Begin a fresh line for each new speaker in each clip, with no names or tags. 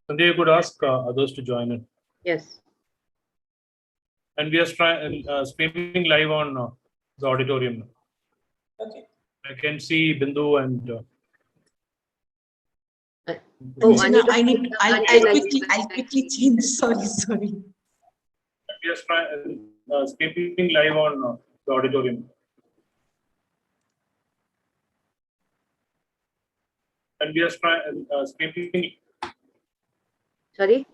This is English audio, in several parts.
Sandhya, you could ask others to join in.
Yes.
And we are streaming live on the auditorium.
Okay.
I can see Bindu and.
Oh,
Anjana, I'll quickly change. Sorry.
We are streaming live on the auditorium. And we are streaming.
Sorry.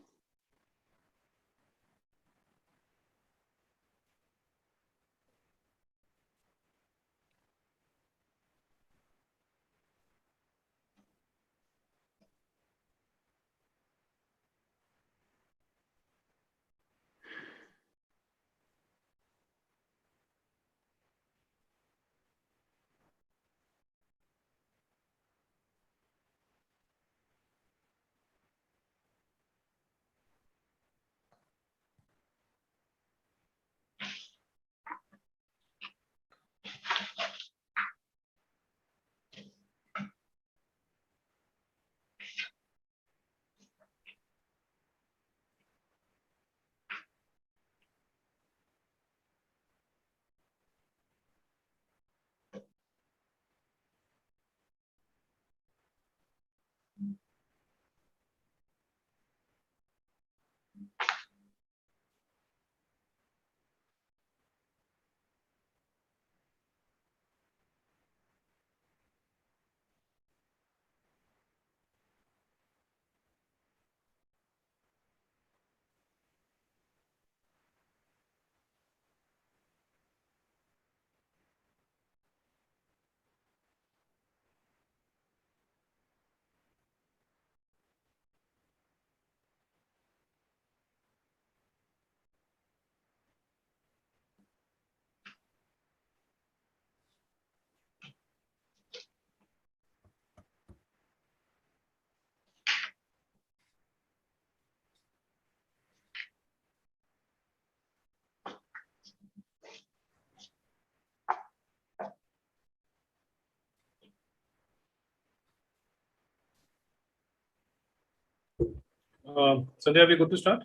Sandhya, are we good to start?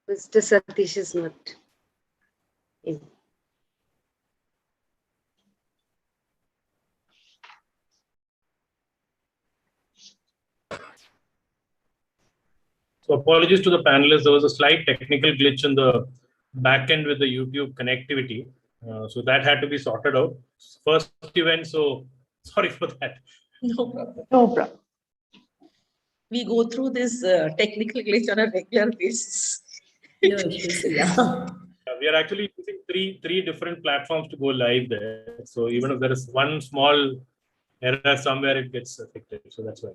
Mr. Satish is not in.
So apologies to the panelists. There was a slight technical glitch in the back end with the YouTube connectivity. So that had to be sorted out. First event, so sorry for that.
No problem. We go through this technical glitch on a regular basis.
Yeah.
We are actually using three different platforms to go live there. So even if there is one small error somewhere, it gets affected. So that's why.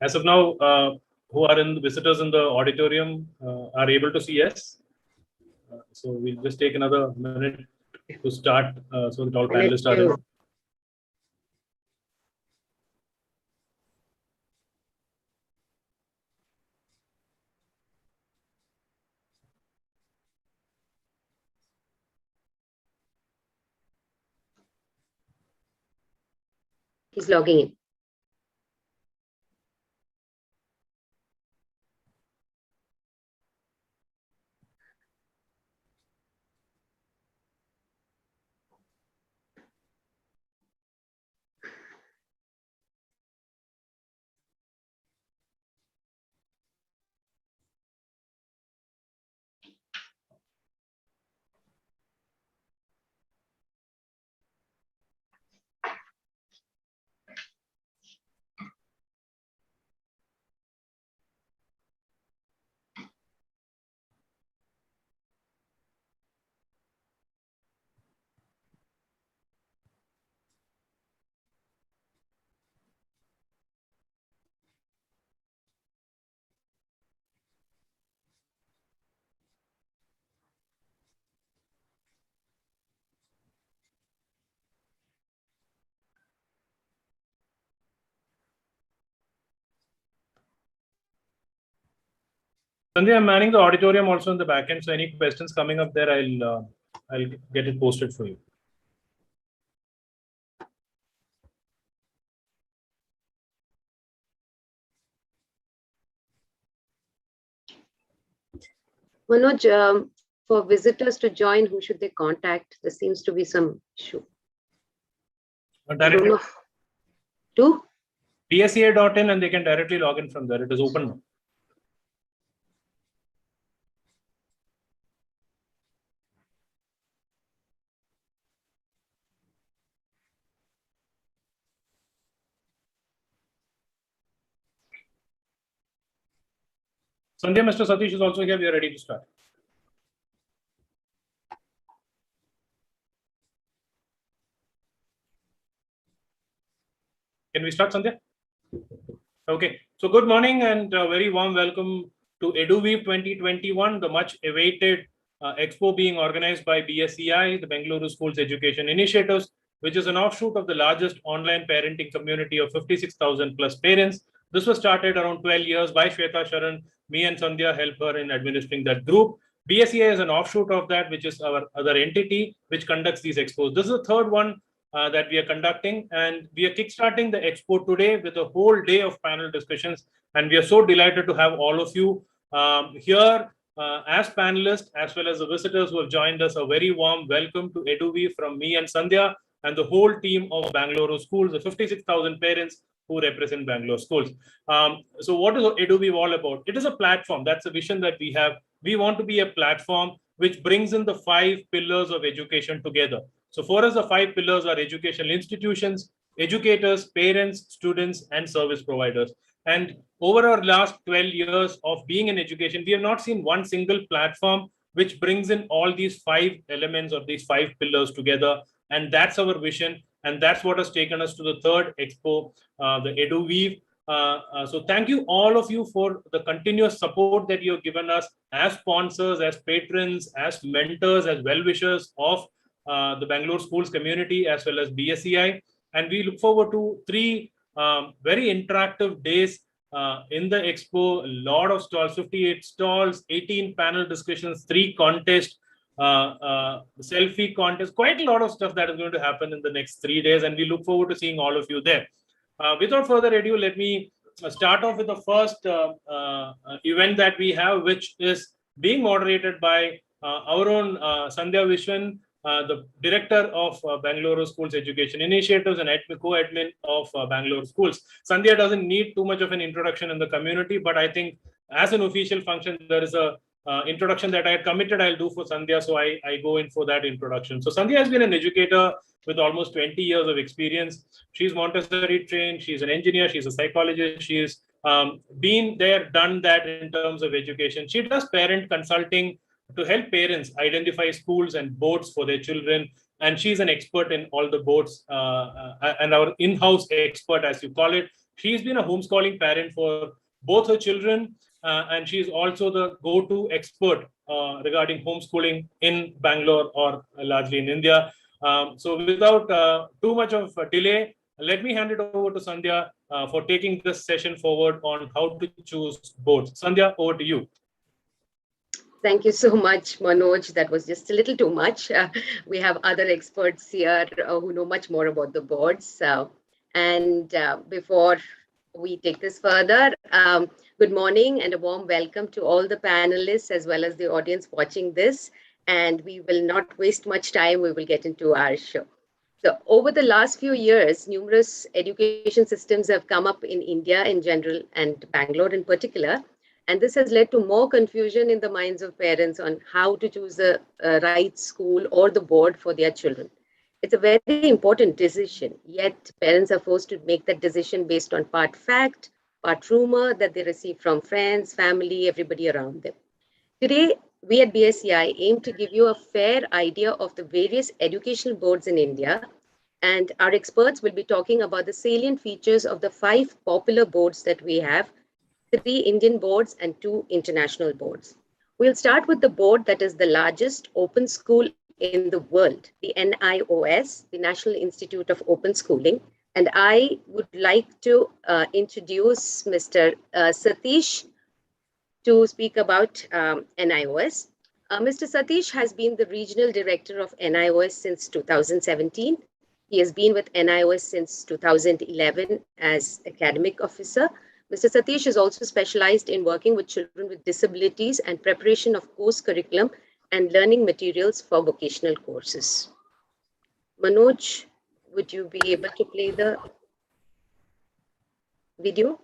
As of now, who are in the visitors in the auditorium are able to see yes. So we'll just take another minute to start so that all panelists are in.
He's logging in.
Sandhya, I'm manning the auditorium also in the back end. So any questions coming up there, I'll get it posted for you.
Manoj, for visitors to join, who should they contact? There seems to be some issue. I don't
Directly
know. To?
bsca.in, and they can directly log in from there. It is open now. Sandhya, Mr. Satish is also here. We are ready to start. Can we start, Sandhya? Okay. So good morning and a very warm welcome to EduWeave 2021, the much awaited Expo being organized by BSEI, the Bengaluru Schools Education Initiatives, which is an offshoot of the largest online parenting community of 56,000 plus parents. This was started around 12 years by Shweta Sharan. Me and Sandhya helped her in administering that group. BSEI is an offshoot of that, which is our other entity which conducts these expos. This is the third one that we are conducting, and we are kickstarting the Expo today with a whole day of panel discussions, and we are so delighted to have all of you here as panelists, as well as the visitors who have joined us. A very warm welcome to EduWeave from me and Sandhya and the whole team of Bengaluru Schools, the 56,000 parents who represent Bangalore schools. So what is EduWeave all about? It is a platform. That's a vision that we have. We want to be a platform which brings in the 5 pillars of education together. So for us, the 5 pillars are educational institutions, educators, parents, students, and service providers. And over our last 12 years of being in education, we have not seen one single platform which brings in all these 5 elements or these 5 pillars together. And that's our vision. And that's what has taken us to the third Expo, the EduWeave. So thank you, all of you, for the continuous support that you have given us as sponsors, as patrons, as mentors, as well-wishers of the Bangalore schools community, as well as BSEI. And we look forward to 3 very interactive days in the Expo. A lot of stalls, 58 stalls, 18 panel discussions, 3 contests, selfie contest, quite a lot of stuff that is going to happen in the next 3 days. And we look forward to seeing all of you there. Without further ado, let me start off with the first event that we have, which is being moderated by our own Sandhya Vishwan, the director of Bangalore Schools Education Initiatives and co-admin of Bangalore Schools. Sandhya doesn't need too much of an introduction in the community, but I think as an official function, there is a introduction that I had committed I'll do for Sandhya, so I go in for that introduction. So Sandhya has been an educator with almost 20 years of experience. She's Montessori trained, she's an engineer, she's a psychologist, she's been there, done that in terms of education. She does parent consulting to help parents identify schools and boards for their children. And she's an expert in all the boards and our in-house expert, as you call it. She's been a homeschooling parent for both her children, and she's also the go-to expert regarding homeschooling in Bangalore or largely in India. So without too much of a delay, let me hand it over to Sandhya for taking this session forward on how to choose boards. Sandhya, over to you.
Thank you so much, Manoj. That was just a little too much. We have other experts here who know much more about the boards. Before we take this further, good morning and a warm welcome to all the panelists as well as the audience watching this. And we will not waste much time. We will get into our show. So over the last few years, numerous education systems have come up in India in general and Bangalore in particular. And this has led to more confusion in the minds of parents on how to choose the right school or the board for their children. It's a very important decision, yet parents are forced to make that decision based on part fact, part rumor that they receive from friends, family, everybody around them. Today, we at BSEI aim to give you a fair idea of the various educational boards in India, and our experts will be talking about the salient features of the 5 popular boards that we have, 3 Indian boards and 2 international boards. We'll start with the board that is the largest open school in the world, the NIOS, the National Institute of Open Schooling. And I would like to introduce Mr. Satish to speak about NIOS. Mr. Satish has been the regional director of NIOS since 2017. He has been with NIOS since 2011 as academic officer, Mr. Satish is also specialized in working with children with disabilities and preparation of course curriculum and learning materials for vocational courses. Manoj, would you be able to play the video?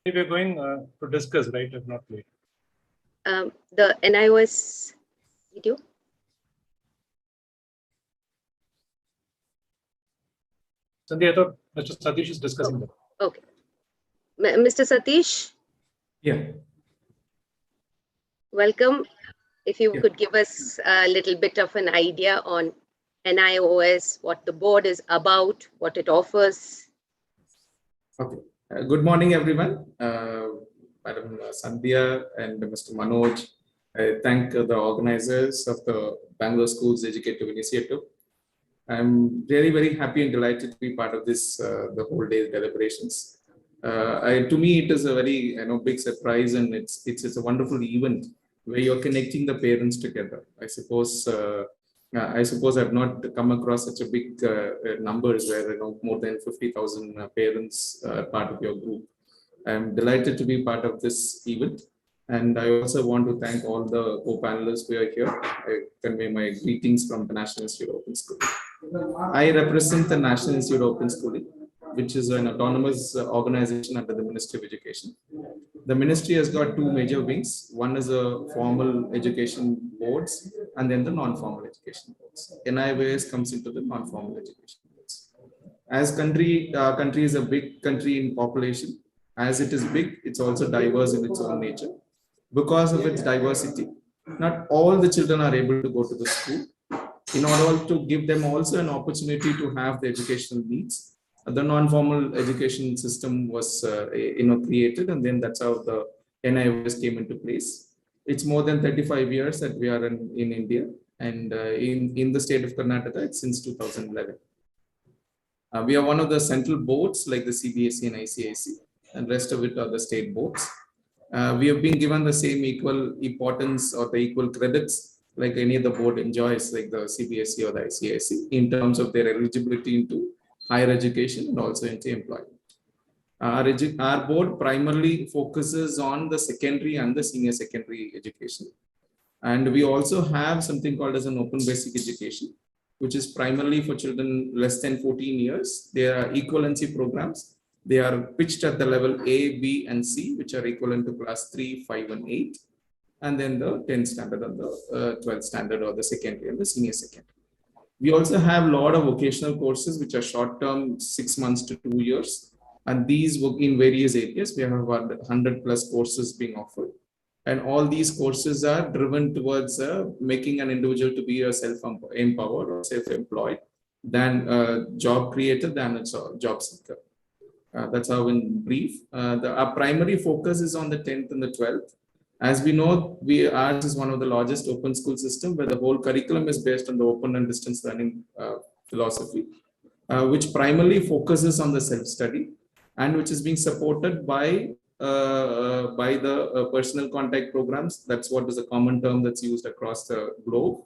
We're going to discuss, right? If not played.
The NIOS video.
Sandhya, I thought Mr. Satish is discussing that.
Okay. Mr. Satish?
Yeah.
Welcome. If you
Yeah.
could give us a little bit of an idea on NIOS, what the board is about, what it offers.
Okay. Good morning, everyone. Madam Sandhya and Mr. Manoj. I thank the organizers of the Bangalore Schools Educative Initiative. I'm really very happy and delighted to be part of this the whole day deliberations. To me, it is a very big surprise, and it's a wonderful event where you're connecting the parents together. I suppose I've not come across such a big numbers where more than 50,000 parents are part of your group. I'm delighted to be part of this event, and I also want to thank all the co-panelists who are here. I convey my greetings from the National Institute of Open Schooling. I represent the National Institute of Open Schooling, which is an autonomous organization under the Ministry of Education. The ministry has got two major wings. One is a formal education boards, and then the non-formal education boards. NIOS comes into the non-formal education boards. As country is a big country in population. As it is big, it's also diverse in its own nature. Because of its diversity, not all the children are able to go to the school. In order to give them also an opportunity to have the educational needs, the non-formal education system was created, and then that's how the NIOS came into place. It's more than 35 years that we are in India, and in the state of Karnataka, it's since 2011. We are one of the central boards like the CBSE and ICIC, and rest of it are the state boards. We have been given the same equal importance or the equal credits like any other board enjoys, like the CBSE or the ICIC, in terms of their eligibility into higher education and also into employment. Our board primarily focuses on the secondary and the senior secondary education. And we also have something called as an open basic education, which is primarily for children less than 14 years. They are equivalency programs. They are pitched at the level A, B, and C, which are equivalent to class 3, 5, and 8. And then the 10th standard and the 12th standard, or the secondary and the senior secondary. We also have a lot of vocational courses, which are short-term, 6 months to 2 years. And these work in various areas. We have about 100 plus courses being offered. And all these courses are driven towards making an individual to be a self-empowered or self-employed, than a job creator, than a job seeker. That's how in brief. Our primary focus is on the 10th and the 12th. As we know, ours is one of the largest open school system where the whole curriculum is based on the open and distance learning philosophy, which primarily focuses on the self-study and which is being supported by the personal contact programs. That's what is a common term that's used across the globe.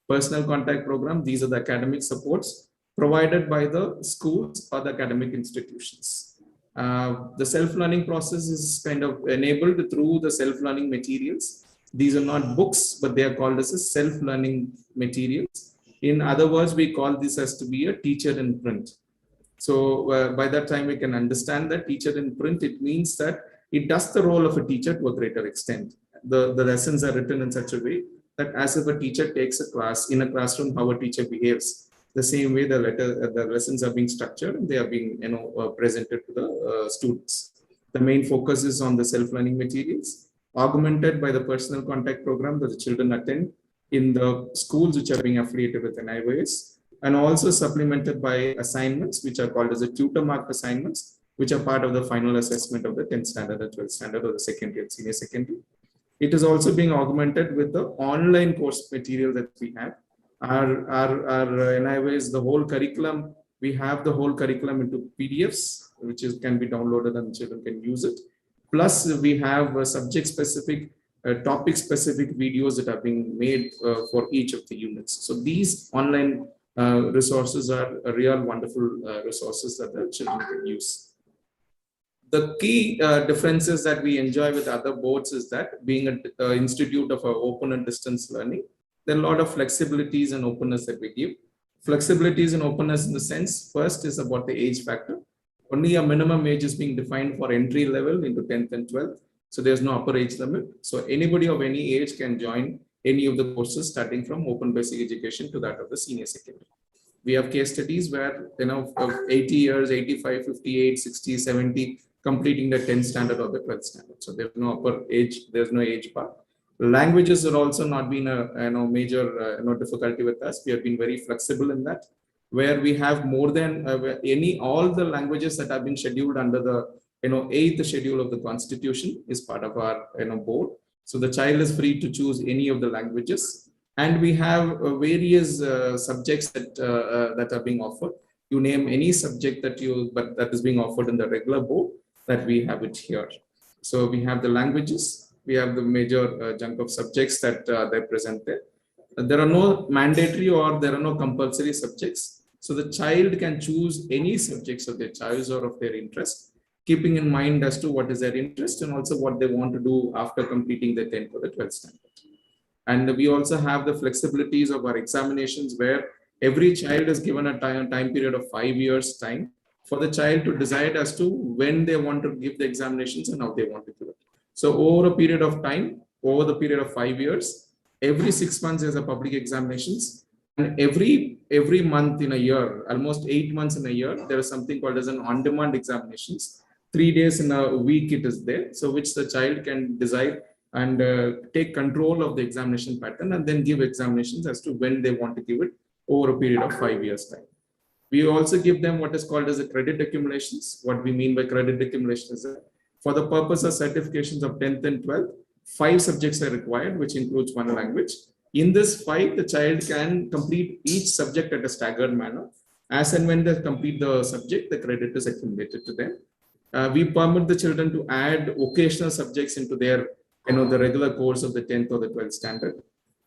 Personal contact program, these are the academic supports provided by the schools or the academic institutions. The self-learning process is kind of enabled through the self-learning materials. These are not books, but they are called as a self-learning materials. In other words, we call this as to be a teacher in print. So by that time, we can understand that teacher in print, it means that it does the role of a teacher to a greater extent. The lessons are written in such a way that as if a teacher takes a class in a classroom, how a teacher behaves. The same way the lessons are being structured and they are being presented to the students. The main focus is on the self-learning materials, augmented by the personal contact program that the children attend in the schools which are being affiliated with NIOS, and also supplemented by assignments which are called as a tutor marked assignments, which are part of the final assessment of the 10th standard or 12th standard or the secondary and senior secondary. It is also being augmented with the online course material that we have. Our NIOS, the whole curriculum, we have the whole curriculum into PDFs, which can be downloaded and children can use it. Plus, we have subject-specific, topic-specific videos that are being made for each of the units. So these online resources are real wonderful resources that the children can use. The key differences that we enjoy with other boards is that being an institute of open and distance learning, there are a lot of flexibilities and openness that we give. Flexibilities and openness in the sense, first is about the age factor. Only a minimum age is being defined for entry level into 10th and 12th. So there's no upper age limit. So anybody of any age can join any of the courses starting from open basic education to that of the senior secondary. We have case studies where, of 80 years, 85, 58, 60, 70, completing the 10th standard or the 12th standard. So there's no upper age, there's no age bar. Languages have also not been a major difficulty with us. We have been very flexible in that, where we have more than all the languages that have been scheduled under the 8th schedule of the Constitution is part of our board. So the child is free to choose any of the languages, and we have various subjects that are being offered. You name any subject that is being offered in the regular board, that we have it here. So we have the languages. We have the major chunk of subjects that they present there. There are no mandatory or there are no compulsory subjects. So the child can choose any subjects of their choice or of their interest, keeping in mind as to what is their interest and also what they want to do after completing the 10th or the 12th standard. And we also have the flexibilities of our examinations, where every child is given a time period of 5 years time for the child to decide as to when they want to give the examinations and how they want to do it. So over a period of time, over the period of 5 years, every 6 months is a public examinations, and every month in a year, almost 8 months in a year, there is something called as an on-demand examinations. 3 days in a week it is there, so which the child can decide and take control of the examination pattern and then give examinations as to when they want to give it over a period of 5 years time. We also give them what is called as a credit accumulations. What we mean by credit accumulation is that for the purpose of certifications of 10th and 12th, 5 subjects are required, which includes 1 language. In this 5, the child can complete each subject at a staggered manner. As and when they complete the subject, the credit is accumulated to them. We permit the children to add occasional subjects into their, the regular course of the 10th or the 12th standard.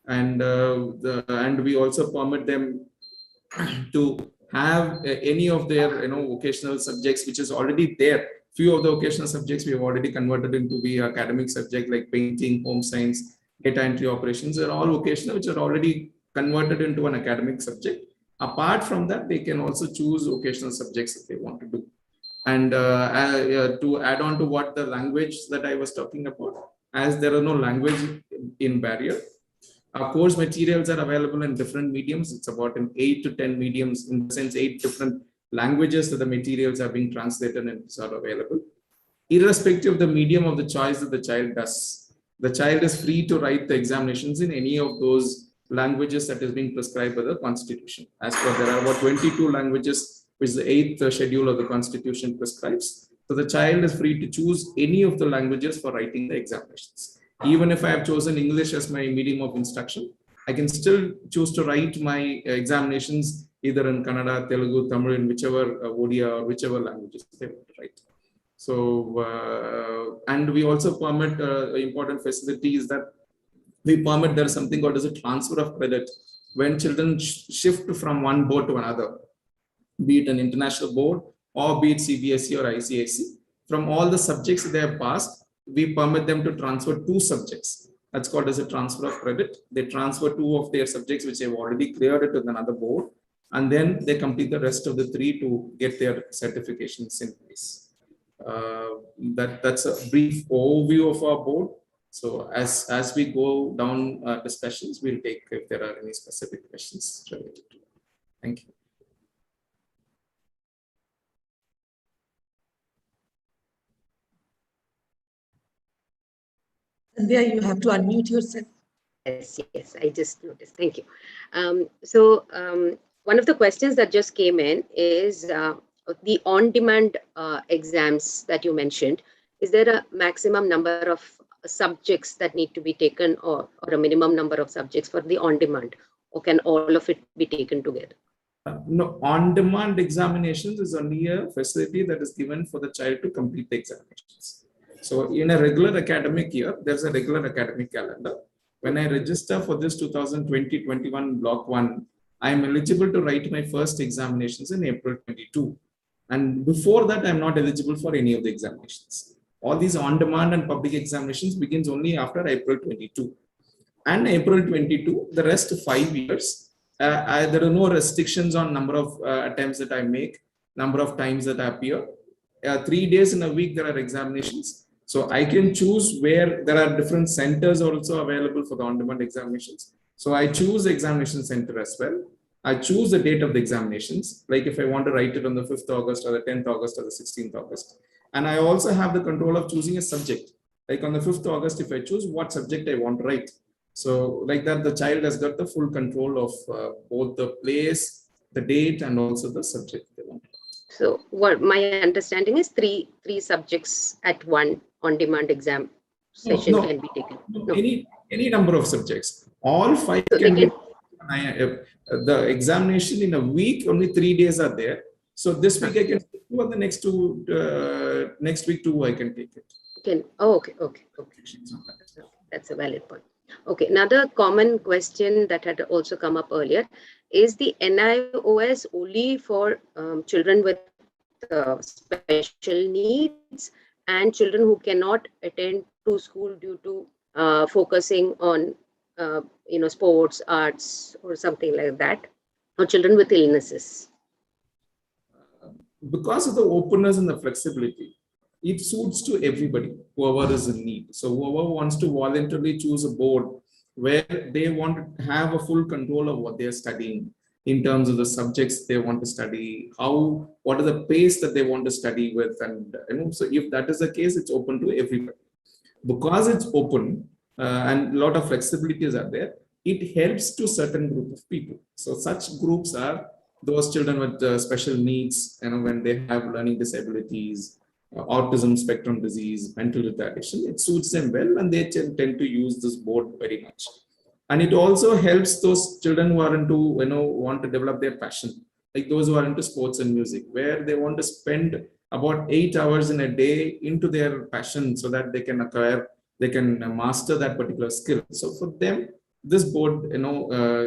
And we also permit them to have any of their, occasional subjects, which is already there. Few of the occasional subjects we have already converted into the academic subject, like painting, home science, data entry operations are all occasional, which are already converted into an academic subject. Apart from that, they can also choose occasional subjects if they want to do. And to add on to what the language that I was talking about, as there are no language in barrier, our course materials are available in different mediums. It's about 8 to 10 mediums, in the sense 8 different languages that the materials are being translated and are available. Irrespective of the medium of the choice that the child does, the child is free to write the examinations in any of those languages that is being prescribed by the Constitution. As per, there are about 22 languages which the 8th schedule of the Constitution prescribes. So the child is free to choose any of the languages for writing the examinations. Even if I have chosen English as my medium of instruction, I can still choose to write my examinations either in Kannada, Telugu, Tamil, in whichever Odia or whichever languages they want to write. So, and we also permit important facilities that we permit there is something called as a transfer of credit. When children shift from one board to another, be it an international board or be it CBSE or ICSE, from all the subjects they have passed, we permit them to transfer 2 subjects. That's called as a transfer of credit. They transfer 2 of their subjects which they've already cleared it with another board, and then they complete the rest of the 3 to get their certifications in place. That's a brief overview of our board. So as we go down discussions, we'll take if there are any specific questions related to it. Thank you.
Sandhya, you have to unmute yourself.
Yes, I just noticed. Thank you. One of the questions that just came in is the on-demand exams that you mentioned. Is there a maximum number of subjects that need to be taken, or a minimum number of subjects for the on-demand, or can all of it be taken together?
No, on-demand examinations is only a facility that is given for the child to complete the examinations. So in a regular academic year, there's a regular academic calendar. When I register for this 2020-21 block 1, I am eligible to write my first examinations in April 22. And before that, I'm not eligible for any of the examinations. All these on-demand and public examinations begins only after April 22. And April 22, the rest 5 years, there are no restrictions on number of attempts that I make, number of times that I appear. 3 days in a week, there are examinations. So I can choose where there are different centers also available for the on-demand examinations. So I choose the examination center as well. I choose the date of the examinations, like if I want to write it on the 5th August or the 10th August or the 16th August. And I also have the control of choosing a subject. Like on the 5th August, if I choose what subject I want to write. So like that, the child has got the full control of both the place, the date, and also the subject they want.
So what my understanding is three subjects at one on-demand exam session can be taken.
No. Any number of subjects. All 5
So
can be. The examination in a week, only 3 days are there. So this week I can take two, and the next week too I can take it.
Okay. That's a valid point. Okay, another common question that had also come up earlier is the NIOS only for children with special needs and children who cannot attend to school due to focusing on sports, arts, or something like that, or children with illnesses?
Because of the openness and the flexibility, it suits to everybody, whoever is in need. So whoever wants to voluntarily choose a board where they want to have a full control of what they're studying in terms of the subjects they want to study, what are the pace that they want to study with. And so if that is the case, it's open to everybody. Because it's open and a lot of flexibilities are there, it helps to certain group of people. So such groups are those children with special needs, when they have learning disabilities, autism spectrum disease, mental retardation. It suits them well, and they tend to use this board very much. And it also helps those children who are into, want to develop their passion, like those who are into sports and music, where they want to spend about 8 hours in a day into their passion so that they can master that particular skill. So for them, this board,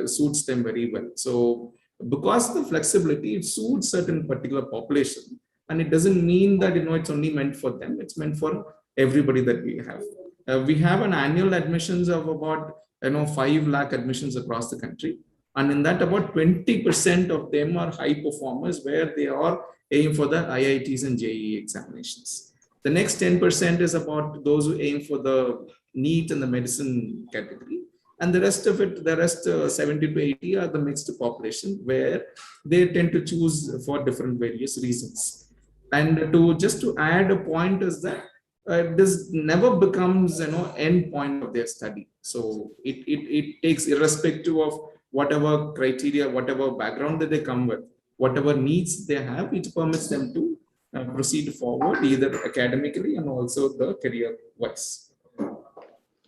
suits them very well. So because of the flexibility, it suits certain particular population. And it doesn't mean that, it's only meant for them. It's meant for everybody that we have. We have an annual admissions of about, 5 lakh admissions across the country. And in that, about 20% of them are high performers where they are aiming for the IITs and JEE examinations. The next 10% is about those who aim for the NEET and the medicine category. And the rest 70 to 80 are the mixed population where they tend to choose for different various reasons. And to add a point is that this never becomes end point of their study. So it takes, irrespective of whatever criteria, whatever background that they come with, whatever needs they have, it permits them to proceed forward either academically and also the career wise.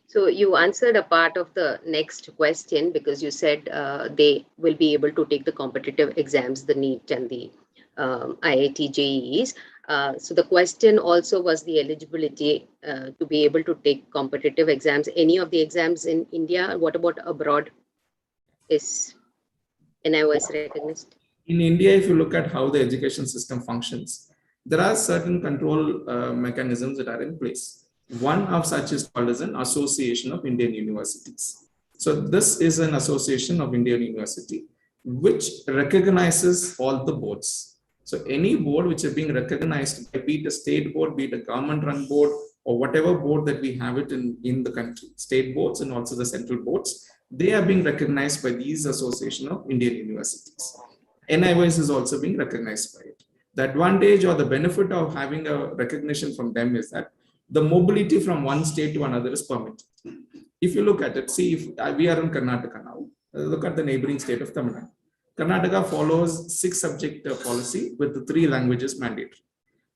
So you answered a part of the next question because you said they will be able to take the competitive exams, the NEET and the IIT JEEs. So the question also was the eligibility to be able to take competitive exams. Any of the exams in India? What about abroad? Is NIOS recognized?
In India, if you look at how the education system functions, there are certain control mechanisms that are in place. One of such is called as an Association of Indian Universities. So this is an association of Indian University which recognizes all the boards. So any board which is being recognized, be it a state board, be it a government-run board, or whatever board that we have it in the country, state boards and also the central boards, they are being recognized by these Association of Indian Universities. NIOS is also being recognized by it. The advantage or the benefit of having a recognition from them is that the mobility from one state to another is permitted. If you look at it, see, if we are in Karnataka now, look at the neighboring state of Tamil Nadu. Karnataka follows 6 subject policy with the 3 languages mandatory.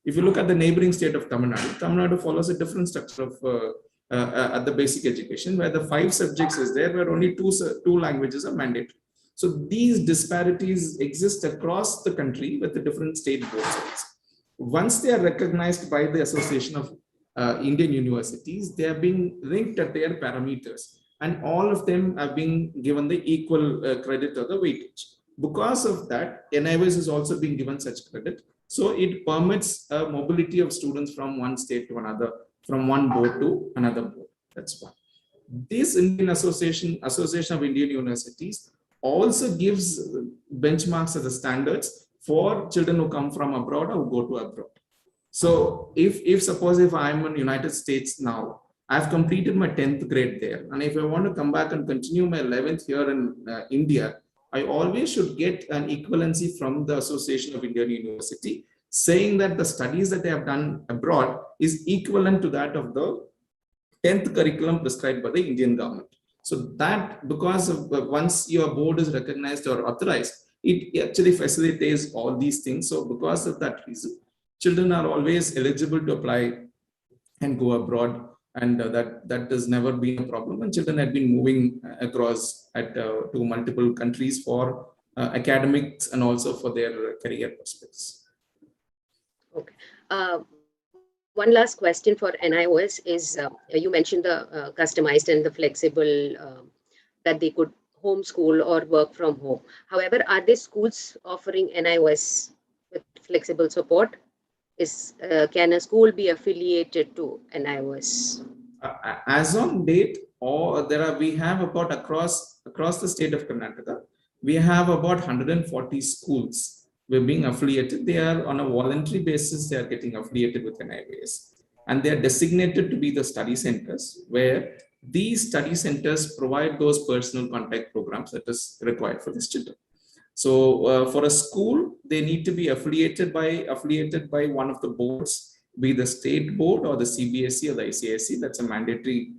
If you look at the neighboring state of Tamil Nadu follows a different structure of at the basic education, where the 5 subjects is there, where only 2 languages are mandatory. So these disparities exist across the country with the different state boards. Once they are recognized by the Association of Indian Universities, they are being linked at their parameters, and all of them are being given the equal credit or the weightage. Because of that, NIOS is also being given such credit. So it permits mobility of students from one state to another, from one board to another board. That's one. This Indian Association of Indian Universities also gives benchmarks as the standards for children who come from abroad or who go to abroad. So if suppose if I'm in United States now, I've completed my 10th grade there, and if I want to come back and continue my 11th here in India, I always should get an equivalency from the Association of Indian University saying that the studies that they have done abroad is equivalent to that of the 10th curriculum prescribed by the Indian government. So that, because of once your board is recognized or authorized, it actually facilitates all these things. So because of that reason, children are always eligible to apply and go abroad, and that has never been a problem. And children have been moving across to multiple countries for academics and also for their career prospects.
Okay. One last question for NIOS is, you mentioned the customized and the flexible, that they could homeschool or work from home. However, are there schools offering NIOS with flexible support? Can a school be affiliated to NIOS?
As on date, we have about across the state of Karnataka, we have about 140 schools we're being affiliated. They are on a voluntary basis, they are getting affiliated with NIOS, and they are designated to be the study centers, where these study centers provide those personal contact programs that is required for the student. So for a school, they need to be affiliated by one of the boards, be the state board or the CBSE or the ICSE. That's a mandatory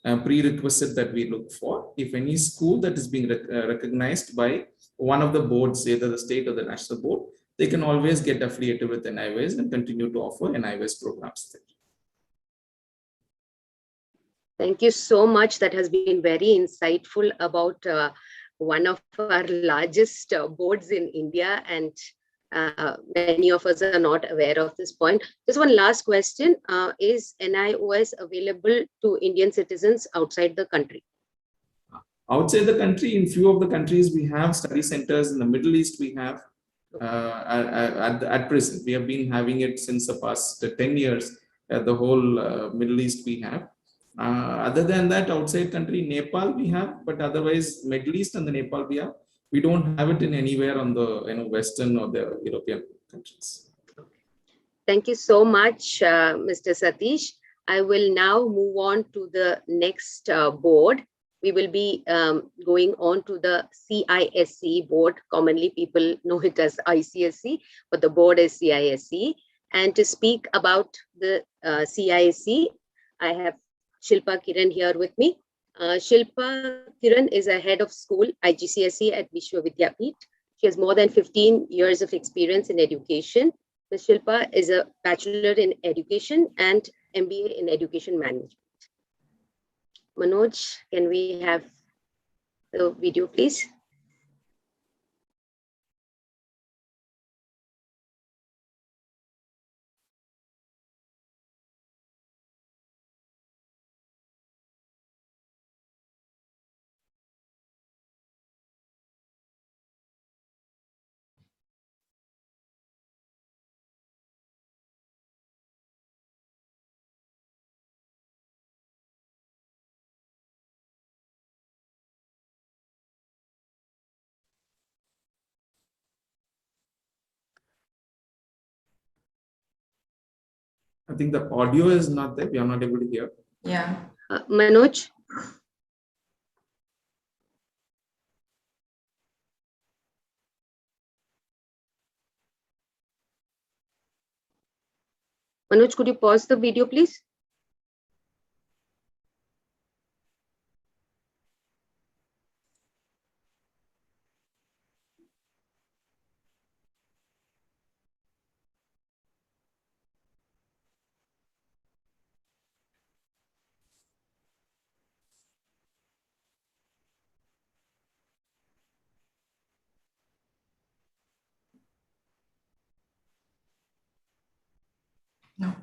prerequisite that we look for. If any school that is being recognized by one of the boards, either the state or the national board, they can always get affiliated with NIOS and continue to offer NIOS programs there.
Thank you so much. That has been very insightful about one of our largest boards in India, and many of us are not aware of this point. Just one last question. Is NIOS available to Indian citizens outside the country?
Outside the country, in few of the countries, we have study centers. In the Middle East, we have. At present, we have been having it since the past 10 years. The whole Middle East we have. Other than that, outside country, Nepal we have, but otherwise Middle East and the Nepal we have. We don't have it in anywhere on the Western or the European countries.
Thank you so much, Mr. Satish. I will now move on to the next board. We will be going on to the CISE board. Commonly, people know it as ICSE, but the board is CISE. And to speak about the CISE, I have Shilpa Kiran here with me. Shilpa Kiran is a head of school IGCSE at Vishwa Vidyapeeth. She has more than 15 years of experience in education. Ms. Shilpa is a bachelor in education and MBA in education management. Manoj, can we have the video, please?
I think the audio is not there. We are not able to hear.
Yeah.
Manoj? Manoj, could you pause the video, please?
No.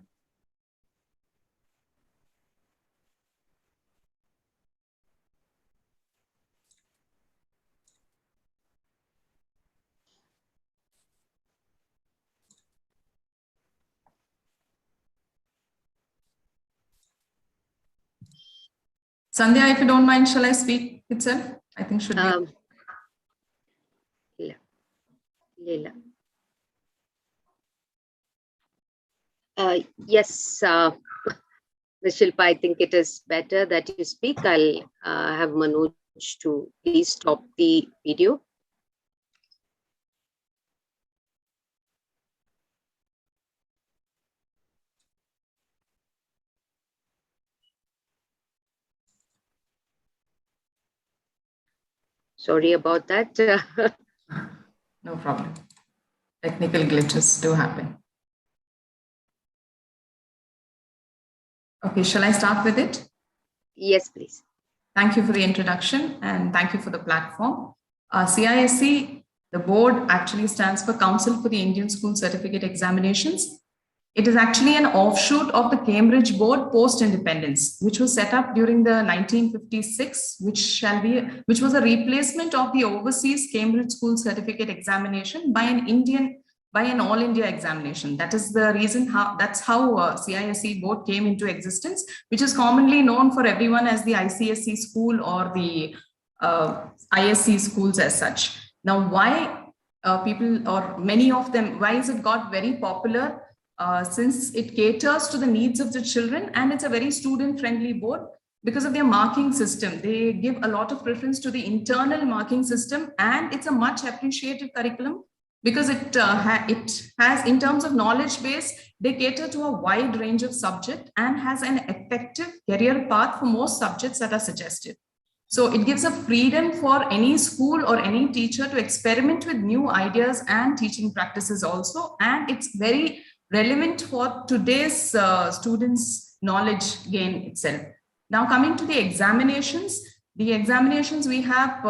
Sandhya, if you don't mind, shall I speak itself? I think should be.
Leela. Yes, Shilpa, I think it is better that you speak. I'll have Manoj to please stop the video. Sorry about that.
No problem. Technical glitches do happen. Okay, shall I start with it?
Yes, please.
Thank you for the introduction and thank you for the platform. CISE, the board actually stands for Council for the Indian School Certificate Examinations. It is actually an offshoot of the Cambridge Board post-independence, which was set up during the 1956, which was a replacement of the overseas Cambridge School Certificate Examination by an all India examination. That is the reason that's how CISE board came into existence, which is commonly known for everyone as the ICSE school or the ISC schools as such. Now, why people or many of them, why is it got very popular? Since it caters to the needs of the children and it's a very student-friendly board because of their marking system. They give a lot of preference to the internal marking system and it's a much appreciated curriculum because it has, in terms of knowledge base, they cater to a wide range of subjects and has an effective career path for most subjects that are suggested. So it gives a freedom for any school or any teacher to experiment with new ideas and teaching practices also. And it's very relevant for today's students' knowledge gain itself. Now coming to the examinations we have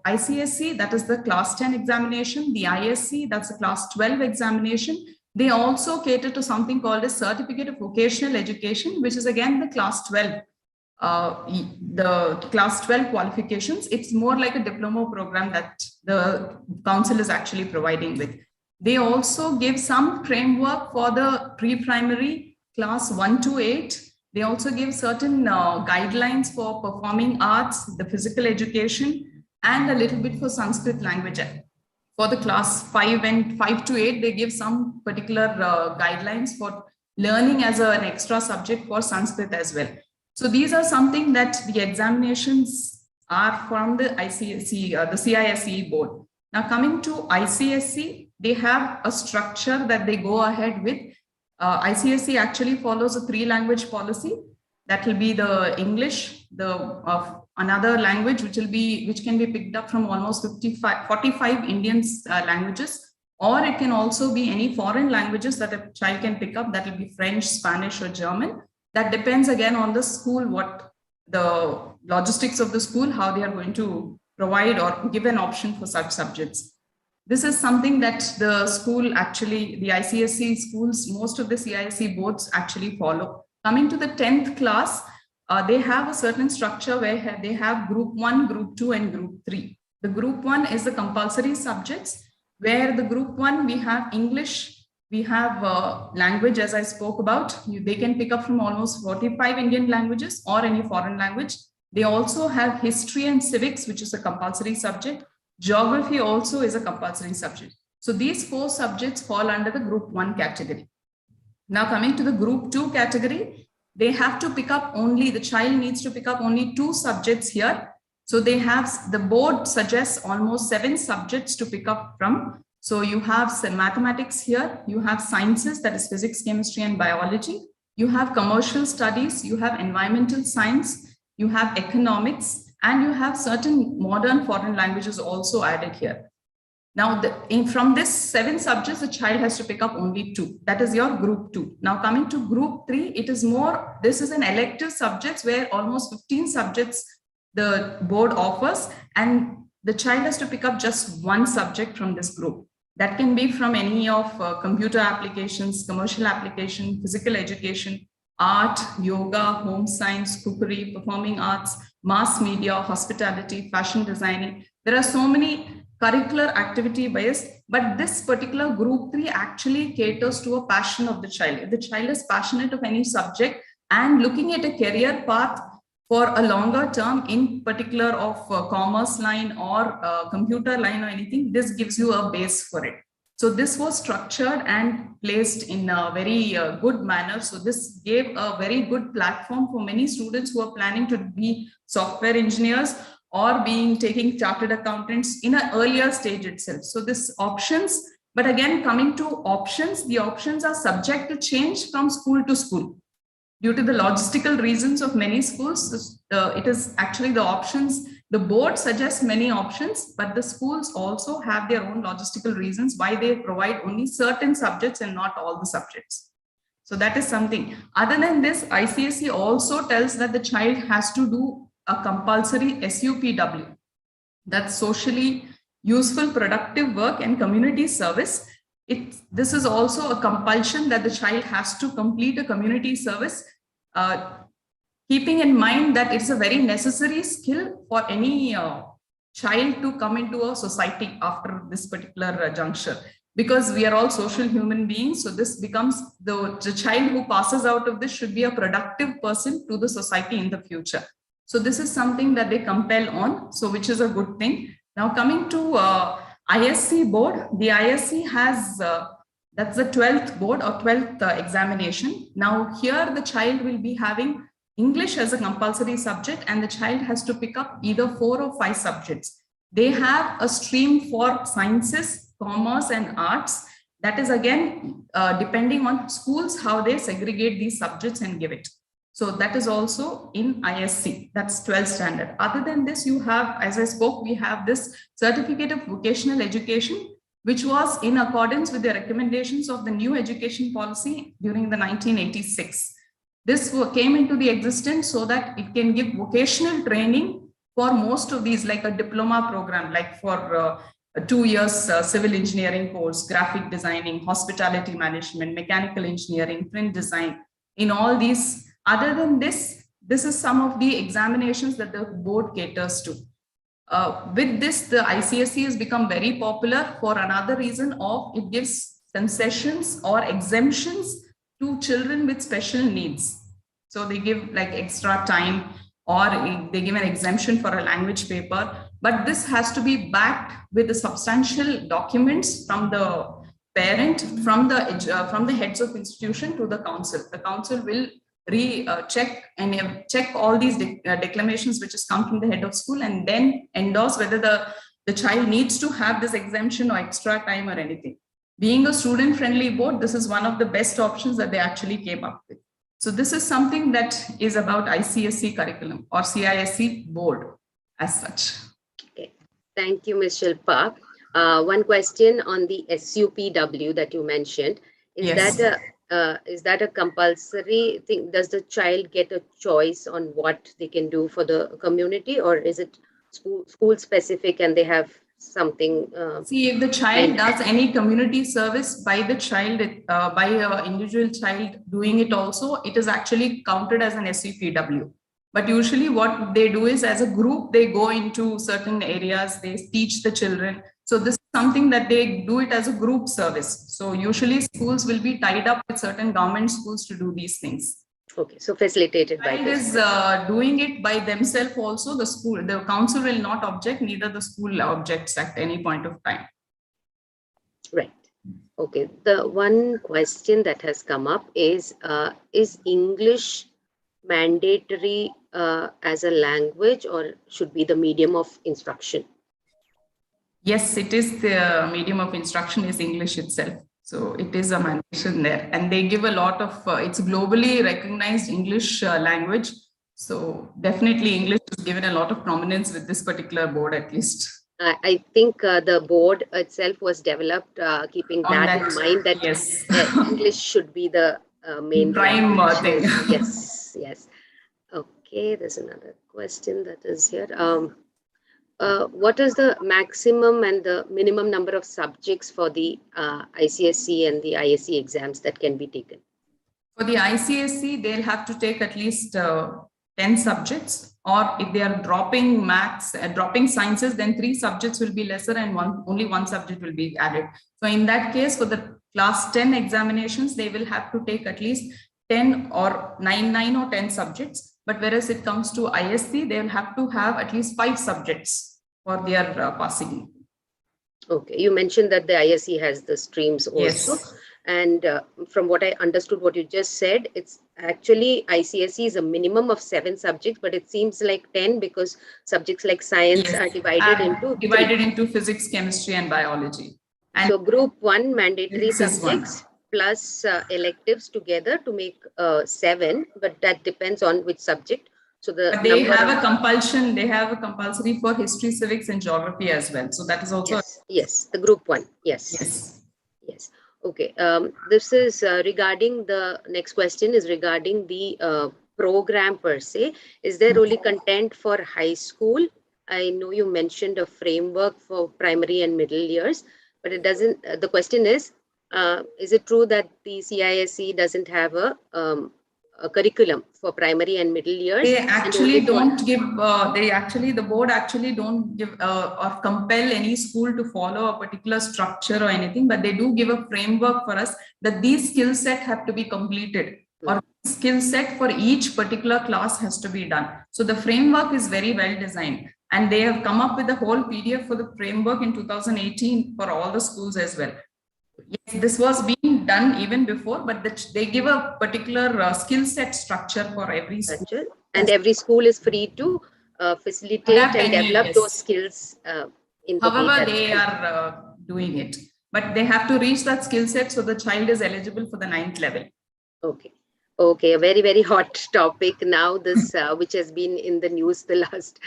ICSE, that is the class 10 examination, the ISC, that's the class 12 examination. They also cater to something called a Certificate of Vocational Education, which is again the class 12. The class 12 qualifications, it's more like a diploma program that the council is actually providing with. They also give some framework for the pre-primary class 1 to 8. They also give certain guidelines for performing arts, the physical education, and a little bit for Sanskrit language. For the class 5 and 5 to 8, they give some particular guidelines for learning as an extra subject for Sanskrit as well. So these are something that the examinations are from the ICSE, the CISE board. Now coming to ICSE, they have a structure that they go ahead with. ICSE actually follows a 3-language policy. That will be the English, another language which can be picked up from almost 45 Indian languages, or it can also be any foreign languages that a child can pick up. That will be French, Spanish, or German. That depends again on the school, what the logistics of the school, how they are going to provide or give an option for such subjects. This is something that the school actually, the ICSE schools, most of the CISE boards actually follow. Coming to the 10th class, they have a certain structure where they have group 1, group 2, and group 3. The group 1 is the compulsory subjects, where the group 1, we have English, we have language, as I spoke about. They can pick up from almost 45 Indian languages or any foreign language. They also have history and civics, which is a compulsory subject. Geography also is a compulsory subject. So these 4 subjects fall under the group 1 category. Now coming to the group 2 category, they have to pick up only, the child needs to pick up only 2 subjects here. So they have, the board suggests almost 7 subjects to pick up from. So you have some mathematics here, you have sciences, that is physics, chemistry, and biology. You have commercial studies, you have environmental science, you have economics, and you have certain modern foreign languages also added here. Now, from this 7 subjects, the child has to pick up only 2. That is your group 2. Now, coming to group 3, it is more, this is an elective subjects where almost 15 subjects the board offers, and the child has to pick up just 1 subject from this group. That can be from any of computer applications, commercial application, physical education, art, yoga, home science, cookery, performing arts, mass media, hospitality, fashion designing. There are so many curricular activity based, but this particular group 3 actually caters to a passion of the child. If the child is passionate of any subject and looking at a career path for a longer term, in particular of commerce line or computer line or anything, this gives you a base for it. So this was structured and placed in a very good manner. So this gave a very good platform for many students who are planning to be software engineers or taking chartered accountants in an earlier stage itself. So this options, but again, coming to options, the options are subject to change from school to school. Due to the logistical reasons of many schools, it is actually the options. The board suggests many options, but the schools also have their own logistical reasons why they provide only certain subjects and not all the subjects. So that is something. Other than this, ICSE also tells that the child has to do a compulsory SUPW. That's socially useful, productive work and community service. This is also a compulsion that the child has to complete a community service, keeping in mind that it's a very necessary skill for any child to come into a society after this particular juncture, because we are all social human beings. So this becomes the child who passes out of this should be a productive person to the society in the future. So this is something that they compel on, so which is a good thing. Now coming to ISC board, the ISC has, that's the 12th board or 12th examination. Now here the child will be having English as a compulsory subject and the child has to pick up either 4 or 5 subjects. They have a stream for sciences, commerce and arts. That is again, depending on schools, how they segregate these subjects and give it. So that is also in ISC, that's 12th standard. Other than this, you have, as I spoke, we have this certificate of vocational education, which was in accordance with the recommendations of the new education policy during the 1986. This came into the existence so that it can give vocational training for most of these, like a diploma program, like for 2 years civil engineering course, graphic designing, hospitality management, mechanical engineering, print design, in all these. Other than this, this is some of the examinations that the board caters to. With this, the ICSE has become very popular for another reason of it gives concessions or exemptions to children with special needs. So they give like extra time or they give an exemption for a language paper, but this has to be backed with the substantial documents from the parent, from the heads of institution to the council. The council will check all these declamations which has come from the head of school and then endorse whether the child needs to have this exemption or extra time or anything. Being a student-friendly board, this is one of the best options that they actually came up with. So this is something that is about ICSE curriculum or CISE board as such.
Okay, thank you, Ms. Shilpa. One question on the SUPW that you mentioned. Is that a compulsory thing? Does the child get a choice on what they can do for the community, or is it school specific and they have something?
See, if the child does any community service by the child, by an individual child doing it also, it is actually counted as an SUPW. But usually what they do is as a group, they go into certain areas, they teach the children. So this is something that they do it as a group service. So usually schools will be tied up with certain government schools to do these things.
Okay, so facilitated by
this. Doing it by themselves also, the council will not object, neither the school objects at any point of time.
Right. Okay, the one question that has come up is English mandatory as a language or should be the medium of instruction?
Yes, it is the medium of instruction is English itself. So it is a mandation there and they give a lot of, it's globally recognized English language. So definitely English is given a lot of prominence with this particular board at least.
I think the board itself was developed keeping that in mind that
yes.
English should be the main
prime thing.
Yes, yes. Okay, there's another question that is here. What is the maximum and the minimum number of subjects for the ICSE and the ISE exams that can be taken?
For the ICSE, they'll have to take at least 10 subjects, or if they are dropping maths, dropping sciences, then 3 subjects will be lesser and only one subject will be added. So in that case, for the class 10 examinations, they will have to take at least 10 or 9 or 10 subjects. But whereas it comes to ISC, they will have to have at least 5 subjects for their passing.
Okay, you mentioned that the ISC has the streams also.
Yes.
And from what I understood, what you just said, it's actually ICSE is a minimum of 7 subjects, but it seems like 10 because subjects like science are divided into
physics, chemistry, and biology. And
so group 1 mandatory
Physics is
subjects plus electives together to make 7, but that depends on which subject. So
but they have a compulsion. They have a compulsory for history, civics, and geography as well. So that is also
yes, the group 1. Yes. Okay. This is regarding the next question is regarding the program per se. Is there only content for high school? I know you mentioned a framework for primary and middle years, but it doesn't. The question is it true that the CISE doesn't have a curriculum for primary and middle years?
They actually don't give, the board actually don't give or compel any school to follow a particular structure or anything, but they do give a framework for us that these skill set have to be completed or skill set for each particular class has to be done. So the framework is very well designed and they have come up with the whole PDF for the framework in 2018 for all the schools as well. Yes, this was being done even before, but they give a particular skill set structure for every school.
And every school is free to facilitate and develop those skills.
However, they are doing it, but they have to reach that skill set so the child is eligible for the 9th level.
Okay, a very, very hot topic now, this which has been in the news the last,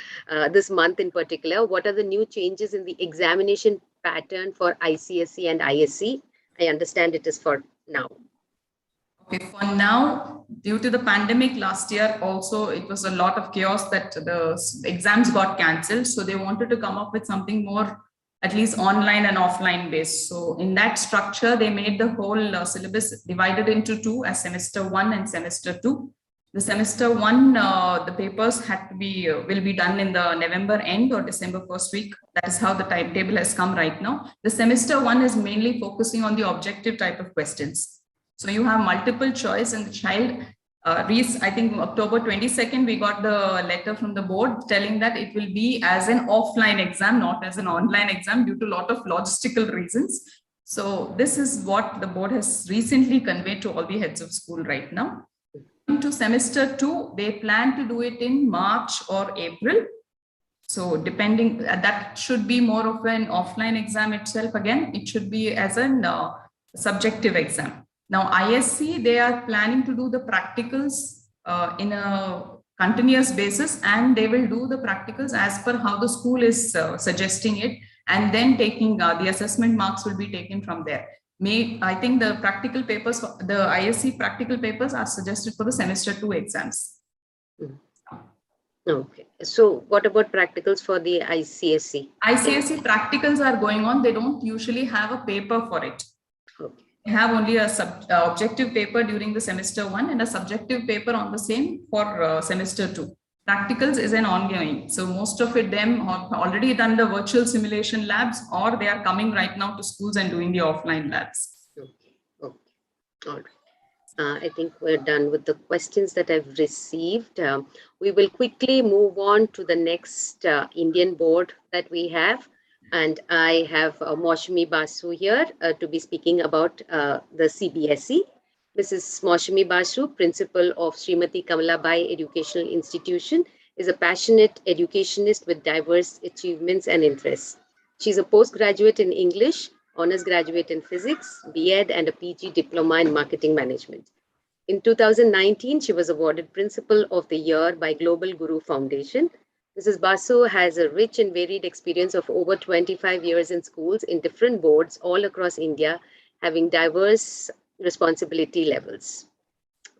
this month in particular. What are the new changes in the examination pattern for ICSE and ISC? I understand it is for now.
Okay, for now, due to the pandemic last year, also it was a lot of chaos that the exams got cancelled. So they wanted to come up with something more at least online and offline based. So in that structure, they made the whole syllabus divided into 2 as semester 1 and semester 2. The semester 1, the papers had to be, will be done in the November end or December first week. That is how the timetable has come right now. The semester 1 is mainly focusing on the objective type of questions. So you have multiple choice and the child I think October 22nd, we got the letter from the board telling that it will be as an offline exam, not as an online exam due to a lot of logistical reasons. So this is what the board has recently conveyed to all the heads of school right now. To semester 2, they plan to do it in March or April. So depending, that should be more of an offline exam itself. Again, it should be as an subjective exam. Now, ISC, they are planning to do the practicals in a continuous basis, and they will do the practicals as per how the school is suggesting it, and then taking the assessment marks will be taken from there. I think the practical papers, the ISC practical papers are suggested for the semester 2 exams.
Okay. So what about practicals for the ICSE?
ICSE practicals are going on. They don't usually have a paper for it.
Okay.
They have only a objective paper during the semester 1 and a subjective paper on the same for semester 2. Practicals is an ongoing. So most of them have already done the virtual simulation labs, or they are coming right now to schools and doing the offline labs.
Okay. All right. I think we're done with the questions that I've received. We will quickly move on to the next Indian board that we have. And I have Maushami Basu here to be speaking about the CBSE. Mrs. Maushami Basu, principal of Srimati Kamalabai Educational Institution, is a passionate educationist with diverse achievements and interests. She's a postgraduate in English, honors graduate in physics, B.Ed, and a PG diploma in marketing management. In 2019, she was awarded Principal of the Year by Global Guru Foundation. Mrs. Basu has a rich and varied experience of over 25 years in schools in different boards all across India, having diverse responsibility levels.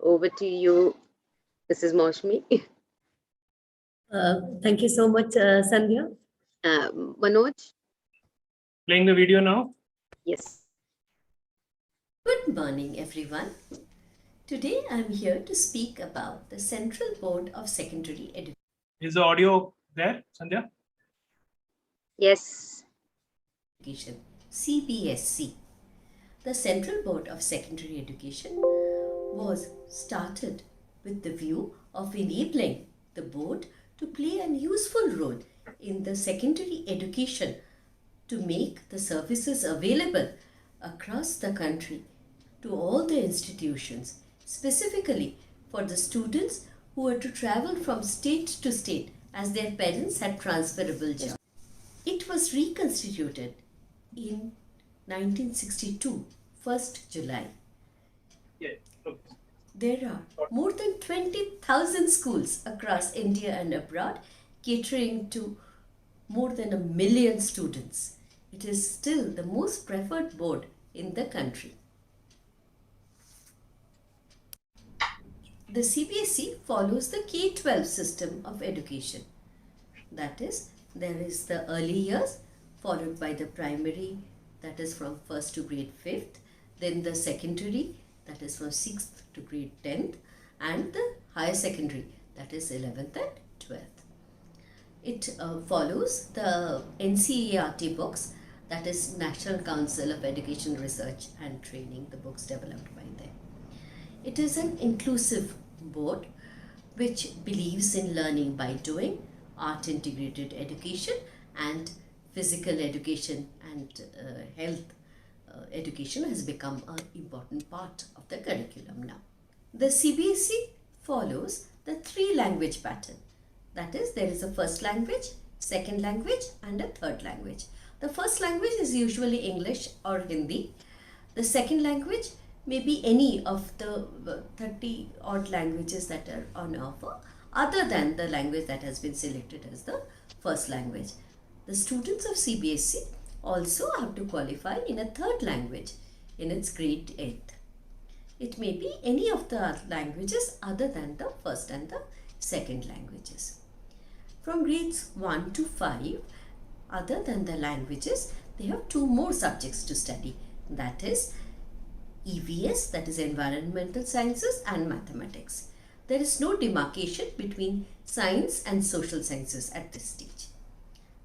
Over to you, Mrs. Maushami.
Thank you so much, Sandhya.
Manoj?
Playing the video now?
Yes.
Good morning, everyone. Today, I'm here to speak about the Central Board of Secondary Education.
Is the audio there, Sandhya?
Yes.
CBSC. The Central Board of Secondary Education was started with the view of enabling the board to play a useful role in the secondary education to make the services available across the country to all the institutions, specifically for the students who were to travel from state to state as their parents had transferable jobs. It was reconstituted in 1962, 1st July.
Yeah.
There are more than 20,000 schools across India and abroad, catering to more than 1 million students. It is still the most preferred board in the country. The CBSE follows the K-12 system of education. That is, there is the early years followed by the primary, that is from 1st to grade 5th, then the secondary, that is from 6th to grade 10th, and the higher secondary, that is 11th and 12th. It follows the NCERT books, that is National Council of Education Research and Training, the books developed by them. It is an inclusive board which believes in learning by doing, art integrated education, and physical education and health education has become an important part of the curriculum now. The CBSE follows the 3-language pattern. That is, there is a first language, second language, and a third language. The first language is usually English or Hindi. The second language may be any of the 30 odd languages that are on offer, other than the language that has been selected as the first language. The students of CBSE also have to qualify in a third language in its grade 8th. It may be any of the languages other than the first and the second languages. From grades 1 to 5, other than the languages, they have 2 more subjects to study. That is EVS, that is Environmental Sciences, and Mathematics. There is no demarcation between science and social sciences at this stage.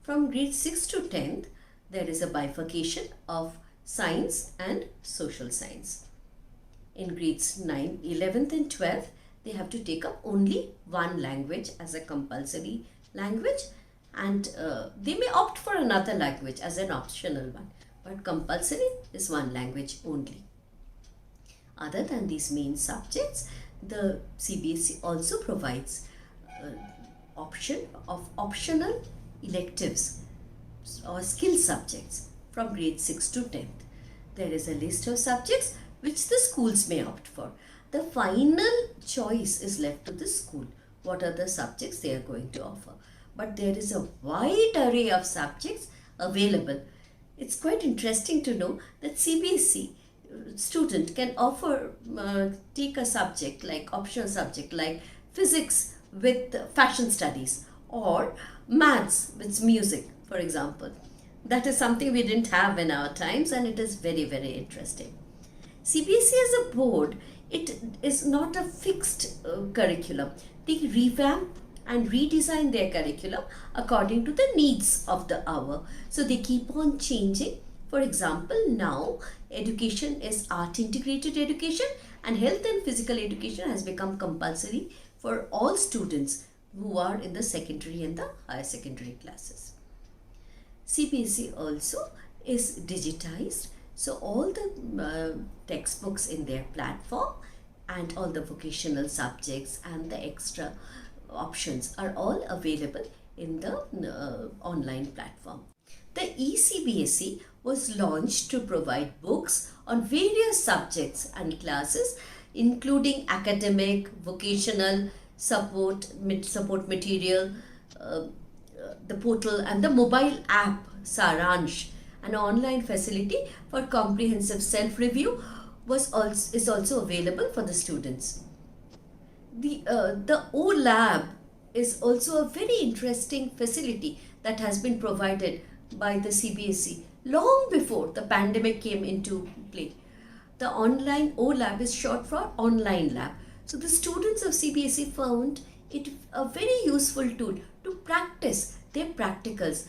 From grade 6 to 10th, there is a bifurcation of science and social science. In grades 9, 11th and 12th, they have to take up only one language as a compulsory language, and they may opt for another language as an optional one, but compulsory is one language only. Other than these main subjects, the CBSE also provides option of optional electives or skill subjects from grade 6 to 10th. There is a list of subjects which the schools may opt for. The final choice is left to the school, what are the subjects they are going to offer. But there is a wide array of subjects available. It's quite interesting to know that CBSE student can take a subject like optional subject like physics with fashion studies or maths with music, for example. That is something we didn't have in our times, and it is very, very interesting. CBSE as a board, it is not a fixed curriculum. They revamp and redesign their curriculum according to the needs of the hour. So they keep on changing. For example, now education is art integrated education, and health and physical education has become compulsory for all students who are in the secondary and the higher secondary classes. CBSE also is digitized, so all the textbooks in their platform and all the vocational subjects and the extra options are all available in the online platform. The eCBSE was launched to provide books on various subjects and classes, including academic, vocational, support material, the portal, and the mobile app Saransh, an online facility for comprehensive self-review, is also available for the students. The O-Lab is also a very interesting facility that has been provided by the CBSE long before the pandemic came into play. The online O-Lab is short for online lab. So the students of CBSE found it a very useful tool to practice their practicals.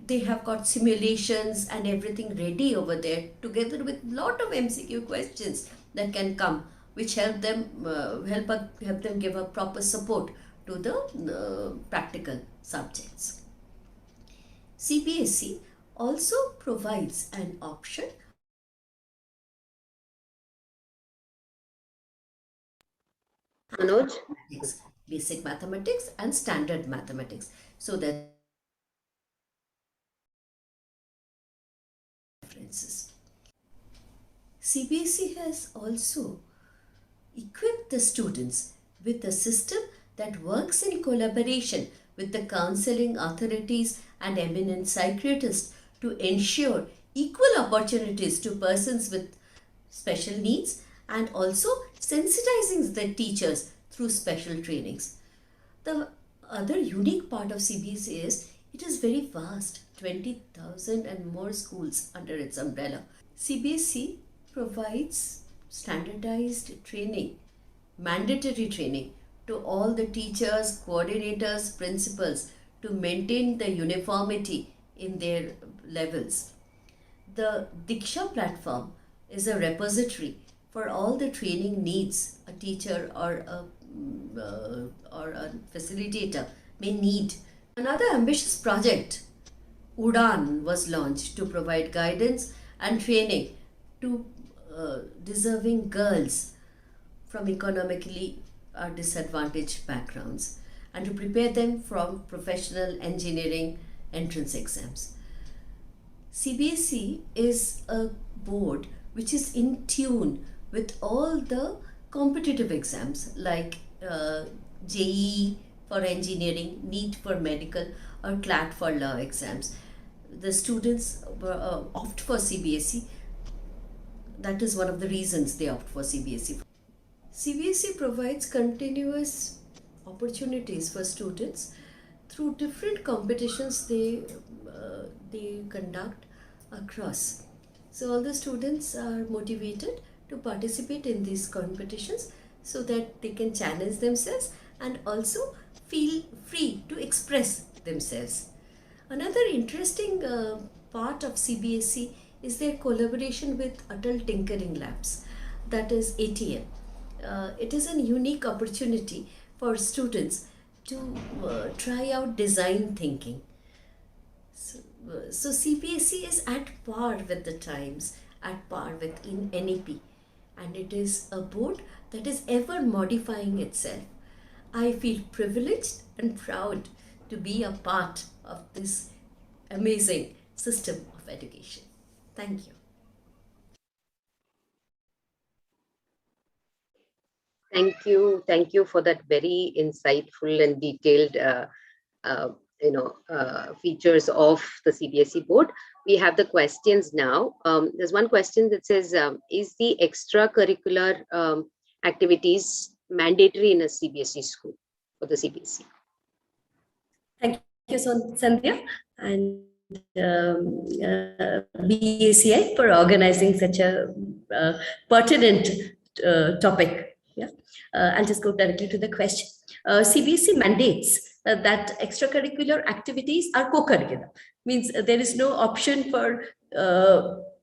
They have got simulations and everything ready over there, together with lot of MCQ questions that can come which help them give a proper support to the practical subjects. CBSE also provides an option
Manoj?
basic mathematics and standard mathematics, so that references. CBSE has also equipped the students with a system that works in collaboration with the counseling authorities and eminent psychiatrists to ensure equal opportunities to persons with special needs, and also sensitizing the teachers through special trainings. The other unique part of CBSE is it is very vast, 20,000 and more schools under its umbrella. CBSE provides standardized training, mandatory training to all the teachers, coordinators, principals to maintain the uniformity in their levels. The Diksha platform is a repository for all the training needs a teacher or a facilitator may need. Another ambitious project, UDAN, was launched to provide guidance and training to deserving girls from economically disadvantaged backgrounds and to prepare them for professional engineering entrance exams. CBSE is a board which is in tune with all the competitive exams like JEE for engineering, NEET for medical, or CLAT for law exams. The students opt for CBSE. That is one of the reasons they opt for CBSE. CBSE provides continuous opportunities for students through different competitions they conduct across. So all the students are motivated to participate in these competitions so that they can challenge themselves and also feel free to express themselves. Another interesting part of CBSE is their collaboration with Adult Tinkering Labs, that is ATL. It is a unique opportunity for students to try out design thinking. So CBSE is at par with the times, at par with NEP, and it is a board that is ever modifying itself. I feel privileged and proud to be a part of this amazing system of education. Thank you.
Thank you for that very insightful and detailed features of the CBSE board. We have the questions now. There's one question that says, is the extracurricular activities mandatory in a CBSE school for the CBSE?
Thank you, Sandhya, and BACI for organizing such a pertinent topic. Yeah, I'll just go directly to the question. CBSE mandates that extracurricular activities are co-curricular, means there is no option for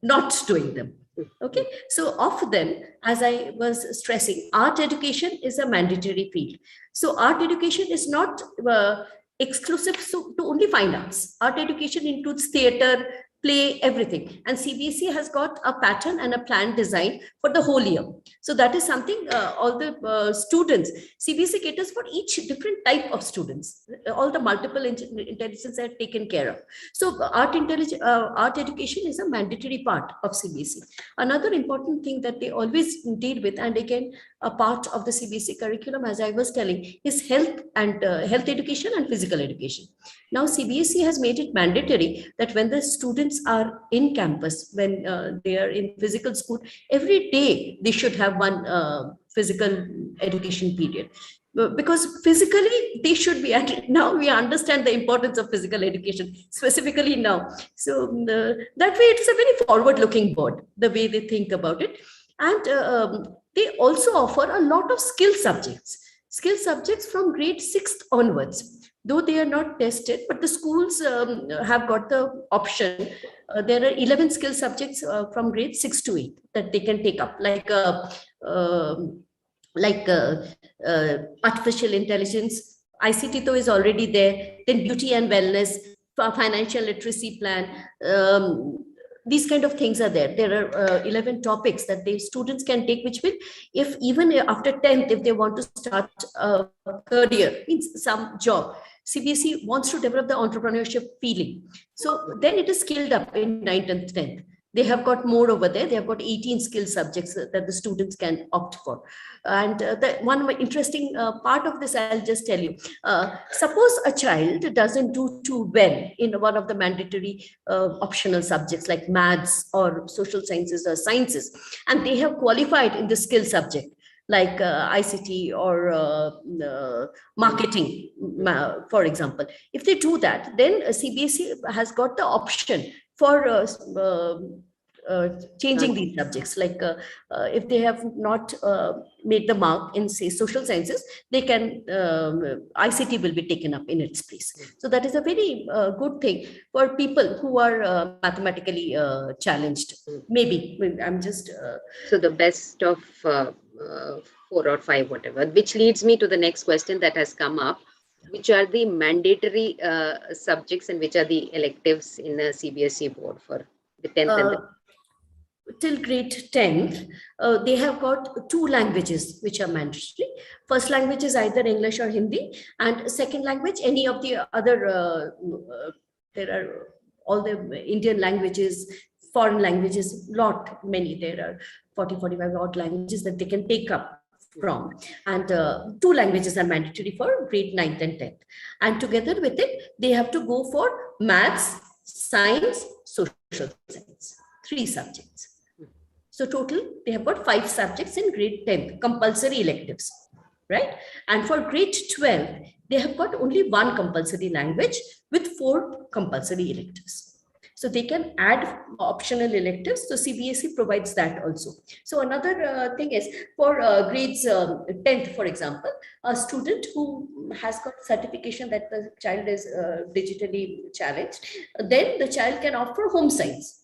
not doing them. Okay, so of them, as I was stressing, art education is a mandatory field. So art education is not exclusive to only fine arts. Art education includes theater, play, everything. And CBSE has got a pattern and a plan design for the whole year. So that is something all the students, CBSE caters for each different type of students. All the multiple intelligences are taken care of. So art education is a mandatory part of CBSE. Another important thing that they always deal with, and again, a part of the CBSE curriculum, as I was telling, is health and health education and physical education. Now CBSE has made it mandatory that when the students are in campus, when they are in physical school, every day they should have one physical education period. Because physically they should be at it. Now we understand the importance of physical education, specifically now. So that way it's a very forward-looking board, the way they think about it. And they also offer a lot of skill subjects from grade 6th onwards. though they are not tested, but the schools have got the option. There are 11 skill subjects from grade 6 to 8 that they can take up, like artificial intelligence. ICT though is already there. Then beauty and wellness, financial literacy plan. These kind of things are there. There are 11 topics that the students can take, which will, if even after 10th, if they want to start a career, means some job, CBSE wants to develop the entrepreneurship feeling. So then it is scaled up in 9th and 10th. They have got more over there. They have got 18 skill subjects that the students can opt for. And the one interesting part of this, I'll just tell you. Suppose a child doesn't do too well in one of the mandatory optional subjects like maths or social sciences or sciences, and they have qualified in the skill subject like ICT or marketing, for example. If they do that, then CBSE has got the option for changing these subjects. Like if they have not made the mark in, say, social sciences, they can, ICT will be taken up in its place. So that is a very good thing for people who are mathematically challenged. Maybe, I'm just...
So the best of 4 or 5, whatever, which leads me to the next question that has come up. Which are the mandatory subjects and which are the electives in a CBSE board for the 10th and the...
Till grade 10th, they have got 2 languages which are mandatory. First language is either English or Hindi, and second language, any of the other, there are all the Indian languages, foreign languages, many, there are 40-45 odd languages that they can take up from, and 2 languages are mandatory for grade 9th and 10th, and together with it they have to go for maths, science, social science, 3 subjects. So total they have got 5 subjects in grade 10th, compulsory electives, right? And for grade 12 they have got only 1 compulsory language with 4 compulsory electives. So they can add optional electives. So CBSE provides that also. So another thing is for grades 10th, for example, a student who has got certification that the child is digitally challenged, then the child can opt for home science.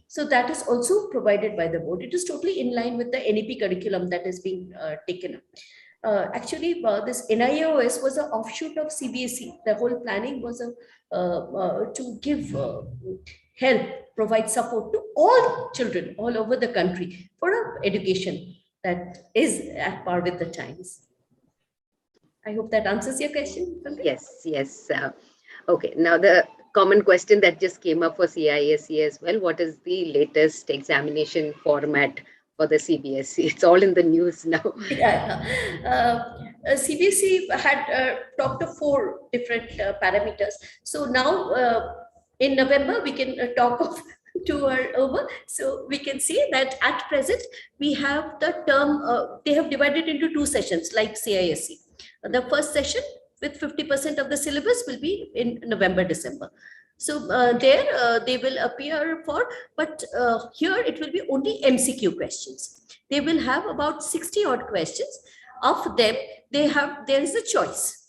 So that is also provided by the board. It is totally in line with the NEP curriculum that is being taken up. Actually, this NIOS was an offshoot of CBSE. The whole planning was to give help, provide support to all children all over the country for an education that is at par with the times. I hope that answers your question.
Yes, yes. Okay, now the common question that just came up for CISE as well. What is the latest examination format for the CBSE? It's all in the news now.
Yeah. CBSE had talked of 4 different parameters. So now in November, we can talk of 2 are over. So we can see that at present, we have the term, they have divided into 2 sessions like CISE. The first session with 50% of the syllabus will be in November, December. So there they will appear for, but here it will be only MCQ questions. They will have about 60 odd questions. Of them, there is a choice.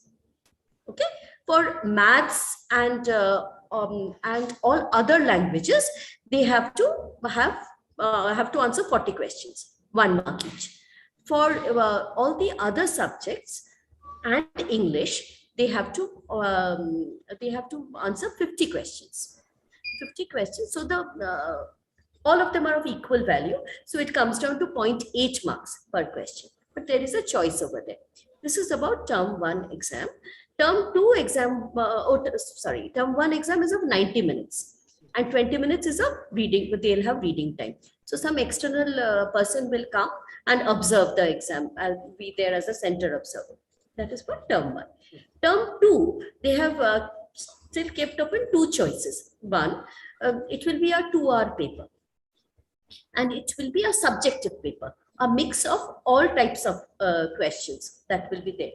Okay, for maths and all other languages, they have to answer 40 questions, 1 mark each. For all the other subjects and English, they have to answer 50 questions. 50 questions. So the all of them are of equal value. So it comes down to 0.8 marks per question. But there is a choice over there. This is about term 1 exam. Term 2 exam, term 1 exam is of 90 minutes. And 20 minutes is of reading, but they'll have reading time. So some external person will come and observe the exam. I'll be there as a center observer. That is for term 1. Term 2, they have still kept open 2 choices. One, it will be a 2-hour paper. And it will be a subjective paper, a mix of all types of questions that will be there.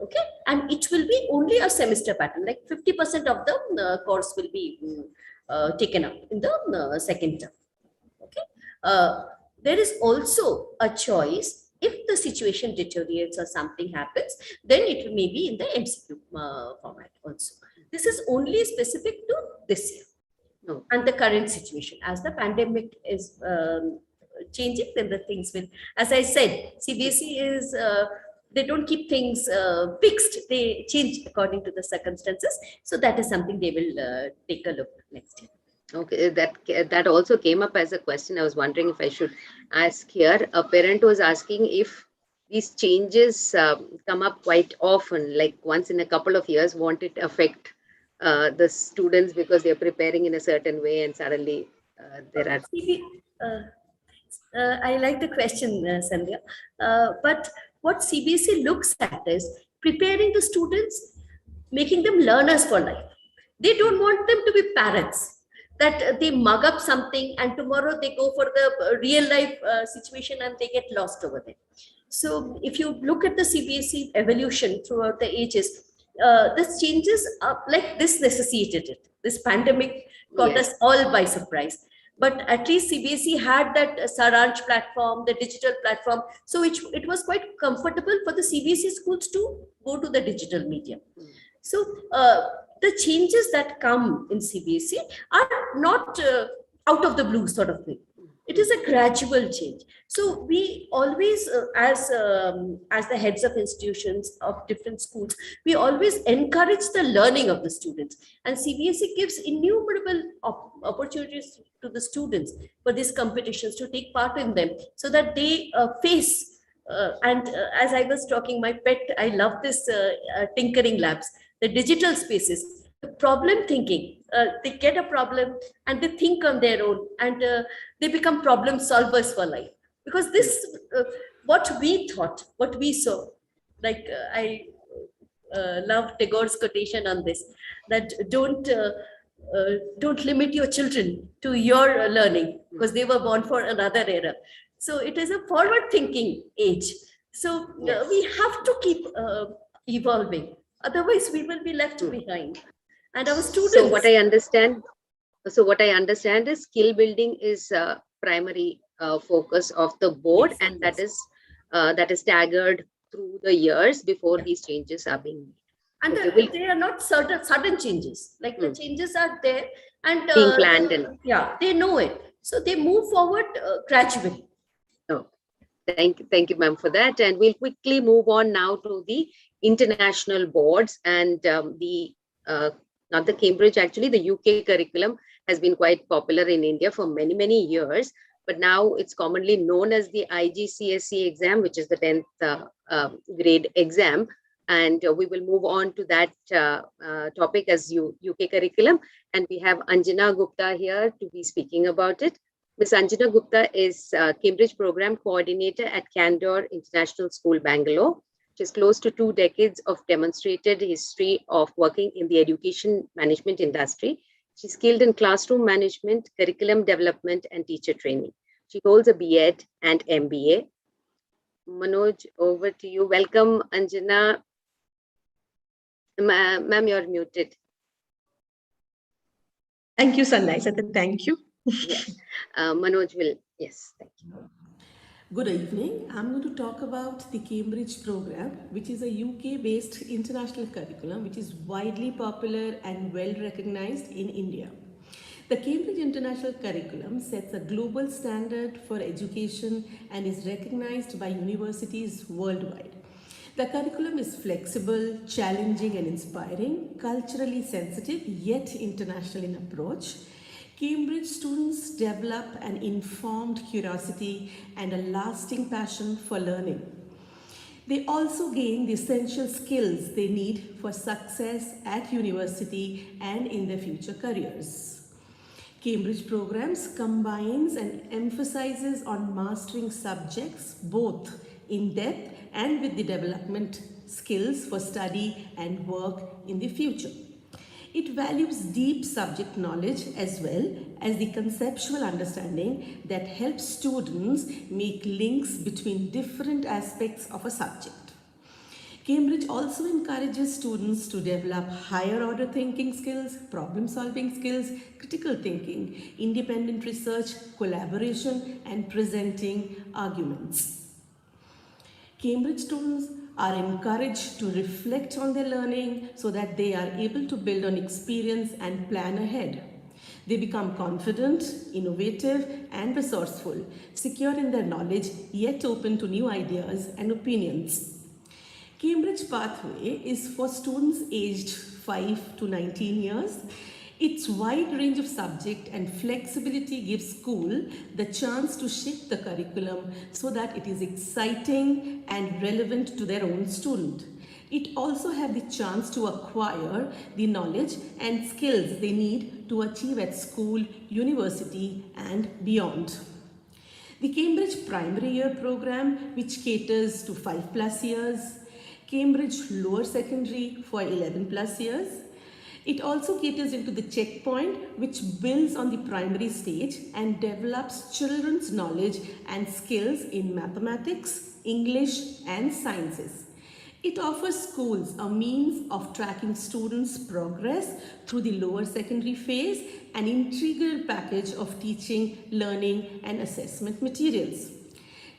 Okay, and it will be only a semester pattern, like 50% of the course will be taken up in the second term. Okay, there is also a choice If the situation deteriorates or something happens, then it may be in the MCQ format also. This is only specific to this year.
No.
And the current situation. As the pandemic is changing, then the things will, as I said, CBSE is, they don't keep things fixed. They change according to the circumstances. So that is something they will take a look next year.
Okay, that also came up as a question. I was wondering if I should ask here. A parent was asking if these changes come up quite often, like once in a couple of years, won't it affect the students because they're preparing in a certain way and suddenly there are...
I like the question, Sandhya. But what CBSE looks at is preparing the students, making them learners for life. They don't want them to be parrots, that they mug up something and tomorrow they go for the real life situation and they get lost over there. So if you look at the CBSE evolution throughout the ages, this changes like this necessitated it. This pandemic caught us all by surprise. But at least CBSE had that Saransh platform, the digital platform. So it was quite comfortable for the CBSE schools to go to the digital medium. So the changes that come in CBSE are not out of the blue sort of thing. It is a gradual change. So we always, as the heads of institutions of different schools, we always encourage the learning of the students. And CBSE gives innumerable opportunities to the students for these competitions to take part in them so that they face, as I was talking, my pet, I love this tinkering labs, the digital spaces, the problem thinking. They get a problem and they think on their own and they become problem solvers for life. Because this, what we thought, what we saw, like I love Tagore's quotation on this, that don't limit your children to your learning because they were born for another era. So it is a forward thinking age. So we have to keep evolving. Otherwise we will be left behind. And our students.
So what I understand is skill building is primary focus of the board, and that is staggered through the years before these changes are being made.
And they are not sudden changes. Like the changes are there and
being planned and
they know it. So they move forward gradually.
Oh, thank you, ma'am, for that. And we'll quickly move on now to the international boards and not the Cambridge, actually, the UK curriculum has been quite popular in India for many, many years. But now it's commonly known as the IGCSE exam, which is the 10th grade exam. And we will move on to that topic as UK curriculum. And we have Anjana Gupta here to be speaking about it. Ms. Anjana Gupta is Cambridge Program Coordinator at Candor International School, Bangalore. She has close to 2 decades of demonstrated history of working in the education management industry. She's skilled in classroom management, curriculum development, and teacher training. She holds a B.Ed and MBA. Manoj, over to you. Welcome, Anjana. Ma'am, you're muted.
Thank you, Sanjay. Thank you.
Yes. Manoj will, yes, thank you.
Good evening. I'm going to talk about the Cambridge program, which is a UK-based international curriculum, which is widely popular and well recognized in India. The Cambridge International Curriculum sets a global standard for education and is recognized by universities worldwide. The curriculum is flexible, challenging and inspiring, culturally sensitive yet international in approach. Cambridge students develop an informed curiosity and a lasting passion for learning. They also gain the essential skills they need for success at university and in their future careers. Cambridge programs combines and emphasizes on mastering subjects both in depth and with the development skills for study and work in the future. It values deep subject knowledge as well as the conceptual understanding that helps students make links between different aspects of a subject. Cambridge also encourages students to develop higher order thinking skills, problem solving skills, critical thinking, independent research, collaboration, and presenting arguments. Cambridge students are encouraged to reflect on their learning so that they are able to build on experience and plan ahead. They become confident, innovative, and resourceful, secure in their knowledge, yet open to new ideas and opinions. Cambridge Pathway is for students aged 5 to 19 years. Its wide range of subject and flexibility gives school the chance to shape the curriculum so that it is exciting and relevant to their own student. It also have the chance to acquire the knowledge and skills they need to achieve at school, university, and beyond. The Cambridge Primary Year program, which caters to 5+ years, Cambridge Lower Secondary for 11+ years. It also caters into the checkpoint, which builds on the primary stage and develops children's knowledge and skills in mathematics, English, and sciences. It offers schools a means of tracking students' progress through the lower secondary phase, an integral package of teaching, learning, and assessment materials.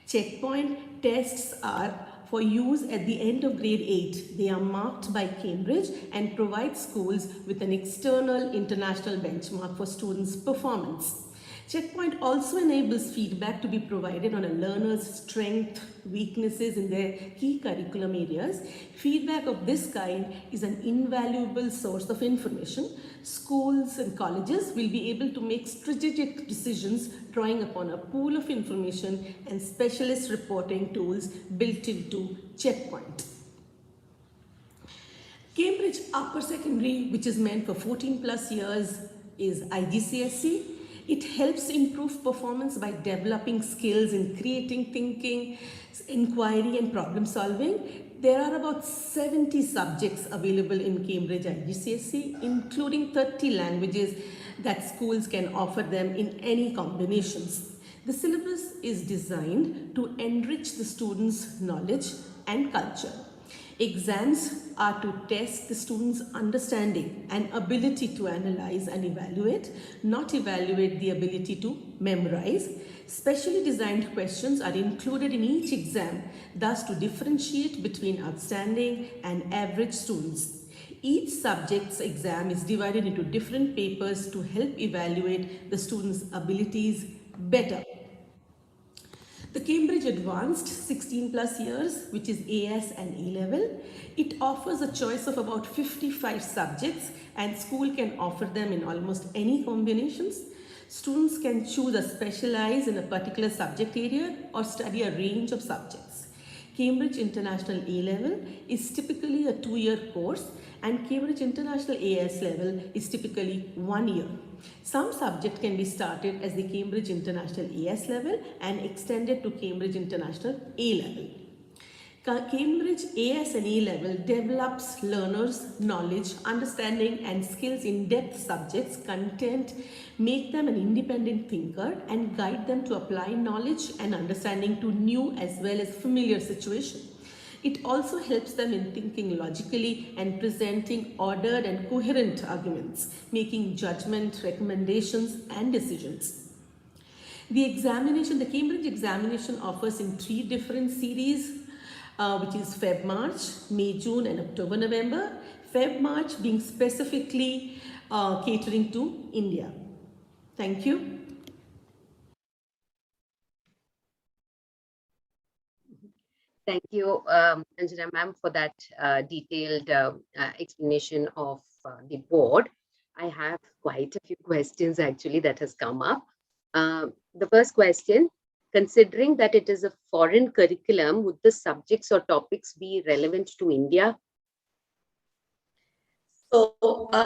Checkpoint tests are for use at the end of grade 8. They are marked by Cambridge and provide schools with an external international benchmark for students' performance. Checkpoint also enables feedback to be provided on a learner's strengths, weaknesses in their key curriculum areas. Feedback of this kind is an invaluable source of information. Schools and colleges will be able to make strategic decisions drawing upon a pool of information and specialist reporting tools built into Checkpoint. Cambridge Upper Secondary, which is meant for 14+ years, is IGCSE. It helps improve performance by developing skills in creating thinking, inquiry, and problem solving. There are about 70 subjects available in Cambridge IGCSE, including 30 languages that schools can offer them in any combinations. The syllabus is designed to enrich the students' knowledge and culture. Exams are to test the students' understanding and ability to analyze and evaluate, not evaluate the ability to memorize. Specially designed questions are included in each exam, thus to differentiate between outstanding and average students. Each subject's exam is divided into different papers to help evaluate the students' abilities better. The Cambridge Advanced 16+ years, which is AS and A-level, it offers a choice of about 55 subjects and school can offer them in almost any combinations. Students can choose to specialize in a particular subject area or study a range of subjects. Cambridge International A-level is typically a 2-year course and Cambridge International AS level is typically 1 year. Some subject can be started as the Cambridge International AS level and extended to Cambridge International A level. Cambridge AS and A level develops learners' knowledge, understanding, and skills in depth subjects, content, make them an independent thinker, and guide them to apply knowledge and understanding to new as well as familiar situations. It also helps them in thinking logically and presenting ordered and coherent arguments, making judgment, recommendations, and decisions. The Cambridge examination offers in 3 different series, which is Feb-March, May-June, and October-November. Feb-March being specifically catering to India. Thank you.
Thank you, Anjana ma'am, for that detailed explanation of the board. I have quite a few questions actually that has come up. The first question, considering that it is a foreign curriculum, would the subjects or topics be relevant to India?
So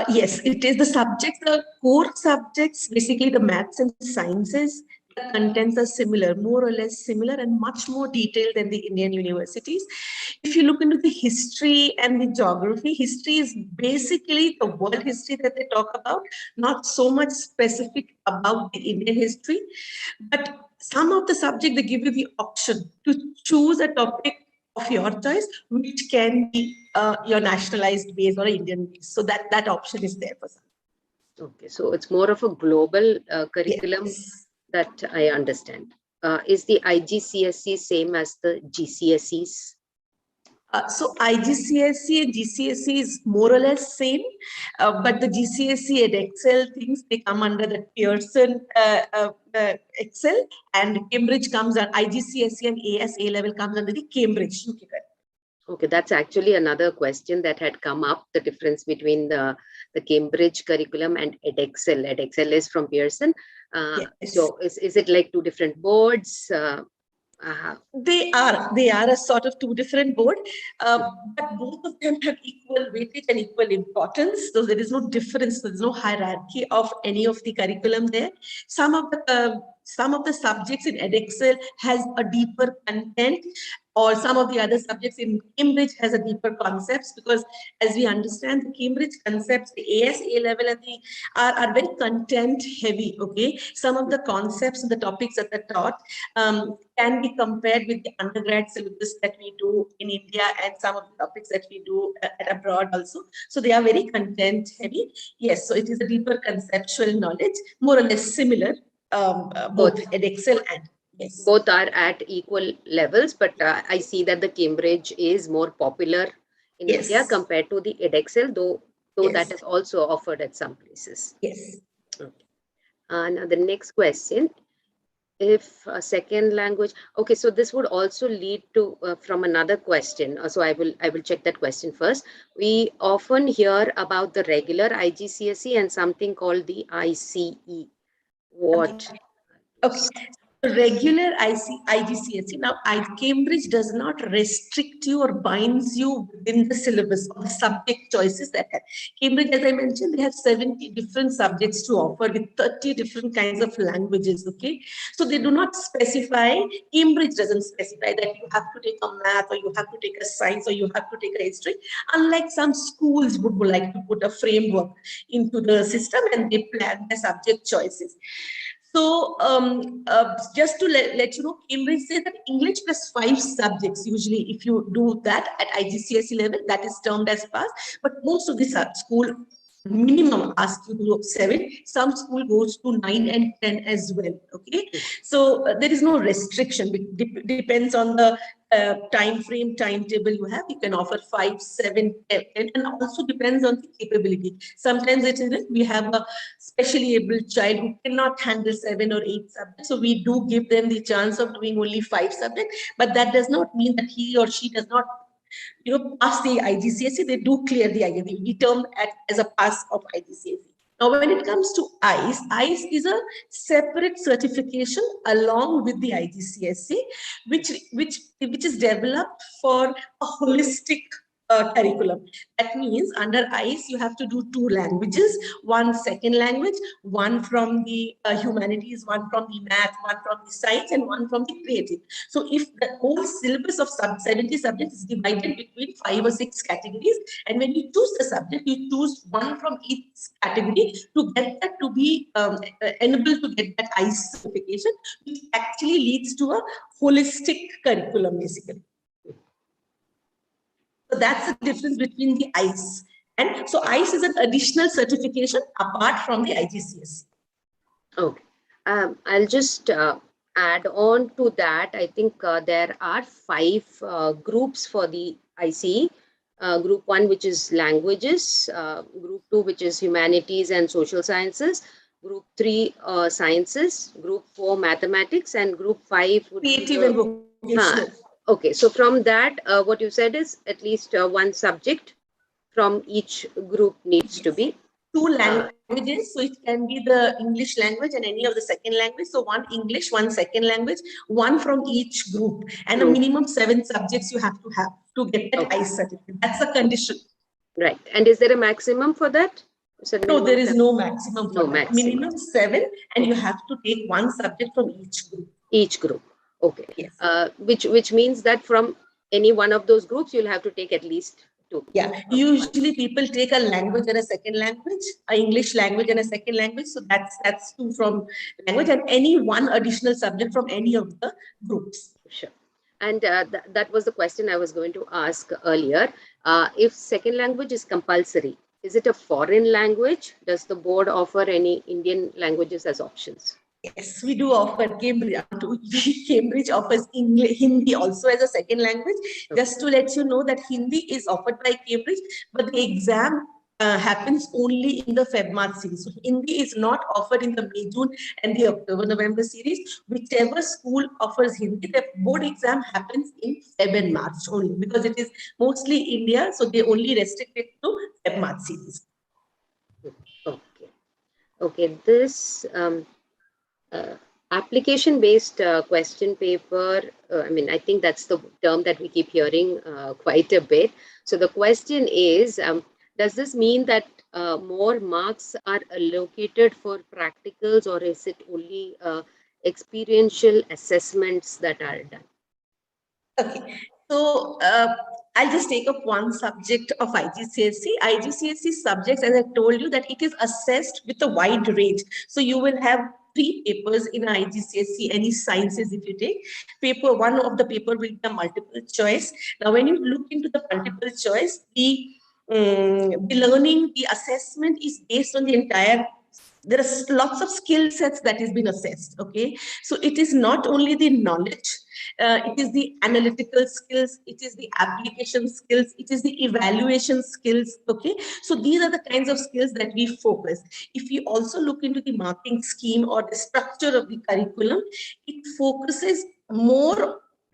yes, it is the subjects, the core subjects, basically the maths and sciences. The contents are similar, more or less similar, and much more detailed than the Indian universities. If you look into the history and the geography, history is basically the world history that they talk about, not so much specific about the Indian history. But some of the subject, they give you the option to choose a topic of your choice, which can be your nationalized base or Indian base. So that option is there for some.
Okay, so it's more of a global curriculum.
Yes.
That I understand. is the IGCSE same as the GCSEs?
So IGCSE and GCSE is more or less same, but the GCSE and Excel things, they come under the Pearson Excel, and Cambridge comes on IGCSE, and AS A-level comes under the Cambridge UK.
Okay, that's actually another question that had come up, the difference between the Cambridge curriculum and EdExcel. EdExcel is from Pearson.
Yes.
So is it like two different boards?
They are a sort of two different board, but both of them have equal weightage and equal importance. So there is no difference. There's no hierarchy of any of the curriculum there. Some of the subjects in EdExcel has a deeper content, or some of the other subjects in Cambridge has a deeper concepts, because as we understand, the Cambridge concepts, the AS A-level and the are very content heavy. Okay, some of the concepts and the topics that are taught can be compared with the undergrad syllabus that we do in India and some of the topics that we do at abroad also. So they are very content heavy. Yes, so it is a deeper conceptual knowledge, more or less similar, both EdExcel and yes.
Both are at equal levels, but I see that the Cambridge is more popular in India compared to the EdExcel, though that is also offered at some places.
Yes.
Okay. Now the next question. If a second language, okay, so this would also lead to from another question. So I will check that question first. We often hear about the regular IGCSE and something called the ICE. What?
Okay. Regular IGCSE. Now, Cambridge does not restrict you or binds you within the syllabus or the subject choices that have. Cambridge, as I mentioned, they have 70 different subjects to offer with 30 different kinds of languages. Okay, so they do not specify. Cambridge doesn't specify that you have to take a math, or you have to take a science, or you have to take a history. Unlike some schools would like to put a framework into the system and they plan the subject choices. So just to let you know, Cambridge says that English plus 5 subjects, usually if you do that at IGCSE level, that is termed as pass. But most of the school minimum ask you to do 7. Some school goes to 9 and 10 as well. Okay, so there is no restriction. It depends on the time frame, timetable you have. You can offer 5, 7, 10, and also depends on the capability. Sometimes it is we have a specially able child who cannot handle 7 or 8 subjects, so we do give them the chance of doing only 5 subjects. But that does not mean that he or she does not pass the IGCSE. They do clear the IGCSE. We term as a pass of IGCSE. Now, when it comes to ICE, ICE is a separate certification along with the IGCSE, which is developed for a holistic curriculum. That means under ICE, you have to do 2 languages, 1 second language, 1 from the humanities, 1 from the math, 1 from the science, and 1 from the creative. So if the whole syllabus of 70 subjects is divided between 5 or 6 categories, and when you choose the subject, you choose 1 from each category to get that to be enabled to get that ICE certification, which actually leads to a holistic curriculum, basically. So that's the difference between the ICE. And so ICE is an additional certification apart from the IGCSE.
Okay. I'll just add on to that. I think there are 5 groups for the ICE. Group 1, which is languages. Group 2, which is humanities and social sciences. Group 3, sciences. Group 4, mathematics. And group 5 would
creative and vocational.
Okay, so from that, what you said is at least 1 subject from each group needs to be
2 languages. So it can be the English language and any of the second language. So 1 English, 1 second language, 1 from each group, and a minimum 7 subjects you have to get that ICE certificate. That's a condition.
Right. And is there a maximum for that?
No, there is no maximum for that.
Maximum.
Minimum 7, and you have to take 1 subject from each group.
Each group. Okay.
Yes.
Which means that from any one of those groups, you'll have to take at least 2.
Yeah. Usually people take a language and a second language, an English language and a second language. So that's 2 from language, and any 1 additional subject from any of the groups.
Sure. And that was the question I was going to ask earlier. If second language is compulsory, is it a foreign language? Does the board offer any Indian languages as options?
Yes, we do offer Cambridge. Cambridge offers English, Hindi also as a second language. Just to let you know that Hindi is offered by Cambridge, but the exam happens only in the Feb-March series. So Hindi is not offered in the May-June and the October-November series. Whichever school offers Hindi, the board exam happens in Feb and March only, because it is mostly India, so they only restrict it to Feb-March series.
Okay. Okay, this application-based question paper, I mean, I think that's the term that we keep hearing quite a bit. So the question is, does this mean that more marks are allocated for practicals, or is it only experiential assessments that are done?
Okay, so I'll just take up one subject of IGCSE. IGCSE subjects, as I told you, that it is assessed with a wide range. So you will have 3 papers in IGCSE, any sciences if you take. Paper 1 of the paper will be a multiple choice. Now, when you look into the multiple choice, the learning, the assessment is based on the entire, there are lots of skill sets that has been assessed, okay? So it is not only the knowledge, it is the analytical skills, it is the application skills, it is the evaluation skills, okay? So these are the kinds of skills that we focus. If we also look into the marking scheme or the structure of the curriculum, it focuses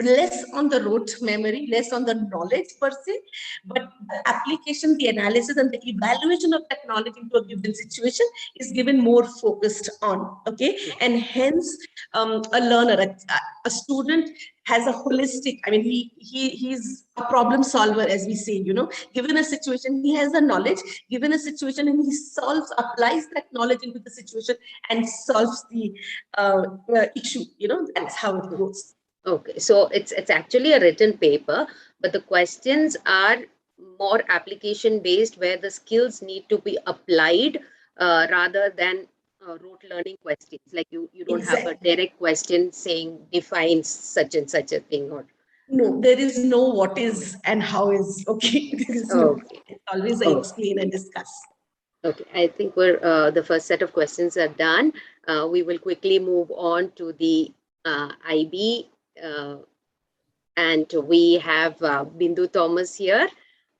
less on the rote memory, less on the knowledge per se, but the application, the analysis, and the evaluation of that knowledge into a given situation is given more focused on, okay? And hence, a learner, a student has a holistic, I mean, he's a problem solver, as we say, you know, given a situation, he has the knowledge, given a situation, and he applies that knowledge into the situation and solves the issue, you know, that's how it goes.
Okay, so it's actually a written paper, but the questions are more application based, where the skills need to be applied rather than rote learning questions. Like you don't have a direct question saying define such and such a thing, or
no, there is no what is and how is, okay? There is no, it's always explain and discuss.
Okay, I think we're the first set of questions are done. We will quickly move on to the IB. And we have Bindu Thomas here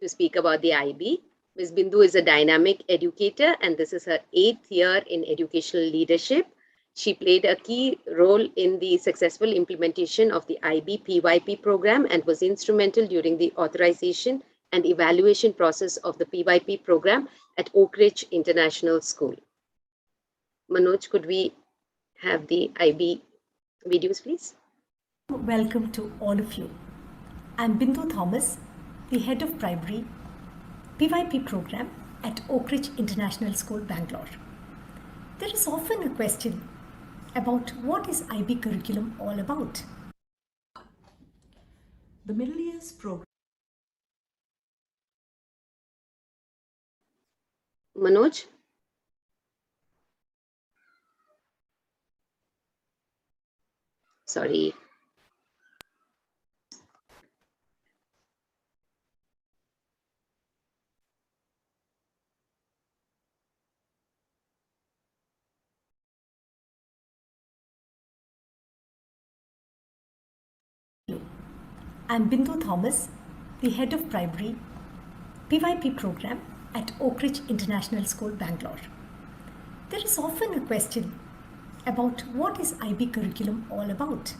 to speak about the IB. Ms. Bindu is a dynamic educator, and this is her 8th year in educational leadership. She played a key role in the successful implementation of the IB PYP program and was instrumental during the authorization and evaluation process of the PYP program at Oak Ridge International School. Manoj, could we have the IB videos, please?
Welcome to all of you. I'm Bindu Thomas, the head of primary PYP program at Oak Ridge International School, Bangalore. There is often a question about what is IB curriculum all about.
The middle years program.
Manoj? Sorry.
I'm Bindu Thomas, the head of primary PYP program at Oak Ridge International School, Bangalore. There is often a question about what is IB curriculum all about.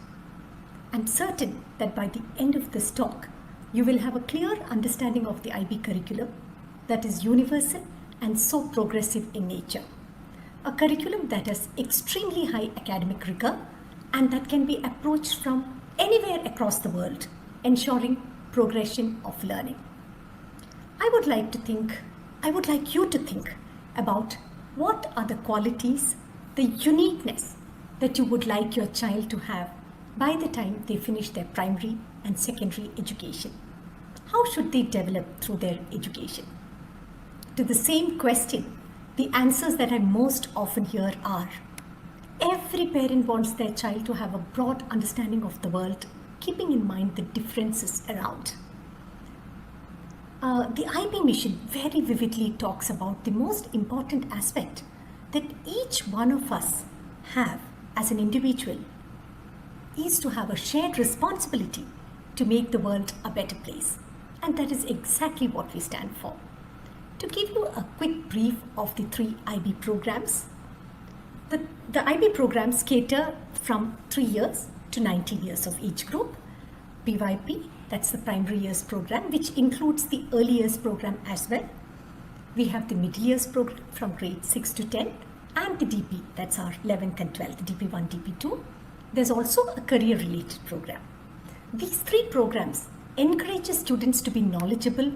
I'm certain that by the end of this talk, you will have a clear understanding of the IB curriculum that is universal and so progressive in nature. A curriculum that has extremely high academic rigor and that can be approached from anywhere across the world, ensuring progression of learning. I would like you to think about what are the qualities, the uniqueness that you would like your child to have by the time they finish their primary and secondary education. How should they develop through their education? To the same question, the answers that I most often hear are: every parent wants their child to have a broad understanding of the world, keeping in mind the differences around. The IB mission very vividly talks about the most important aspect that each one of us have as an individual is to have a shared responsibility to make the world a better place. And that is exactly what we stand for. To give you a quick brief of the 3 IB programs, the IB programs cater from 3 years to 19 years of each group. PYP, that's the primary years program, which includes the early years program as well. We have the middle years program from grade 6 to 10, and the DP, that's our 11th and 12th, DP1, DP2. There's also a career-related program. These 3 programs encourage students to be knowledgeable,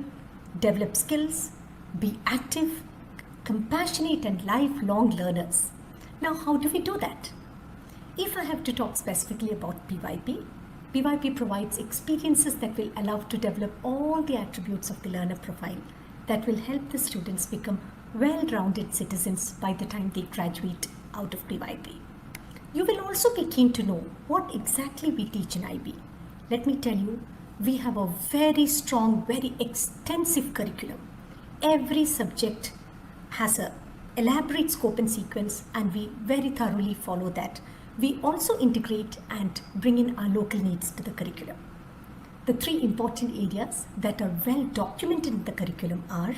develop skills, be active, compassionate and lifelong learners. Now, how do we do that? If I have to talk specifically about PYP, PYP provides experiences that will allow to develop all the attributes of the learner profile that will help the students become well-rounded citizens by the time they graduate out of PYP. You will also be keen to know what exactly we teach in IB. Let me tell you, we have a very strong, very extensive curriculum. Every subject has an elaborate scope and sequence, and we very thoroughly follow that. We also integrate and bring in our local needs to the curriculum. The 3 important areas that are well documented in the curriculum are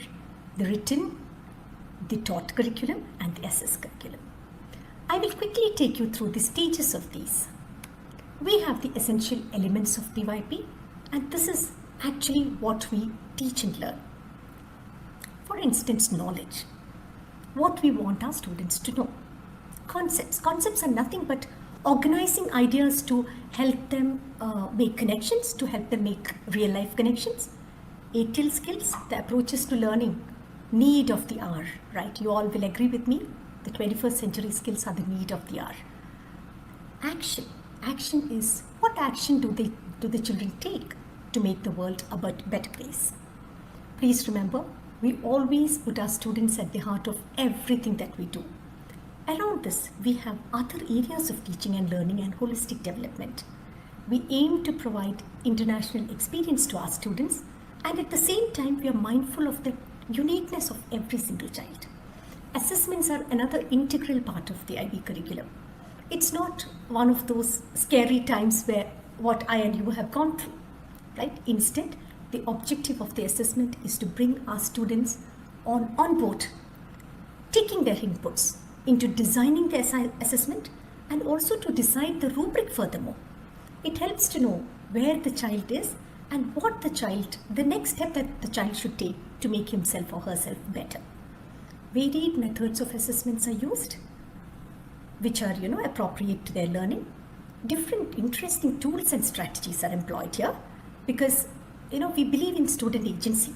the written, the taught curriculum, and the assessed curriculum. I will quickly take you through the stages of these. We have the essential elements of PYP, and this is actually what we teach and learn. For instance, knowledge. What we want our students to know. Concepts. Concepts are nothing but organizing ideas to help them make connections, to help them make real life connections. ATL skills, the approaches to learning, need of the hour, right? You all will agree with me. The 21st century skills are the need of the hour. Action. Action is what action do the children take to make the world a better place? Please remember, we always put our students at the heart of everything that we do. Around this, we have other areas of teaching and learning and holistic development. We aim to provide international experience to our students, and at the same time, we are mindful of the uniqueness of every single child. Assessments are another integral part of the IB curriculum. It's not one of those scary times where what I and you have gone through, right? Instead, the objective of the assessment is to bring our students on board, taking their inputs into designing the assessment and also to decide the rubric furthermore. It helps to know where the child is and what the next step that the child should take to make himself or herself better. Varied methods of assessments are used, which are, appropriate to their learning. Different interesting tools and strategies are employed here because, we believe in student agency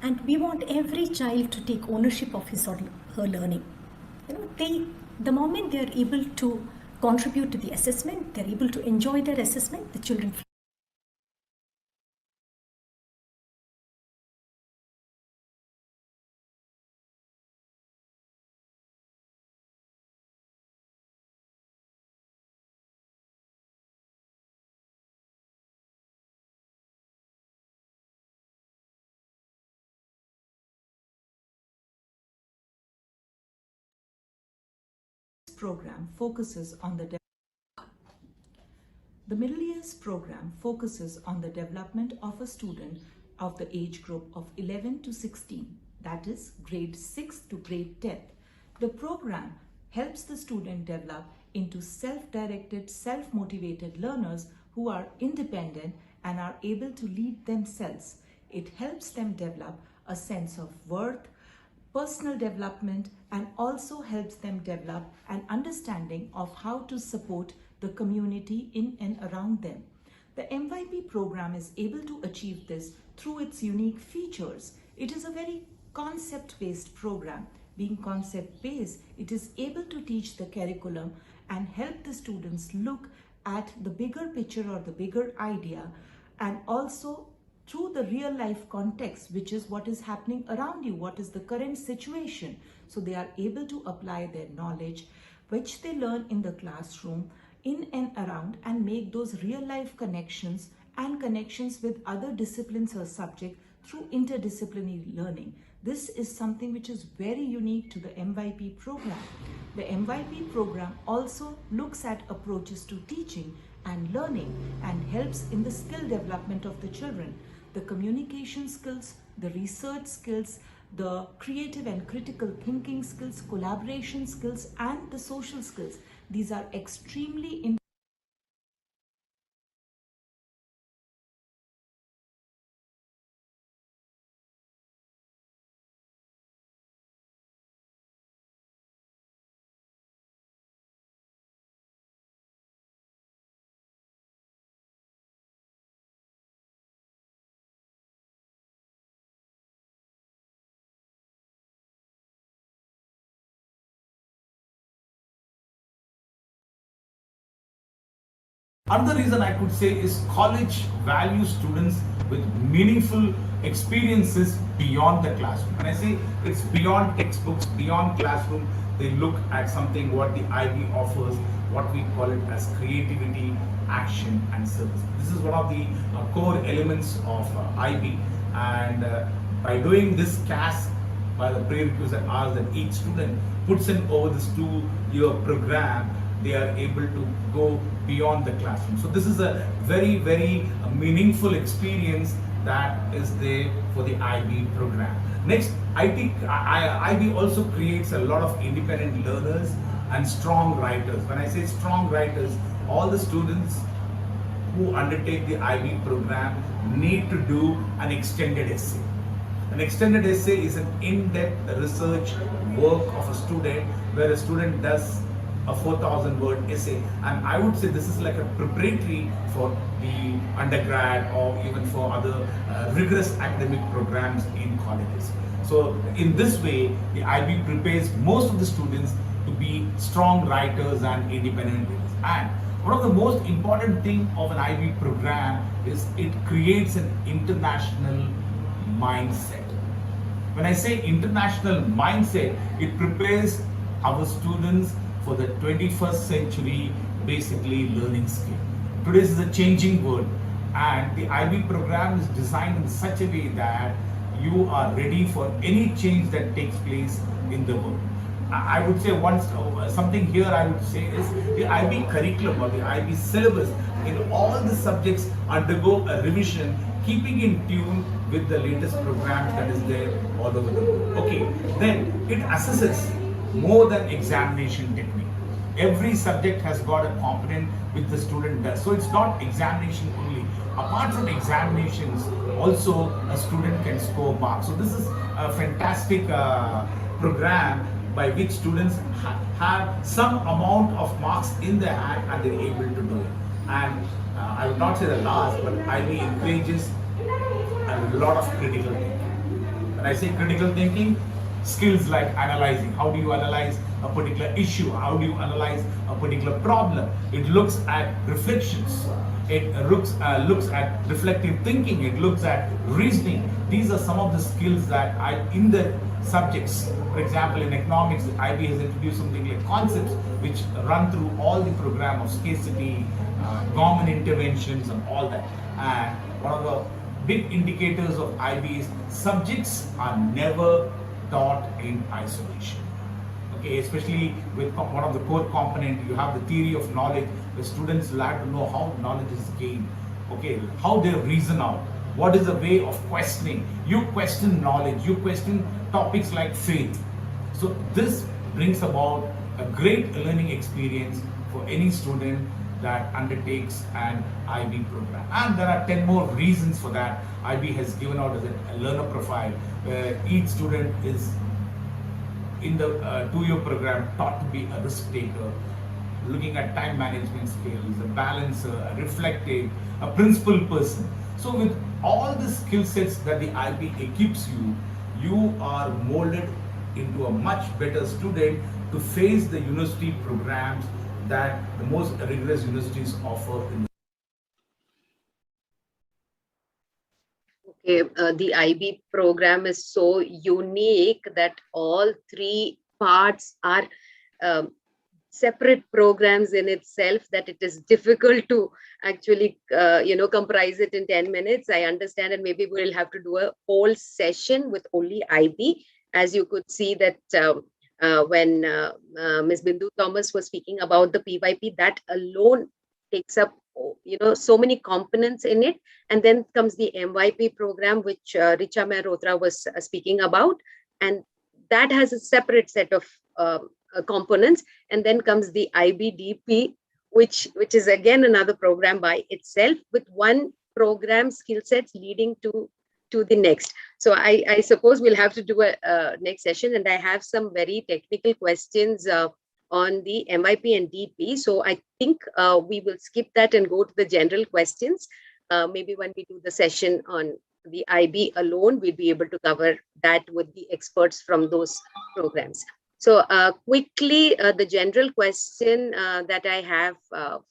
and we want every child to take ownership of his or her learning. The moment they are able to contribute to the assessment, they're able to enjoy their assessment, the children
program focuses on the middle years program focuses on the development of a student of the age group of 11 to 16, that is grade 6 to grade 10. The program helps the student develop into self-directed, self-motivated learners who are independent and are able to lead themselves. It helps them develop a sense of worth, personal development, and also helps them develop an understanding of how to support the community in and around them. The MYP program is able to achieve this through its unique features. It is a very concept-based program. Being concept-based, it is able to teach the curriculum and help the students look at the bigger picture or the bigger idea, and also through the real life context, which is what is happening around you, what is the current situation. So they are able to apply their knowledge, which they learn in the classroom, in and around, and make those real life connections and connections with other disciplines or subjects through interdisciplinary learning. This is something which is very unique to the MYP program. The MYP program also looks at approaches to teaching and learning and helps in the skill development of the children. The communication skills, the research skills, the creative and critical thinking skills, collaboration skills, and the social skills. These are extremely important.
Another reason I could say is college values students with meaningful experiences beyond the classroom. When I say it's beyond textbooks, beyond classroom, they look at something what the IB offers, what we call it as creativity, action and service. This is one of the core elements of IB, and by doing this CAS, by the prerequisite hours that each student puts in over this 2-year program, they are able to go beyond the classroom. So this is a very, very meaningful experience that is there for the IB program. Next, I think IB also creates a lot of independent learners and strong writers. When I say strong writers, all the students who undertake the IB program need to do an extended essay. An extended essay is an in-depth research work of a student where a student does a 4,000 word essay, and I would say this is like a preparatory for the undergrad or even for other rigorous academic programs in colleges. So in this way, the IB prepares most of the students to be strong writers and independent readers. And one of the most important things of an IB program is it creates an international mindset. When I say international mindset, it prepares our students for the 21st century, basically learning skill. Today is a changing world, and the IB program is designed in such a way that you are ready for any change that takes place in the world. I would say something here I would say is the IB curriculum or the IB syllabus in all the subjects undergo a revision, keeping in tune with the latest programs that is there all over the world. Okay, then it assesses more than examination technique. Every subject has got a component which the student does. So it's not examination only. Apart from examinations, also a student can score marks. So this is a fantastic program by which students have some amount of marks in their hand and they're able to do it. And I would not say the last, but IB encourages a lot of critical thinking. When I say critical thinking, skills like analyzing. How do you analyze a particular issue? How do you analyze a particular problem? It looks at reflections. It looks at reflective thinking. It looks at reasoning. These are some of the skills that in the subjects. For example, in economics, IB has introduced something like concepts which run through all the program of scarcity, government interventions and all that. And one of the big indicators of IB is subjects are never taught in isolation. Okay, especially with one of the core component, you have the theory of knowledge. The students will have to know how knowledge is gained. Okay, how they reason out. What is the way of questioning? You question knowledge. You question topics like faith. So this brings about a great learning experience for any student that undertakes an IB program. And there are 10 more reasons for that. IB has given out as a learner profile where each student is in the 2-year program taught to be a risk taker, looking at time management skills, a balancer, a reflective, a principled person. So with all the skill sets that the IB equips you, you are molded into a much better student to face the university programs that the most rigorous universities offer.
Okay, the IB program is so unique that all 3 parts are separate programs in itself that it is difficult to actually, comprise it in 10 minutes. I understand, and maybe we'll have to do a whole session with only IB. As you could see that when Ms. Bindu Thomas was speaking about the PYP, that alone takes up, so many components in it. And then comes the MYP program, which Richa Mehrotra was speaking about. And that has a separate set of components. And then comes the IBDP, which is again another program by itself, with one program skill sets leading to the next. So I suppose we'll have to do a next session, and I have some very technical questions on the MIP and DP. So I think we will skip that and go to the general questions. Maybe when we do the session on the IB alone, we'll be able to cover that with the experts from those programs. So quickly, the general question that I have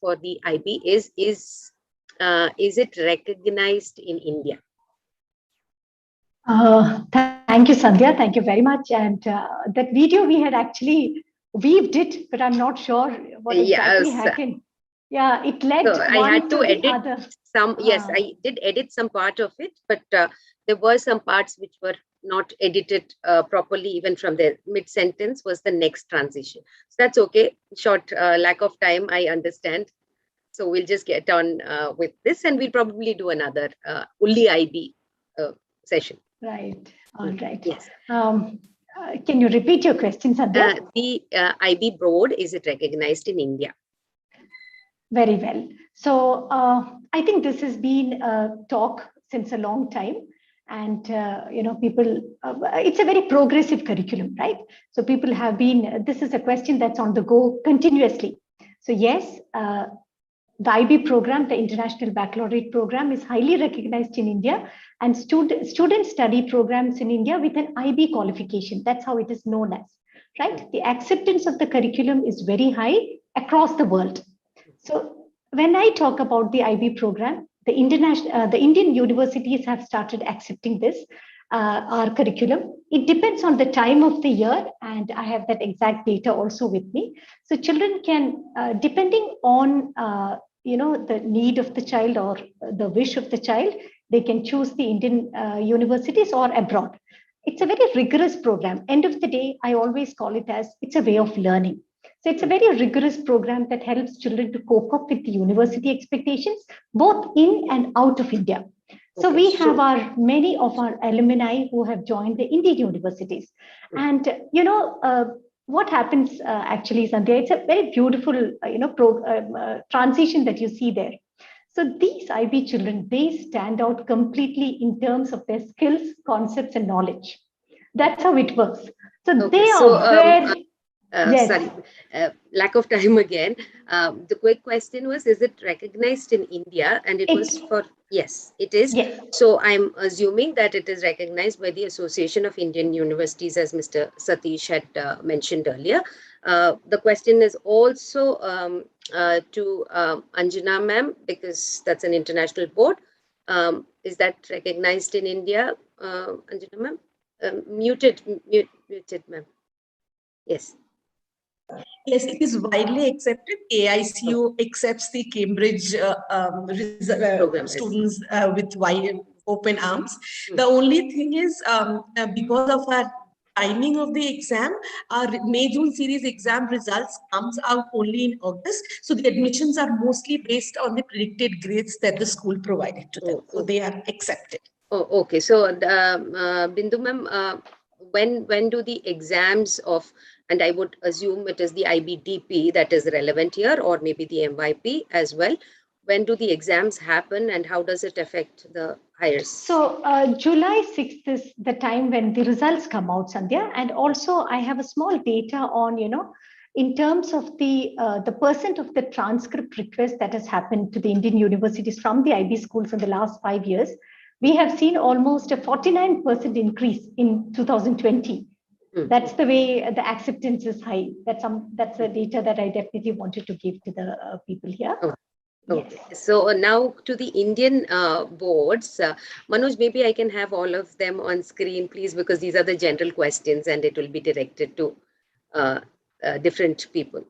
for the IB is it recognized in India?
Thank you, Sandhya. Thank you very much. And that video we had actually weaved it, but I'm not sure what exactly happened. Yeah, it led
so I had to edit
other.
Some. Yes, I did edit some part of it, but there were some parts which were not edited properly. Even from the mid-sentence was the next transition. So that's okay. Short lack of time, I understand. So we'll just get on with this, and we'll probably do another only IB session.
Right. All right.
Yes.
Can you repeat your question, Sandhya?
The IB board, is it recognized in India?
Very well. So I think this has been a talk since a long time. And, people, it's a very progressive curriculum, right? So people have been, this is a question that's on the go continuously. So yes, the IB program, the International Baccalaureate program, is highly recognized in India, and students study programs in India with an IB qualification. That's how it is known as, right? The acceptance of the curriculum is very high across the world. So when I talk about the IB program, the Indian universities have started accepting this, our curriculum. It depends on the time of the year, and I have that exact data also with me. So children can, depending on the need of the child or the wish of the child, they can choose the Indian universities or abroad. It's a very rigorous program. End of the day, I always call it as it's a way of learning. So it's a very rigorous program that helps children to cope up with the university expectations, both in and out of India. So we have many of our alumni who have joined the Indian universities. And, what happens actually, Sandhya, it's a very beautiful, transition that you see there. So these IB children, they stand out completely in terms of their skills, concepts, and knowledge. That's how it works. So they are very... Yes.
Sorry, lack of time again. The quick question was, is it recognized in India? And it was for, yes, it is.
Yes.
So I'm assuming that it is recognized by the Association of Indian Universities, as Mr. Satish had mentioned earlier. The question is also to Anjana ma'am, because that's an international board. Is that recognized in India, Anjana ma'am? Muted ma'am. Yes.
Yes, it is widely accepted. AICU accepts the Cambridge students with wide open arms. The only thing is, because of our timing of the exam, our May-June series exam results comes out only in August. So the admissions are mostly based on the predicted grades that the school provided to them. So they are accepted.
Oh, okay. So, Bindu ma'am, when do the exams of, and I would assume it is the IBDP that is relevant here, or maybe the MYP as well. When do the exams happen, and how does it affect the hires?
So July 6th is the time when the results come out, Sandhya. And also I have a small data on, in terms of the percent of the transcript request that has happened to the Indian universities from the IB schools in the last 5 years. We have seen almost a 49% increase in 2020. That's the way the acceptance is high. That's the data that I definitely wanted to give to the people here.
Okay. Yes. So now to the Indian boards, Manoj, maybe I can have all of them on screen, please, because these are the general questions and it will be directed to different people.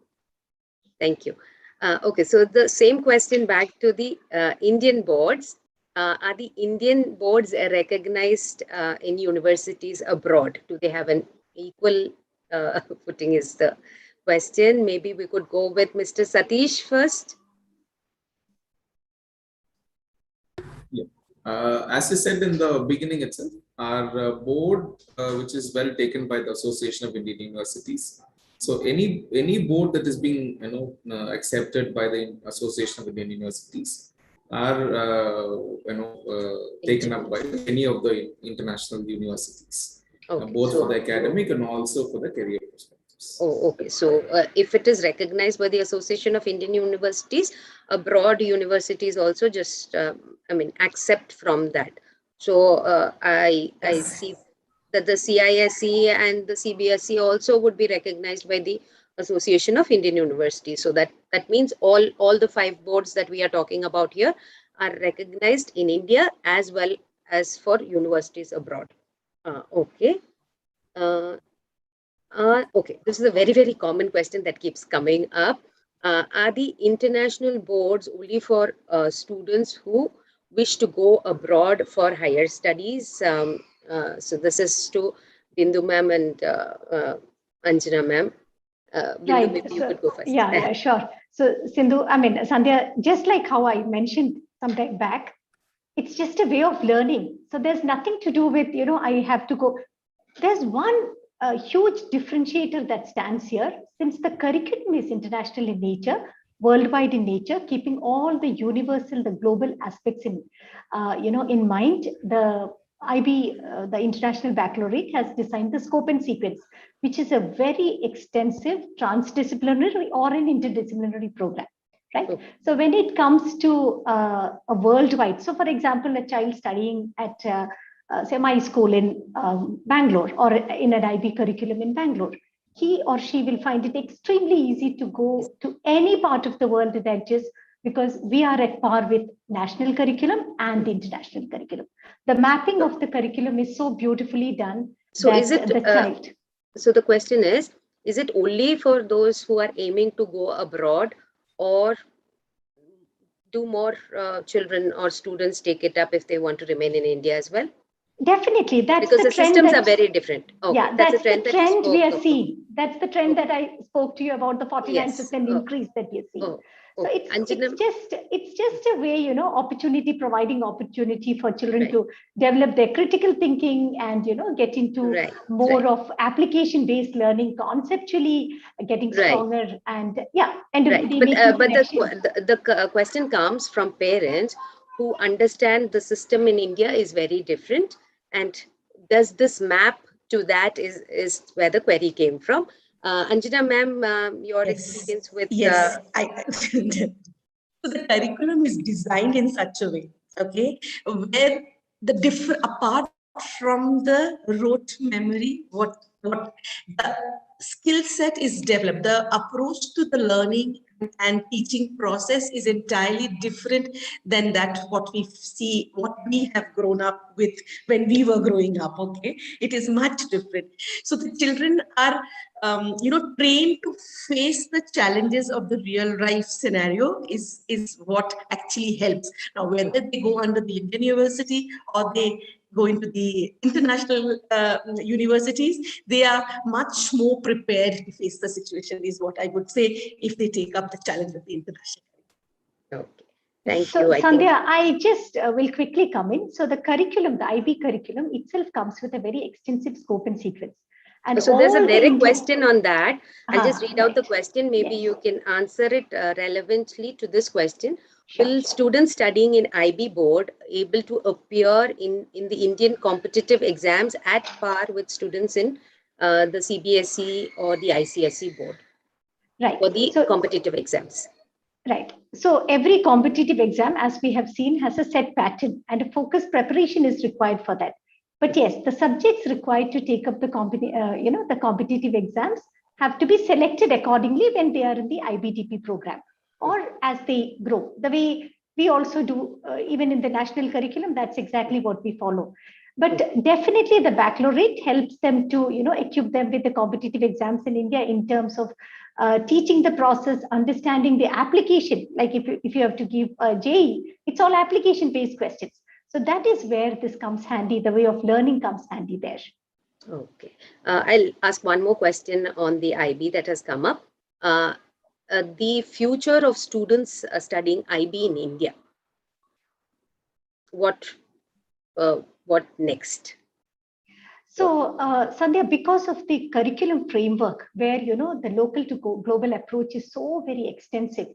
Thank you. Okay, so the same question back to the Indian boards. Are the Indian boards recognized in universities abroad? Do they have an equal footing is the question. Maybe we could go with Mr. Satish first.
Yeah. As I said in the beginning itself, our board, which is well taken by the Association of Indian Universities. So any board that is being accepted by the Association of Indian Universities are taken up by any of the international universities,
Okay,
both
so,
for the academic and also for the career perspectives.
Oh, okay. So if it is recognized by the Association of Indian Universities, abroad universities also just, accept from that. So I see that the CISE and the CBSE also would be recognized by the Association of Indian Universities. So that means all the 5 boards that we are talking about here are recognized in India as well as for universities abroad. Okay. Okay, this is a very, very common question that keeps coming up. Are the international boards only for students who wish to go abroad for higher studies? So this is to Bindu ma'am and Anjana ma'am. Bindu,
Right.
maybe you could go first.
Yeah, sure. So Sindhu, Sandhya, just like how I mentioned some time back, it's just a way of learning. So there's nothing to do with, I have to go. There's one huge differentiator that stands here. Since the curriculum is international in nature, worldwide in nature, keeping all the universal, the global aspects in mind, the IB, the International Baccalaureate, has designed the scope and sequence, which is a very extensive transdisciplinary or an interdisciplinary program. Right. So when it comes to a worldwide, so for example, a child studying at say my school in Bangalore or in an IB curriculum in Bangalore, he or she will find it extremely easy to go to any part of the world with edges, because we are at par with national curriculum and the international curriculum. The mapping of the curriculum is so beautifully done.
So
that
is it
the child?
So the question is it only for those who are aiming to go abroad, or do more children or students take it up if they want to remain in India as well?
Definitely, that's
because
the
systems
trend
are very different. Okay,
yeah, that's the trend we are
of.
seeing. That's the trend that I spoke to you about, the 49% increase that we are seeing. So it's just a way, providing opportunity for children to develop their critical thinking and get into more of application-based learning, conceptually getting stronger, and
the question comes from parents who understand the system in India is very different, and does this map to that is where the query came from. Anjana ma'am, your experience with
so the curriculum is designed in such a way, okay, where the apart from the rote memory, what the skill set is developed, the approach to the learning and teaching process is entirely different than that what we have grown up with when we were growing up. Okay, it is much different. So the children are trained to face the challenges of the real life scenario is what actually helps. Now, whether they go under the Indian university or they go into the international universities, they are much more prepared to face the situation, is what I would say, if they take up the challenge of the international.
Okay, thank
you.
So
Sandhya, I just will quickly come in. So the curriculum, the IB curriculum itself comes with a very extensive scope and sequence. And
so there's a direct question on that. I'll just read out the question. Maybe you can answer it relevantly to this question. Will students studying in IB board able to appear in the Indian competitive exams at par with students in the CBSE or the ICSE board?
Right.
For the competitive exams.
Right. So every competitive exam, as we have seen, has a set pattern, and a focused preparation is required for that. But yes, the subjects required to take up the competitive exams have to be selected accordingly when they are in the IBDP program or as they grow. The way we also do, even in the national curriculum, that's exactly what we follow. But definitely the baccalaureate helps them to, equip them with the competitive exams in India in terms of teaching the process, understanding the application. Like if you have to give a JEE, it's all application-based questions. So that is where this comes handy, the way of learning comes handy there.
Okay. I'll ask one more question on the IB that has come up. The future of students studying IB in India. What next?
So, Sandhya, because of the curriculum framework, where the local to global approach is so very extensive,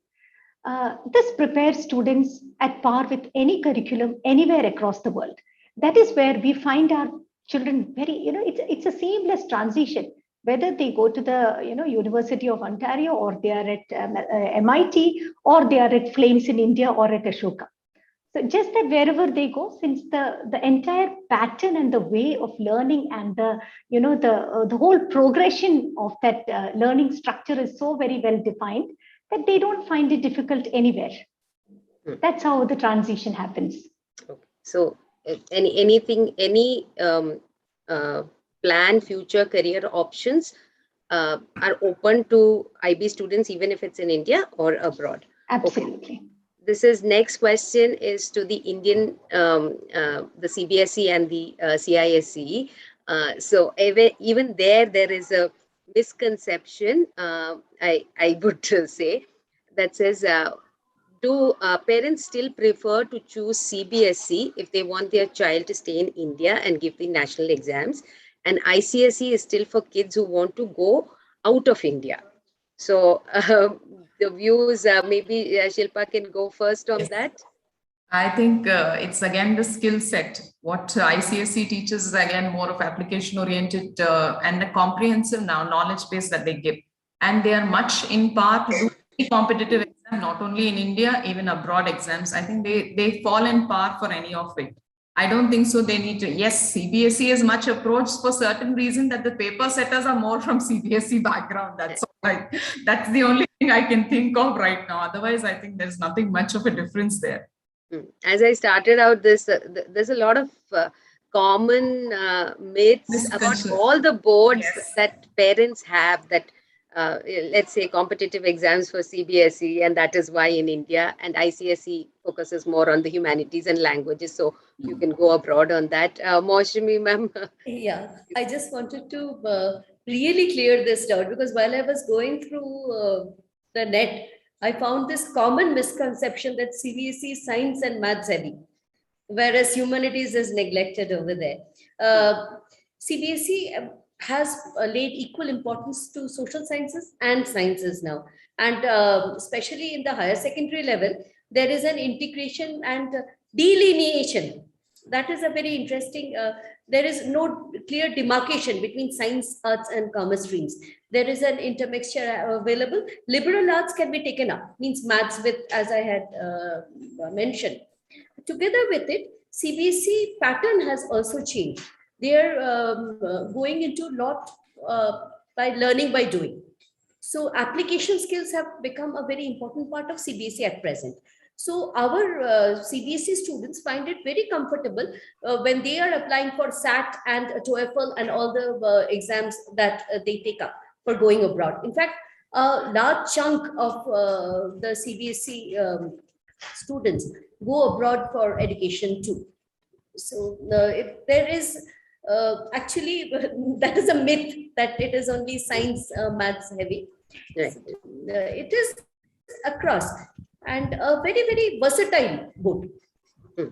this prepares students at par with any curriculum anywhere across the world. That is where we find our children very, it's a seamless transition. Whether they go to the University of Ontario, or they are at MIT, or they are at Flames in India, or at Ashoka. So just that wherever they go, since the entire pattern and the way of learning and the whole progression of that learning structure is so very well defined that they don't find it difficult anywhere. That's how the transition happens.
Okay. So any planned future career options are open to IB students, even if it's in India or abroad?
Absolutely.
Okay. This is next question is to the Indian, the CBSE and the CISE. So even there is a misconception, I would say, that says, do parents still prefer to choose CBSE if they want their child to stay in India and give the national exams, and ICSE is still for kids who want to go out of India? So the views, maybe Shilpa can go first on that.
I think it's again the skill set. What ICSE teaches is again more of application oriented and a comprehensive knowledge base that they give. And they are much in part to do competitive exam, not only in India, even abroad exams. I think they fall in par for any of it. I don't think so. They need to. Yes, CBSE is much approached for certain reason that the paper setters are more from CBSE background. That's all right. That's the only thing I can think of right now. Otherwise, I think there's nothing much of a difference there.
As I started out this, there's a lot of common myths about all the boards that parents have, that let's say competitive exams for CBSE, and that is why in India, and ICSE focuses more on the humanities and languages, so you can go abroad on that. Maushami ma'am.
Yeah, I just wanted to really clear this doubt, because while I was going through the net, I found this common misconception that CBSE is science and maths heavy, whereas humanities is neglected over there. CBSE has laid equal importance to social sciences and sciences now. And especially in the higher secondary level, there is an integration and delineation. That is a very interesting, there is no clear demarcation between science, arts, and commerce streams. There is an intermixture available. Liberal arts can be taken up, means maths with, as I had mentioned. Together with it, CBSE pattern has also changed. They are going into a lot by learning by doing. So application skills have become a very important part of CBSE at present. So our CBSE students find it very comfortable when they are applying for SAT and TOEFL and all the exams that they take up for going abroad. In fact, a large chunk of the CBSE students go abroad for education too. So if there is actually, that is a myth that it is only science, maths heavy. Right. It is across, and a very, very versatile board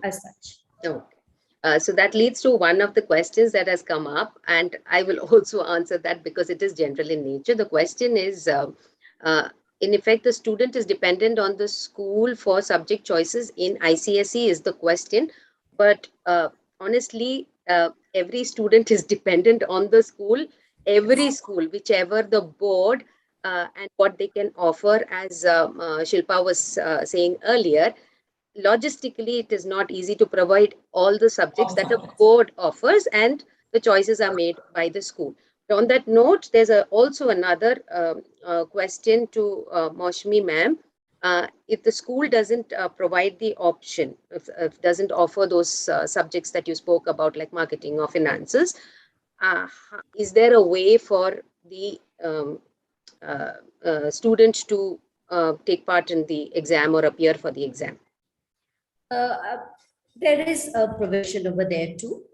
as such.
Okay. So that leads to one of the questions that has come up, and I will also answer that because it is general in nature. The question is, in effect, the student is dependent on the school for subject choices in ICSE is the question. But honestly, every student is dependent on the school, every school, whichever the board and what they can offer, as Shilpa was saying earlier. Logistically, it is not easy to provide all the subjects that a board offers, and the choices are made by the school. On that note, there's also another question to Maushami ma'am. if the school doesn't provide the option, if doesn't offer those subjects that you spoke about, like marketing or finances, is there a way for the student to take part in the exam or appear for the exam?
There is a provision over there too.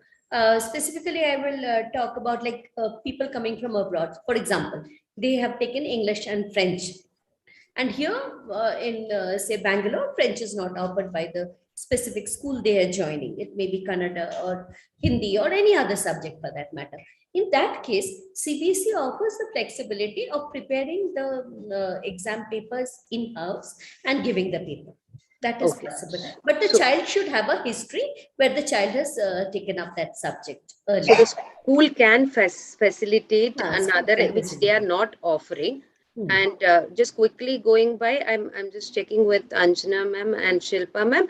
Specifically, I will talk about like people coming from abroad. For example, they have taken English and French. And here in, say, Bangalore, French is not offered by the specific school they are joining. It may be Kannada or Hindi or any other subject for that matter. In that case, CBSE offers the flexibility of preparing the exam papers in-house and giving the paper. That is possible. But the child should have a history where the child has taken up that subject earlier.
So the school can facilitate another, which they are not offering. And just quickly going by, I'm just checking with Anjana ma'am and Shilpa ma'am.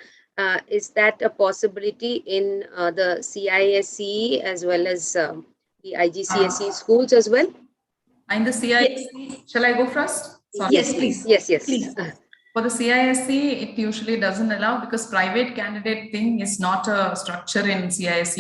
Is that a possibility in the CISE as well as the IGCSE schools as well?
In the CISE, shall I go first?
Sorry. Yes, please. Yes, please.
For the CISE, it usually doesn't allow because private candidate thing is not a structure in CISE.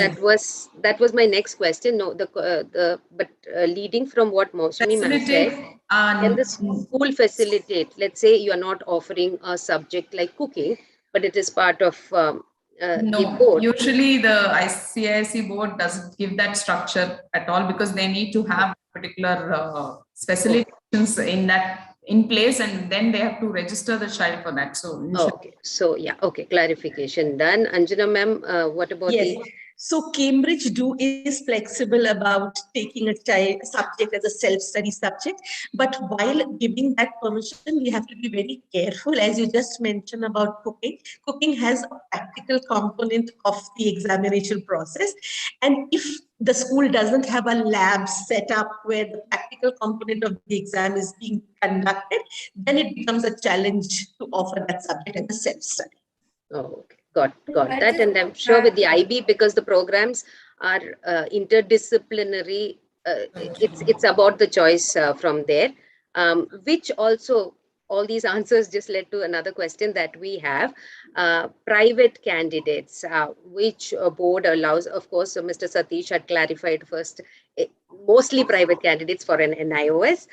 That was my next question. No, but leading from what Mosmi ma'am said, can the school facilitate? Let's say you are not offering a subject like cooking, but it is part of the board.
Usually the CISE board doesn't give that structure at all because they need to have particular facilitations in place, and then they have to register the child for that. So
clarification done. Anjana ma'am, what about
So Cambridge is flexible about taking a subject as a self-study subject, but while giving that permission, we have to be very careful. As you just mentioned about cooking, cooking has a practical component of the examination process. And if the school doesn't have a lab set up where the practical component of the exam is being conducted, then it becomes a challenge to offer that subject as a self-study.
Oh, okay. Got that. And I'm sure with the IB, because the programs are interdisciplinary, it's about the choice from there, which also all these answers just led to another question that we have. Private candidates, which board allows, of course, so Mr. Satish had clarified first, mostly private candidates for an NIOS.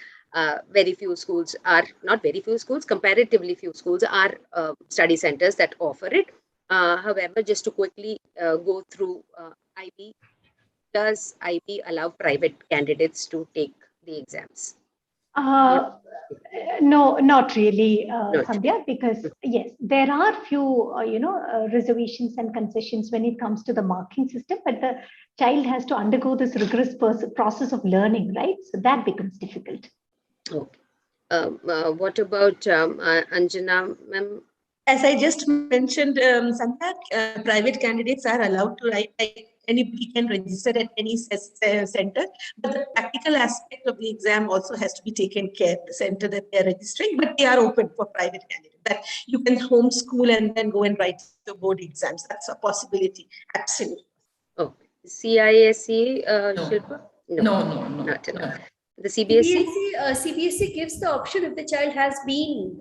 Very few schools are, not very few schools, comparatively few schools are study centers that offer it. However, just to quickly go through IB, does IB allow private candidates to take the exams?
No, not really, Sandhya, because yes, there are few, reservations and concessions when it comes to the marking system, but the child has to undergo this rigorous process of learning, right? So that becomes difficult.
Okay. What about Anjana ma'am?
As I just mentioned, Sandhya, private candidates are allowed to write, like anybody can register at any center, but the practical aspect of the exam also has to be taken care of the center that they are registering, but they are open for private candidates. That you can homeschool and then go and write the board exams. That's a possibility, absolutely.
Oh, CISE, Shilpa?
No.
Not at all. The CBSE?
CBSE gives the option if the child has been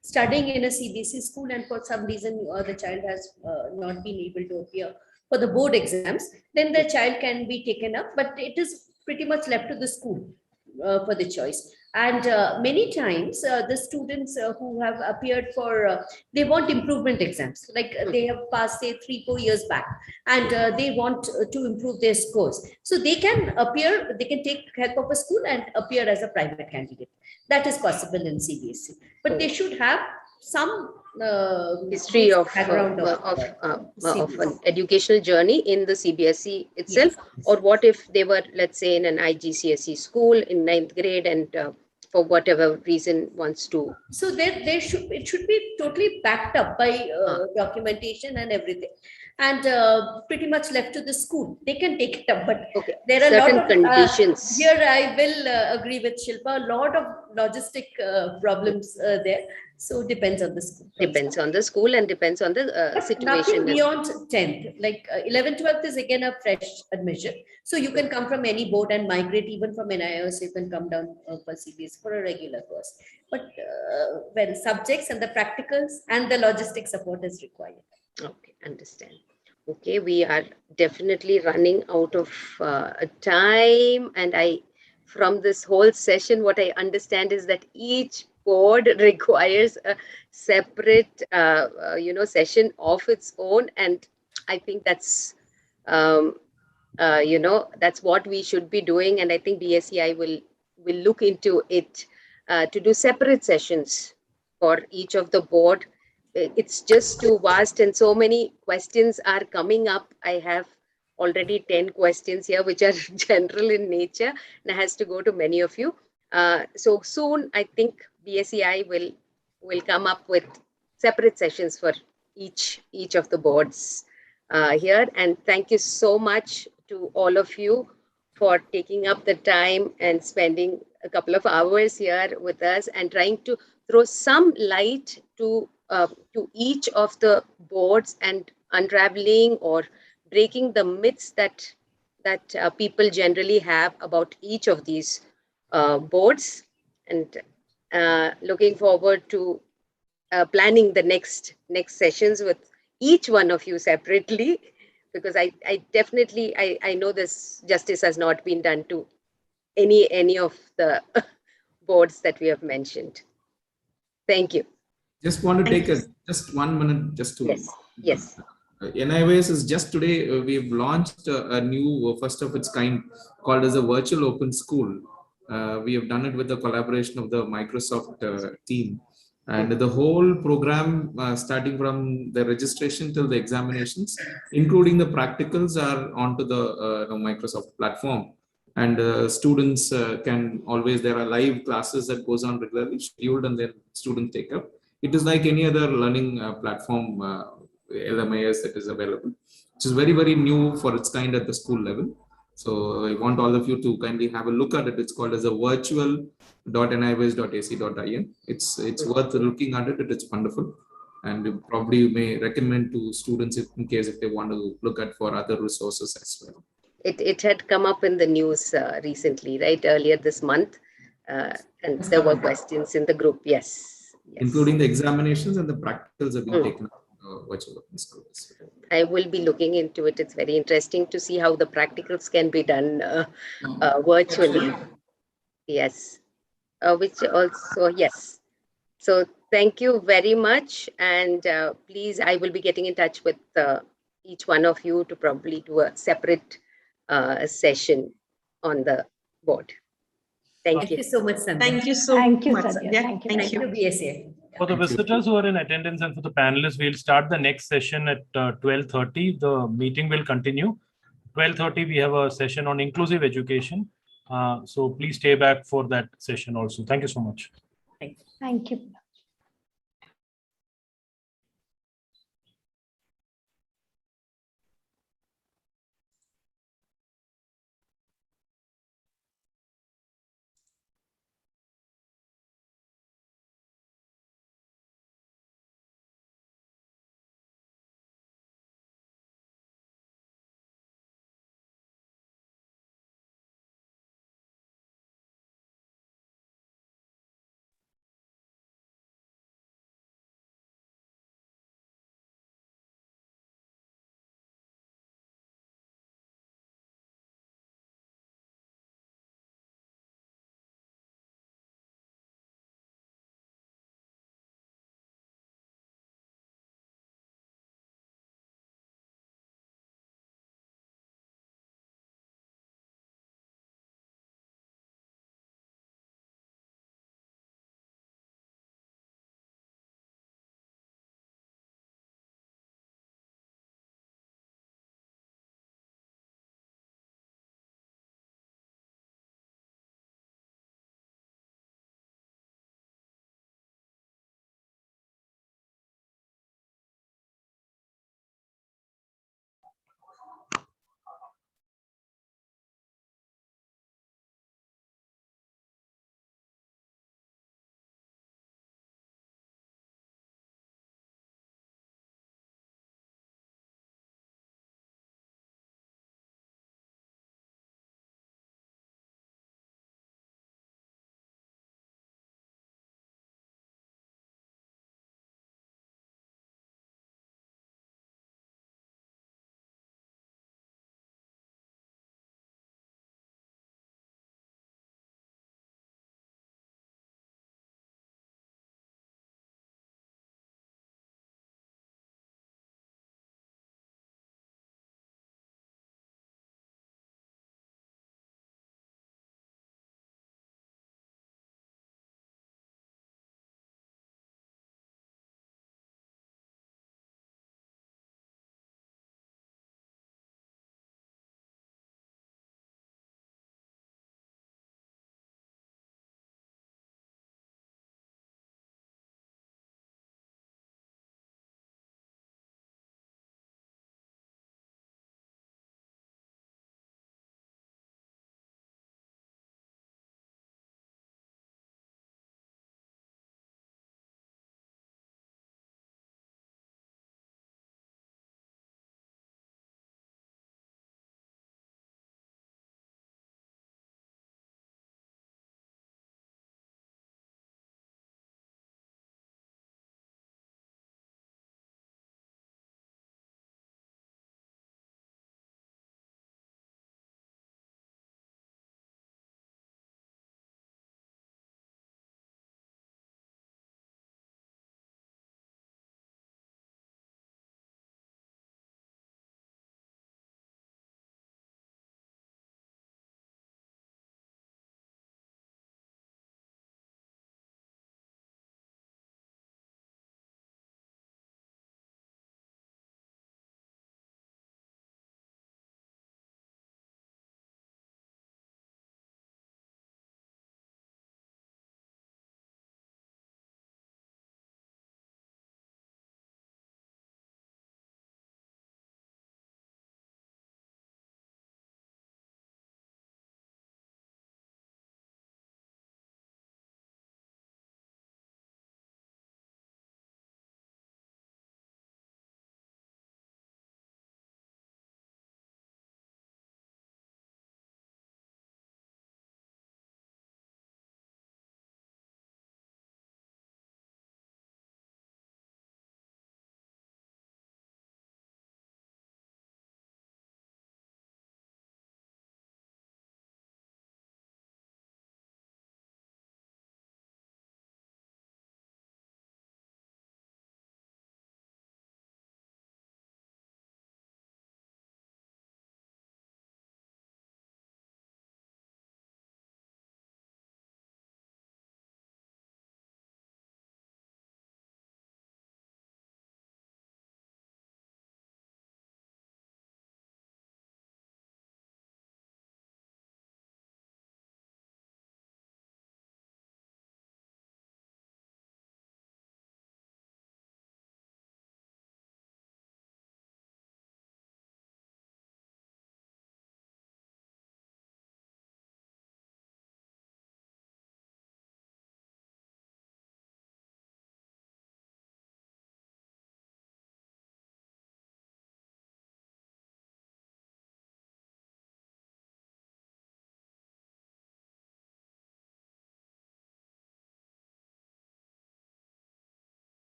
studying in a CBSE school and for some reason the child has not been able to appear for the board exams, then the child can be taken up, but it is pretty much left to the school for the choice. And many times the students who have appeared for, they want improvement exams, like they have passed say 3-4 years back and they want to improve their scores. So they can appear, they can take help of a school and appear as a private candidate. That is possible in CBSE, but they should have some
history of an educational journey in the CBSE itself. Yes. Or what if they were, let's say, in an IGCSE school in 9th grade and for whatever reason wants to.
So it should be totally backed up by documentation and everything. and pretty much left to the school, they can take it up. But
Okay.
there are a
Certain
lot of
conditions.
here I will agree with Shilpa, a lot of logistic problems there. So depends on the school.
Depends on the school and depends on the situation.
Nothing beyond 10th, like 11th, 12th is again a fresh admission. So you can come from any board and migrate even from NIOS, you can come down for CBS for a regular course. But when subjects and the practicals and the logistic support is required.
Okay, understand. Okay, we are definitely running out of time, and from this whole session, what I understand is that each board requires a separate, session of its own, and I think that's, that's what we should be doing, and I think BSEI will look into it to do separate sessions for each of the board. It's just too vast and so many questions are coming up. I have already 10 questions here which are general in nature and has to go to many of you. So soon I think BSEI will come up with separate sessions for each of the boards here. And thank you so much to all of you for taking up the time and spending a couple of hours here with us and trying to throw some light to each of the boards and unraveling or breaking the myths that people generally have about each of these boards, and looking forward to planning the next sessions with each one of you separately, because I definitely I know this justice has not been done to any of the boards that we have mentioned. Thank you.
Just want to take just 1 minute just to.
Yes.
NIOS is just today, we've launched a new first of its kind called as a virtual open school. We have done it with the collaboration of the Microsoft team. And the whole program, starting from the registration till the examinations, including the practicals, are onto the Microsoft platform. And students can always, there are live classes that goes on regularly, scheduled, and then students take up. It is like any other learning platform, LMIS, that is available, which is very, very new for its kind at the school level. So I want all of you to kindly have a look at it. It's called as a virtual.nios.ac.in. It's worth looking at it. It's wonderful. And we probably may recommend to students in case if they want to look at for other resources as well.
It had come up in the news recently, right? Earlier this month. And there were questions in the group. Yes.
Including the examinations and the practicals have been taken up virtual open schools.
I will be looking into it. It's very interesting to see how the practicals can be done virtually. Yes. Which also, yes. So thank you very much. And please, I will be getting in touch with each one of you to probably do a separate session on the board. Thank you.
Thank you so much, Sandhya.
Thank you so
Thank you,
much.
Sandhya.
Yeah,
Thank you.
thank you.
BSA.
For the visitors who are in attendance and for the panelists, we'll start the next session at 12:30. The meeting will continue. 12:30, we have a session on inclusive education. So please stay back for that session also. Thank you so much.
Thank you.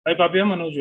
Hi, Papia, Manoj.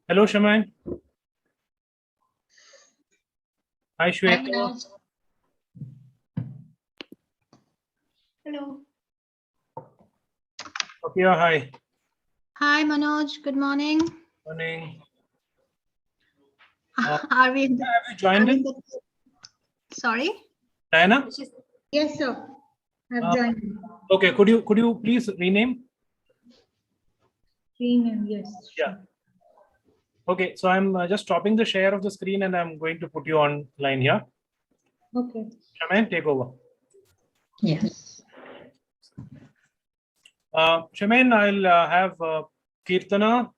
Hello, Shaman. Hi, Shweta.
Hello.
Okay, hi.
Hi, Manoj. Good morning.
Morning.
Are we?
Have you joined in?
Sorry.
Diana?
Yes, sir. I've joined.
Okay. Could you please rename?
Rename, yes.
Yeah. Okay. So I'm just stopping the share of the screen and I'm going to put you online here.
Okay.
Shaman, take over.
Yes.
Shaman, I'll have Kirtana.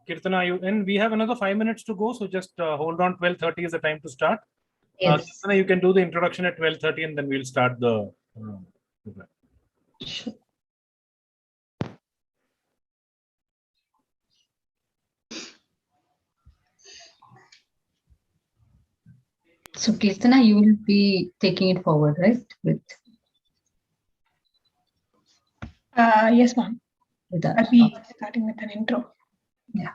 Kirtana, you in? We have another 5 minutes to go, so just hold on. 12:30 is the time to start.
Yes.
Kirtana, you can do the introduction at 12:30, and then we'll start the program.
Sure. So, Kirtana, you will be taking it forward, right? With
Yes, ma'am.
that.
I'll be starting with an intro.
Yeah.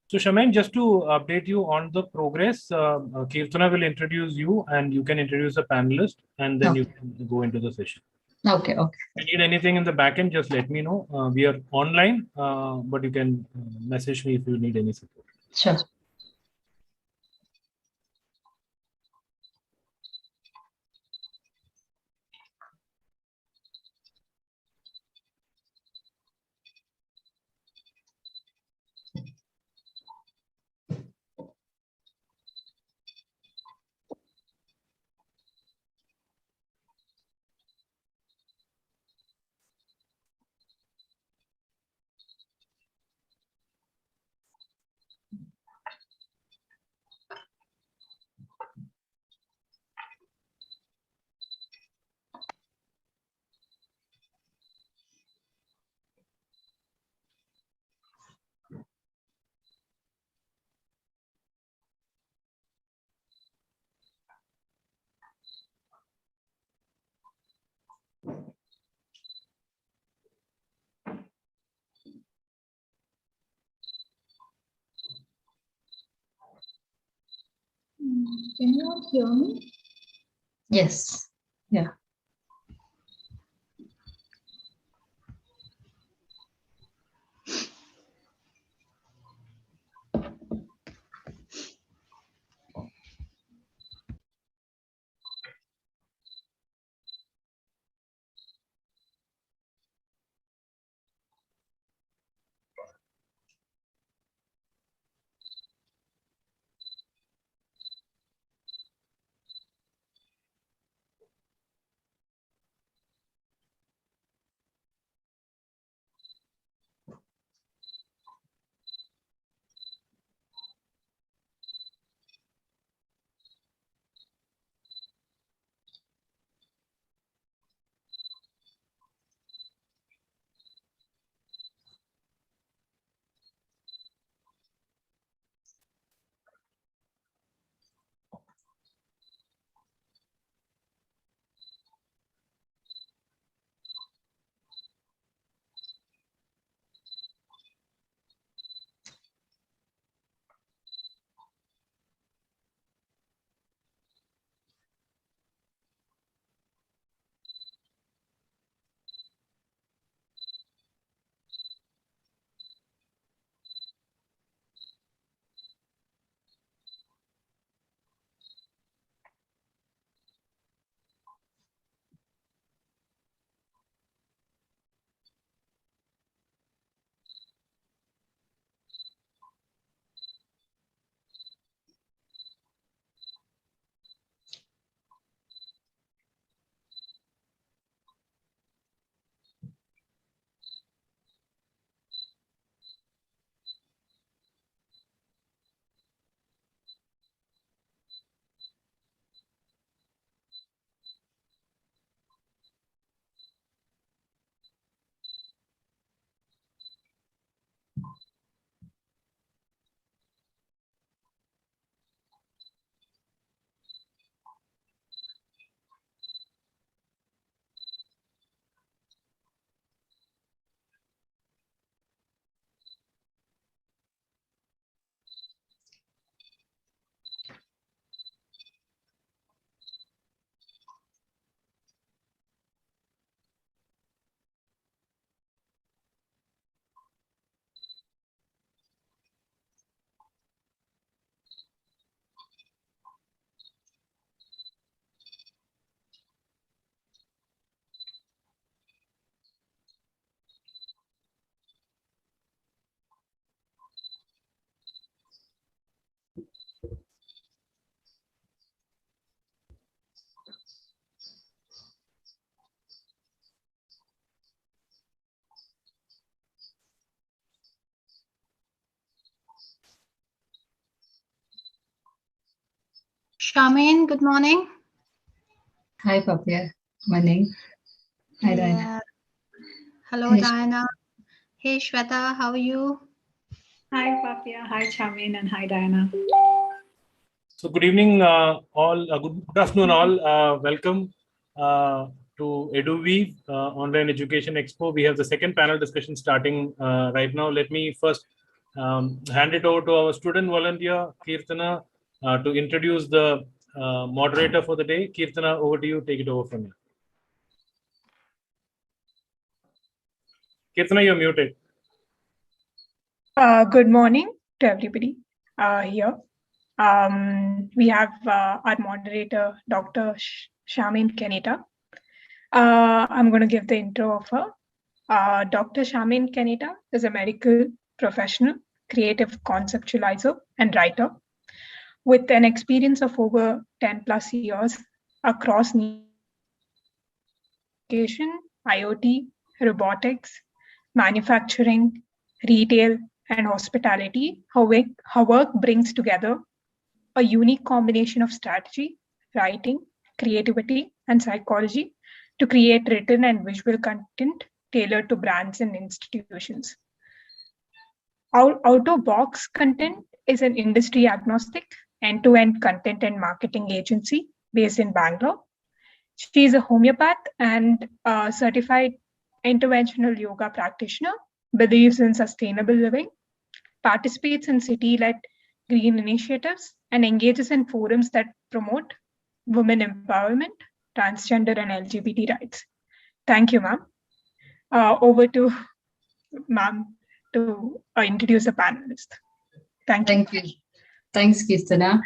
So, Shaman, just to update you on the progress, Kirtana will introduce you, and you can introduce the panelist, and then you can go into the session.
Okay. Okay.
If you need anything in the backend, just let me know. We are online, but you can message me if you need any support.
Sure. Can you all hear me? Yes. Yeah.
Charmaine, good morning.
Hi, Papia. Morning. Hi, Diana.
Yeah. Hello,
Hey,
Diana. Hey, Shweta, how are you?
Hi, Papia. Hi, Charmaine, and hi, Diana.
So good evening, all. Good afternoon, all. Welcome to EduWeave Online Education Expo. We have the second panel discussion starting right now. Let me first hand it over to our student volunteer, Kirtana, to introduce the moderator for the day. Kirtana, over to you. Take it over from here. Kirtana, you're muted.
Good morning to everybody here. We have our moderator, Dr. Charmaine Kenita. I'm going to give the intro of her. Dr. Charmaine Kenita is a medical professional, creative conceptualizer, and writer with an experience of over 10 plus years across education, IoT, robotics, manufacturing, retail, and hospitality. Her work brings together a unique combination of strategy, writing, creativity, and psychology to create written and visual content tailored to brands and institutions. Out-of-box content is an industry agnostic, end-to-end content and marketing agency based in Bangalore. She is a homeopath and a certified interventional yoga practitioner, believes in sustainable living, participates in city-led green initiatives, and engages in forums that promote women empowerment, transgender and LGBT rights. Thank you, ma'am. Over to ma'am to introduce the panelist. Thank you.
Thanks, Kirtana.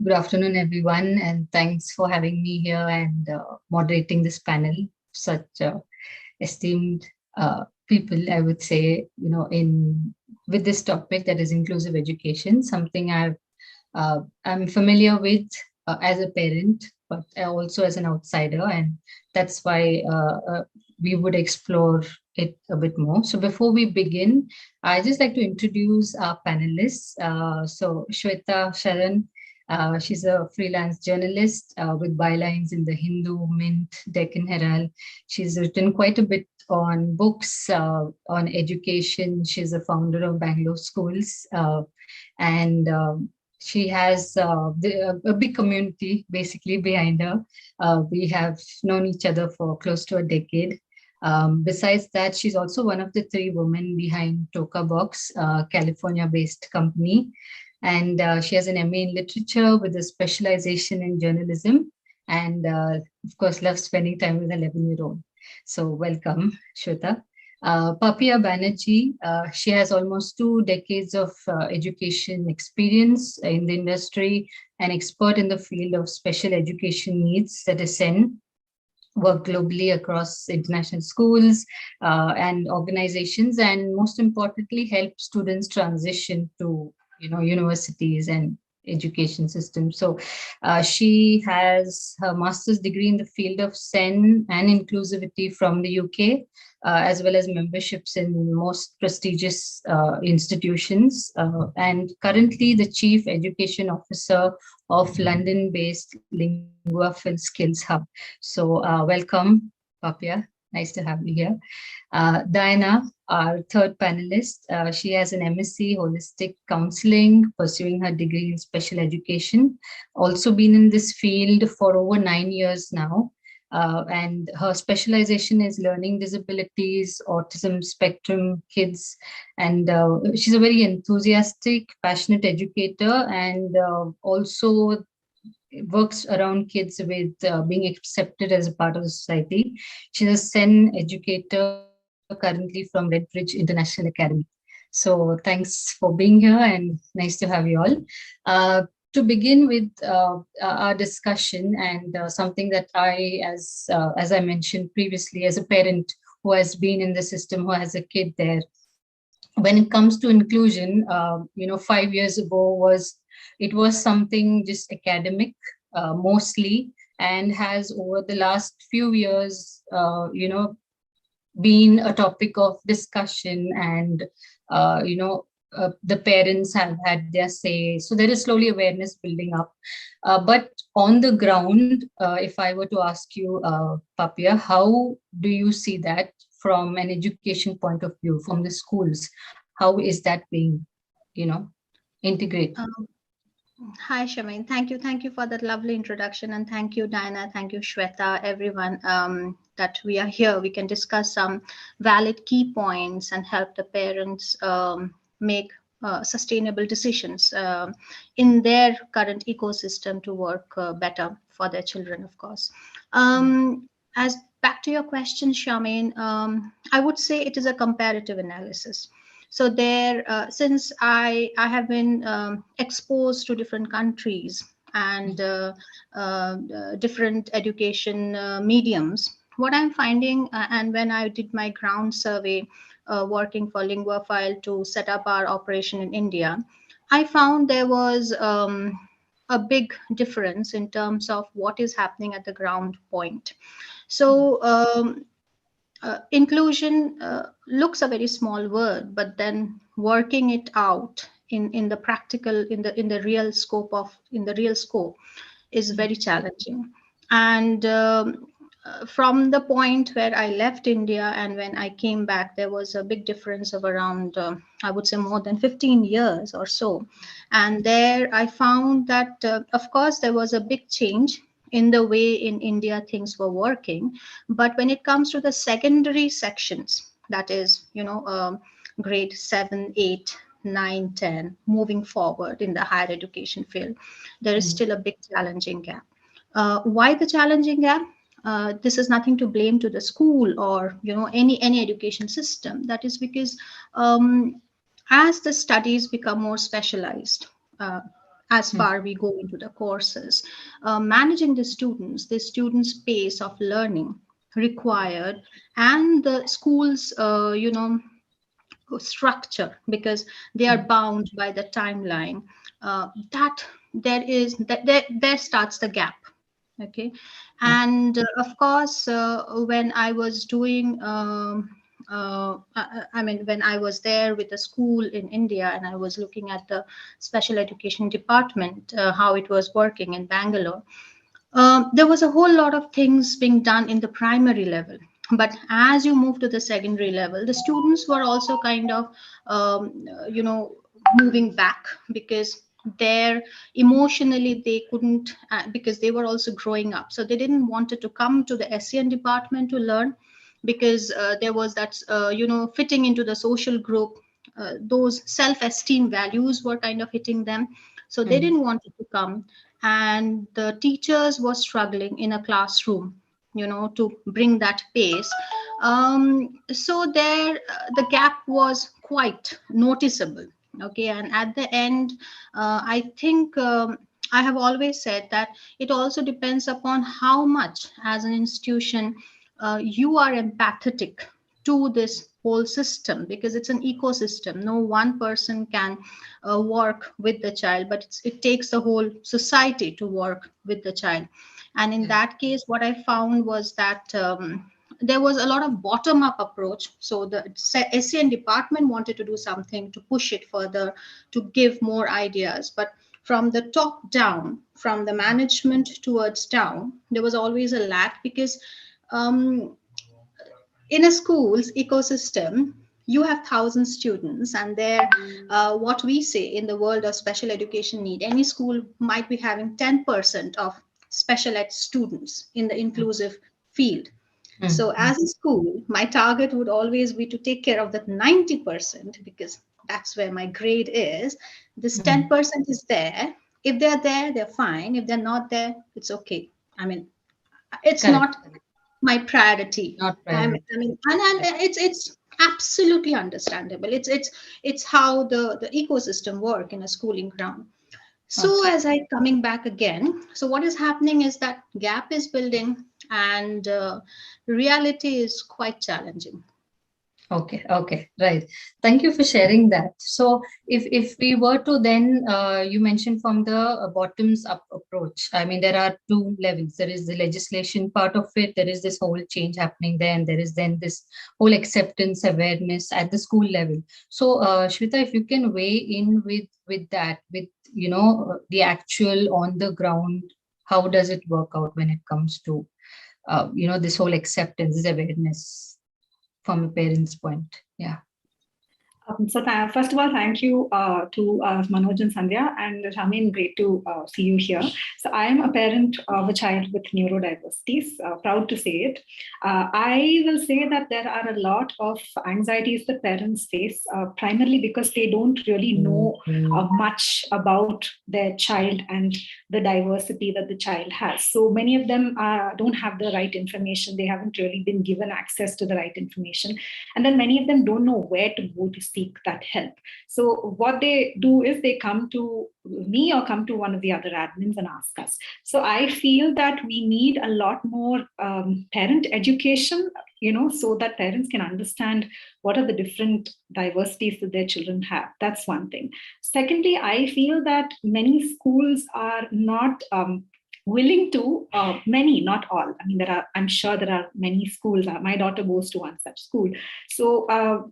Good afternoon, everyone, and thanks for having me here and moderating this panel. Such esteemed people, I would say, with this topic that is inclusive education, something I'm familiar with as a parent, but also as an outsider, and that's why we would explore it a bit more. So before we begin, I just like to introduce our panelists. So Shweta Sharan, she's a freelance journalist with bylines in the Hindu, Mint, Deccan Herald. She's written quite a bit on books, on education. She's a founder of Bangalore Schools, and she has a big community basically behind her. We have known each other for close to a decade. Besides that, she's also one of the 3 women behind Toka Box, California-based company. And she has an MA in literature with a specialization in journalism. And of course, loves spending time with an 11-year-old. So welcome, Shweta. Papia Banerjee, she has almost 2 decades of education experience in the industry, an expert in the field of special education needs, that is SEN, work globally across international schools and organizations, and most importantly, help students transition to universities and education system. So she has her master's degree in the field of SEN and inclusivity from the UK, as well as memberships in most prestigious institutions, and currently the Chief Education Officer of London-based Lingua Phil Skills Hub. So welcome, Papia. Nice to have you here. Diana, our third panelist, she has an MSc Holistic Counseling, pursuing her degree in special education, also been in this field for over 9 years now. And her specialization is learning disabilities, autism spectrum kids, and she's a very enthusiastic, passionate educator, and also works around kids with being accepted as a part of the society. She's a SEN educator currently from Redbridge International Academy. So thanks for being here and nice to have you all. To begin with our discussion, and something that I, as I mentioned previously, as a parent who has been in the system, who has a kid there, when it comes to inclusion, 5 years ago it was something just academic mostly, and has over the last few years, been a topic of discussion and the parents have had their say. So there is slowly awareness building up. But on the ground, if I were to ask you, Papia, how do you see that from an education point of view, from the schools? How is that being, integrated?
Hi, Shamain. Thank you for that lovely introduction, and thank you, Diana. Thank you, Shweta, everyone. That we are here. We can discuss some valid key points and help the parents make sustainable decisions in their current ecosystem to work better for their children, of course. As back to your question, Shamain, I would say it is a comparative analysis. So there, since I have been exposed to different countries and different education mediums, what I'm finding, and when I did my ground survey working for Linguafile to set up our operation in India, I found there was a big difference in terms of what is happening at the ground point. So inclusion looks a very small word, but then working it out in the practical, in the real scope is very challenging. And from the point where I left India and when I came back, there was a big difference of around, I would say, more than 15 years or so. And there I found that, of course, there was a big change in the way in India things were working. But when it comes to the secondary sections, that is, grade 7, 8, 9, 10, moving forward in the higher education field, there is still a big challenging gap. Why the challenging gap? This is nothing to blame to the school or any education system. That is because as the studies become more specialized, as far we go into the courses, managing the students' pace of learning required, and the schools, structure, because they are bound by the timeline. There starts the gap. Okay, and of course, when I was doing. When I was there with a school in India and I was looking at the special education department, how it was working in Bangalore, there was a whole lot of things being done in the primary level. But as you move to the secondary level, the students were also kind of, moving back because emotionally they couldn't, because they were also growing up. So they didn't wanted to come to the SEN department to learn, because there was that, fitting into the social group, those self-esteem values were kind of hitting them. So they didn't want to come. And the teachers were struggling in a classroom, to bring that pace. So there, the gap was quite noticeable. Okay, and at the end, I think I have always said that it also depends upon how much, as an institution, you are empathetic to this whole system, because it's an ecosystem. No one person can work with the child, but it takes the whole society to work with the child. And in that case, what I found was that there was a lot of bottom-up approach. So the SEN department wanted to do something to push it further, to give more ideas. But from the top down, from the management towards down, there was always a lack, because in a school's ecosystem, you have 1,000 students, and there, what we say in the world of special education need, any school might be having 10% of special ed students in the inclusive field. So as a school, my target would always be to take care of that 90%, because that's where my grade is. This 10% is there. If they're there, they're fine. If they're not there, it's okay. I mean, it's not my priority.
Not priority.
And it's absolutely understandable. It's how the ecosystem work in a schooling ground. So as I coming back again, so what is happening is that gap is building, and reality is quite challenging.
Okay, right. Thank you for sharing that. So if we were to then, you mentioned from the bottoms up approach, I mean, there are two levels. There is the legislation part of it. There is this whole change happening there, and there is then this whole acceptance, awareness at the school level. So Shweta, if you can weigh in with that, with, the actual on the ground, how does it work out when it comes to, this whole acceptance, this awareness from a parent's point? Yeah.
First of all, thank you to Manoj and Sandhya, and Shamin, great to see you here. So I am a parent of a child with neurodiversities, proud to say it. I will say that there are a lot of anxieties that parents face, primarily because they don't really know much about their child and the diversity that the child has. So many of them don't have the right information. They haven't really been given access to the right information. And then many of them don't know where to go to seek that help. So what they do is they come to me or come to one of the other admins and ask us. So I feel that we need a lot more parent education, so that parents can understand what are the different diversities that their children have. That's one thing. Secondly, I feel that many schools are not willing to, many, not all. I mean, I'm sure there are many schools. My daughter goes to one such school. So,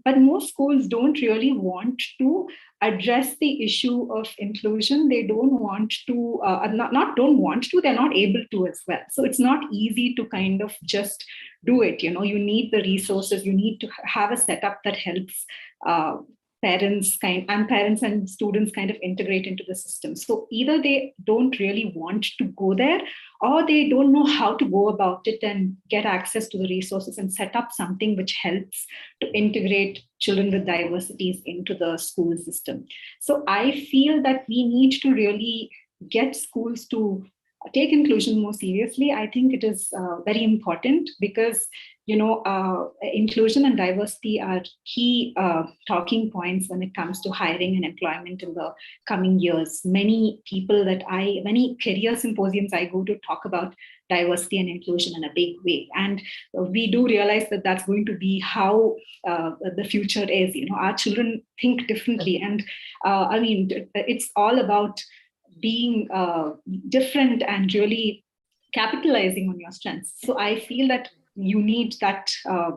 but most schools don't really want to address the issue of inclusion. They don't want to, not don't want to, they're not able to as well. So it's not easy to kind of just do it. You need the resources, you need to have a setup that helps parents and students kind of integrate into the system. So either they don't really want to go there, or they don't know how to go about it and get access to the resources and set up something which helps to integrate children with diversities into the school system. So I feel that we need to really get schools to take inclusion more seriously. I think it is very important because inclusion and diversity are key talking points when it comes to hiring and employment in the coming years. Many career symposiums I go to talk about diversity and inclusion in a big way. And we do realize that that's going to be how the future is. Our children think differently. And it's all about being different and really capitalizing on your strengths. So I feel that you need that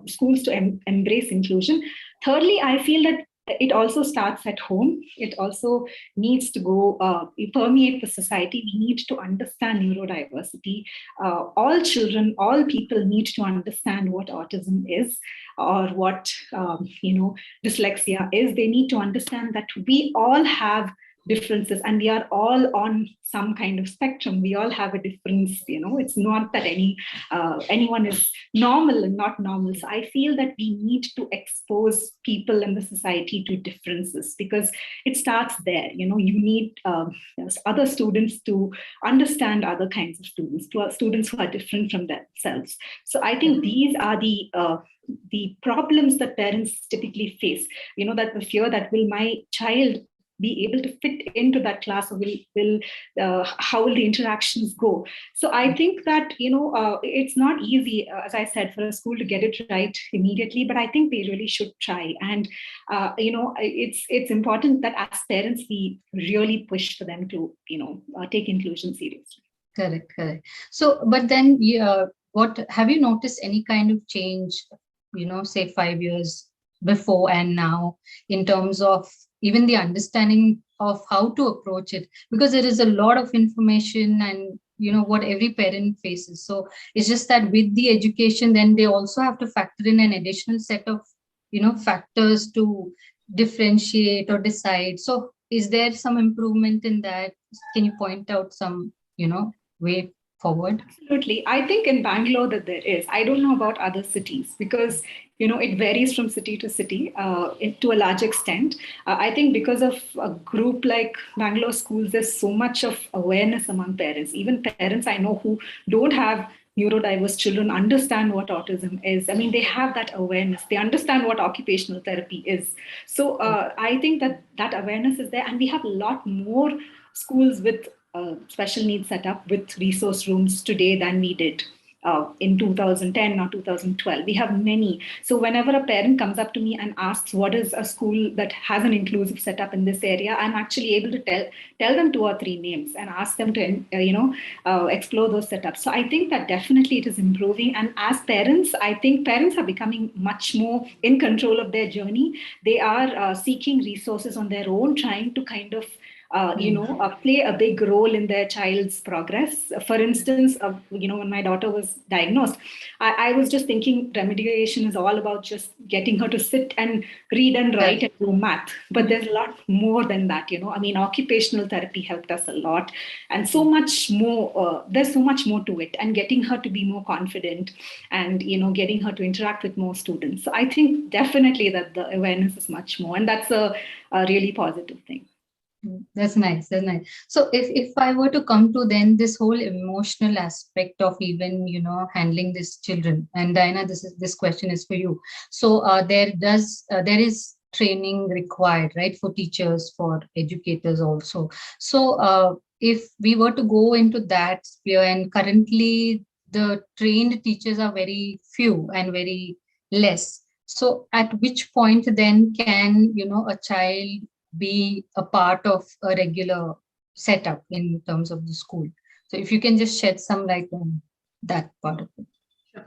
schools to embrace inclusion. Thirdly, I feel that it also starts at home. It also needs to go permeate the society. We need to understand neurodiversity. All children, all people need to understand what autism is, or what dyslexia is. They need to understand that we all have differences and we are all on some kind of spectrum. We all have a difference. It's not that anyone is normal and not normal. So I feel that we need to expose people in the society to differences, because it starts there. You need other students to understand other kinds of students, to students who are different from themselves. So I think these are the problems that parents typically face. That the fear that, will my child be able to fit into that class, or how will the interactions go? So I think that it's not easy, as I said, for a school to get it right immediately, but I think they really should try. And it's important that as parents we really push for them to take inclusion seriously.
Correct. So, but then what have you noticed any kind of change, say 5 years before and now, in terms of even the understanding of how to approach it? Because there is a lot of information and what every parent faces. So it's just that with the education, then they also have to factor in an additional set of factors to differentiate or decide. So is there some improvement in that? Can you point out some way forward?
Absolutely. I think in Bangalore that there is. I don't know about other cities, because it varies from city to city to a large extent. I think because of a group like Bangalore Schools, there's so much of awareness among parents. Even parents I know who don't have neurodiverse children understand what autism is. I mean, they have that awareness. They understand what occupational therapy is. So I think that awareness is there, and we have a lot more schools with special needs set up with resource rooms today than we did in 2010 or 2012. We have many. So whenever a parent comes up to me and asks what is a school that has an inclusive setup in this area, I'm actually able to tell them 2 or 3 names and ask them to explore those setups. So I think that definitely it is improving. And as parents, I think parents are becoming much more in control of their journey. They are seeking resources on their own, trying to kind of play a big role in their child's progress. For instance, when my daughter was diagnosed, I was just thinking remediation is all about just getting her to sit and read and write and do math. But there's a lot more than that, I mean, occupational therapy helped us a lot. And so much more, there's so much more to it. And getting her to be more confident and, getting her to interact with more students. So I think definitely that the awareness is much more. And that's a really positive thing.
That's nice. That's nice. So if I were to come to then this whole emotional aspect of even, handling these children, and Diana, this question is for you. So there is training required, right, for teachers, for educators also. So if we were to go into that sphere, and currently the trained teachers are very few and very less. So at which point then can, a child be a part of a regular setup in terms of the school? So if you can just shed some light on that part of it.
Sure.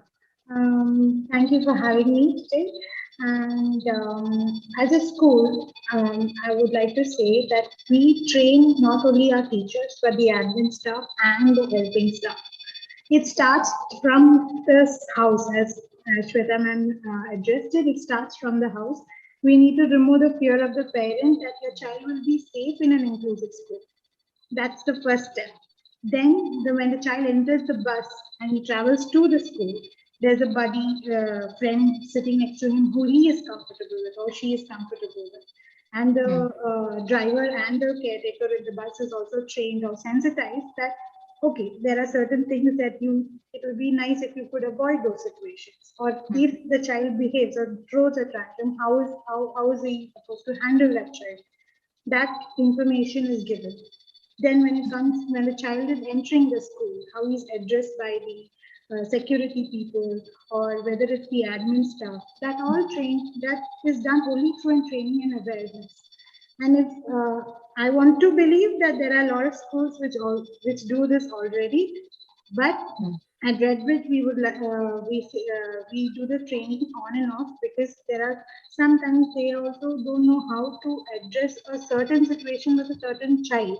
Thank you for having me today. And as a school, I would like to say that we train not only our teachers, but the admin staff and the helping staff. It starts from this house, as Shweta ma'am addressed it. It starts from the house. We need to remove the fear of the parent that your child will be safe in an inclusive school. That's the first step. Then when the child enters the bus and he travels to the school, there's a buddy, friend sitting next to him who he is comfortable with or she is comfortable with. And the driver and the caretaker in the bus is also trained or sensitized that, okay, there are certain things that it would be nice if you could avoid those situations. Or if the child behaves or throws a tantrum, how is he supposed to handle that child? That information is given. Then when the child is entering the school, how he's addressed by the security people or whether it's the admin staff, that is done only through training and awareness. And I want to believe that there are a lot of schools which do this already, but at Redbridge we do the training on and off because there are sometimes they also don't know how to address a certain situation with a certain child.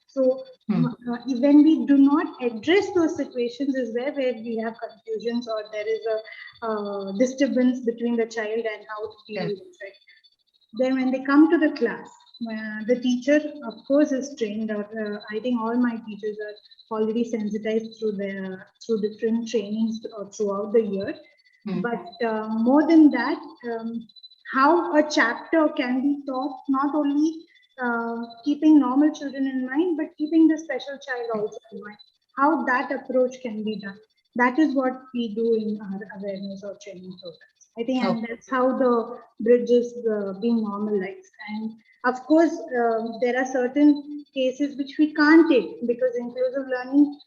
So when we do not address those situations is where we have confusions or there is a disturbance between the child and how to deal with it. Then when they come to the class, the teacher, of course, is trained. I think all my teachers are already sensitized through different trainings throughout the year. But more than that, how a chapter can be taught, not only keeping normal children in mind, but keeping the special child also in mind. How that approach can be done. That is what we do in our awareness or training programs. I think and that's how the bridge is being normalized. And of course, there are certain cases which we can't take because inclusive learning,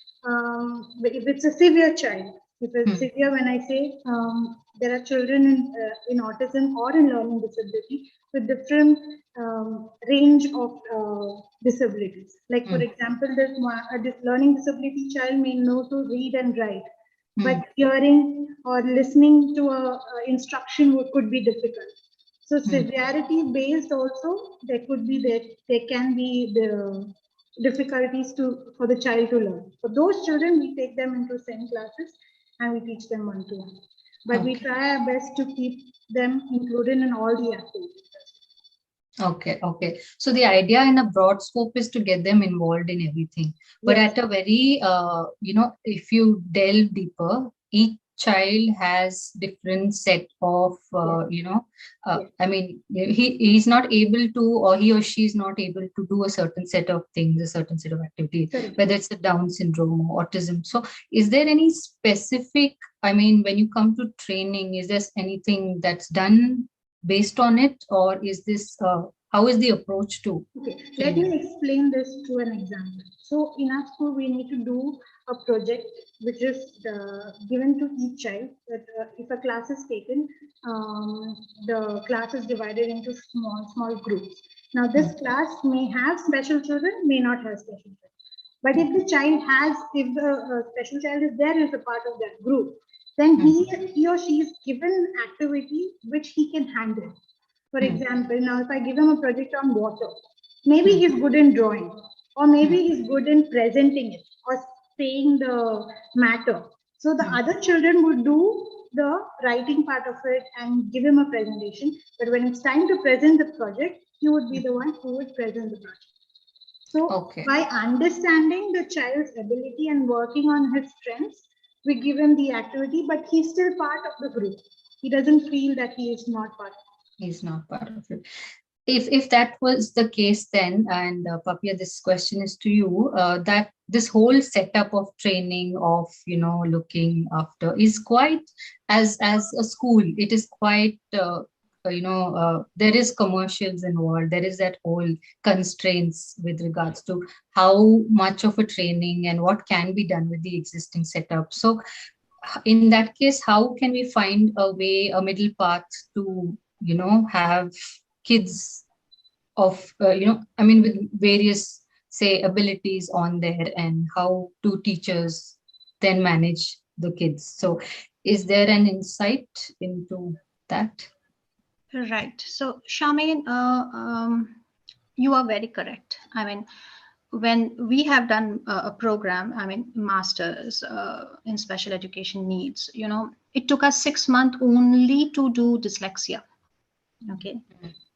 if it's a severe child, if it's severe, when I say there are children in autism or in learning disability with different range of disabilities. Like for example, this learning disability child may know to read and write, but hearing or listening to a instruction could be difficult. So severity based also there can be the difficulties for the child to learn. For those children, we take them into SEN classes and we teach them one-to-one. But we try our best to keep them included in all the activities.
Okay. So the idea in a broad scope is to get them involved in everything. But at a very, if you delve deeper, each child has different set of, I mean, he's not able to, or he or she is not able to do a certain set of things, a certain set of activities, whether it's a Down syndrome or autism. So is there any specific, I mean, when you come to training, is there anything that's done based on it, or is this, how is the approach to?
Okay, let me explain this through an example. So in our school, we need to do
a project which is given to each child. That if a class is taken, the class is divided into small groups. Now, this class may have special children, may not have special children. But if the child has, if the special child is there as a part of that group, then he or she is given activity which he can handle. For example, now if I give him a project on water, maybe he's good in drawing, or maybe he's good in presenting it or saying the matter. So the other children would do the writing part of it and give him a presentation. But when it's time to present the project, he would be the one who would present the project. So by understanding the child's ability and working on his strengths, we give him the activity, but he's still part of the group. He doesn't feel that he is not part of it.
He's not part of it. If that was the case, then, and Papia, this question is to you, that this whole setup of training, of looking after, is quite, as a school, it is quite there is commercials involved. There is that whole constraints with regards to how much of a training and what can be done with the existing setup. So in that case, how can we find a way, a middle path to have kids of with various, say, abilities on there, and how do teachers then manage the kids? So is there an insight into that?
Right. So, Charmaine, you are very correct. I mean, when we have done a program, masters in special education needs, it took us 6 months only to do dyslexia. Okay.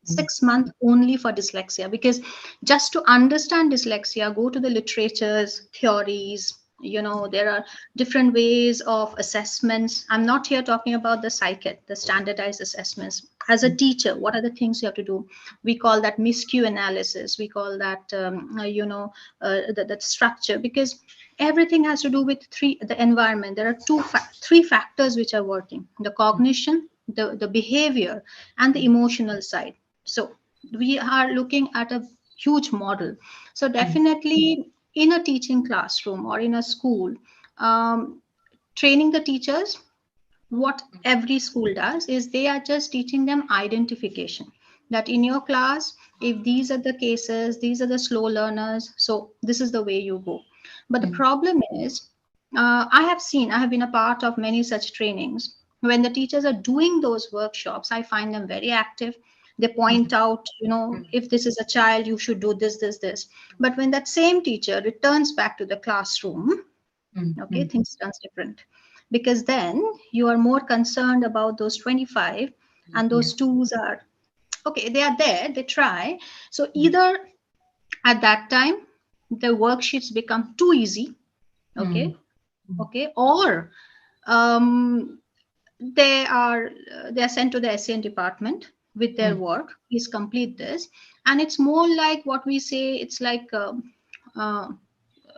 6 months only for dyslexia, because just to understand dyslexia, go to the literatures, theories, there are different ways of assessments. I'm not here talking about the psychic, the standardized assessments. As a teacher, what are the things you have to do? We call that miscue analysis. We call that, that structure, because everything has to do with the environment. There are three factors which are working: the cognition, the behavior, and the emotional side. So we are looking at a huge model. So definitely in a teaching classroom or in a school, training the teachers, what every school does is they are just teaching them identification, that in your class, if these are the cases, these are the slow learners, so this is the way you go. But the problem is, I have been a part of many such trainings. When the teachers are doing those workshops, I find them very active. They point out, if this is a child, you should do this, this, this. But when that same teacher returns back to the classroom, things turn different. Because then you are more concerned about those 25, and those twos are, okay, they are there, they try. So either at that time, the worksheets become too easy, okay, or they are sent to the SEN department with their work. Please complete this. And it's more like what we say, it's like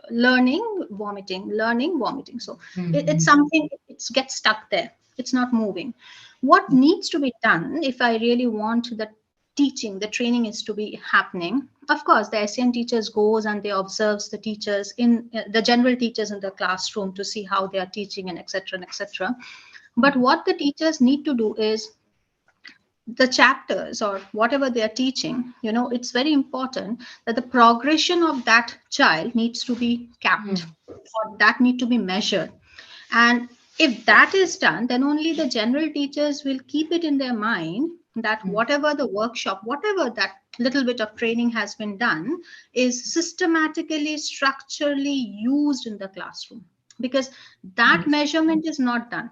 learning, vomiting. So it's something, it gets stuck there. It's not moving. What needs to be done, if I really want the teaching, the training is to be happening, of course, the SEN teachers goes and they observes the teachers in the general teachers in the classroom to see how they are teaching, and etc. and etc. But what the teachers need to do is, the chapters or whatever they are teaching, it's very important that the progression of that child needs to be capped, or that need to be measured. And if that is done, then only the general teachers will keep it in their mind that whatever the workshop, whatever that little bit of training has been done, is systematically, structurally used in the classroom, because that measurement is not done.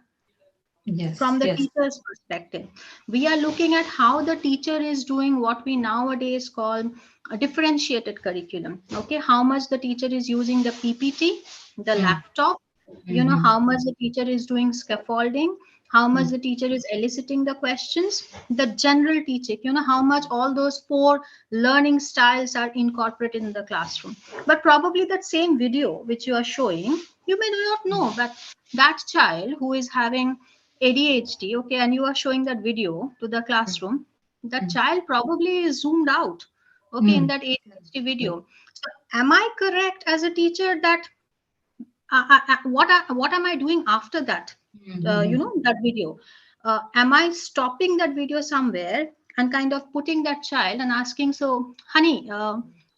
From the teacher's perspective, we are looking at how the teacher is doing what we nowadays call a differentiated curriculum. Okay, how much the teacher is using the PPT, the laptop, how much the teacher is doing scaffolding, how much the teacher is eliciting the questions, the general teaching, how much all those 4 learning styles are incorporated in the classroom. But probably that same video which you are showing, you may not know that that child who is having ADHD, okay, and you are showing that video to the classroom, that child probably is zoomed out, okay, in that ADHD video. So am I correct as a teacher that what am I doing after that? That video. Am I stopping that video somewhere and kind of putting that child and asking, so, honey,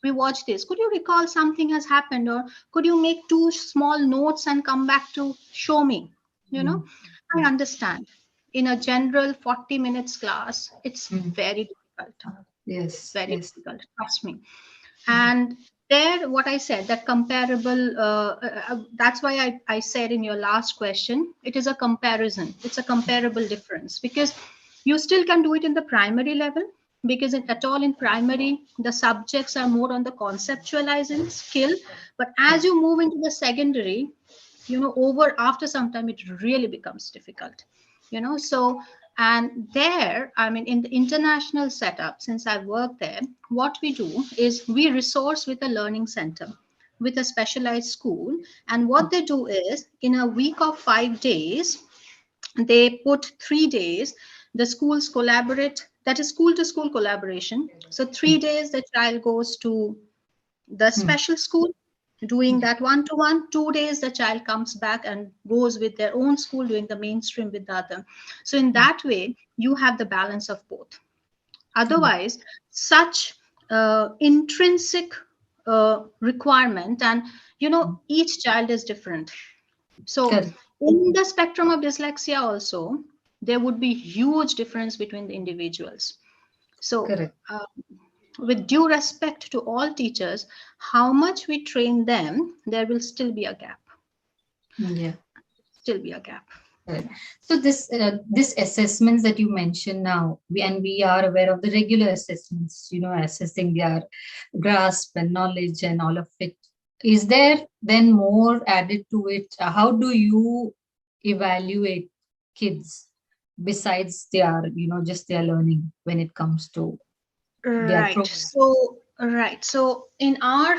we watched this. Could you recall something has happened, or could you make 2 small notes and come back to show me? I understand. In a general 40 minutes class, it's very difficult.
Yes.
Very difficult. Trust me. And there, what I said, that comparable, that's why I said in your last question, it is a comparison. It's a comparable difference, because you still can do it in the primary level, because at all in primary, the subjects are more on the conceptualizing skill. But as you move into the secondary, after some time, it really becomes difficult, so. And there, I mean, in the international setup, since I work there, what we do is we resource with a learning center, with a specialized school. And what they do is, in a week of 5 days, they put 3 days, the schools collaborate, that is school to school collaboration. So 3 days, the child goes to the special school, doing that 1-to-1. 2 days the child comes back and goes with their own school doing the mainstream with the other. So in that way you have the balance of both. Otherwise, such intrinsic requirement, and each child is different. So in the spectrum of dyslexia also, there would be huge difference between the individuals. So with due respect to all teachers, how much we train them, there will still be a gap. Still be a gap.
So this assessments that you mentioned now, we are aware of the regular assessments, assessing their grasp and knowledge and all of it. Is there then more added to it? How do you evaluate kids besides their, just their learning when it comes to
Right. So in our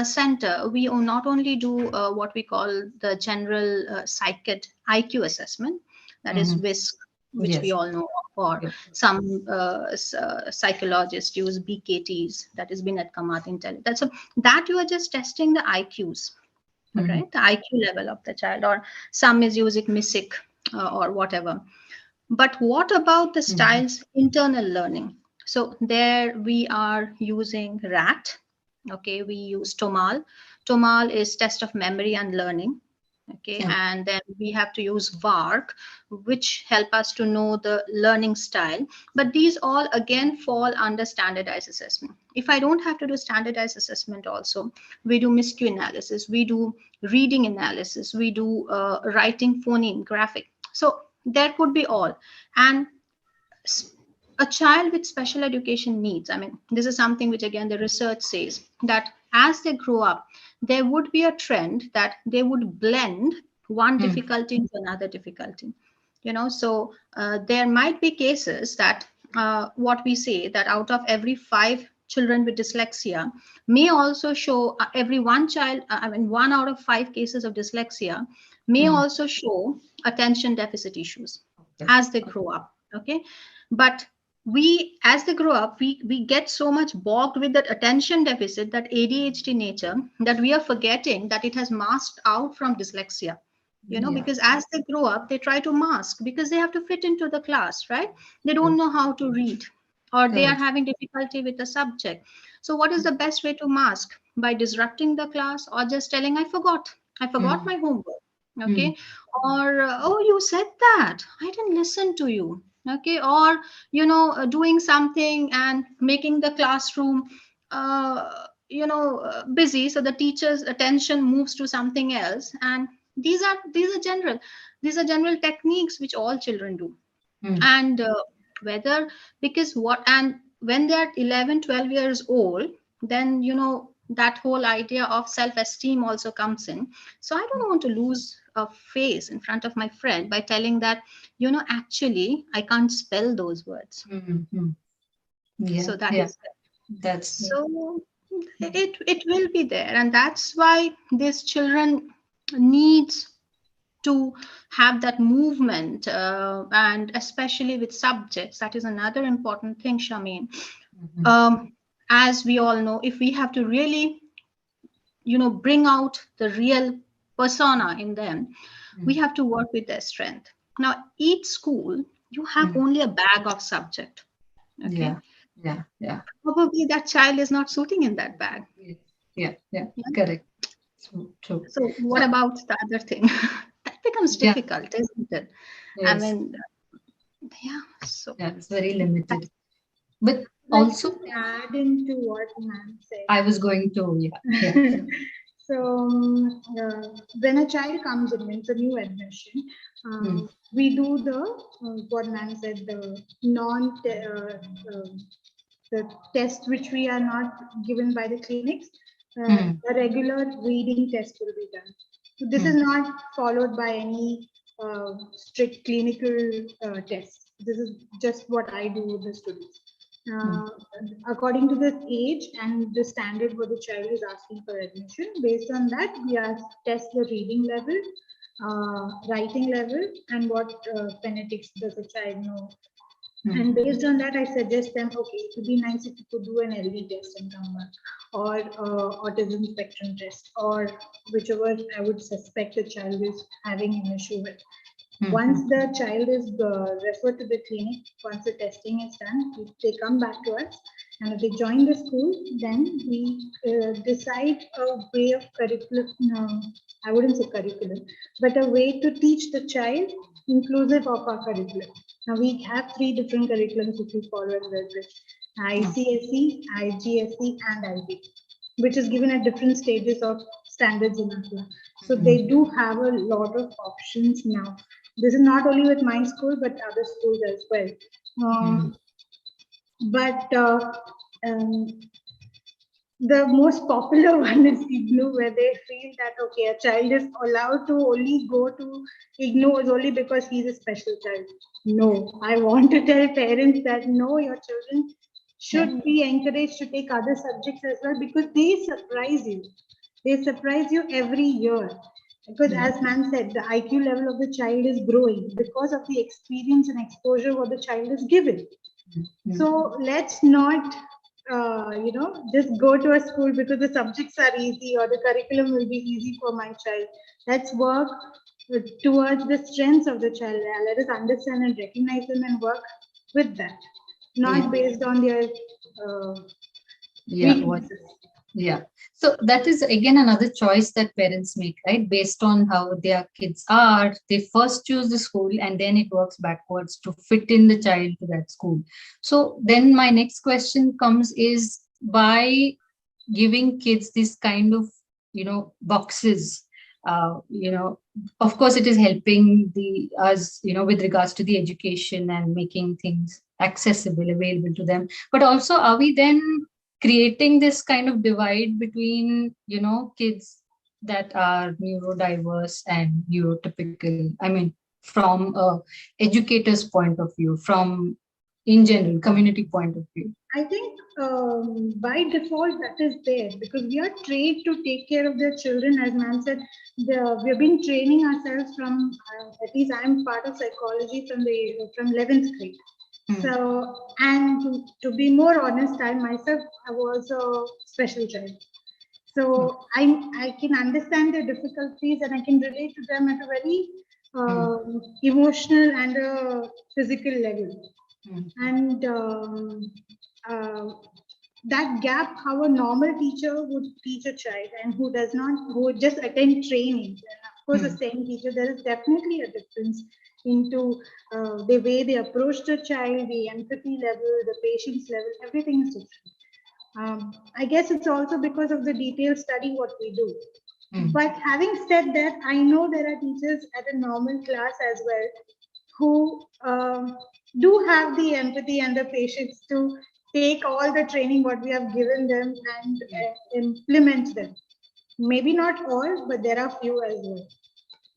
center, we not only do what we call the general psyched IQ assessment, that is WISC, which we all know, or some psychologists use BKTs, that is Binet Kamat Intelligence. So that you are just testing the IQs, right? The IQ level of the child, or some is using MISIC or whatever. But what about the child's internal learning? So there we are using RAT. Okay, we use TOMAL. TOMAL is test of memory and learning. Okay, and then we have to use VARC, which help us to know the learning style. But these all again fall under standardized assessment. If I don't have to do standardized assessment also, we do MISQ analysis, we do reading analysis, we do writing, phoneme, graphic. So there could be all. And a child with special education needs, I mean, this is something which again the research says that as they grow up, there would be a trend that they would blend one difficulty into another difficulty. So there might be cases that what we say that out of every 5 children with dyslexia may also show every one child, 1 out of 5 cases of dyslexia may also show attention deficit issues as they grow up. Okay, but as they grow up, we get so much bogged with that attention deficit, that ADHD nature, that we are forgetting that it has masked out from dyslexia. Because as they grow up, they try to mask because they have to fit into the class, right? They don't know how to read, or they are having difficulty with the subject. So what is the best way to mask? By disrupting the class, or just telling, I forgot my homework. Okay, or oh, you said that, I didn't listen to you. Okay, or doing something and making the classroom busy, so the teacher's attention moves to something else. And these are general techniques which all children do. And whether, because when they're 11-12 years old, then that whole idea of self-esteem also comes in. So I don't want to lose a face in front of my friend by telling that actually I can't spell those words. So it will be there. And that's why these children needs to have that movement, and especially with subjects, that is another important thing, Shamin. As we all know, if we have to really bring out the real persona in them, we have to work with their strength. Now, each school, you have only a bag of subject. Okay.
Yeah.
Probably that child is not suiting in that bag.
Yeah. Correct. True.
So what about the other thing? That becomes difficult, isn't it?
Yes.
I mean, so
it's very limited. But
like
also
to add into what ma'am said.
I was going to,
So when a child comes in, when it's a new admission, we do the what ma'am said, the the test which we are not given by the clinics. A regular reading test will be done. So this is not followed by any strict clinical tests. This is just what I do with the students. According to the age and the standard what the child is asking for admission, based on that we test the reading level, writing level, and what phonetics does the child know. And based on that, I suggest them, okay, it would be nice if you could do an LD test and come back, or autism spectrum test, or whichever I would suspect the child is having an issue with. Once the child is referred to the clinic, once the testing is done, they come back to us, and if they join the school, then we decide a way of curriculum, I wouldn't say curriculum, but a way to teach the child inclusive of our curriculum. Now we have 3 different curriculums which we follow in WellBridge: ICSE, IGSE, and IB, which is given at different stages of standards in India. So they do have a lot of options now. This is not only with my school, but other schools as well. The most popular one is IGNU, where they feel that, okay, a child is allowed to only go to IGNU is only because he's a special child. No, I want to tell parents that no, your children should be encouraged to take other subjects as well, because they surprise you. They surprise you every year. Because as ma'am said, the IQ level of the child is growing because of the experience and exposure what the child is given. So let's not just go to a school because the subjects are easy or the curriculum will be easy for my child. Let's work towards the strengths of the child. Let us understand and recognize them and work with that, not based on their weaknesses.
So that is again another choice that parents make, right? Based on how their kids are, they first choose the school and then it works backwards to fit in the child to that school. So then my next question comes is, by giving kids this kind of, boxes, of course it is helping us, with regards to the education and making things accessible, available to them. But also, are we then creating this kind of divide between, kids that are neurodiverse and neurotypical? I mean, from a educator's point of view, from in general community point of view.
I think by default that is there, because we are trained to take care of their children. As ma'am said, we have been training ourselves from, at least I am part of psychology from 11th grade. So, and to be more honest, I myself was a special child. So I can understand their difficulties and I can relate to them at a very emotional and physical level. And that gap, how a normal teacher would teach a child and who would just attend training, and of course the same teacher, there is definitely a difference into the way they approach the child, the empathy level, the patience level, everything is different. I guess it's also because of the detailed study what we do. But having said that, I know there are teachers at a normal class as well who do have the empathy and the patience to take all the training what we have given them and implement them. Maybe not all, but there are few as well.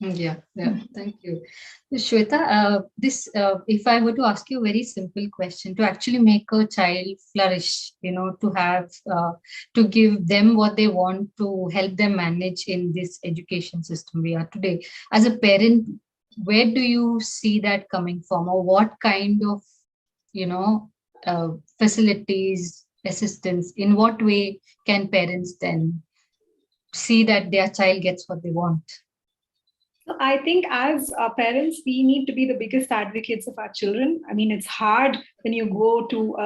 Thank you. Shweta, if I were to ask you a very simple question, to actually make a child flourish, to have, to give them what they want, to help them manage in this education system we are today, as a parent, where do you see that coming from, or what kind of, facilities, assistance, in what way can parents then see that their child gets what they want?
I think as parents, we need to be the biggest advocates of our children. I mean, it's hard when you go to,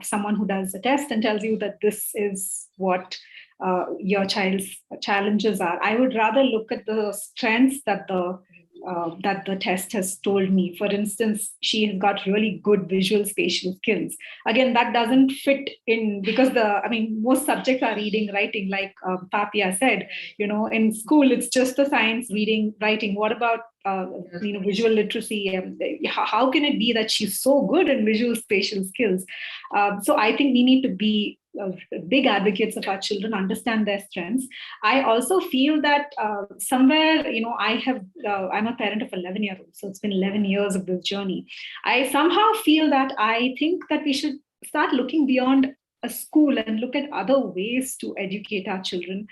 someone who does a test and tells you that this is what your child's challenges are. I would rather look at the strengths that the test has told me. For instance, she has got really good visual spatial skills. Again, that doesn't fit in because most subjects are reading, writing, like Papia said. In school, it's just the science, reading, writing. What about visual literacy? How can it be that she's so good in visual spatial skills? So I think we need to be big advocates of our children, understand their strengths. I also feel that somewhere, I'm a parent of 11-year-olds, so it's been 11 years of this journey. I somehow feel that I think that we should start looking beyond a school and look at other ways to educate our children,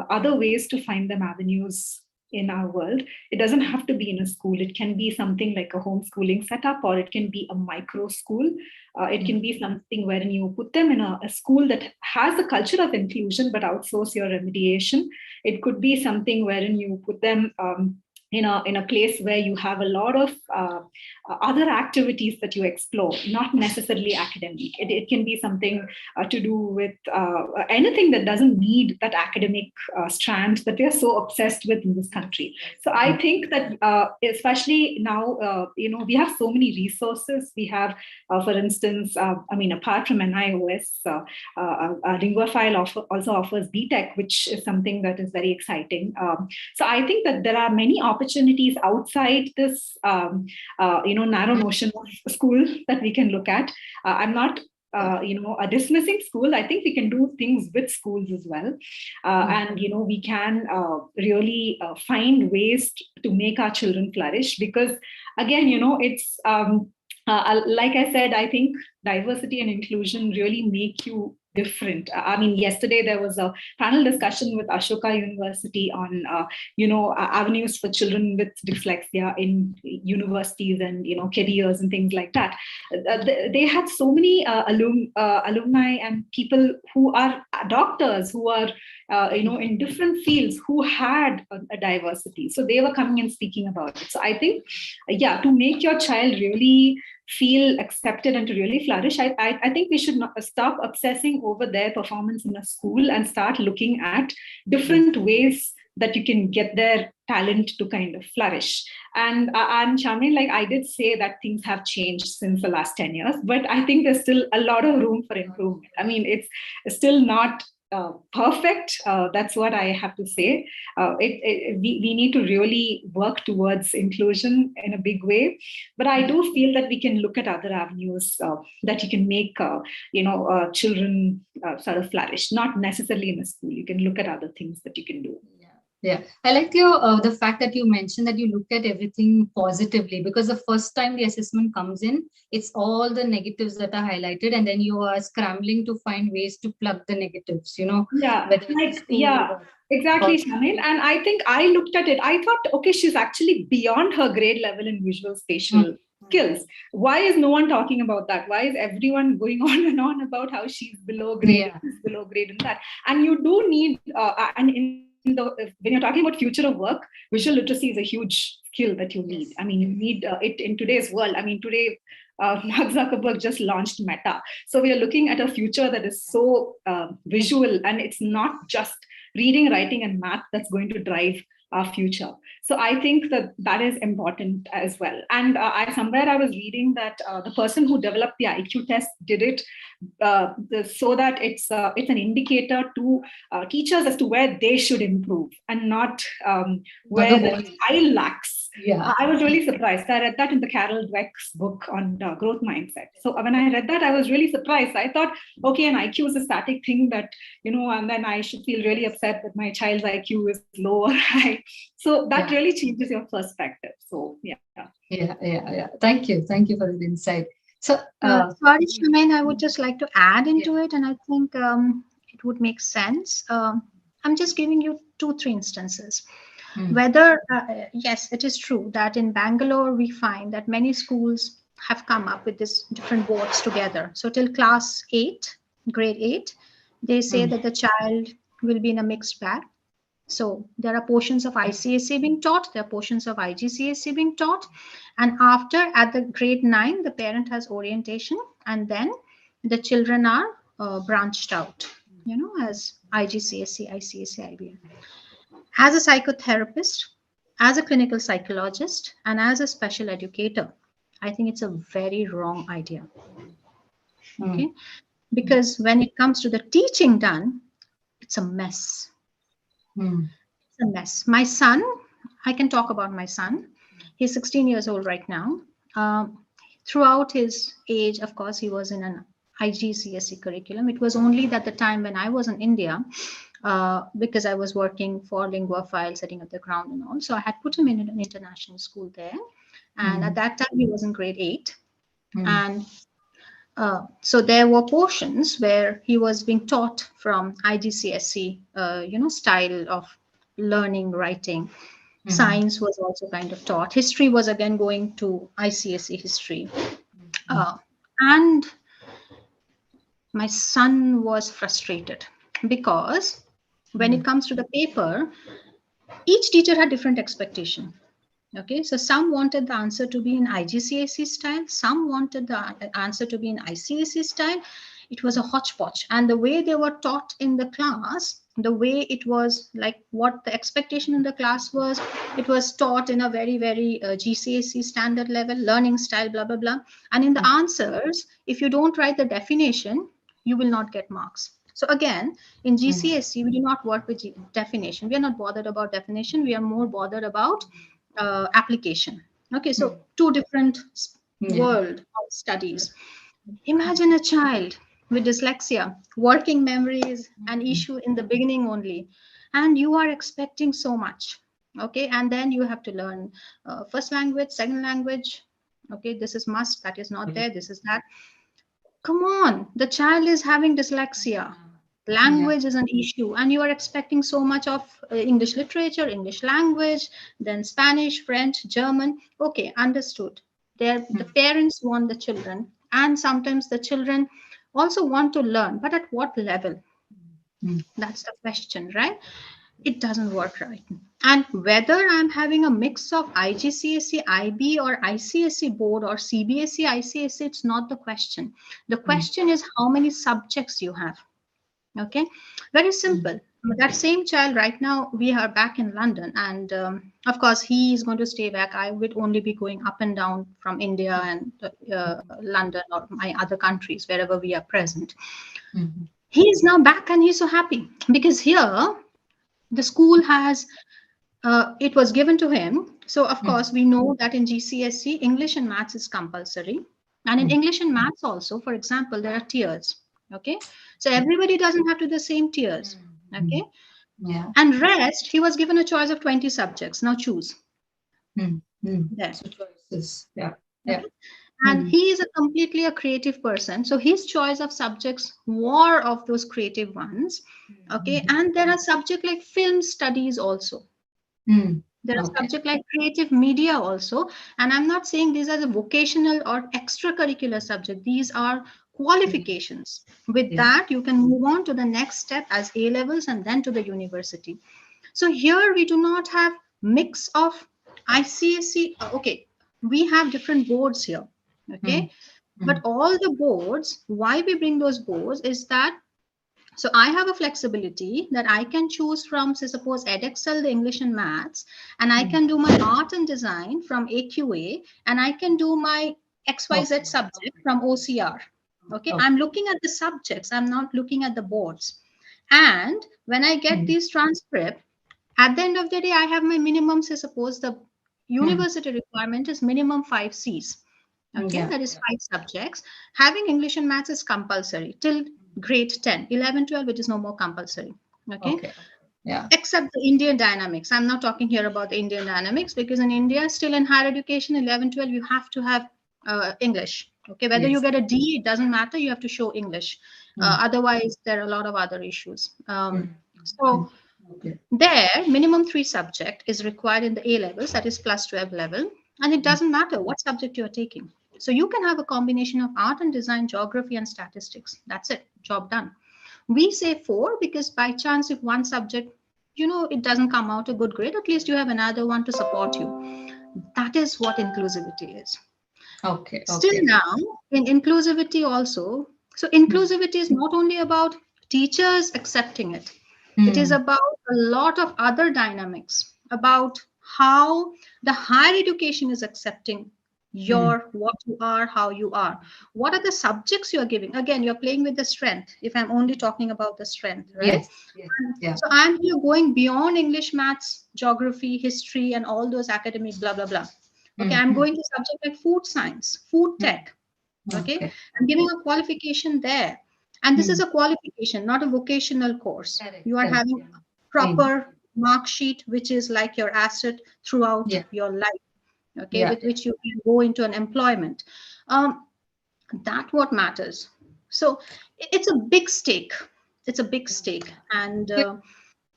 other ways to find them avenues in our world. It doesn't have to be in a school. It can be something like a homeschooling setup, or it can be a micro school. It can be something wherein you put them in a school that has a culture of inclusion, but outsource your remediation. It could be something wherein you put them in a place where you have a lot of other activities that you explore, not necessarily academic. It can be something to do with anything that doesn't need that academic strand that we are so obsessed with in this country. So I think that especially now, we have so many resources. We have, for instance, apart from NIOS, Linguafile also offers BTech, which is something that is very exciting. So I think that there are many opportunities outside this, narrow notion of school that we can look at. I'm not, dismissing school. I think we can do things with schools as well. And, we can really find ways to make our children flourish, because again, it's, like I said, I think diversity and inclusion really make you different. Yesterday there was a panel discussion with Ashoka University on, avenues for children with dyslexia in universities and, careers and things like that. They had so many alumni and people who are doctors, who are, in different fields, who had a diversity. So they were coming and speaking about it. So I think, to make your child really feel accepted and to really flourish, I think we should stop obsessing over their performance in a school and start looking at different ways that you can get their talent to kind of flourish. And Charmaine, like I did say that things have changed since the last 10 years, but I think there's still a lot of room for improvement. It's still not perfect. That's what I have to say. We need to really work towards inclusion in a big way. But I do feel that we can look at other avenues that you can make, children sort of flourish, not necessarily in a school. You can look at other things that you can do.
Yeah, I like the fact that you mentioned that you look at everything positively, because the first time the assessment comes in, it's all the negatives that are highlighted, and then you are scrambling to find ways to plug the negatives,
Yeah, exactly, Charmaine. And I think I looked at it, I thought, okay, she's actually beyond her grade level in visual spatial skills. Why is no one talking about that? Why is everyone going on and on about how she's below grade, below grade in that? And you do need, when you're talking about future of work, visual literacy is a huge skill that you need. You need it in today's world. Today, Mark Zuckerberg just launched Meta. So we are looking at a future that is so visual, and it's not just reading, writing, and math that's going to drive our future. So I think that is important as well. And somewhere I was reading that the person who developed the IQ test did it so that it's an indicator to teachers as to where they should improve, and not where the child lacks.
Yeah.
I was really surprised. I read that in the Carol Dweck's book on growth mindset. So when I read that, I was really surprised. I thought, okay, an IQ is a static thing that, and then I should feel really upset that my child's IQ is low or high. So that really changes your perspective. So yeah.
Thank you for the insight. So
sorry, Charmaine, I would just like to add into it, and I think it would make sense. I'm just giving you 2-3 instances. Whether, yes, it is true that in Bangalore, we find that many schools have come up with these different boards together. So till class 8, grade 8, they say that the child will be in a mixed bag. So there are portions of ICSE being taught, there are portions of IGCSE being taught, and after at the grade 9, the parent has orientation, and then the children are branched out, as IGCSE, ICSE, IBM. As a psychotherapist, as a clinical psychologist, and as a special educator, I think it's a very wrong idea. Okay, because when it comes to the teaching done, it's a mess. It's a mess. My son, I can talk about my son. He's 16 years old right now. Throughout his age, of course, he was in an IGCSE curriculum. It was only that the time when I was in India, because I was working for Linguaphile, setting up the ground and all. So I had put him in an international school there. And at that time, he was in grade 8. And so there were portions where he was being taught from IGCSE, style of learning, writing. Science was also kind of taught. History was again going to ICSE history. And my son was frustrated because when it comes to the paper, each teacher had different expectation. Okay, so some wanted the answer to be in IGCSE style, some wanted the answer to be in ICSE style. It was a hodgepodge, and the way they were taught in the class, the way it was like what the expectation in the class was, it was taught in a very, very GCSE standard level, learning style, blah, blah, blah. And in the answers, if you don't write the definition, you will not get marks. So again, in GCSE, we do not work with definition. We are not bothered about definition. We are more bothered about application. Okay, so two different world of studies. Imagine a child with dyslexia, working memory is an issue in the beginning only, and you are expecting so much. Okay, and then you have to learn first language, second language. Okay, this is must, that is not there, this is that. Come on, the child is having dyslexia. Language is an issue, and you are expecting so much of English literature, English language, then Spanish, French, German. Okay, understood. The parents want the children, and sometimes the children also want to learn, but at what level? That's the question, right? It doesn't work right. And whether I'm having a mix of IGCSE, IB, or ICSE board, or CBSE, ICSE, it's not the question. The question is how many subjects you have. Okay, very simple. That same child right now, we are back in London, and of course he is going to stay back. I would only be going up and down from India and London or my other countries, wherever we are present. He is now back and he's so happy because here the school has, it was given to him. So of course we know that in GCSE, English and Maths is compulsory. And in English and Maths also, for example, there are tiers. Okay, so everybody doesn't have to the same tiers. Okay, and rest, he was given a choice of 20 subjects. Now choose. There.
So choices.
And he is completely a creative person, so his choice of subjects were of those creative ones. Okay, and there are subjects like film studies also. There are subjects like creative media also, and I'm not saying these are the vocational or extracurricular subject. These are qualifications. With that, you can move on to the next step as A levels and then to the university. So here we do not have mix of ICSE. Okay, we have different boards here. Okay, but all the boards, why we bring those boards is that, so I have a flexibility that I can choose from, say, suppose EdXL, the English and Maths, and I can do my art and design from AQA, and I can do my XYZ subject from OCR. Okay, I'm looking at the subjects, I'm not looking at the boards. And when I get these transcript, at the end of the day, I have my minimum, say, suppose the university requirement is minimum 5 Cs. Okay, that is 5 subjects. Having English and Maths is compulsory till grade 10, 11, 12, it is no more compulsory. Okay. Except the Indian dynamics. I'm not talking here about the Indian dynamics because in India, still in higher education, 11, 12, you have to have English. Okay, whether you get a D, it doesn't matter. You have to show English. Otherwise, there are a lot of other issues. So there, minimum 3 subject is required in the A levels, that is plus 12 level. And it doesn't matter what subject you're taking. So you can have a combination of art and design, geography and statistics. That's it, job done. We say 4 because by chance, if one subject, it doesn't come out a good grade, at least you have another one to support you. That is what inclusivity is.
Okay.
Still now, in inclusivity also, so inclusivity is not only about teachers accepting it. It is about a lot of other dynamics, about how the higher education is accepting what you are, how you are. What are the subjects you're giving? Again, you're playing with the strength, if I'm only talking about the strength, right?
Yes.
So I'm here going beyond English, maths, geography, history, and all those academic blah, blah, blah. Okay, I'm going to subject like food science, food tech. Okay, I'm giving a qualification there. And this is a qualification, not a vocational course. You are having a proper mark sheet, which is like your asset throughout your life. Okay, with which you can go into an employment. That's what matters. So it's a big stake. It's a big stake. And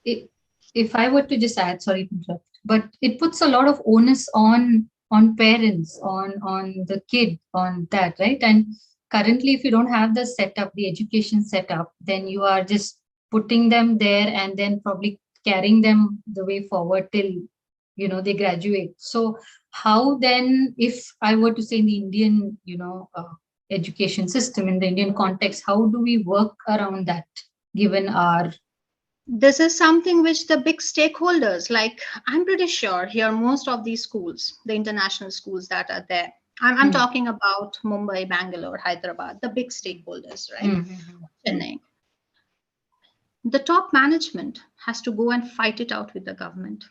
if I were to just add, sorry to interrupt, but it puts a lot of onus on parents, on the kid, on that, right? And currently, if you don't have the setup, the education setup, then you are just putting them there and then probably carrying them the way forward till they graduate. So how then, if I were to say in the Indian education system, in the Indian context, how do we work around that, given our
this is something which the big stakeholders, like I'm pretty sure here, most of these schools, the international schools that are there, I'm talking about Mumbai, Bangalore, Hyderabad, the big stakeholders, right? Chennai. The top management has to go and fight it out with the government.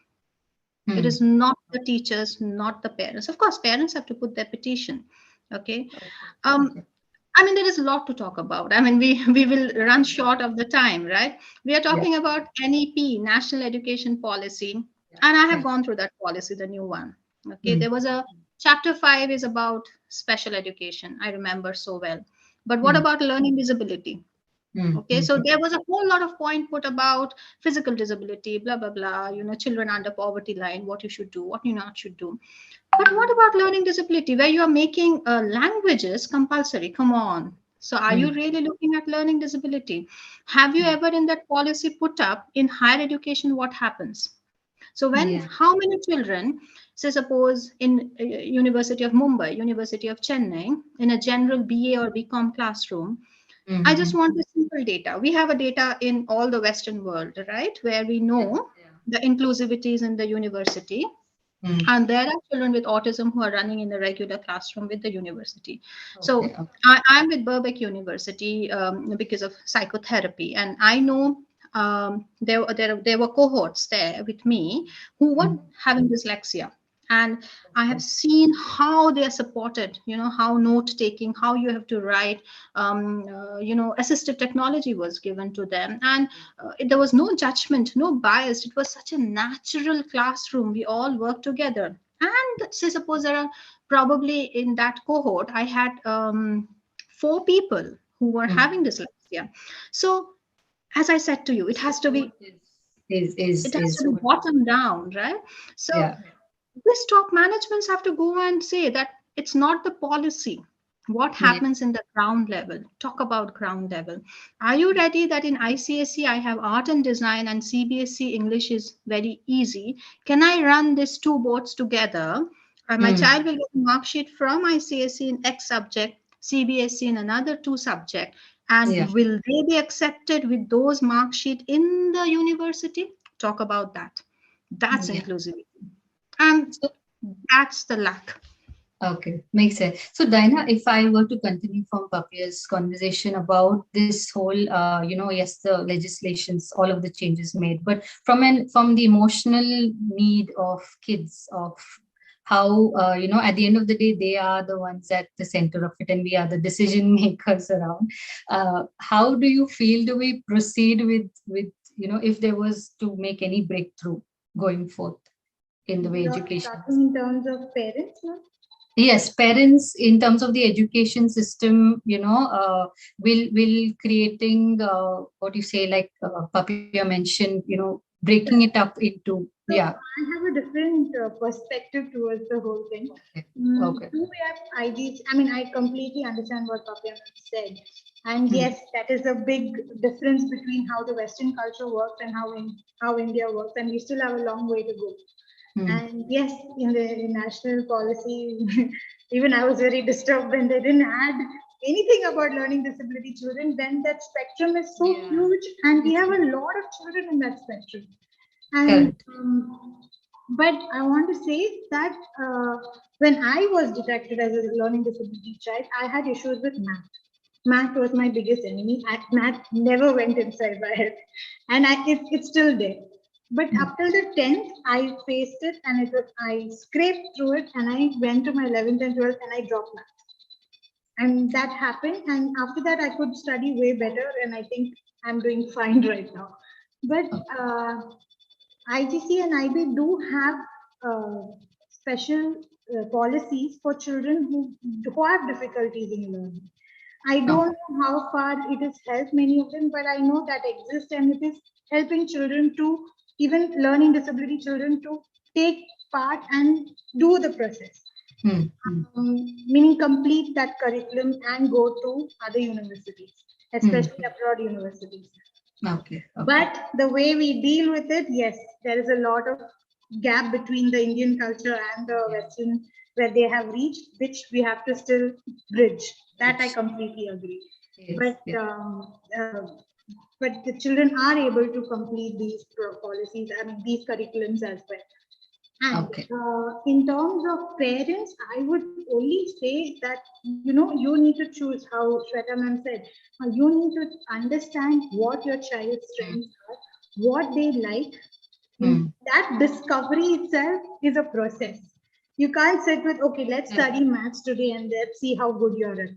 It is not the teachers, not the parents. Of course, parents have to put their petition. Okay. I mean, there is a lot to talk about. I mean, we will run short of the time, right? We are talking about NEP, National Education Policy, and I have gone through that policy, the new one. Okay, there was a chapter 5 is about special education. I remember so well. But what about learning disability? Okay, so there was a whole lot of point put about physical disability, blah, blah, blah, children under poverty line, what you should do, what you not should do. But what about learning disability, where you are making languages compulsory? Come on. So are you really looking at learning disability? Have you ever in that policy put up in higher education what happens? So how many children, say suppose in University of Mumbai, University of Chennai, in a general BA or BCom classroom, I just want the simple data. We have a data in all the Western world, right? Where we know the inclusivities in the university. And there are children with autism who are running in the regular classroom with the university. So I'm with Birkbeck University because of psychotherapy. And I know there were cohorts there with me who were having dyslexia. And I have seen how they are supported, how note taking, how you have to write, assistive technology was given to them. And there was no judgment, no bias. It was such a natural classroom. We all worked together. And say, suppose there are probably in that cohort, I had 4 people who were having dyslexia. So as I said to you, it has to be, bottom down, right? So this top managements have to go and say that it's not the policy. What happens in the ground level? Talk about ground level. Are you ready that in ICSE I have art and design and CBSE English is very easy? Can I run these 2 boards together? My child will get a mark sheet from ICSE in X subject, CBSE in another 2 subject. And will they be accepted with those mark sheet in the university? Talk about that. That's inclusivity. And that's the lack.
Okay, makes sense. So Dinah, if I were to continue from Papia's conversation about this whole, yes, the legislations, all of the changes made, but from the emotional need of kids, of how, at the end of the day, they are the ones at the center of it and we are the decision makers around. How do you feel, do we proceed with if there was to make any breakthrough going forth in the way education?
In terms of parents, no?
Yes, parents in terms of the education system, will creating what you say, like Papia mentioned, breaking it up into,
So
yeah.
I have a different perspective towards the whole thing.
Okay.
Do we have IDs? I mean, I completely understand what Papya said. And yes, that is a big difference between how the Western culture works and how India works. And we still have a long way to go. And yes, in the national policy, even I was very disturbed when they didn't add anything about learning disability children. Then that spectrum is so huge, and we have a lot of children in that spectrum. And but I want to say that when I was detected as a learning disability child, I had issues with math. Math was my biggest enemy. Math never went inside my head, and it's still there. But up till the 10th, I faced it, and I scraped through it, and I went to my 11th and 12th, and I dropped math. And that happened, and after that, I could study way better, and I think I'm doing fine right now. But IGC and IB do have special policies for children who have difficulties in learning. I don't know how far it has helped many of them, but I know that exists, and it is helping children to, even learning disability children, to take part and do the process. Meaning complete that curriculum and go to other universities, especially abroad universities.
Okay.
But the way we deal with it, yes, there is a lot of gap between the Indian culture and the Western, where they have reached, which we have to still bridge. That I completely agree. But the children are able to complete these policies, I mean, these curriculums as well. And in terms of parents, I would only say that, you need to choose, how Shweta ma'am said, you need to understand what your child's strengths are, what they like. That discovery itself is a process. You can't sit with, okay, let's study maths today and let's see how good you're at.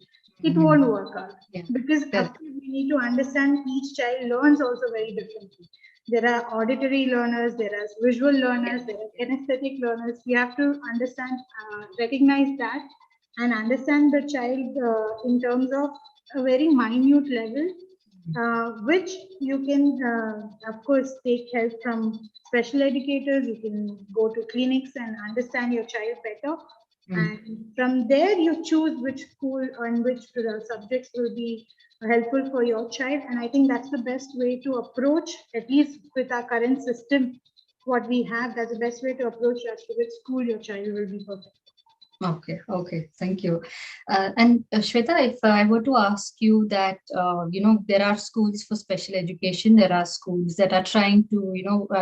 It won't work out, because we need to understand each child learns also very differently. There are auditory learners, there are visual learners, there are kinesthetic learners. We have to understand, recognize that, and understand the child in terms of a very minute level, which you can, of course, take help from special educators. You can go to clinics and understand your child better. And from there, you choose which school and which subjects will be helpful for your child. And I think that's the best way to approach, at least with our current system, what we have, that's the best way to approach as to which school your child will be perfect.
Okay, thank you. And Shweta, if I were to ask you that, there are schools for special education, there are schools that are trying to,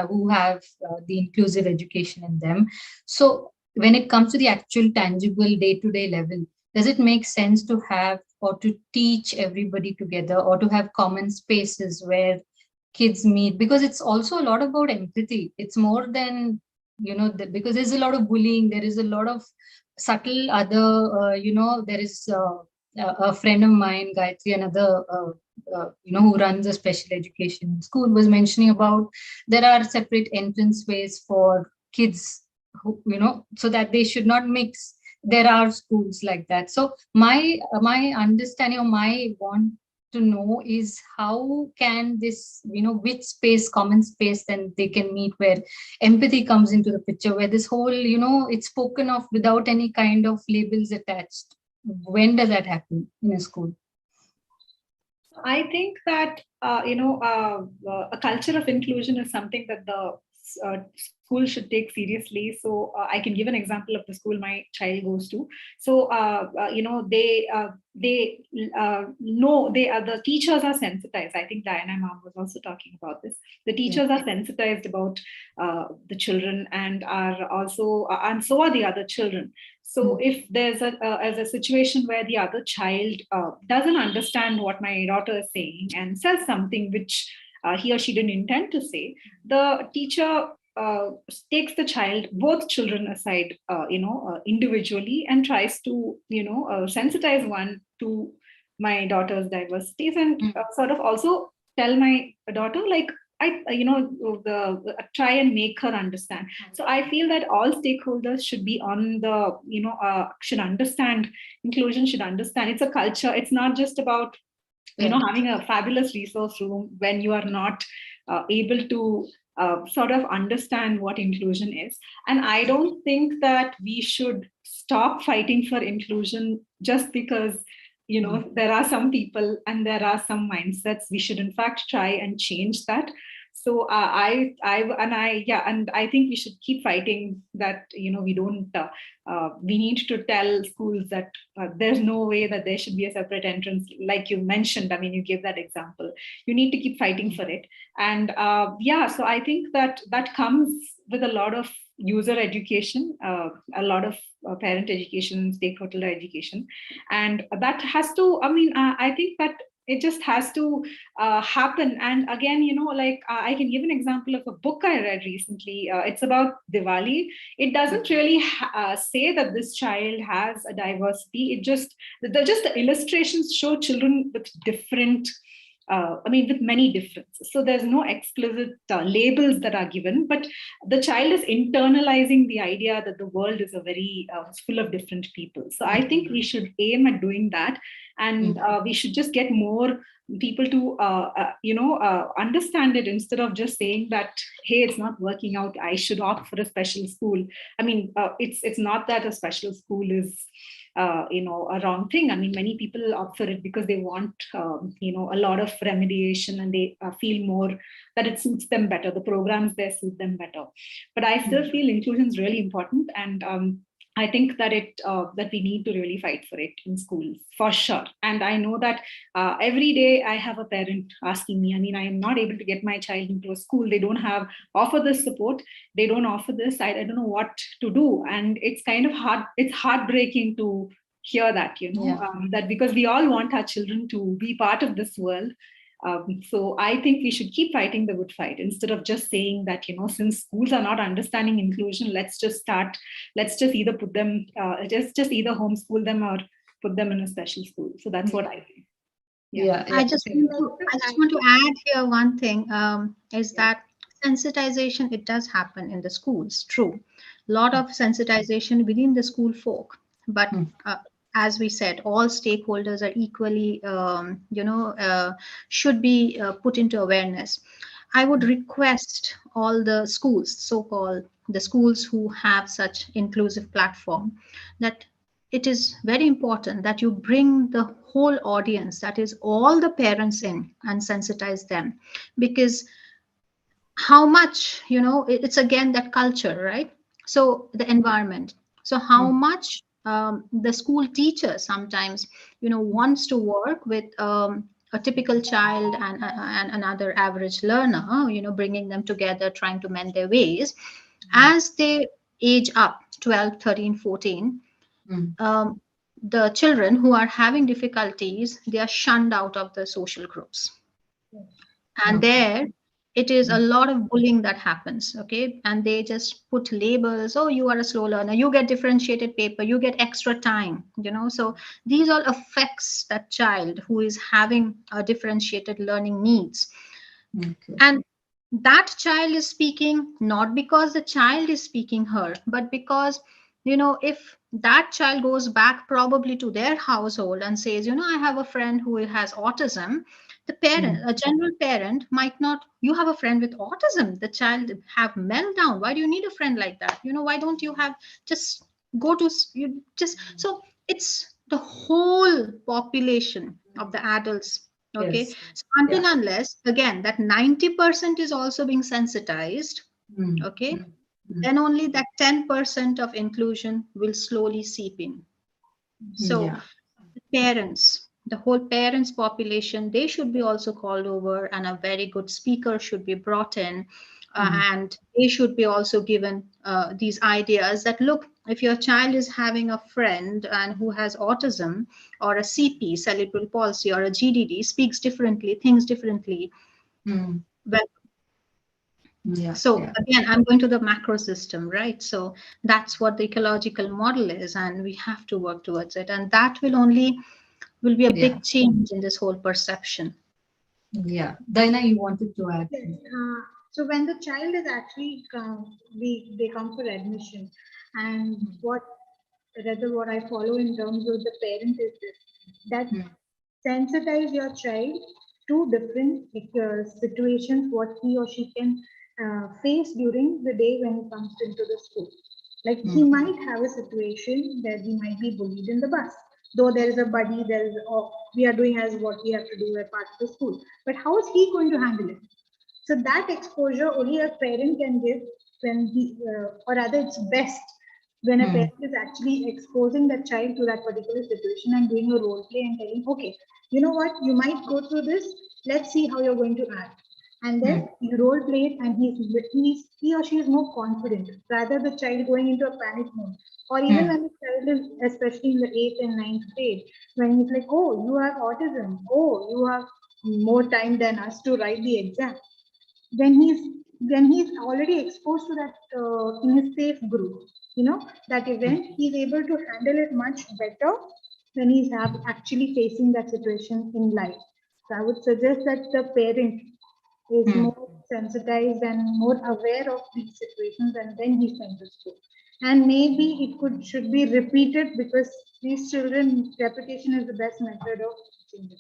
who have the inclusive education in them. So when it comes to the actual tangible day-to-day level, does it make sense to have or to teach everybody together, or to have common spaces where kids meet? Because it's also a lot about empathy. It's more than, because there's a lot of bullying, there is a lot of subtle other, there is a friend of mine, Gayatri, another, who runs a special education school, was mentioning about there are separate entrance ways for kids, who, so that they should not mix. There are schools like that. So my understanding, or my want to know, is how can this, which space, common space, then they can meet, where empathy comes into the picture, where this whole, it's spoken of without any kind of labels attached. When does that happen in a school?
I think that, a culture of inclusion is something that the school should take seriously. So I can give an example of the school my child goes to. So they know the teachers are sensitized. I think Diana ma'am was also talking about this. The teachers are sensitized about the children, and are also and so are the other children. So if there's a situation where the other child doesn't understand what my daughter is saying and says something which he or she didn't intend to say, the teacher takes the child, both children aside, individually, and tries to, sensitize one to my daughter's diversities, and sort of also tell my daughter, like, try and make her understand. So I feel that all stakeholders should be on the, should understand inclusion, should understand it's a culture. It's not just about, having a fabulous resource room when you are not able to sort of understand what inclusion is. And I don't think that we should stop fighting for inclusion just because, you know, there are some people and there are some mindsets. We should in fact try and change that. So I think we should keep fighting that, you know, we don't, we need to tell schools that there's no way that there should be a separate entrance. Like you mentioned, I mean, you gave that example. You need to keep fighting for it. And so I think that that comes with a lot of user education, a lot of parent education, stakeholder education. And that has to, I mean, I think that it just has to happen. And again, you know, like I can give an example of a book I read recently. It's about Diwali. It doesn't really say that this child has a diversity. It just, the illustrations show children with different, with many differences. So there's no explicit labels that are given, but the child is internalizing the idea that the world is a very full of different people. So I think we should aim at doing that. And we should just get more people to, understand it, instead of just saying that, hey, it's not working out, I should opt for a special school. I mean, it's not that a special school is, a wrong thing. I mean, many people opt for it because they want, a lot of remediation, and they feel more that it suits them better. The programs there suit them better. But I still feel inclusion is really important. And I think that that we need to really fight for it in schools, for sure. And I know that every day I have a parent asking me, I mean, I am not able to get my child into a school. They don't offer this support. They don't offer this. I don't know what to do. And it's kind of hard. It's heartbreaking to hear that, that because we all want our children to be part of this world. So I think we should keep fighting the good fight, instead of just saying that, since schools are not understanding inclusion, let's just either put them, just either homeschool them or put them in a special school. So that's what I think.
Yeah. I just want to add here one thing, is that sensitization, it does happen in the schools, true. A lot of sensitization within the school folk, but as we said, all stakeholders are equally, should be put into awareness. I would request all the schools, so-called the schools who have such inclusive platform, that it is very important that you bring the whole audience, that is all the parents in, and sensitize them. Because how much, it's again that culture, right? So the environment. So how much the school teacher sometimes, wants to work with a typical child and another average learner, bringing them together, trying to mend their ways. As they age up, 12, 13, 14, the children who are having difficulties, they are shunned out of the social groups. And there, it is a lot of bullying that happens, okay? And they just put labels, oh, you are a slow learner, you get differentiated paper, you get extra time, So these all affects that child who is having a differentiated learning needs. And that child is speaking not because the child is speaking her, but because, if that child goes back probably to their household and says, I have a friend who has autism, the parent, a general parent might not, you have a friend with autism, the child have meltdown. Why do you need a friend like that? Why don't you have, just go to, so it's the whole population of the adults. Okay. Yes. So until unless, again, that 90% is also being sensitized, okay, then only that 10% of inclusion will slowly seep in. So the parents, the whole parents population, they should be also called over, and a very good speaker should be brought in, and they should be also given these ideas that, look, if your child is having a friend and who has autism or a CP, cerebral palsy, or a GDD, speaks differently, thinks differently, again, I'm going to the macro system, right? So that's what the ecological model is, and we have to work towards it. And that will be a big change in this whole perception.
Yeah. Diana, you wanted to add?
So when the child is actually, they come for admission, and what I follow in terms of the parent is this, that sensitize your child to different situations, what he or she can face during the day when he comes into the school. Like he might have a situation that he might be bullied in the bus. Though there is a buddy, there is, oh, we are doing as what we have to do as part of the school. But how is he going to handle it? So that exposure only a parent can give when he, or rather it's best when a parent is actually exposing the child to that particular situation and doing a role play and telling, okay, you know what, you might go through this, let's see how you're going to act. And then you role play it and he or she is more confident, rather the child going into a panic mode. Or even when the child is, especially in the 8th and 9th grade, when he's like, oh, you have autism, oh, you have more time than us to write the exam. When he's already exposed to that in his safe group, you know, that event, he's able to handle it much better when he's actually facing that situation in life. So I would suggest that the parent is more sensitized and more aware of these situations, and then he sends it to. And maybe it should be repeated, because these children, repetition is the best method of teaching them.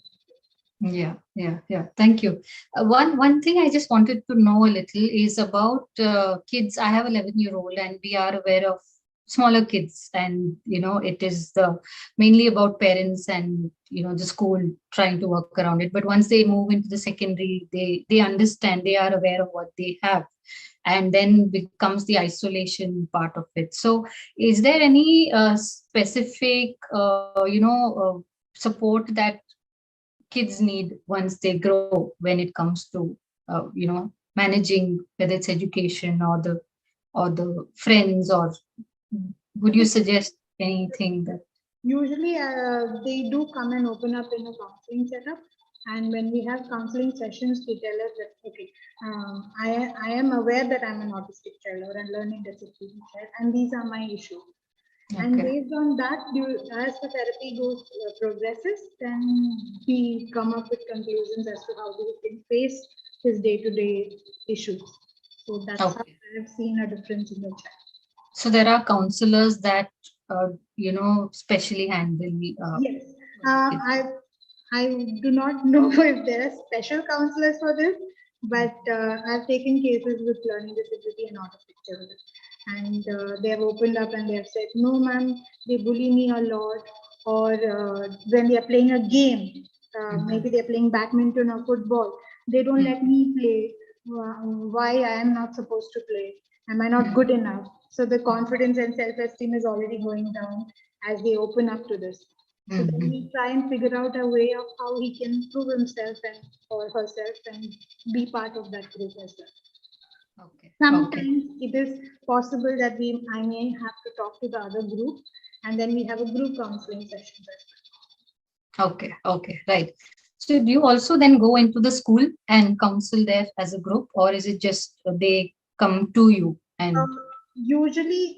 Yeah. Thank you. One thing I just wanted to know a little is about kids. I have an 11-year-old, and we are aware of smaller kids, and it is mainly about parents and the school trying to work around it. But once they move into the secondary, they understand, they are aware of what they have, and then becomes the isolation part of it. So is there any specific support that kids need once they grow when it comes to managing, whether it's education or the friends, or would you suggest anything that?
Usually they do come and open up in a counseling setup, and when we have counseling sessions, they tell us that, okay, I am aware that I'm an autistic child or a learning disability child, and these are my issues. Okay. And based on that, as the therapy progresses, then we come up with conclusions as to how we can face his day-to-day issues. So that's how I have seen a difference in the child.
So there are counselors that specially handle.
Yes, I do not know if there are special counselors for this, but I've taken cases with learning disability and autistic children, and they have opened up and they have said, no, ma'am, they bully me a lot. Or when they are playing a game, maybe they're playing badminton or football, they don't let me play. Why I am not supposed to play? Am I not good enough? So the confidence and self-esteem is already going down as they open up to this. So then we try and figure out a way of how he can prove himself or herself and be part of that group as well. Sometimes it is possible that I may have to talk to the other group, and then we have a group counseling session as
well. Okay, right. So do you also then go into the school and counsel there as a group, or is it just they come to you? And
usually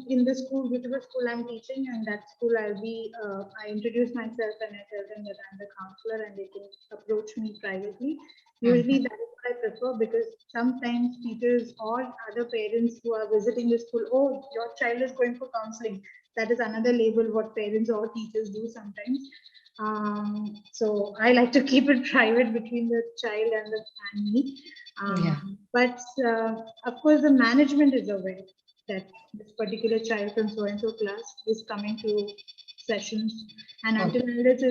in the school, whichever school I'm teaching, and that school I introduce myself and I tell them that I'm the counselor and they can approach me privately. Usually that is what I prefer, because sometimes teachers or other parents who are visiting the school, oh, your child is going for counseling. That is another label what parents or teachers do sometimes. So I like to keep it private between the child and me. But of course, the management is aware that this particular child from so-and-so class is coming to sessions, and until it's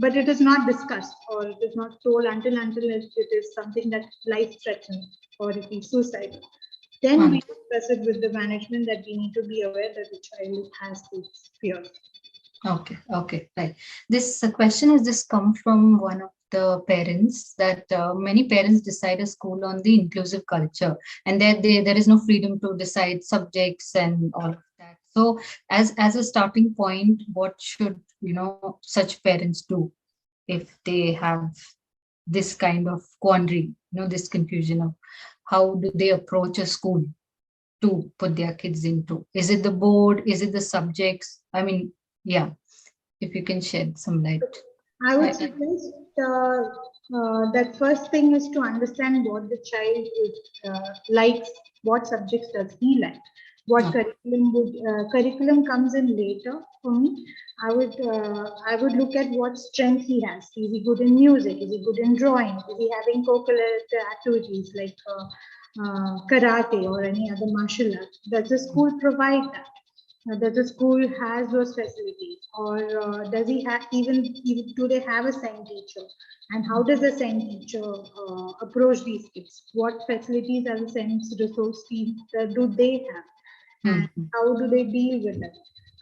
but it is not discussed, or it is not told until it is something that life-threatening or it is suicidal. Then we discuss it with the management that we need to be aware that the child has this fear.
Okay, right. This question has just come from one of the parents, that many parents decide a school on the inclusive culture, and that there is no freedom to decide subjects and all of that. So as a starting point, what should such parents do if they have this kind of quandary, this confusion of how do they approach a school to put their kids into? Is it the board? Is it the subjects? I mean, yeah, if you can shed some light.
I would suggest that first thing is to understand what the child likes, what subjects does he like, what curriculum comes in later for me. I would look at what strength he has. Is he good in music? Is he good in drawing? Is he having co-curricular activities like karate or any other martial art? Does the school provide that? Does the school has those facilities, or does he have even do they have a science teacher? And how does the science teacher approach these kids? What facilities as a science resource team do they have? And how do they deal with it?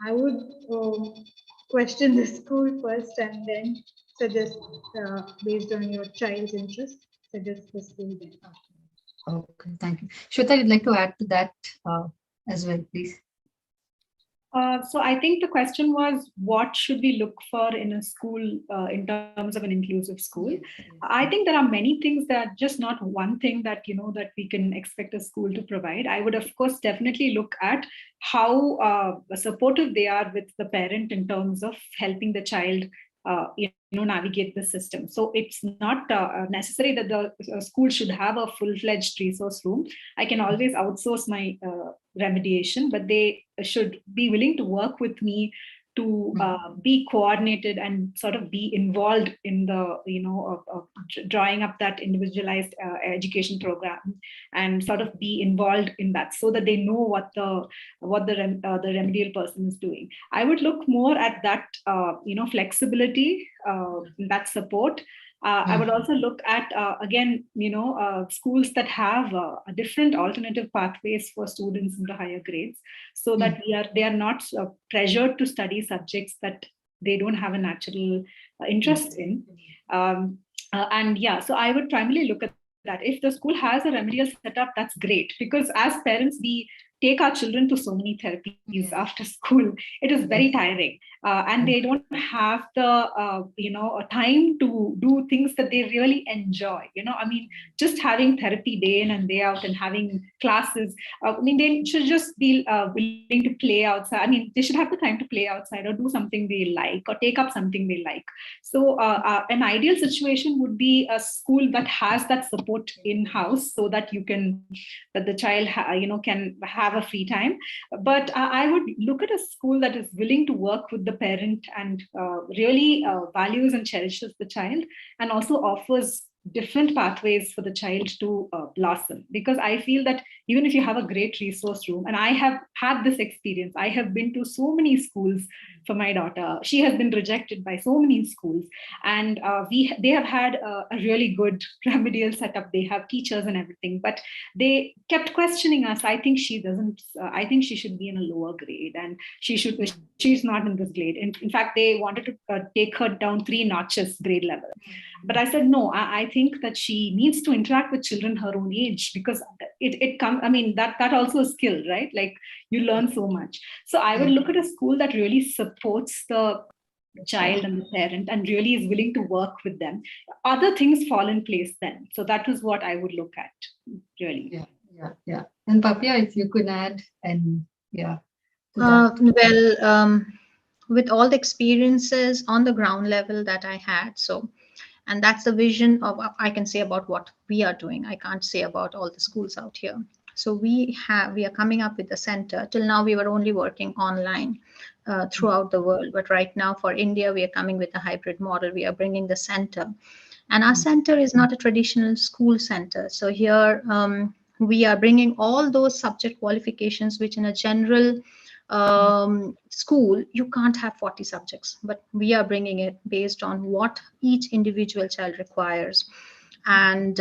I would question the school first and then suggest, based on your child's interest, suggest the school then.
Okay, thank you. Shweta, you'd like to add to that as well, please?
So I think the question was, what should we look for in a school in terms of an inclusive school? Yes. I think there are many things that just not one thing that, that we can expect a school to provide. I would, of course, definitely look at how supportive they are with the parent in terms of helping the child navigate the system. So it's not necessary that the school should have a full-fledged resource room. I can always outsource my remediation, but they should be willing to work with me to be coordinated and sort of be involved in the drawing up that individualized education program, and sort of be involved in that so that they know what the remedial person is doing. I would look more at that flexibility, that support. I would also look at, again, schools that have different alternative pathways for students in the higher grades, so that they are not pressured to study subjects that they don't have a natural interest in. And yeah, so I would primarily look at that. If the school has a remedial setup, that's great, because as parents, we take our children to so many therapies after school. It is very tiring, and they don't have the time to do things that they really enjoy. Just having therapy day in and day out and having classes. They should just be willing to play outside. They should have the time to play outside or do something they like or take up something they like. So an ideal situation would be a school that has that support in-house, so that the child can have a free time. But I would look at a school that is willing to work with the parent and really values and cherishes the child, and also offers different pathways for the child to blossom. Because I feel that even if you have a great resource room, and I have had this experience, I have been to so many schools for my daughter. She has been rejected by so many schools, and they have had a really good remedial setup. They have teachers and everything, but they kept questioning us. I think she should be in a lower grade, and she's not in this grade. In fact, they wanted to take her down 3 notches grade level. But I said, no, I think that she needs to interact with children her own age, because it comes, that also a skill, right? Like, you learn so much. So I would look at a school that really supports the child and the parent and really is willing to work with them. Other things fall in place then. So that is what I would look at, really.
Yeah. And Papia, if you could add, and
with all the experiences on the ground level that I had, and that's the vision of, I can say about what we are doing. I can't say about all the schools out here. So we are coming up with the center. Till now, we were only working online throughout the world. But right now for India, we are coming with a hybrid model. We are bringing the center. And our center is not a traditional school center. So here we are bringing all those subject qualifications, which in a general school, you can't have 40 subjects, but we are bringing it based on what each individual child requires. And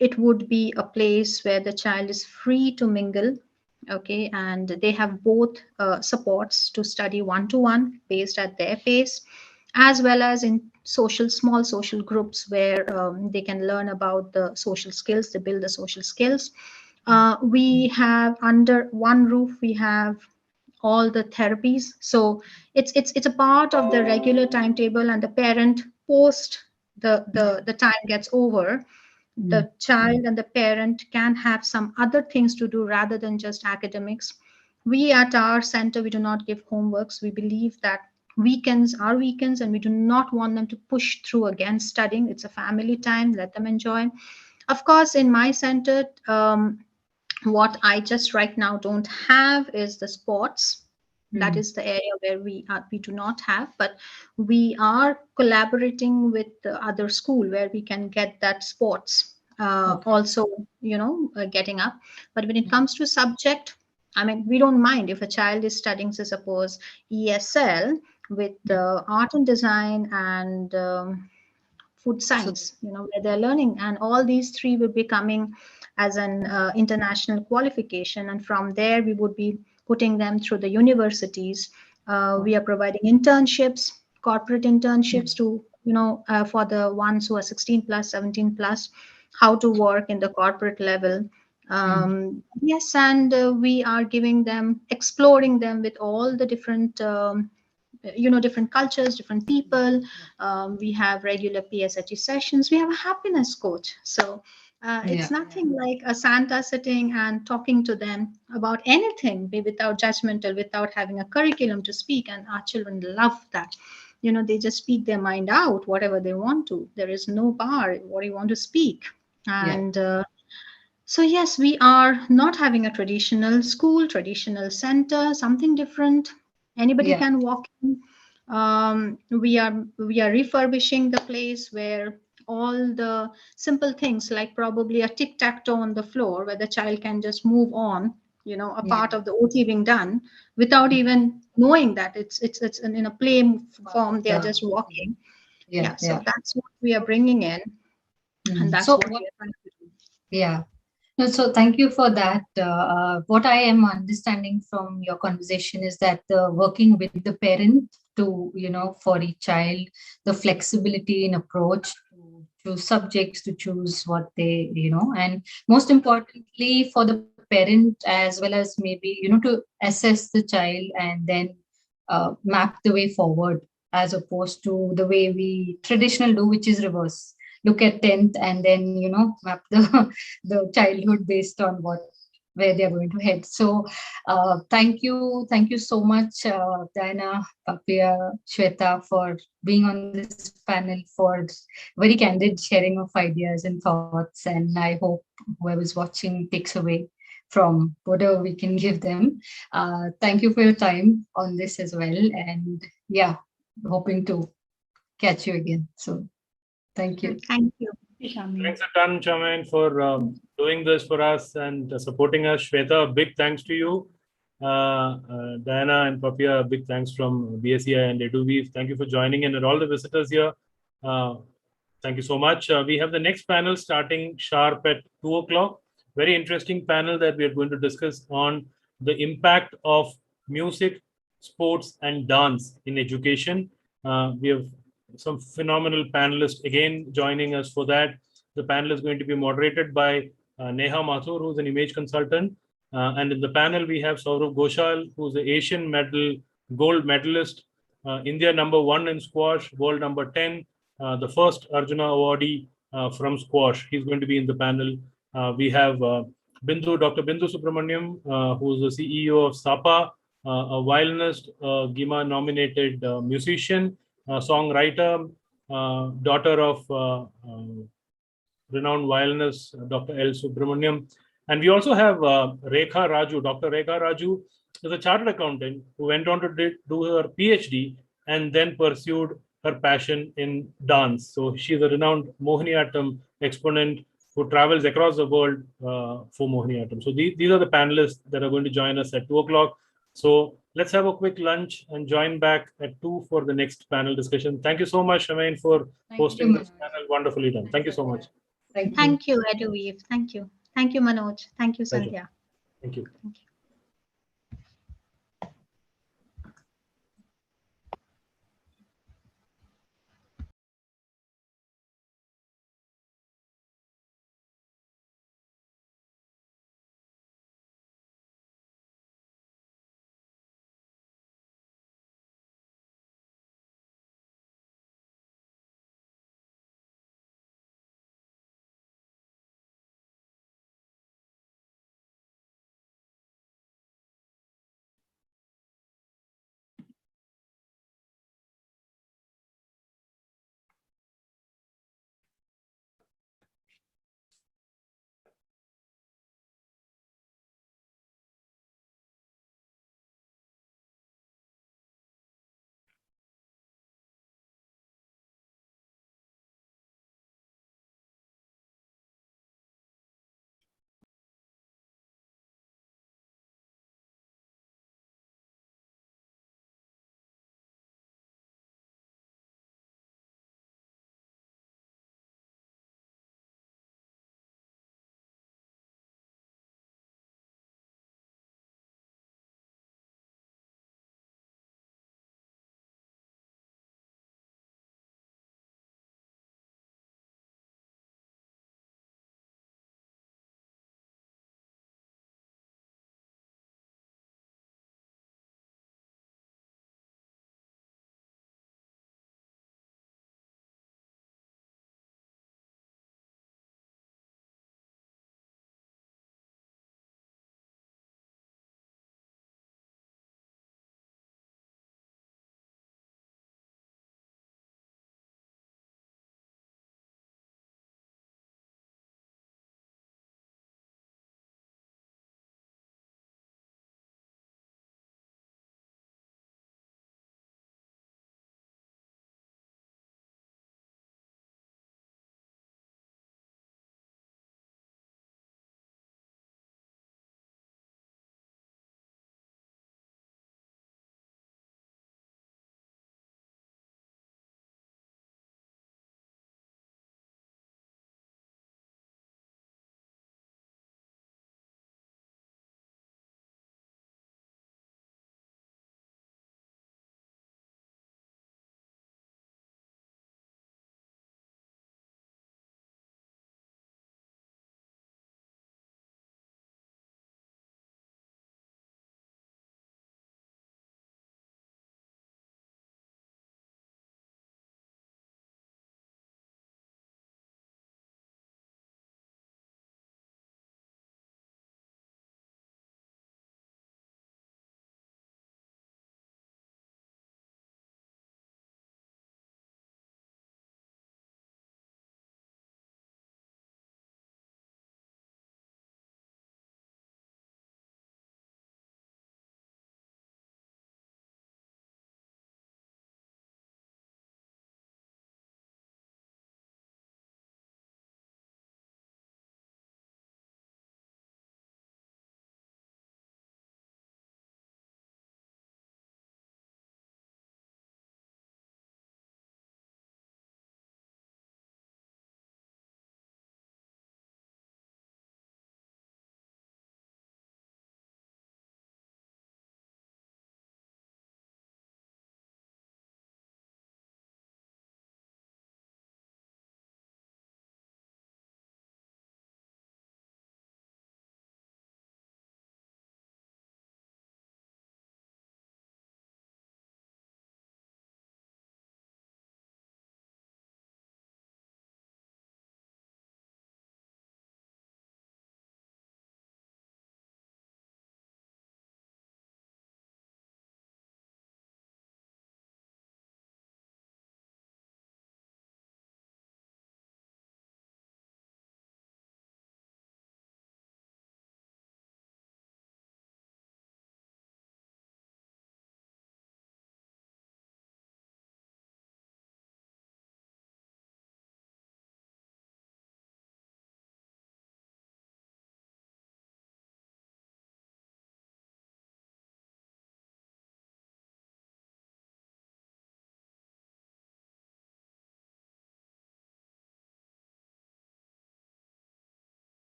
it would be a place where the child is free to mingle, okay, and they have both supports to study one-to-one based at their pace, as well as in small social groups where they can learn about the social skills, they build the social skills. We have under one roof, we have all the therapies. So it's a part of the regular timetable, and the parent, post the time gets over, the child and the parent can have some other things to do rather than just academics. We at our center, we do not give homeworks. We believe that weekends are weekends, and we do not want them to push through against studying. It's a family time, let them enjoy. Of course, in my center, what I just right now don't have is the sports. That is the area where we do not have, but we are collaborating with the other school where we can get that sports also, getting up. But when it comes to subject, I mean, we don't mind if a child is studying, say, suppose ESL with art and design and food science, where they're learning, and all these three will be coming as an international qualification, and from there we would be putting them through the universities. We are providing internships, corporate internships to for the ones who are 16 plus, 17 plus, how to work in the corporate level. Yes, and we are giving them, exploring them with all the different different cultures, different people. We have regular PSHE sessions. We have a happiness coach. So it's nothing like a Santa sitting and talking to them about anything without judgmental, without having a curriculum to speak. And our children love that. They just speak their mind out, whatever they want to. There is no bar, what do you want to speak? And so yes, we are not having a traditional school, traditional center, something different. Anybody can walk in. We are refurbishing the place where all the simple things like probably a tic-tac-toe on the floor where the child can just move on, a part of the OT being done without even knowing that it's in a play form. They are just walking. So that's what we are bringing in, and that's what we are trying to do.
Yeah. No, so thank you for that. What I am understanding from your conversation is that working with the parent to, for each child, the flexibility in approach to choose subjects, to choose what they, and most importantly for the parent as well as maybe, to assess the child and then map the way forward, as opposed to the way we traditional do, which is reverse. Look at 10th and then, map the childhood based on where they're going to head. So thank you so much, Diana, Papia, Shweta, for being on this panel, for very candid sharing of ideas and thoughts. And I hope whoever's watching takes away from whatever we can give them. Thank you for your time on this as well. And hoping to catch you again soon. Thank you.
Thank you.
Thanks a ton, Charmaine, for doing this for us and supporting us. Shweta, big thanks to you. Diana and Papia, big thanks from BSEI and EduWeave. Thank you for joining in, and all the visitors here. Thank you so much. We have the next panel starting sharp at 2 o'clock. Very interesting panel that we are going to discuss on the impact of music, sports, and dance in education. We have some phenomenal panelists again joining us for that. The panel is going to be moderated by Neha Mathur, who's an image consultant. And in the panel, we have Saurav Ghoshal, who's the Asian gold medalist, India #1 in squash, world number 10, the first Arjuna awardee from squash. He's going to be in the panel. We have Dr. Bindu Subramaniam, who's the CEO of SAPA, a violinist, GIMA nominated musician, songwriter, daughter of renowned violinist Dr. L. Subramaniam. And we also have Rekha Raju. Dr. Rekha Raju is a chartered accountant who went on to do her PhD and then pursued her passion in dance. So she's a renowned Mohiniyattam exponent who travels across the world for Mohiniyattam. So these are the panelists that are going to join us at 2 o'clock. So let's have a quick lunch and join back at 2 for the next panel discussion. Thank you so much, Charmaine, for hosting this panel. Wonderfully done. Thank you so much.
Thank you, EduWeave. Thank you. Thank you, Manoj. Thank you, Sandhya.
Thank you.
Thank you.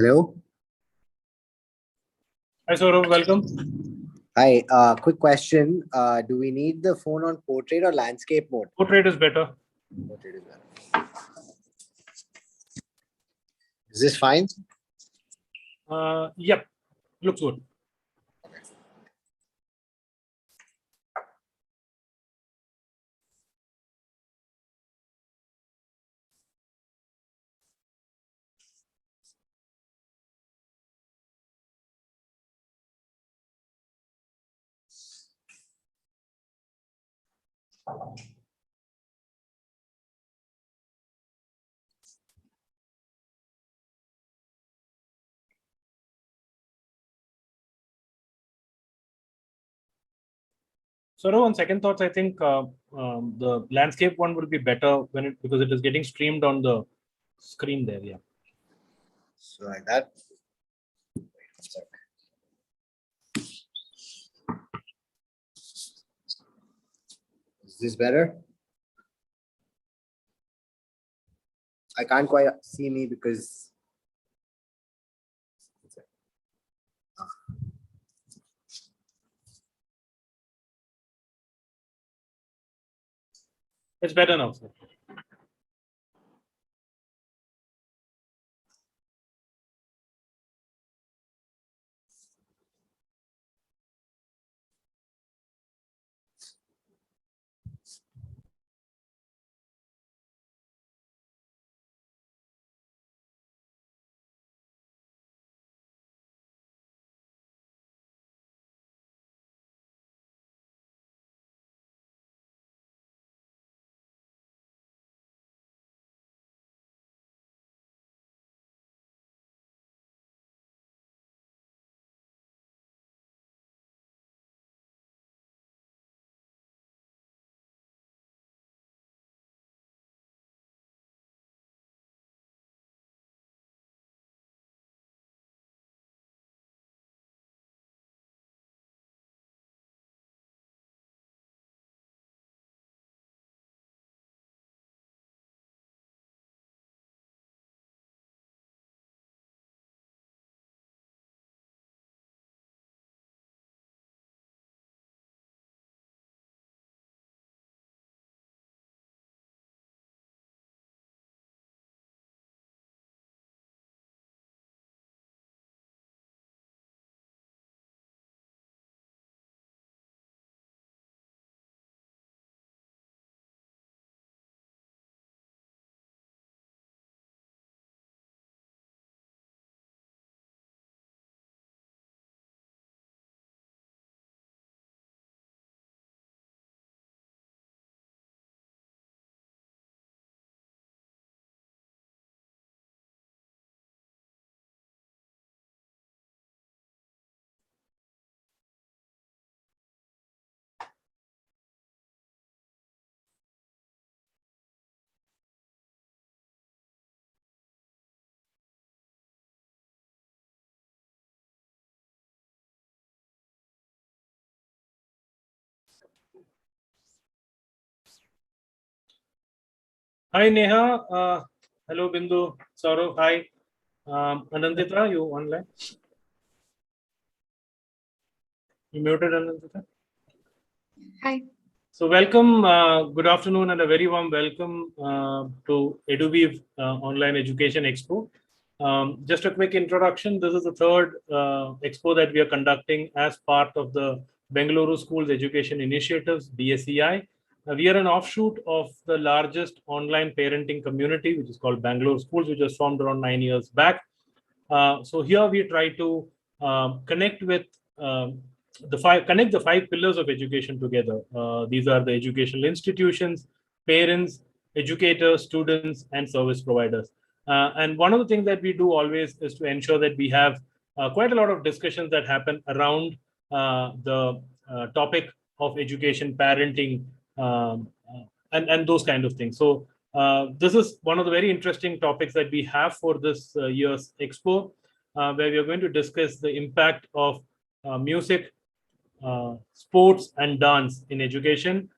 Hello.
Hi, Saurav. Welcome.
Hi. Quick question. Do we need the phone on portrait or landscape mode?
Portrait is better.
Portrait is better. Is this fine?
Yep. Looks good. So, on second thoughts, I think the landscape one will be better because it is getting streamed on the screen there. Yeah.
So like that. Wait a sec. Is this better? I can't quite see me because
It's better now, sir. Hi, Neha. Hello, Bindu. Saurav. Hi. Anandita, you online? You muted, Anandita?
Hi.
So welcome, good afternoon and a very warm welcome to EduWeave Online Education Expo. Just a quick introduction. This is the third expo that we are conducting as part of the Bengaluru Schools Education Initiatives, BSEI. We are an offshoot of the largest online parenting community, which is called Bangalore Schools, which was formed around 9 years back. So here we try to connect with connect the five pillars of education together. These are the educational institutions, parents, educators, students, and service providers. And one of the things that we do always is to ensure that we have quite a lot of discussions that happen around the topic of education, parenting, and those kind of things. So this is one of the very interesting topics that we have for this year's Expo, where we are going to discuss the impact of music, sports, and dance in education.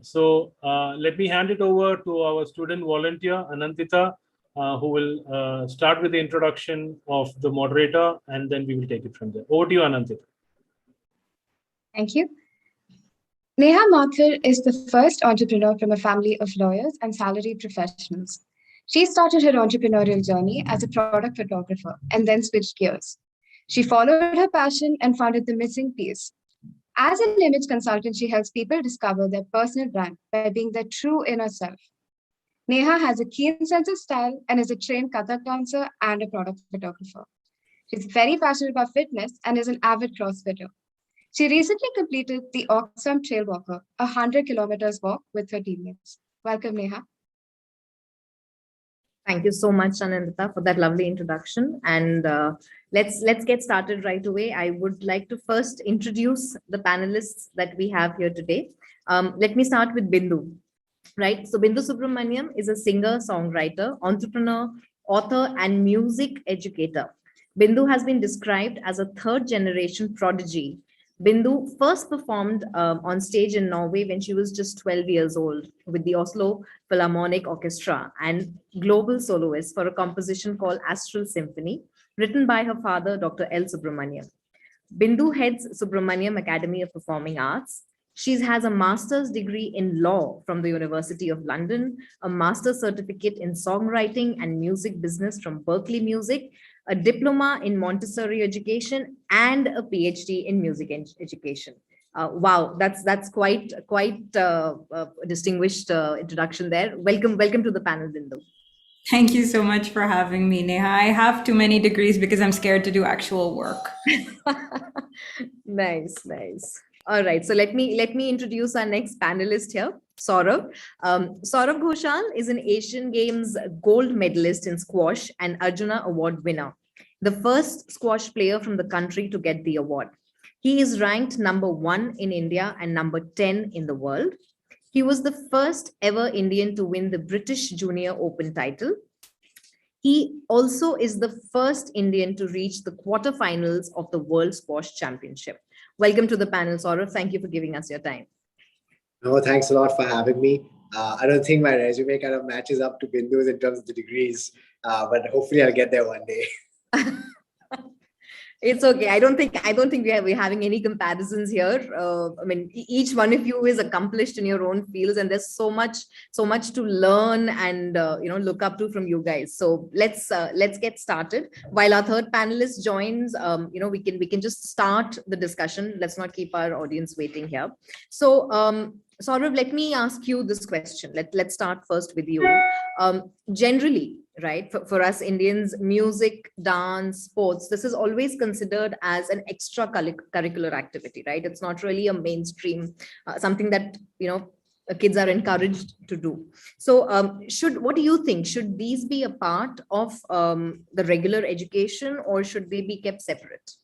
So let me hand it over to our student volunteer, Anantita, who will start with the introduction of the moderator, and then we will take it from there. Over to you, Ananthi.
Thank you. Neha Mathur is the first entrepreneur from a family of lawyers and salaried professionals. She started her entrepreneurial journey as a product photographer and then switched gears. She followed her passion and founded the missing piece. As an image consultant, she helps people discover their personal brand by being their true inner self. Neha has a keen sense of style and is a trained Kathak dancer and a product photographer. She's very passionate about fitness and is an avid CrossFitter. She recently completed the Oxfam Trail Walker, a 100 kilometers walk with her teammates. Welcome, Neha.
Thank you so much, Anandita, for that lovely introduction. And let's get started right away. I would like to first introduce the panelists that we have here today. Let me start with Bindu. Right, so Bindu Subramaniam is a singer, songwriter, entrepreneur, author, and music educator. Bindu has been described as a third-generation prodigy. Bindu first performed on stage in Norway when she was just 12 years old with the Oslo Philharmonic Orchestra and global soloist for a composition called Astral Symphony, written by her father, Dr. L. Subramaniam. Bindu heads Subramaniam Academy of Performing Arts. She has a master's degree in law from the University of London, a master's certificate in songwriting and music business from Berkeley Music, a diploma in Montessori education, and a PhD in music education. Wow, that's quite a distinguished introduction there. Welcome to the panel, Bindu.
Thank you so much for having me, Neha. I have too many degrees because I'm scared to do actual work.
Nice. All right, so let me introduce our next panelist here, Saurav. Saurav Ghoshal is an Asian Games gold medalist in squash and Arjuna Award winner, the first squash player from the country to get the award. He is ranked #1 in India and #10 in the world. He was the first ever Indian to win the British Junior Open title. He also is the first Indian to reach the quarterfinals of the World Squash Championship. Welcome to the panel, Saurav. Thank you for giving us your time.
No, thanks a lot for having me. I don't think my resume kind of matches up to Bindu's in terms of the degrees, but hopefully I'll get there one day.
It's okay. I don't think we're having any comparisons here. I mean, each one of you is accomplished in your own fields, and there's so much to learn and look up to from you guys. So let's get started. While our third panelist joins, we can just start the discussion. Let's not keep our audience waiting here. So Saurav, let me ask you this question. Let's start first with you. Generally, right, for us Indians, music, dance, sports, this is always considered as an extracurricular activity, right? It's not really a mainstream, something that, kids are encouraged to do. So what do you think? Should these be a part of the regular education, or should they be kept separate?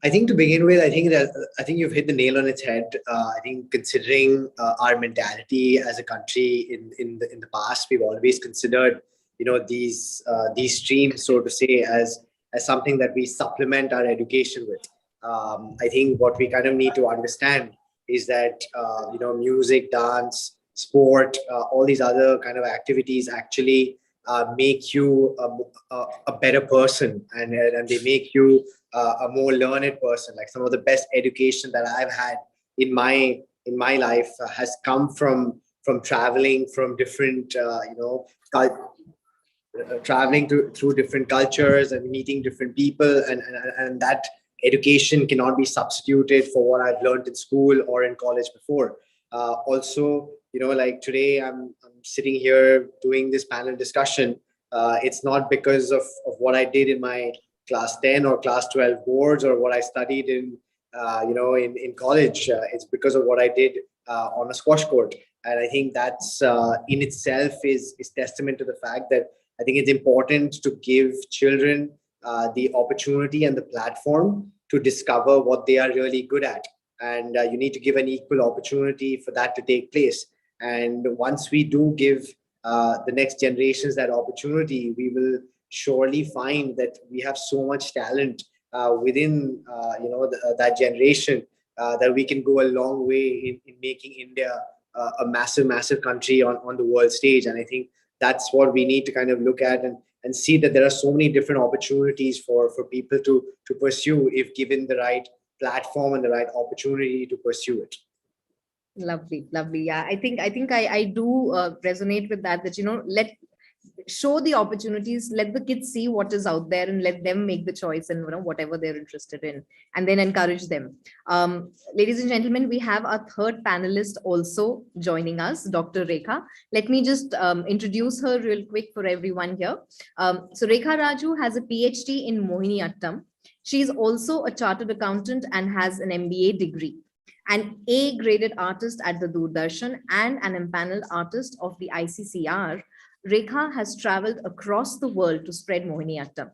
I think to begin with, I think you've hit the nail on its head. I think considering our mentality as a country in the past, we've always considered these streams, so to say, as something that we supplement our education with. I think what we kind of need to understand is that music, dance, sport, all these other kind of activities actually make you a better person, and they make you a more learned person. Like some of the best education that I've had in my life has come from traveling from different traveling through different cultures and meeting different people, and that education cannot be substituted for what I've learned in school or in college before. Also, like today I'm sitting here doing this panel discussion. It's not because of what I did in my class 10 or class 12 boards or what I studied in college. It's because of what I did on a squash court. And I think that's in itself is testament to the fact that I think it's important to give children the opportunity and the platform to discover what they are really good at. And you need to give an equal opportunity for that to take place. And once we do give the next generations that opportunity, we will surely find that we have so much talent within that generation that we can go a long way in making India a massive country on the world stage. And I think that's what we need to kind of look at and see that there are so many different opportunities for people to pursue if given the right platform and the right opportunity to pursue it.
Lovely, lovely. Yeah, I think I do resonate with that, show the opportunities, let the kids see what is out there and let them make the choice and whatever they're interested in, and then encourage them. Ladies and gentlemen, we have our third panelist also joining us, Dr. Rekha. Let me just introduce her real quick for everyone here. So Rekha Raju has a PhD in Mohiniyattam. She is also a chartered accountant and has an MBA degree. An A-graded artist at the Doordarshan and an empaneled artist of the ICCR, Rekha has traveled across the world to spread Mohiniyattam.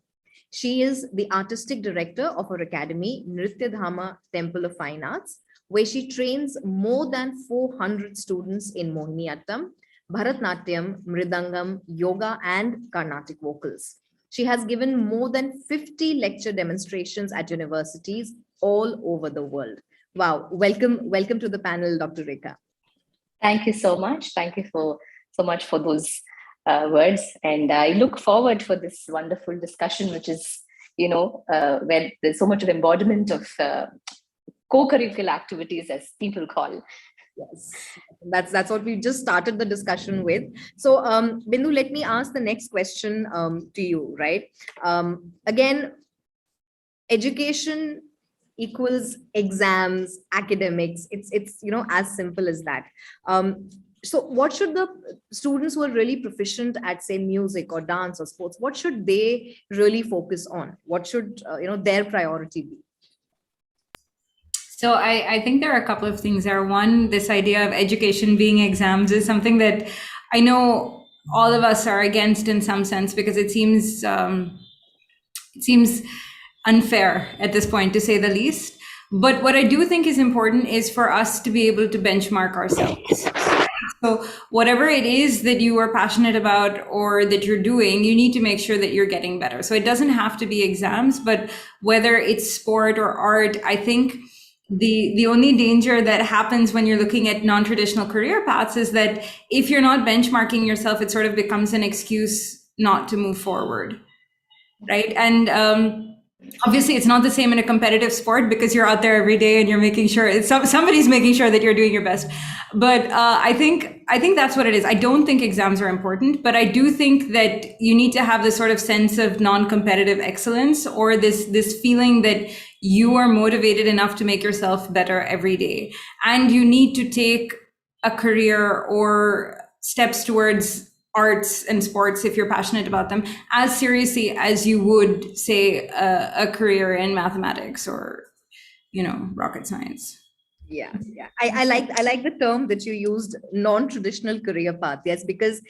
She is the artistic director of her academy, Nritya Dhama Temple of Fine Arts, where she trains more than 400 students in Mohiniyattam, Bharatnatyam, Mridangam, yoga, and Carnatic vocals. She has given more than 50 lecture demonstrations at universities all over the world. Wow, welcome to the panel, Dr. Rekha.
Thank you so much. Thank you so much for those words, and I look forward for this wonderful discussion, which is, where there's so much of embodiment of co-curricular activities, as people call.
Yes, that's what we just started the discussion with. So, Bindu, let me ask the next question to you, right? Again, education equals exams, academics. It's as simple as that. So what should the students who are really proficient at, say, music or dance or sports, what should they really focus on? What should their priority be?
So I think there are a couple of things there. One, this idea of education being exams is something that I know all of us are against in some sense, because it seems unfair at this point, to say the least. But what I do think is important is for us to be able to benchmark ourselves. So whatever it is that you are passionate about or that you're doing, you need to make sure that you're getting better. So it doesn't have to be exams, but whether it's sport or art, I think the only danger that happens when you're looking at non-traditional career paths is that if you're not benchmarking yourself, it sort of becomes an excuse not to move forward, right? And obviously, it's not the same in a competitive sport, because you're out there every day and you're making sure somebody's making sure that you're doing your best. But I think that's what it is. I don't think exams are important, but I do think that you need to have this sort of sense of non-competitive excellence, or this feeling that you are motivated enough to make yourself better every day. And you need to take a career or steps towards arts and sports, if you're passionate about them, as seriously as you would, say, a career in mathematics or, rocket science.
Yeah. I like the term that you used, non-traditional career path. Yes, because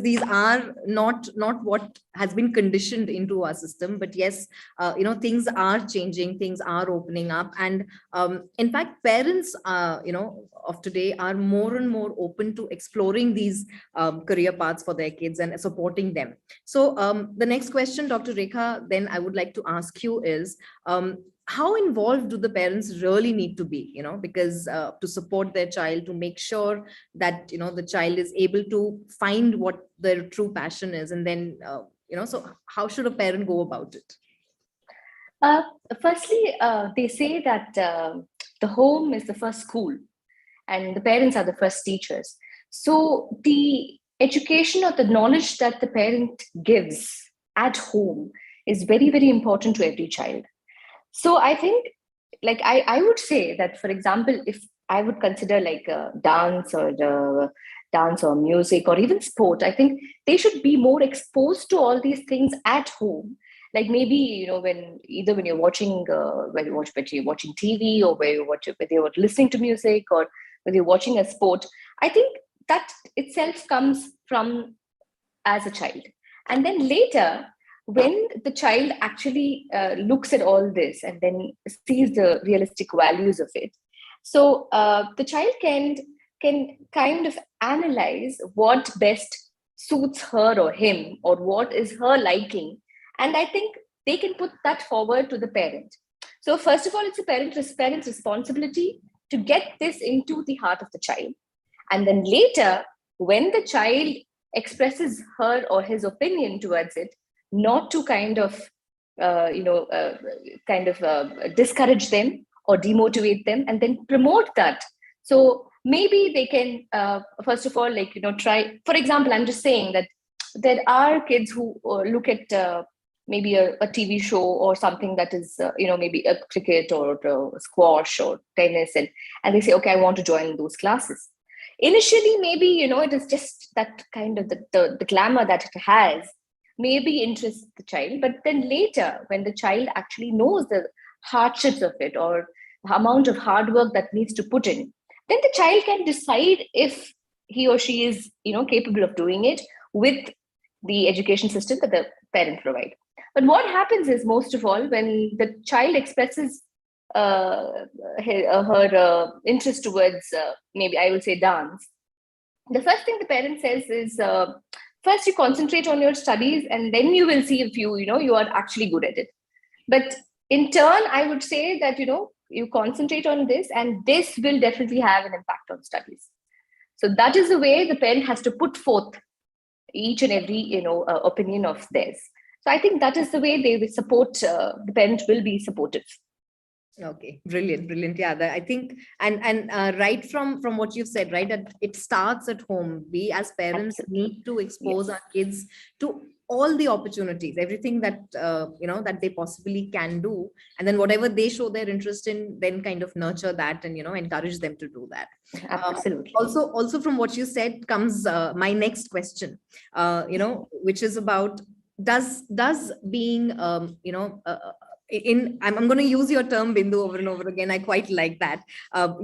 these are not what has been conditioned into our system. But yes, things are changing, things are opening up, and in fact, parents, of today are more and more open to exploring these career paths for their kids and supporting them. So the next question, Dr. Rekha, then I would like to ask you is, how involved do the parents really need to be, because to support their child, to make sure that, the child is able to find what their true passion is, and then, so how should a parent go about it?
Firstly, they say that the home is the first school and the parents are the first teachers. So the education or the knowledge that the parent gives at home is very, very important to every child. So I think, I would say that, for example, if I would consider dance or music or even sport, I think they should be more exposed to all these things at home. Like maybe, when you're watching, whether you're watching TV or whether you're listening to music or whether you're watching a sport, I think that itself comes from as a child. And then later, when the child actually looks at all this and then sees the realistic values of it, so the child can kind of analyze what best suits her or him, or what is her liking, and I think they can put that forward to the parent. So first of all, it's a parent's responsibility to get this into the heart of the child, and then later, when the child expresses her or his opinion towards it, not to kind of discourage them or demotivate them, and then promote that. So maybe they can first of all, try. For example, I'm just saying that there are kids who look at maybe a TV show or something that is maybe a cricket or squash or tennis, and they say, okay, I want to join those classes. Initially, maybe it is just that kind of the glamour that it has maybe interests the child, but then later when the child actually knows the hardships of it or the amount of hard work that needs to put in, then the child can decide if he or she is capable of doing it with the education system that the parent provide. But what happens is, most of all, when the child expresses her interest towards maybe I will say dance, the first thing the parent says is, first you concentrate on your studies, and then you will see if you are actually good at it. But in turn, I would say that you concentrate on this, and this will definitely have an impact on studies. So that is the way the parent has to put forth each and every opinion of theirs. So I think that is the way they will support. The parent will be supportive.
Okay, brilliant. Yeah, I think, and right from what you've said, right, that it starts at home. We as parents need to expose our kids to all the opportunities, everything that that they possibly can do, and then whatever they show their interest in, then kind of nurture that and encourage them to do that.
Absolutely.
Also from what you said comes my next question, which is about does being I'm going to use your term, Bindu, over and over again. I quite like that.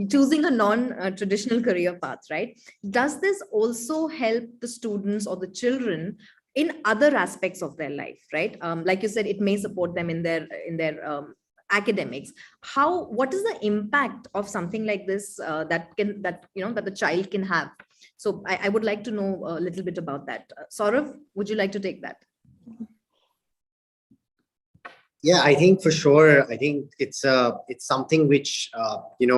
Choosing a non-traditional career path, right? Does this also help the students or the children in other aspects of their life, right? Like you said, it may support them in their academics. What is the impact of something like this that the child can have? So I would like to know a little bit about that. Saurav, would you like to take that?
Yeah, I think for sure. I think it's something which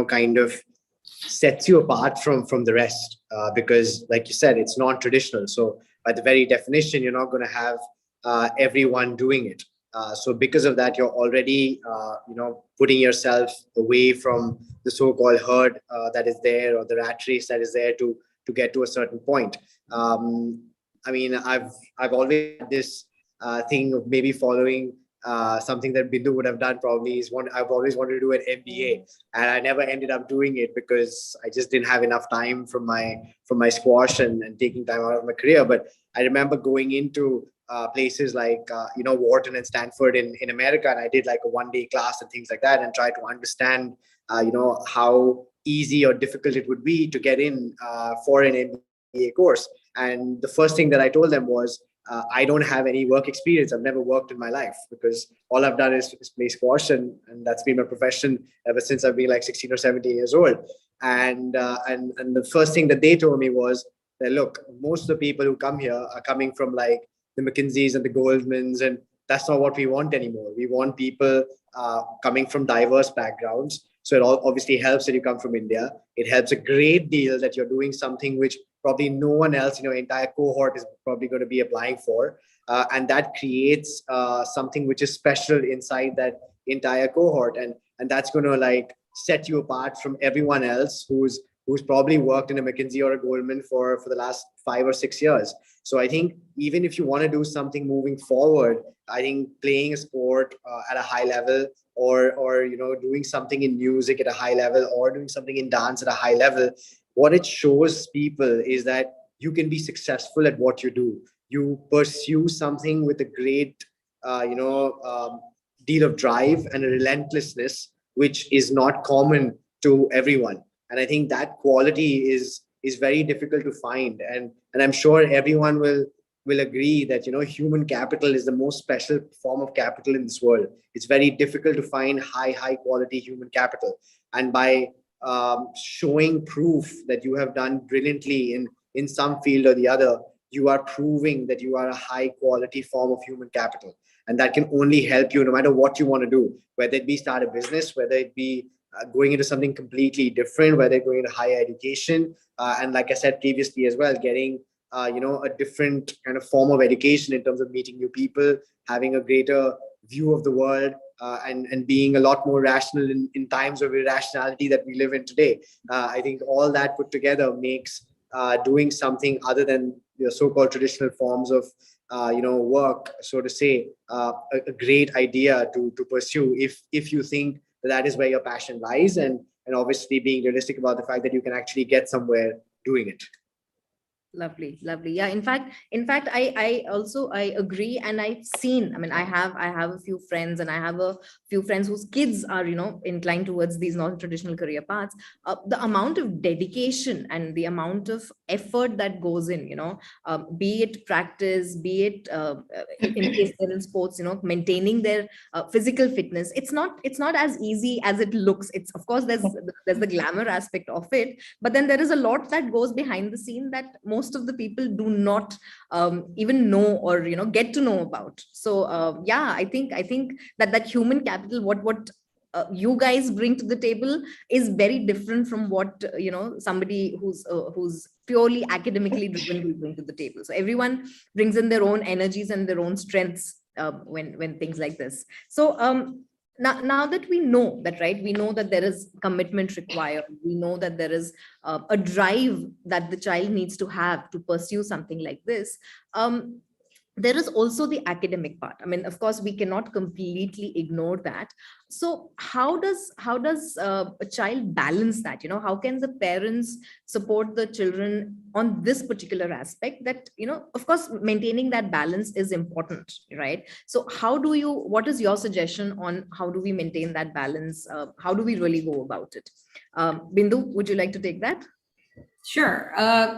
kind of sets you apart from the rest, because, like you said, it's non-traditional. So by the very definition, you're not going to have everyone doing it. So because of that, you're already putting yourself away from the so-called herd that is there, or the rat race that is there to get to a certain point. I mean, I've always had this thing of maybe following something that Bindu would have done probably is I've always wanted to do an MBA, and I never ended up doing it because I just didn't have enough time from my squash and taking time out of my career. But I remember going into places like Wharton and Stanford in America, and I did like a one-day class and things like that, and try to understand how easy or difficult it would be to get in for an MBA course. And the first thing that I told them was, I don't have any work experience. I've never worked in my life, because all I've done is play squash, and that's been my profession ever since I've been like 16 or 17 years old. And the first thing that they told me was that, look, most of the people who come here are coming from like the McKinseys and the Goldmans, and that's not what we want anymore. We want people coming from diverse backgrounds. So it obviously helps that you come from India. It helps a great deal that you're doing something which probably no one else in your entire cohort is probably going to be applying for. And that creates something which is special inside that entire cohort. And that's going to like set you apart from everyone else who's probably worked in a McKinsey or a Goldman for the last 5 or 6 years. So I think even if you want to do something moving forward, I think playing a sport at a high level, or doing something in music at a high level, or doing something in dance at a high level, what it shows people is that you can be successful at what you do. You pursue something with a great deal of drive and a relentlessness, which is not common to everyone. And I think that quality is very difficult to find. And I'm sure everyone will agree that human capital is the most special form of capital in this world. It's very difficult to find high quality human capital. And by showing proof that you have done brilliantly in some field or the other, you are proving that you are a high quality form of human capital. And that can only help you no matter what you want to do, whether it be start a business, whether it be going into something completely different, whether going into higher education. And like I said previously as well, getting a different kind of form of education in terms of meeting new people, having a greater view of the world, and being a lot more rational in times of irrationality that we live in today. I think all that put together makes doing something other than the so-called traditional forms of work, so to say, a great idea to pursue if you think that is where your passion lies, and obviously being realistic about the fact that you can actually get somewhere doing it.
Lovely, lovely. Yeah, in fact, I also agree, and I've seen, I mean, I have a few friends, and I have a few friends whose kids are, inclined towards these non-traditional career paths. The amount of dedication and the amount of effort that goes in, be it practice, be it in case they're in sports, maintaining their physical fitness. It's not as easy as it looks. It's, of course, there's the glamour aspect of it, but then there is a lot that goes behind the scene that most of the people do not even know or get to know about. So yeah, I think that human capital, what you guys bring to the table is very different from what somebody who's purely academically driven will bring to the table. So everyone brings in their own energies and their own strengths when things like this. So now that we know that, right, we know that there is commitment required, we know that there is a drive that the child needs to have to pursue something like this. There is also the academic part. I mean, of course, we cannot completely ignore that. So how does a child balance that? How can the parents support the children on this particular aspect? That, of course, maintaining that balance is important, right? So what is your suggestion on how do we maintain that balance? How do we really go about it? Bindu, would you like to take that?
Sure.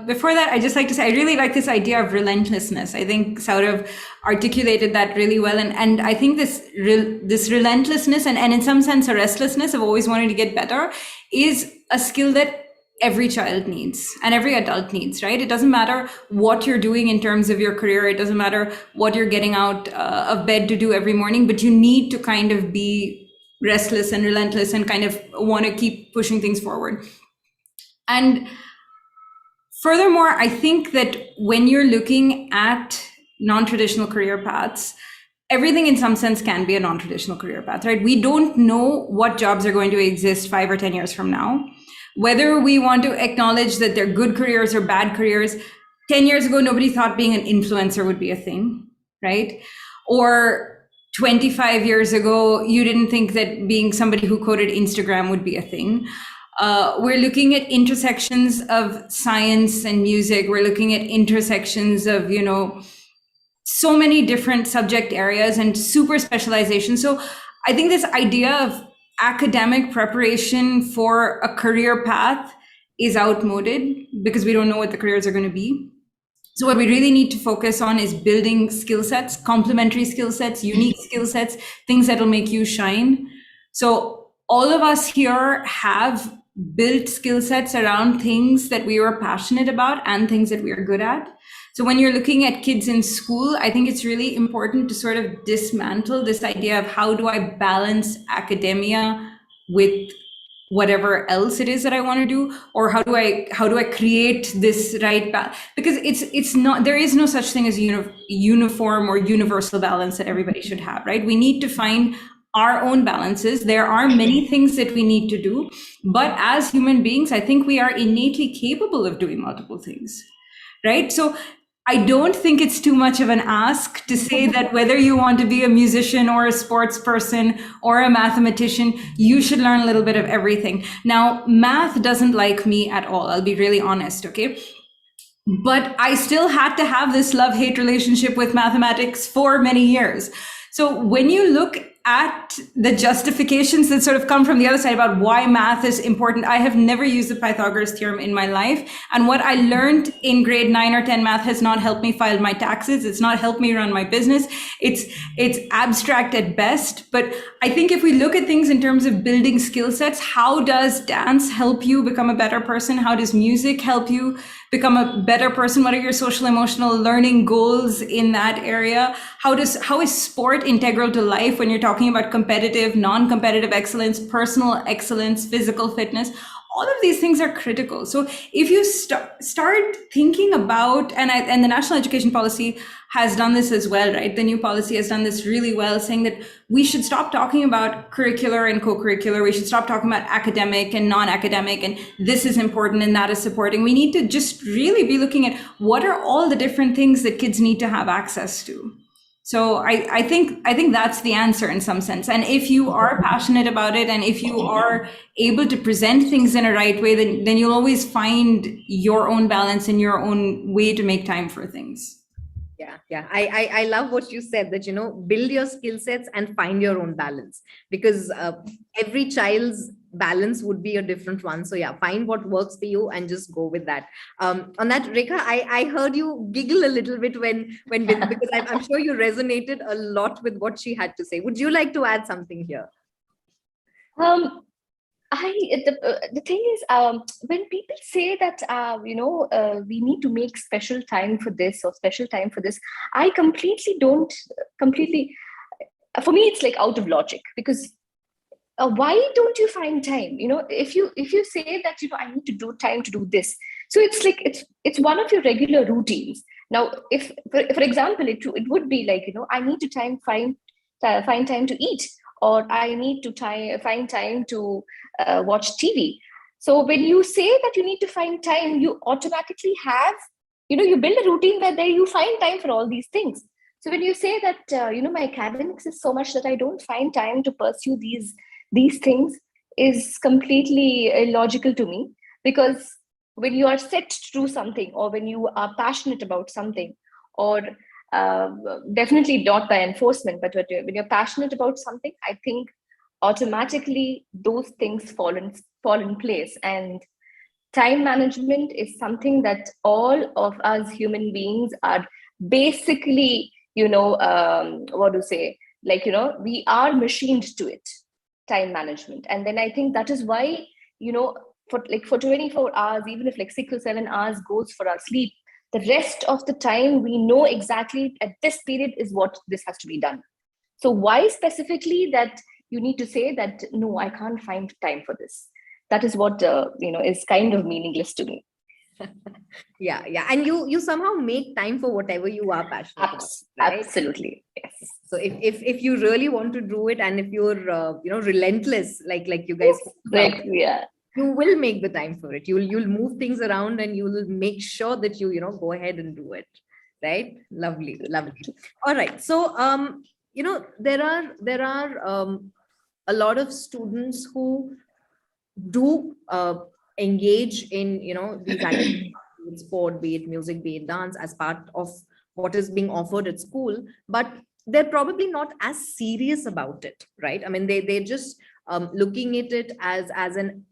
Before that, I just like to say, I really like this idea of relentlessness. I think Saurav articulated that really well. And I think this relentlessness and in some sense, a restlessness of always wanting to get better is a skill that every child needs and every adult needs, right? It doesn't matter what you're doing in terms of your career. It doesn't matter what you're getting out of bed to do every morning, but you need to kind of be restless and relentless and kind of want to keep pushing things forward. And furthermore, I think that when you're looking at non-traditional career paths, everything in some sense can be a non-traditional career path, right? We don't know what jobs are going to exist 5 or 10 years from now. Whether we want to acknowledge that they're good careers or bad careers, 10 years ago, nobody thought being an influencer would be a thing, right? Or 25 years ago, you didn't think that being somebody who coded Instagram would be a thing. We're looking at intersections of science and music. We're looking at intersections of, so many different subject areas and super specialization. So I think this idea of academic preparation for a career path is outmoded because we don't know what the careers are going to be. So what we really need to focus on is building skill sets, complementary skill sets, unique skill sets, things that will make you shine. So all of us here have built skill sets around things that we are passionate about and things that we are good at. So when you're looking at kids in school, I think it's really important to sort of dismantle this idea of how do I balance academia with whatever else it is that I want to do, or how do I create this right balance? Because it's not, there is no such thing as uniform or universal balance that everybody should have, right? We need to find our own balances. There are many things that we need to do, but as human beings, I think we are innately capable of doing multiple things, right? So I don't think it's too much of an ask to say that whether you want to be a musician or a sports person or a mathematician, you should learn a little bit of everything. Now, math doesn't like me at all. I'll be really honest, okay? But I still had to have this love-hate relationship with mathematics for many years. So when you look at the justifications that sort of come from the other side about why math is important, I have never used the Pythagoras theorem in my life. And what I learned in grade 9 or 10 math has not helped me file my taxes. It's not helped me run my business. It's abstract at best. But I think if we look at things in terms of building skill sets, how does dance help you become a better person? How does music help you become a better person? What are your social emotional learning goals in that area? How is sport integral to life when you're talking about competitive, non-competitive excellence, personal excellence, physical fitness? all of these things are critical. So if you start thinking about, and the National Education Policy has done this as well, right? The new policy has done this really well, saying that we should stop talking about curricular and co-curricular. We should stop talking about academic and non-academic, and this is important and that is supporting. We need to just really be looking at what are all the different things that kids need to have access to. So I think that's the answer in some sense. And if you are passionate about it, and if you are able to present things in a right way, then you'll always find your own balance and your own way to make time for things.
Yeah. I love what you said, that, build your skill sets and find your own balance, because every child's balance would be a different one. So yeah, find what works for you and just go with that. On that, Rekha, I heard you giggle a little bit when because I'm sure you resonated a lot with what she had to say. Would you like to add something here?
The thing is, when people say that we need to make special time for this or special time for this, I don't completely. For me, it's like out of logic, because why don't you find time? If you say that I need to do time to do this, so it's like it's one of your regular routines. Now, if for example, it would be like I need to find time to eat, or I need to find time to watch TV. So when you say that you need to find time, you automatically have, you build a routine where there you find time for all these things. So when you say that, my academics is so much that I don't find time to pursue these things, is completely illogical to me. Because when you are set to do something, or when you are passionate about something, or definitely not by enforcement, but when you're passionate about something, I think automatically those things fall in place. And time management is something that all of us human beings are basically, we are machined to it, time management. And then I think that is why, for 24 hours, even if 6 or 7 hours goes for our sleep, the rest of the time we know exactly at this period is what this has to be done. So why specifically that you need to say that, no, I can't find time for this? That is what, is kind of meaningless to me.
Yeah. And you somehow make time for whatever you are passionate about, right?
Absolutely, yes.
So if you really want to do it, and if you're relentless, like you guys, you will make the time for it. You'll move things around, and you'll make sure that you go ahead and do it, right? Lovely. All right. So there are a lot of students who do engage in these activities, be it sport, be it music, be it dance, as part of what is being offered at school, but they're probably not as serious about it, right? I mean, they're just looking at it as an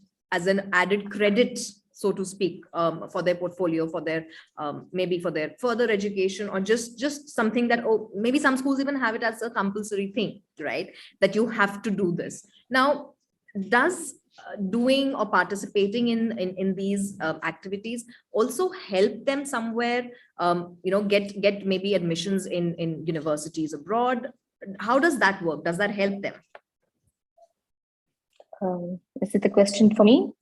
added credit, so to speak, for their portfolio, for their maybe for their further education, or just something that, maybe some schools even have it as a compulsory thing, right? That you have to do this. Now, does doing or participating in these activities also help them somewhere, get maybe admissions in universities abroad? How does that work? Does that help them?
Is it a question for me?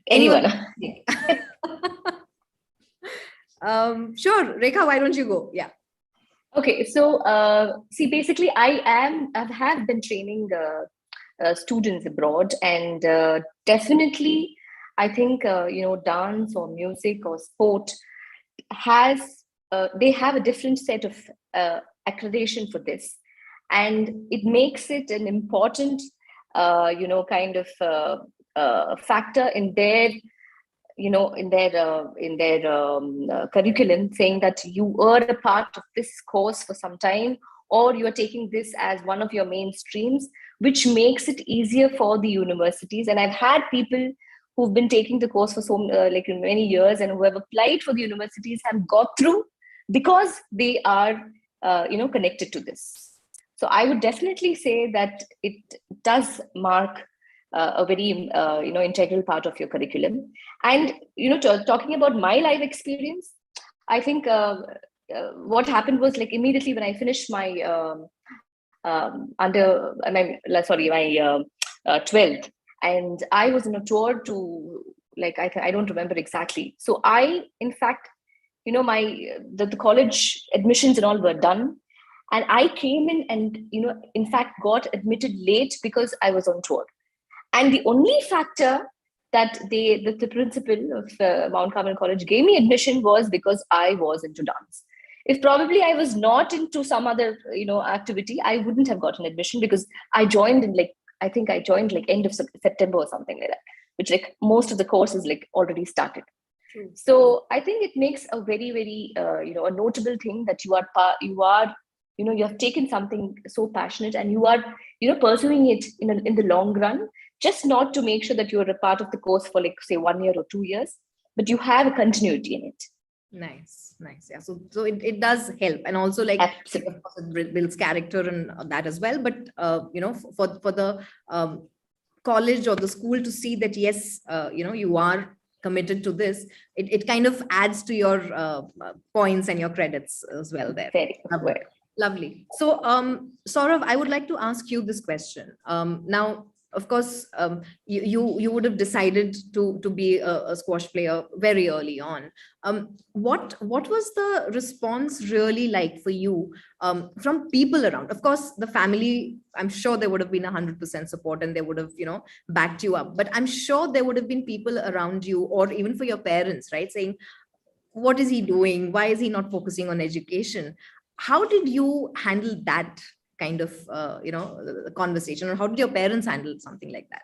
Anyone? Sure, Rekha, why don't you go? Yeah.
Okay, so see, basically, I have been training students abroad, and definitely, I think dance or music or sport they have a different set of accreditation for this, and it makes it an important factor in their curriculum, saying that you are a part of this course for some time, or you are taking this as one of your main streams, which makes it easier for the universities. And I've had people who've been taking the course for many years, and who have applied for the universities have got through because they are connected to this. So I would definitely say that it does mark a very integral part of your curriculum. And talking about my life experience, I think what happened was, immediately when I finished my 12th, And I was on a tour to, like, I don't remember exactly. So I, in fact, you know, the college admissions and all were done. And I came in and, you know, in fact, got admitted late because I was on tour. And the only factor that the principal of Mount Carmel College gave me admission was because I was into dance. If probably I was not into some other, you know, activity, I wouldn't have gotten admission, because I joined in, like, I think I joined like end of September or something like that, which, like, most of the courses like already started.
True.
So I think it makes a very, very, you know, a notable thing that you are, you know, you have taken something so passionate and you are, you know, pursuing it in the long run, just not to make sure that you're a part of the course for, like, say 1 year or 2 years, but you have a continuity in it.
Nice. Yeah. So it does help, and also, like,
absolutely,
of course, it builds character and that as well. But you know, for the college or the school to see that, yes, you know, you are committed to this, it kind of adds to your points and your credits as well there.
Very well.
Lovely. So, Saurav, I would like to ask you this question. Now, of course, you would have decided to be a squash player very early on. What was the response really like for you from people around? Of course, the family, I'm sure there would have been 100% support and they would have, you know, backed you up. But I'm sure there would have been people around you, or even for your parents, right, saying, what is he doing? Why is he not focusing on education? How did you handle that kind of, you know, conversation, or how did your parents handle something like that?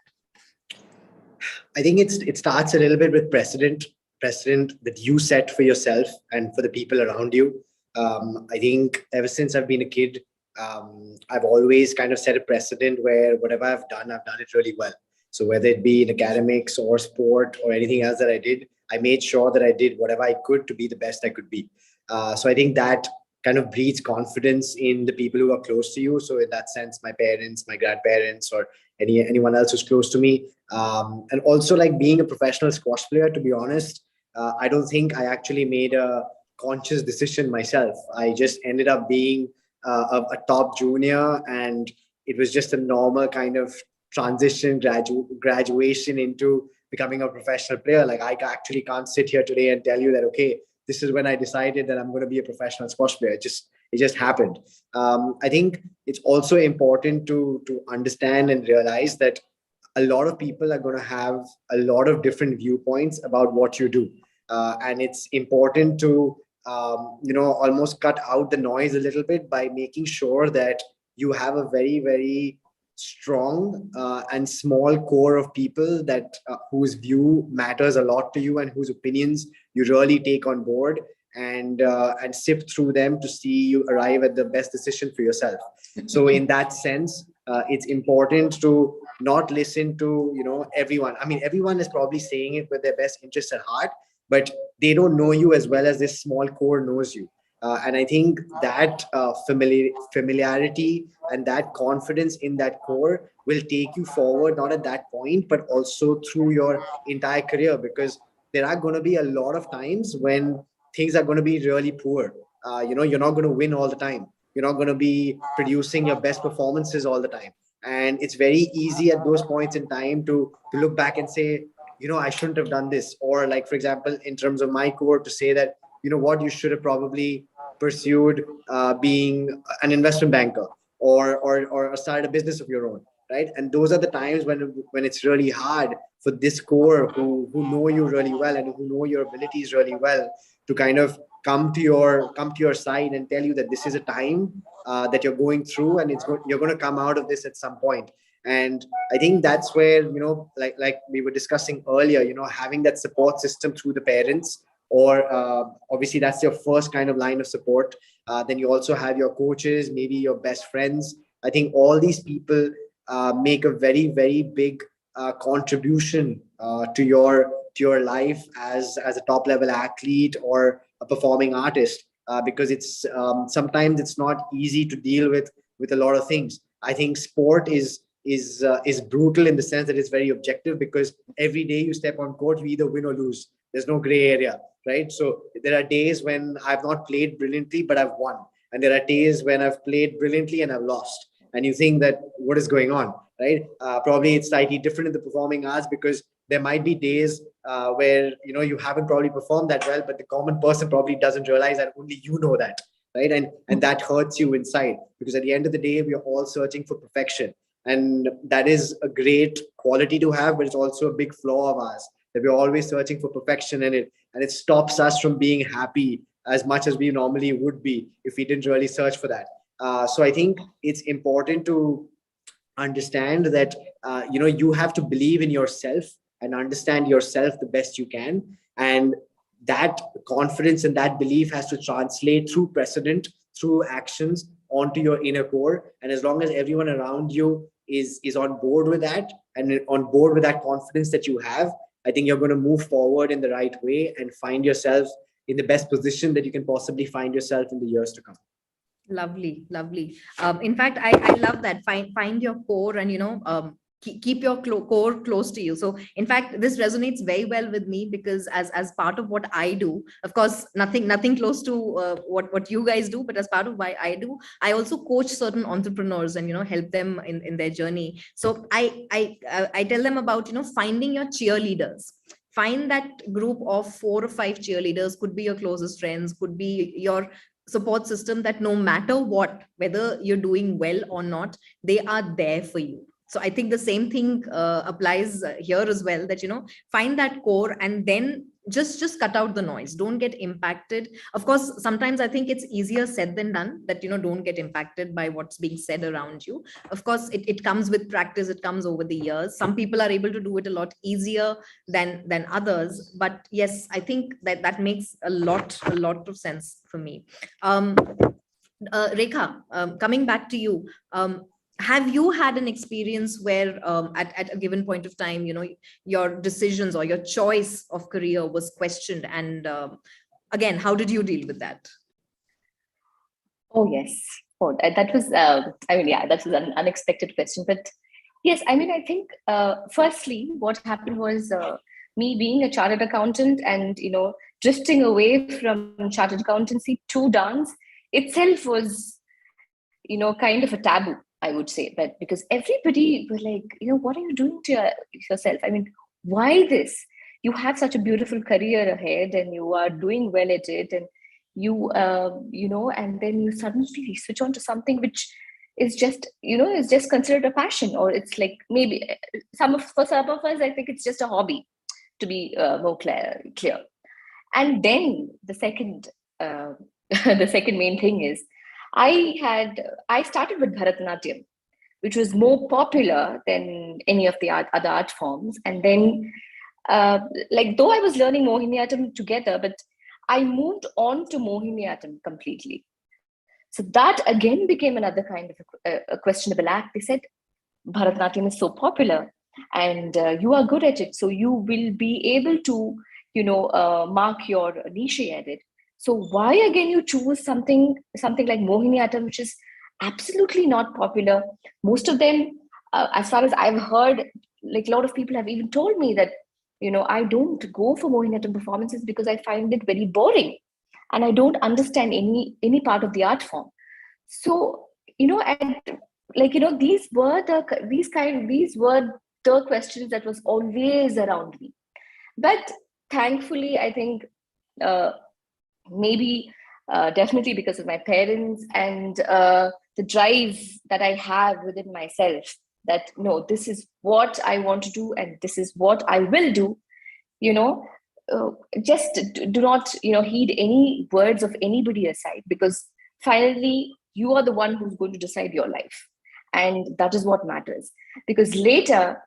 I think it starts a little bit with precedent that you set for yourself and for the people around you. I think ever since I've been a kid, I've always kind of set a precedent where whatever I've done it really well. So whether it be in academics or sport or anything else that I did, I made sure that I did whatever I could to be the best I could be. So I think that kind of breeds confidence in the people who are close to you. So in that sense, my parents, my grandparents, or anyone else who's close to me. And also, like, being a professional squash player, to be honest, I don't think I actually made a conscious decision myself. I just ended up being a top junior, and it was just a normal kind of transition, graduation into becoming a professional player. Like, I actually can't sit here today and tell you that, okay, this is when I decided that I'm going to be a professional squash player. It just happened. I think it's also important to understand and realize that a lot of people are going to have a lot of different viewpoints about what you do. And it's important to, you know, almost cut out the noise a little bit by making sure that you have a very, very strong and small core of people that whose view matters a lot to you and whose opinions you really take on board, and sift through them to see you arrive at the best decision for yourself. So in that sense, it's important to not listen to, you know, everyone. I mean, everyone is probably saying it with their best interests at heart, but they don't know you as well as this small core knows you. And I think that familiarity and that confidence in that core will take you forward, not at that point, but also through your entire career, because there are going to be a lot of times when things are going to be really poor. You know, you're not going to win all the time. You're not going to be producing your best performances all the time. And it's very easy at those points in time to look back and say, you know, I shouldn't have done this. Or, like, for example, in terms of my core, to say that, you know what, you should have probably pursued being an investment banker or started a business of your own, right? And those are the times when it's really hard for this core who know you really well and who know your abilities really well to kind of come to your side and tell you that this is a time that you're going through, and you're going to come out of this at some point. And I think that's where, you know, like we were discussing earlier, you know, having that support system through the parents, or obviously that's your first kind of line of support. Then you also have your coaches, maybe your best friends. I think all these people make a very, very big contribution to your life as a top level athlete or a performing artist, because it's sometimes it's not easy to deal with a lot of things. I think sport is brutal in the sense that it's very objective, because every day you step on court, you either win or lose. There's no gray area, right? So there are days when I've not played brilliantly, but I've won. And there are days when I've played brilliantly and I've lost. And you think that, what is going on? right? Probably it's slightly different in the performing arts because there might be days where, you know, you haven't probably performed that well, but the common person probably doesn't realize that only you know that, right? And that hurts you inside, because at the end of the day, we are all searching for perfection. And that is a great quality to have, but it's also a big flaw of ours, that we're always searching for perfection, and it stops us from being happy as much as we normally would be if we didn't really search for that. So I think it's important to understand that, you know, you have to believe in yourself and understand yourself the best you can. And that confidence and that belief has to translate through precedent, through actions, onto your inner core. And as long as everyone around you is on board with that, and on board with that confidence that you have, I think you're going to move forward in the right way and find yourself in the best position that you can possibly find yourself in the years to come.
Lovely, lovely. In fact, I love that. Find your core, and, you know, keep your core close to you. So in fact, this resonates very well with me, because as part of what I do, of course, nothing close to what you guys do, but as part of what I do, I also coach certain entrepreneurs and, you know, help them in their journey. So I tell them about, you know, finding your cheerleaders. Find that group of 4 or 5 cheerleaders, could be your closest friends, could be your support system, that no matter what, whether you're doing well or not, they are there for you. So I think the same thing applies here as well, that, you know, find that core and then just cut out the noise. Don't get impacted. Of course, sometimes I think it's easier said than done, that, you know, don't get impacted by what's being said around you. Of course, it comes with practice. It comes over the years. Some people are able to do it a lot easier than others. But yes, I think that makes a lot of sense for me. Rekha, coming back to you, have you had an experience where at a given point of time, you know, your decisions or your choice of career was questioned? And again, how did you deal with that?
Oh, yes. Oh, that was, I mean, yeah, that was an unexpected question. But yes, I mean, I think, firstly, what happened was me being a chartered accountant and, you know, drifting away from chartered accountancy to dance itself was, you know, kind of a taboo, I would say. But because everybody was like, you know, what are you doing to yourself? I mean, why this? You have such a beautiful career ahead and you are doing well at it, and you, you know, and then you suddenly switch on to something which is just, you know, is just considered a passion, or it's like maybe for some of us, I think it's just a hobby, to be more clear. And then the second, the second main thing is, I started with Bharatanatyam, which was more popular than any of the other art forms. And then, like, though I was learning Mohiniyattam together, but I moved on to Mohiniyattam completely. So that again became another kind of a questionable act. They said, Bharatanatyam is so popular and you are good at it, so you will be able to, you know, mark your niche at it. So why again you choose something like Mohiniyattam, which is absolutely not popular? Most of them, as far as I've heard, like a lot of people have even told me that, you know, I don't go for Mohiniyattam performances because I find it very boring and I don't understand any part of the art form. So, you know, and like, you know, these were the questions that was always around me. But thankfully, I think maybe definitely because of my parents and the drive that I have within myself, that no, this is what I want to do and this is what I will do, you know, just do not, you know, heed any words of anybody aside, because finally you are the one who's going to decide your life, and that is what matters. Because later,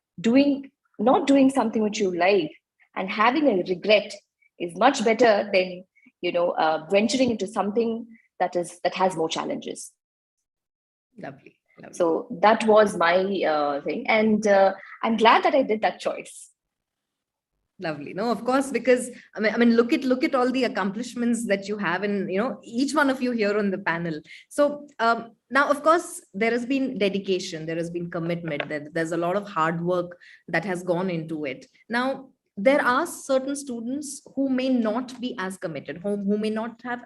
not doing something which you like and having a regret is much better than, you know, venturing into something that has more challenges.
Lovely.
So that was my thing, and I'm glad that I did that choice.
Lovely. No, of course, because I mean, look at all the accomplishments that you have, and, you know, each one of you here on the panel. So now, of course, there has been dedication, there has been commitment, there's a lot of hard work that has gone into it. Now, there are certain students who may not be as committed, who may not have,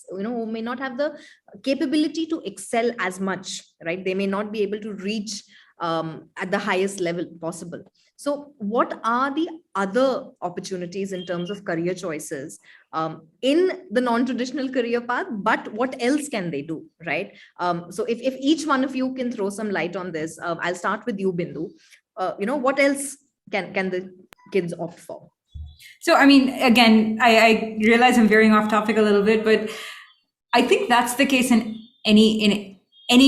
who may not have the capability to excel as much, right? They may not be able to reach at the highest level possible. So what are the other opportunities in terms of career choices in the non-traditional career path, but what else can they do, right? So if each one of you can throw some light on this, I'll start with you, Bindu. What else can the kids opt for?
So, I mean, again, I realize I'm veering off topic a little bit, but I think that's the case in any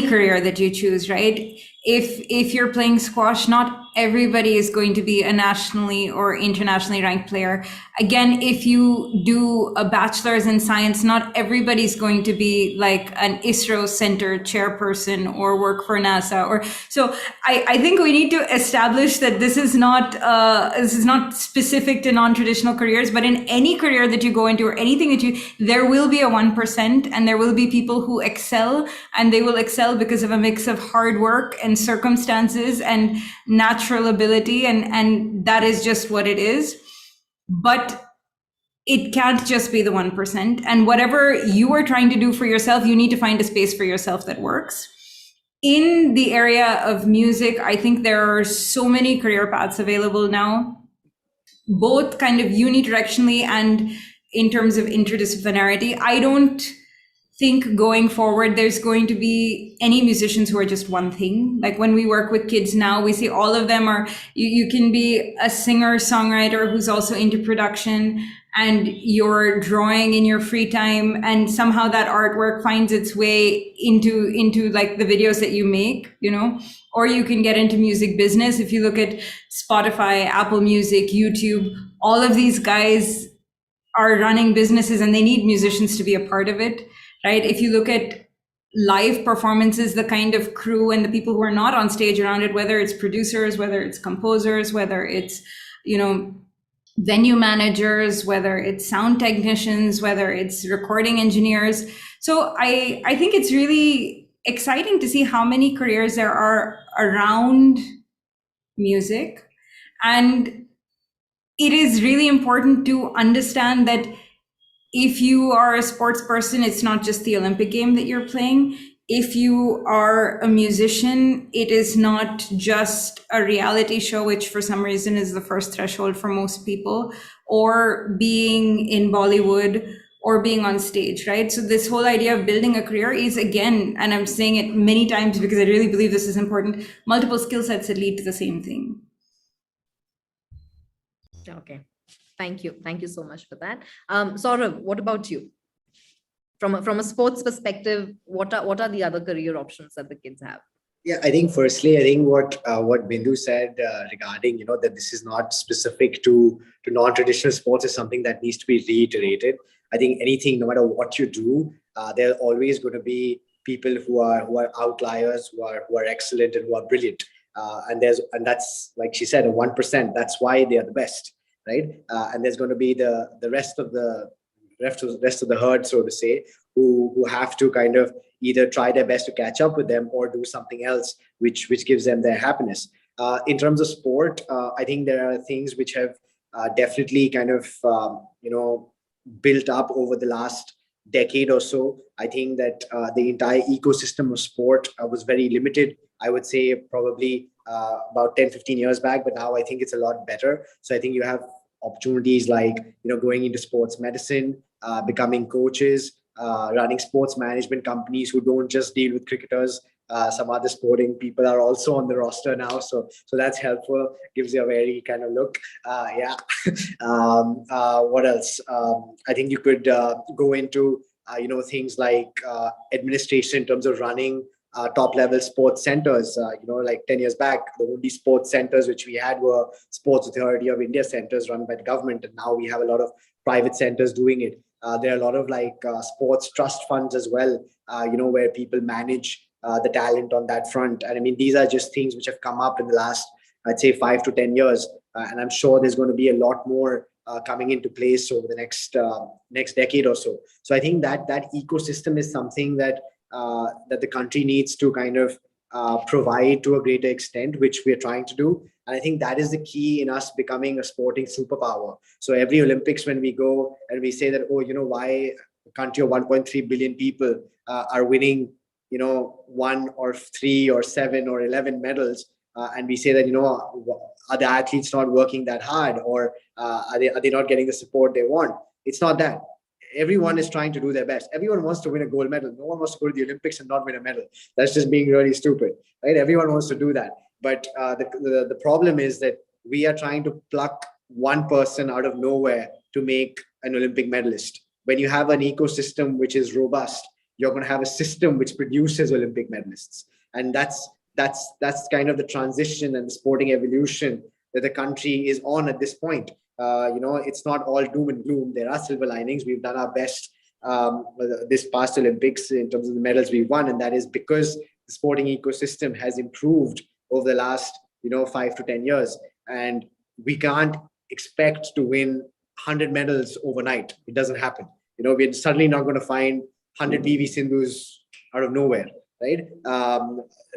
career that you choose, right? If you're playing squash, not everybody is going to be a nationally or internationally ranked player. Again, if you do a bachelor's in science, not everybody's going to be like an ISRO center chairperson or work for NASA. So I think we need to establish that this is not specific to non-traditional careers, but in any career that you go into or anything that there will be a 1%, and there will be people who excel, and they will excel because of a mix of hard work and circumstances and natural ability, and that is just what it is. But it can't just be the 1%. And whatever you are trying to do for yourself, you need to find a space for yourself that works. In the area of music, I think there are so many career paths available now, both kind of unidirectionally and in terms of interdisciplinarity. I don't think going forward there's going to be any musicians who are just one thing. Like when we work with kids now, we see all of them are, you can be a singer songwriter who's also into production, and you're drawing in your free time, and somehow that artwork finds its way into like the videos that you make, or you can get into music business. If you look at Spotify, Apple Music, YouTube, all of these guys are running businesses and they need musicians to be a part of it. Right? If you look at live performances, the kind of crew and the people who are not on stage around it, whether it's producers, whether it's composers, whether it's, venue managers, whether it's sound technicians, whether it's recording engineers. So I think it's really exciting to see how many careers there are around music. And it is really important to understand that if you are a sports person, it's not just the Olympic game that you're playing. If you are a musician, it is not just a reality show, which for some reason is the first threshold for most people, or being in Bollywood or being on stage, right? So this whole idea of building a career is, again, and I'm saying it many times because I really believe this is important, multiple skill sets that lead to the same thing.
Okay. Thank you. Thank you so much for that. Saurav, what about you? From a sports perspective, what are the other career options that the kids have?
Yeah, I think firstly, what Bindu said regarding, that this is not specific to non-traditional sports is something that needs to be reiterated. I think anything, no matter what you do, there are always going to be people who are outliers, who are excellent and who are brilliant. And that's, like she said, a 1%. That's why they are the best. Right, and there's going to be the rest of the herd, so to say, who have to kind of either try their best to catch up with them or do something else which gives them their happiness. In terms of sport, I think there are things which have definitely kind of built up over the last decade or so. I think that the entire ecosystem of sport was very limited. I would say probably about 10-15 years back, but now I think it's a lot better. So I think you have opportunities like going into sports medicine, becoming coaches, running sports management companies who don't just deal with cricketers. Some other sporting people are also on the roster now, so that's helpful. Gives you a very kind of look. What else? I think you could go into things like administration in terms of running top level sports centers. Like 10 years back, the only sports centers which we had were Sports Authority of India centers run by the government, and now we have a lot of private centers doing it. There are a lot of sports trust funds as well, where people manage the talent on that front. And I mean, these are just things which have come up in the last, I'd say, 5 to 10 years. And I'm sure there's going to be a lot more coming into place over the next decade or so. So I think that ecosystem is something that the country needs to kind of provide to a greater extent, which we're trying to do. And I think that is the key in us becoming a sporting superpower. So every Olympics, when we go and we say that, why a country of 1.3 billion people are winning, 1 or 3 or 7 or 11 medals, and we say that, are the athletes not working that hard, or are they not getting the support they want? It's not that. Everyone is trying to do their best. Everyone wants to win a gold medal. No one wants to go to the Olympics and not win a medal. That's just being really stupid, right? Everyone wants to do that. But the problem is that we are trying to pluck one person out of nowhere to make an Olympic medalist. When you have an ecosystem which is robust, you're going to have a system which produces Olympic medalists. And that's kind of the transition and the sporting evolution that the country is on at this point. It's not all doom and gloom. There are silver linings. We've done our best this past Olympics in terms of the medals we won, and that is because the sporting ecosystem has improved over the last 5 to 10 years. And we can't expect to win 100 medals overnight. It doesn't happen. We're suddenly not going to find 100 PV Sindhus out of nowhere, right?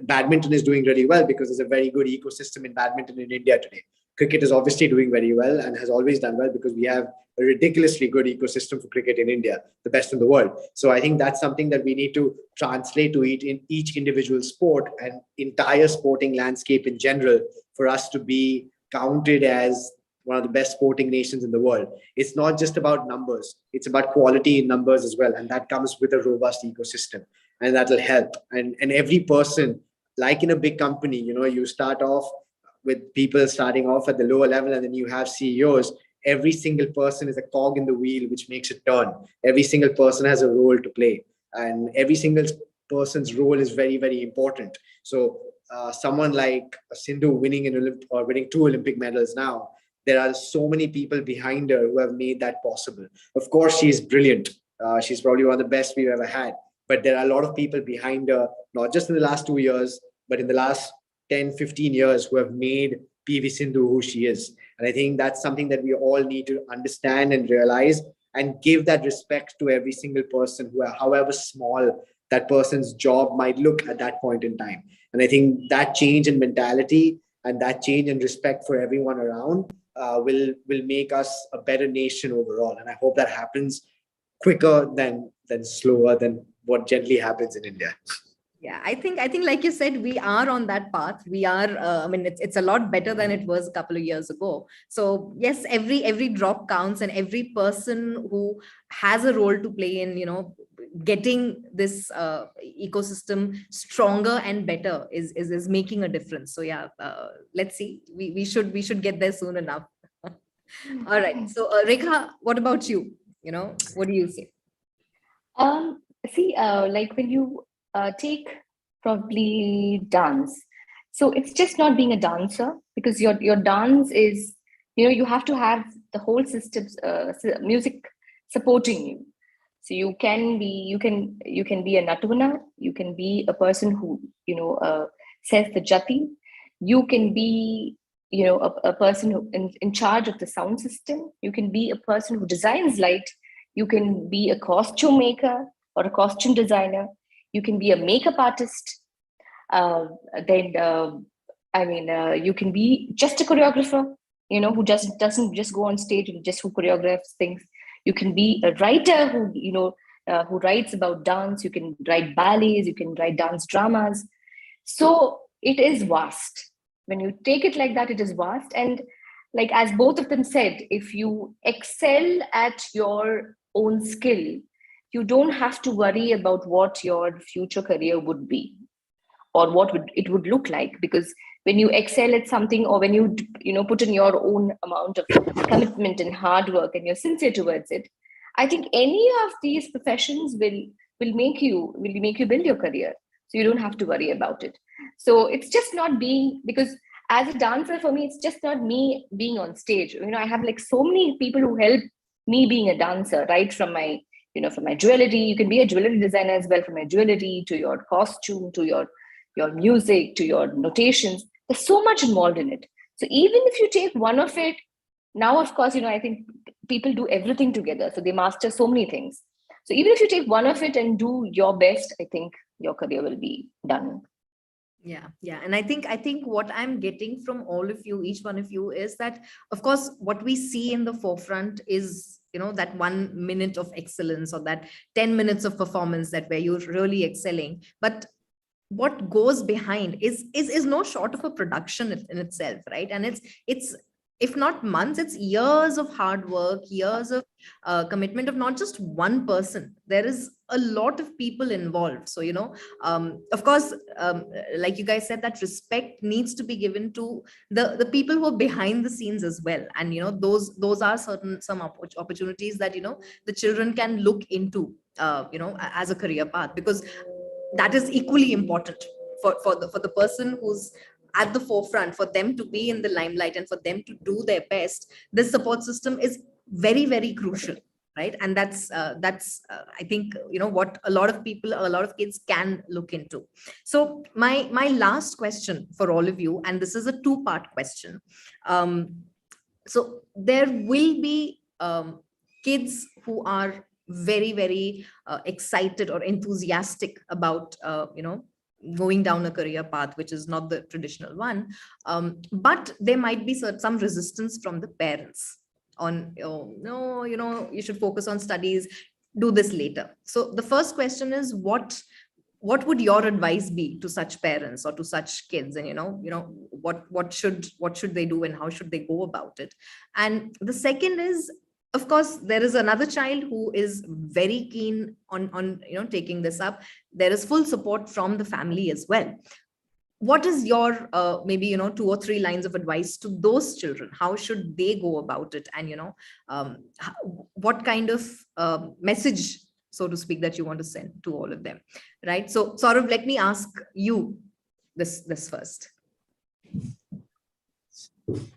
Badminton is doing really well because there's a very good ecosystem in badminton in India today. Cricket is obviously doing very well and has always done well because we have a ridiculously good ecosystem for cricket in India, the best in the world. So I think that's something that we need to translate to each individual sport and entire sporting landscape in general for us to be counted as one of the best sporting nations in the world. It's not just about numbers. It's about quality in numbers as well. And that comes with a robust ecosystem, and that'll help. And every person, like in a big company, you start off with people starting off at the lower level, and then you have CEOs. Every single person is a cog in the wheel, which makes it turn. Every single person has a role to play, and every single person's role is very, very important. So someone like Sindhu winning winning 2 Olympic medals now, there are so many people behind her who have made that possible. Of course, she's brilliant. She's probably one of the best we've ever had. But there are a lot of people behind her, not just in the last 2 years, but in the last 10, 15 years who have made PV Sindhu who she is. And I think that's something that we all need to understand and realize and give that respect to every single person, however small that person's job might look at that point in time. And I think that change in mentality and that change in respect for everyone around will make us a better nation overall. And I hope that happens quicker than slower than what generally happens in India.
Yeah, I think like you said, we are on that path. We are, it's a lot better than it was a couple of years ago. So yes, every drop counts, and every person who has a role to play in, getting this ecosystem stronger and better is making a difference. So yeah, let's see. We should get there soon enough. All right. So Rekha, what about you? What do you say?
Like when you take probably dance, so it's just not being a dancer, because your dance is, you have to have the whole system's music supporting you. So you can be a natuna, you can be a person who says the jati, you can be a person who in charge of the sound system, you can be a person who designs light, you can be a costume maker or a costume designer, you can be a makeup artist, you can be just a choreographer, who just doesn't just go on stage and who choreographs things. You can be a writer who writes about dance. You can write ballets, you can write dance dramas. So it is vast. When you take it like that, it is vast. And like as both of them said, if you excel at your own skill, you don't have to worry about what your future career would be or what it would look like, because when you excel at something, or when you put in your own amount of commitment and hard work and you're sincere towards it, I think any of these professions will make you build your career. So you don't have to worry about it. So it's just not being, because as a dancer, for me, it's just not me being on stage. I have like so many people who help me being a dancer, right from my from my jewelry. You can be a jewelry designer as well, from your jewelry to your costume to your music to your notations. There's so much involved in it. So even if you take one of it, now of course, I think people do everything together. So they master so many things. So even if you take one of it and do your best, I think your career will be done.
Yeah. And I think what I'm getting from all of you, each one of you, is that, of course, what we see in the forefront is, that 1 minute of excellence or that 10 minutes of performance that where you're really excelling. But what goes behind is no short of a production in itself, right? And it's if not months, it's years of hard work, years of commitment of not just one person. There is a lot of people involved. So, of course, like you guys said, that respect needs to be given to the people who are behind the scenes as well. And, those are some opportunities that, the children can look into, as a career path, because that is equally important for the person who's at the forefront, for them to be in the limelight and for them to do their best. This support system is very, very crucial, right? And that's I think, what a lot of people, a lot of kids can look into. So my last question for all of you, and this is a two-part question. So there will be kids who are very, very excited or enthusiastic about, going down a career path, which is not the traditional one. But there might be some resistance from the parents on, oh, no, you should focus on studies, do this later. So the first question is, what would your advice be to such parents or to such kids? And, what should they do and how should they go about it? And the second is, of course, there is another child who is very keen on taking this up. There is full support from the family as well. What is your maybe 2 or 3 lines of advice to those children? How should they go about it? And what kind of message, so to speak, that you want to send to all of them, right? So Saurav, let me ask you this first.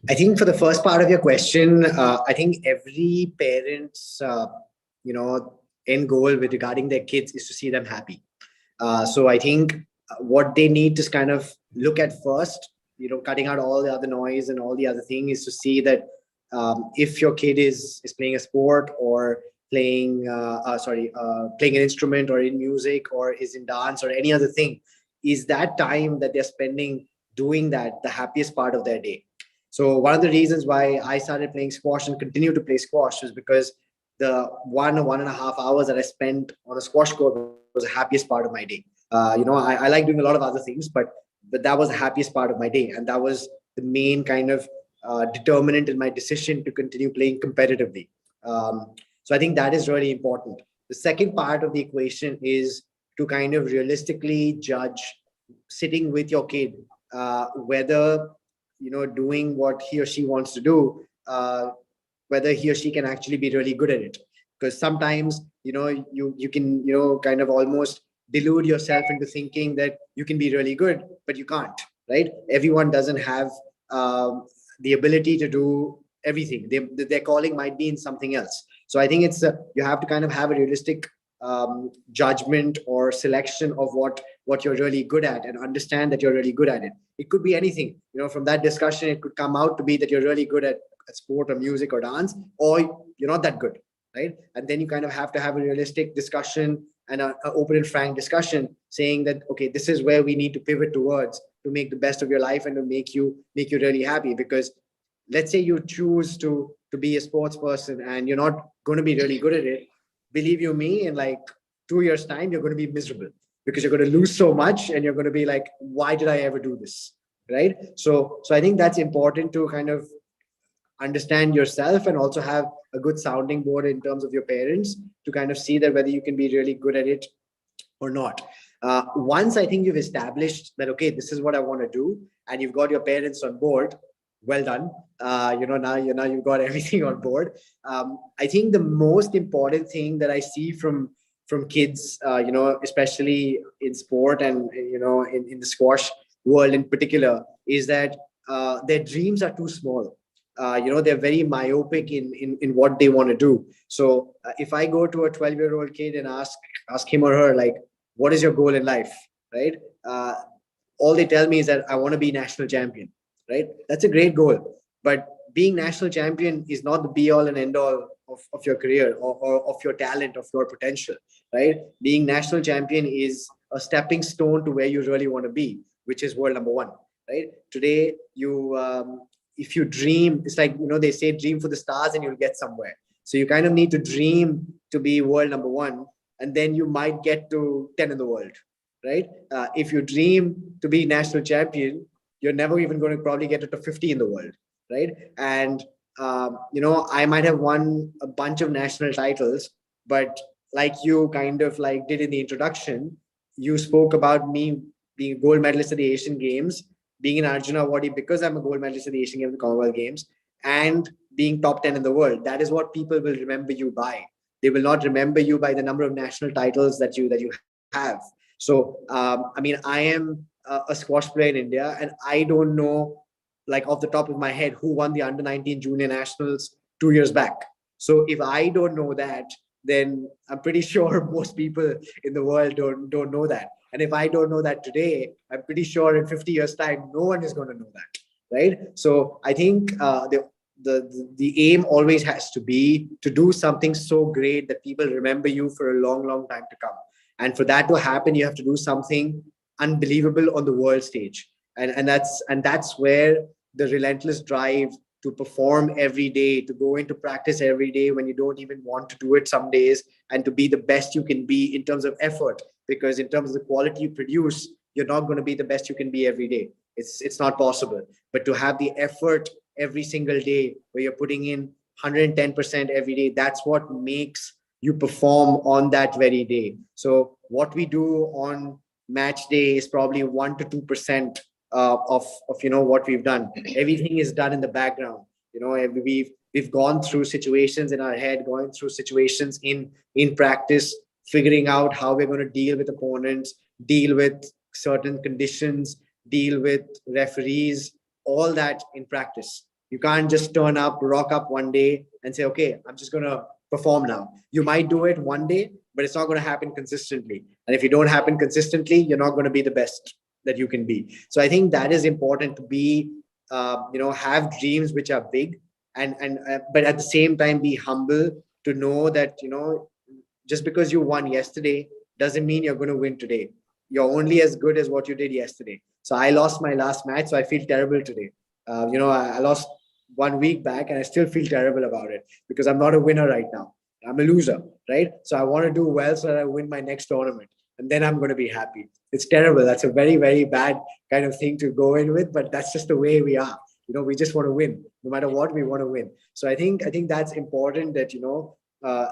I think for the first part of your question, I think every parent's, end goal with regarding their kids is to see them happy. So I think what they need to kind of look at first, cutting out all the other noise and all the other thing, is to see that if your kid is playing a sport or playing an instrument or in music or is in dance or any other thing, is that time that they're spending doing that the happiest part of their day. So one of the reasons why I started playing squash and continue to play squash is because the 1 or 1.5 hours that I spent on a squash court was the happiest part of my day. I like doing a lot of other things, but that was the happiest part of my day. And that was the main kind of determinant in my decision to continue playing competitively. So I think that is really important. The second part of the equation is to kind of realistically judge, sitting with your kid, whether, doing what he or she wants to do, whether he or she can actually be really good at it. Because sometimes, you can, kind of almost delude yourself into thinking that you can be really good, but you can't, right? Everyone doesn't have the ability to do everything. Their calling might be in something else. So I think it's you have to kind of have a realistic judgment or selection of what you're really good at, and understand that you're really good at it. It could be anything. From that discussion, it could come out to be that you're really good at sport or music or dance, or you're not that good, right? And then you kind of have to have a realistic discussion and an open and frank discussion, saying that, okay, this is where we need to pivot towards to make the best of your life and to make you really happy. Because let's say you choose to be a sports person and you're not going to be really good at it. Believe you me, in like 2 years' time, you're going to be miserable, because you're going to lose so much and you're going to be like, why did I ever do this? Right? So I think that's important to kind of understand yourself, and also have a good sounding board in terms of your parents to kind of see that whether you can be really good at it or not. Once I think you've established that, okay, this is what I want to do, and you've got your parents on board, well done. Now you've got everything on board. I think the most important thing that I see from kids, especially in sport and, in the squash world in particular, is that their dreams are too small. They're very myopic in what they want to do. So if I go to a 12-year-old kid and ask him or her, like, what is your goal in life, right? All they tell me is that I want to be national champion, right? That's a great goal. But being national champion is not the be all and end all of your career or of your talent, of your potential, right? Being national champion is a stepping stone to where you really want to be, which is world number 1, right? Today, if you dream, it's like, they say dream for the stars and you'll get somewhere. So you kind of need to dream to be world number 1, and then you might get to 10 in the world, right? If you dream to be national champion, you're never even going to probably get to 50 in the world, right? And I might have won a bunch of national titles, but like you kind of like did in the introduction, you spoke about me being a gold medalist at the Asian Games, being an Arjuna awardee because I'm a gold medalist at the Asian Games and Commonwealth Games, and being top 10 in the world. That is what people will remember you by. They will not remember you by the number of national titles that you have. So, I am a squash player in India, and I don't know, like off the top of my head, who won the under-19 junior nationals 2 years back. So if I don't know that, then I'm pretty sure most people in the world don't know that. And if I don't know that today, I'm pretty sure in 50 years' time, no one is going to know that, right? So I think the aim always has to be to do something so great that people remember you for a long, long time to come. And for that to happen, you have to do something unbelievable on the world stage. And that's where the relentless drive to perform every day, to go into practice every day when you don't even want to do it some days, and to be the best you can be in terms of effort. Because in terms of the quality you produce, you're not going to be the best you can be every day. It's not possible. But to have the effort every single day where you're putting in 110% every day, that's what makes you perform on that very day. So what we do on match day is probably 1 to 2% of what we've done. Everything is done in the background. We've gone through situations in our head, going through situations in practice, figuring out how we're going to deal with opponents, deal with certain conditions, deal with referees, all that in practice. You can't just turn up, rock up one day and say, okay, I'm just going to perform now. You might do it one day, but it's not going to happen consistently. And if you don't happen consistently, you're not going to be the best that you can be. So I think that is important to be, have dreams which are big, but at the same time be humble to know that, just because you won yesterday doesn't mean you're going to win today. You're only as good as what you did yesterday. So I lost my last match, so I feel terrible today. I lost 1 week back and I still feel terrible about it because I'm not a winner right now. I'm a loser, right? So I want to do well so that I win my next tournament, and then I'm going to be happy. It's terrible. That's a very, very bad kind of thing to go in with, but that's just the way we are. We just want to win. No matter what, we want to win. So I think that's important that,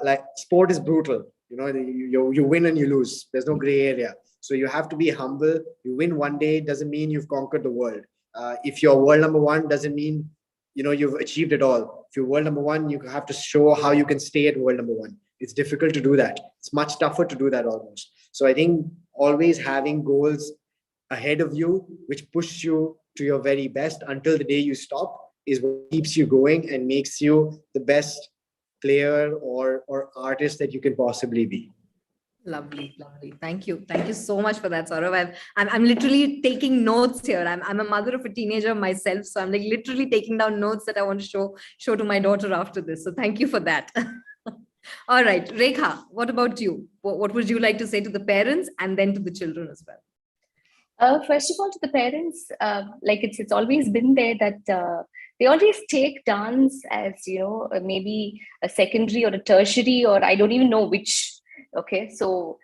like sport is brutal. You win and you lose. There's no gray area. So you have to be humble. You win one day doesn't mean you've conquered the world. If you're world number one, doesn't mean you've achieved it all. If you're world number one, you have to show how you can stay at world number one. It's difficult to do that. It's much tougher to do that almost. So I think always having goals ahead of you, which push you to your very best until the day you stop, is what keeps you going and makes you the best player or artist that you can possibly be.
Lovely, lovely. Thank you. Thank you so much for that, Saurav. I'm literally taking notes here. I'm a mother of a teenager myself, so I'm like literally taking down notes that I want to show to my daughter after this. So thank you for that. All right, Rekha, what about you? What would you like to say to the parents and then to the children as well?
First of all, to the parents, like it's always been there that they always take dance as, maybe a secondary or a tertiary, or I don't even know which. Okay, so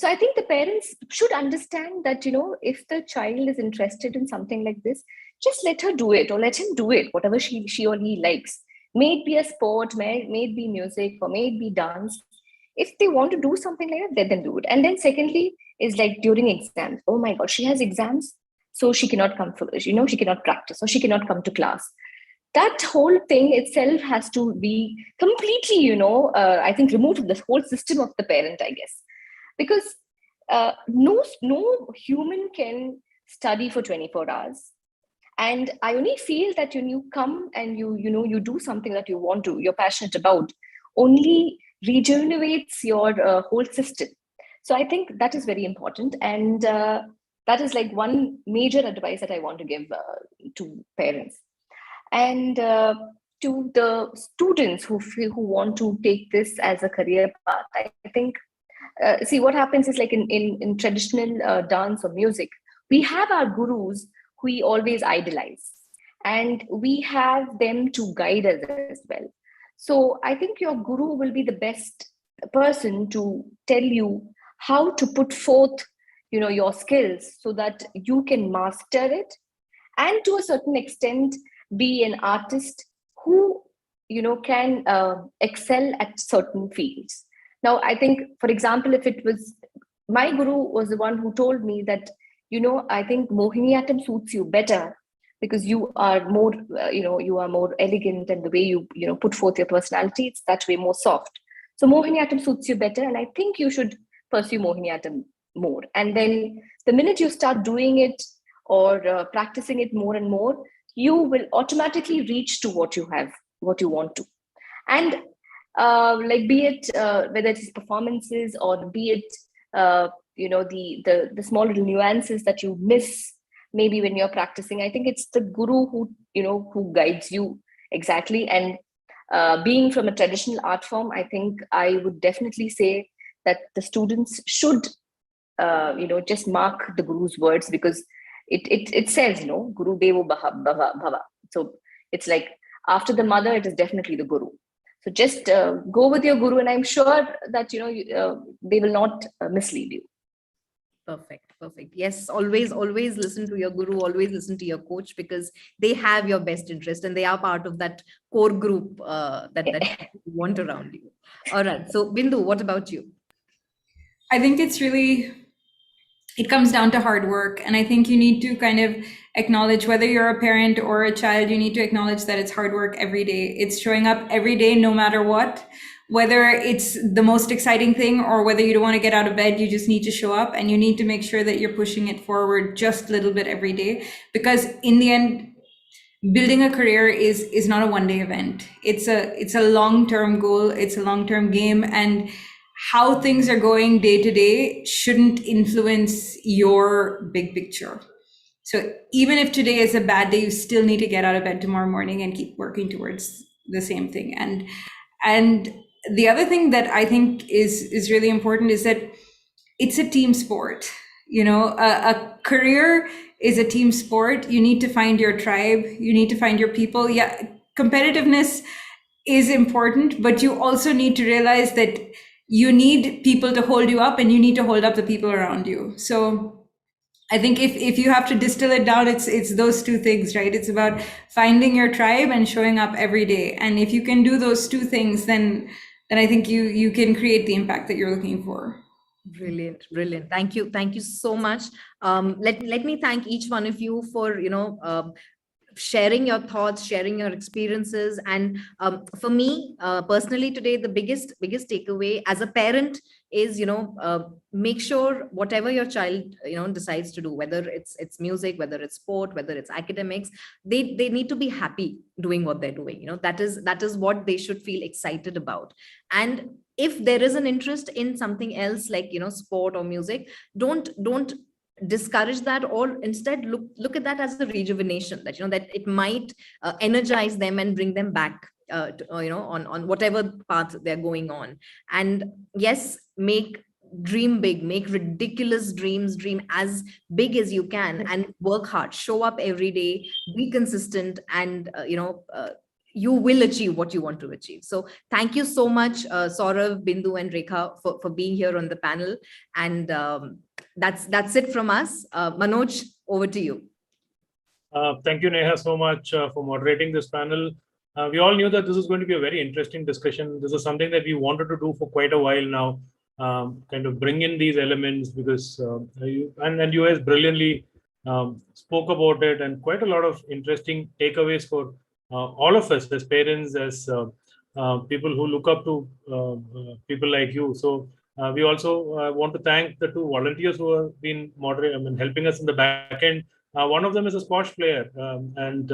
I think the parents should understand that, if the child is interested in something like this, just let her do it or let him do it, whatever she or he likes. May it be a sport, may it be music, or may it be dance. If they want to do something like that, let them do it. And then secondly is like during exams. Oh my God, she has exams, so she cannot come for, she cannot practice, or she cannot come to class. That whole thing itself has to be completely, I think removed from the whole system of the parent, I guess. Because no human can study for 24 hours. And I only feel that when you come and you do something that you want to, you're passionate about, only regenerates your whole system. So I think that is very important. And that is like one major advice that I want to give to parents. And to the students who want to take this as a career path, I think, see what happens is like in traditional dance or music, we have our gurus who we always idolize, and we have them to guide us as well. So I think your guru will be the best person to tell you how to put forth, your skills so that you can master it, and to a certain extent be an artist who can excel at certain fields. Now, I think, for example, if it was my guru was the one who told me that, I think Mohiniyattam suits you better because you are more, you are more elegant, and the way you, put forth your personality, it's that way more soft. So Mohiniyattam suits you better, and I think you should pursue Mohiniyattam more. And then the minute you start doing it or practicing it more and more, you will automatically reach to what you want to. And be it whether it's performances or be it the small little nuances that you miss maybe when you're practicing, I think it's the guru who guides you exactly. And being from a traditional art form, I think I would definitely say that the students should just mark the guru's words, because it says, Guru Devo Bhava. So it's like after the mother, it is definitely the guru. So just go with your guru, and I'm sure that they will not mislead you.
Perfect. Yes, always listen to your guru, always listen to your coach, because they have your best interest and they are part of that core group that you want around you. All right. So Bindu, what about you?
I think it comes down to hard work. And I think you need to kind of acknowledge, whether you're a parent or a child, you need to acknowledge that it's hard work every day. It's showing up every day, no matter what, whether it's the most exciting thing or whether you don't want to get out of bed, you just need to show up, and you need to make sure that you're pushing it forward just a little bit every day. Because in the end, building a career is not a one-day event. It's a long-term goal. It's a long-term game. And how things are going day to day shouldn't influence your big picture. So even if today is a bad day, you still need to get out of bed tomorrow morning and keep working towards the same thing. And the other thing that I think is really important is that it's a team sport. A career is a team sport. You need to find your tribe. You need to find your people. Yeah, competitiveness is important, but you also need to realize that you need people to hold you up, and you need to hold up the people around you. So I think if you have to distill it down, it's those two things, right? It's about finding your tribe and showing up every day. And if you can do those two things, then I think you can create the impact that you're looking for.
Brilliant. Thank you so much. Let me thank each one of you for sharing your thoughts, sharing your experiences. And for me personally today, the biggest takeaway as a parent is, make sure whatever your child decides to do, whether it's music, whether it's sport, whether it's academics, they need to be happy doing what they're doing. That is what they should feel excited about. And if there is an interest in something else, like sport or music, don't discourage that, or instead look at that as a rejuvenation, that that it might energize them and bring them back on whatever path they're going on. And yes, dream big, make ridiculous dreams, dream as big as you can, and work hard, show up every day, be consistent, and you will achieve what you want to achieve. So thank you so much, Saurav, Bindu, and Rekha for being here on the panel. And that's it from us. Manoj, over to you.
Thank you, Neha, so much for moderating this panel. We all knew that this is going to be a very interesting discussion. This is something that we wanted to do for quite a while now, kind of bring in these elements, because you guys brilliantly spoke about it, and quite a lot of interesting takeaways for all of us as parents, as people who look up to people like you. So we also want to thank the two volunteers who have been helping us in the back end. One of them is a squash player and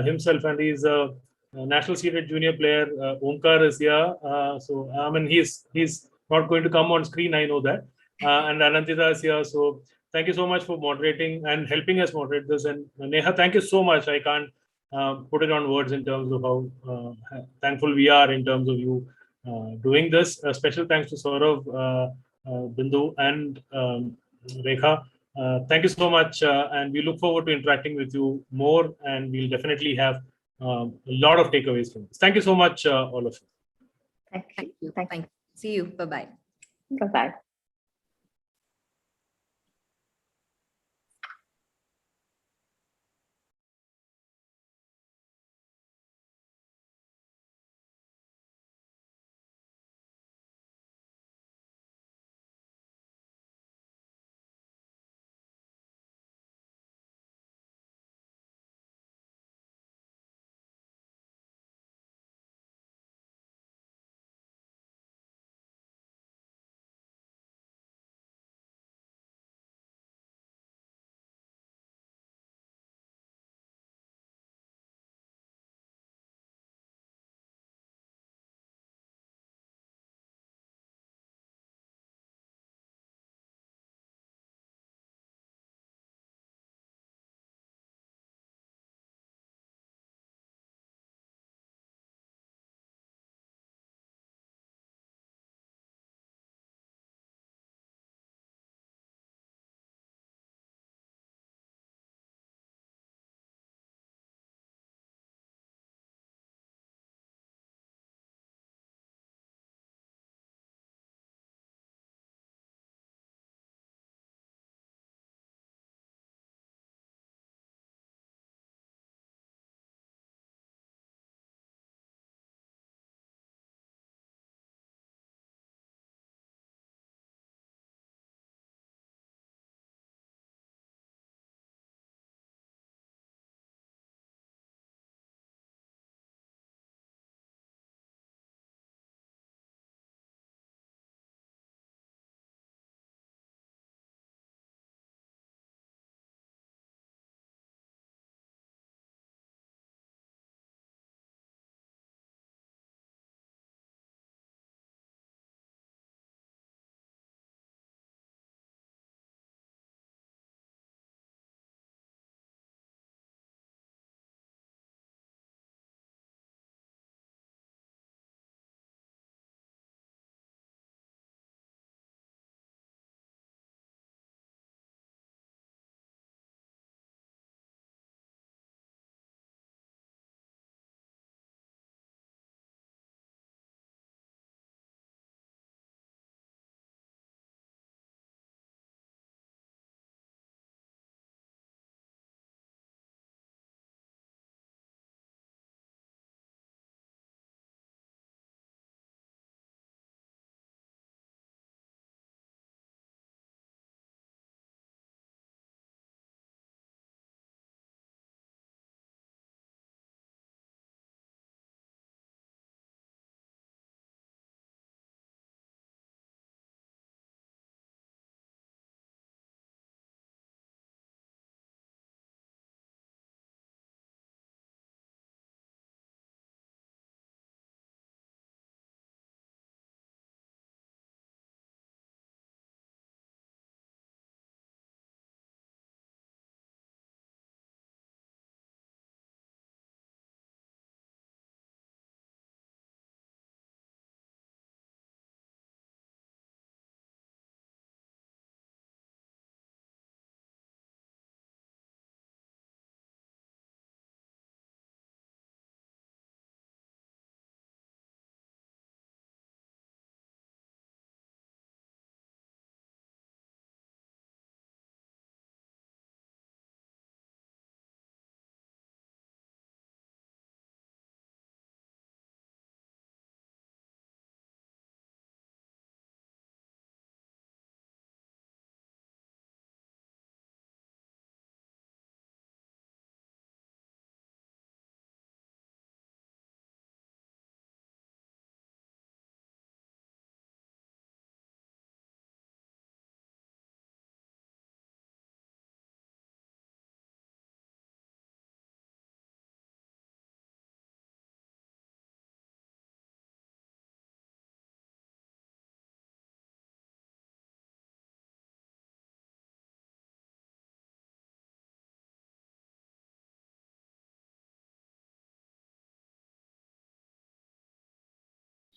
himself, and he's a national seeded junior player. Omkar is here. So he's not going to come on screen, I know that. And Anantita is here. So thank you so much for moderating and helping us moderate this. And Neha, thank you so much. I can't put it on words in terms of how thankful we are in terms of you doing this. Special thanks to Saurav, Bindu, and Rekha. Thank you so much, and we look forward to interacting with you more, and we'll definitely have a lot of takeaways from this. Thank you so much, all of you.
Thank you. See you. Bye-bye.
Bye-bye.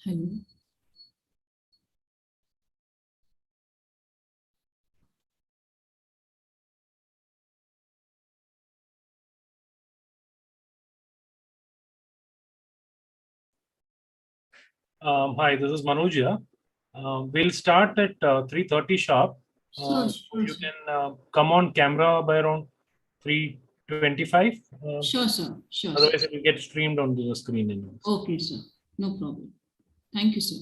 Hello.
Hi, this is Manoj here. We'll start at 3:30 sharp.
Sure,
So you can come on camera by around 3:25.
Sure, sir. Sure.
Otherwise,
Sir.
it will get streamed onto the screen. Anyways.
Okay, sir. No problem. Thank you, sir.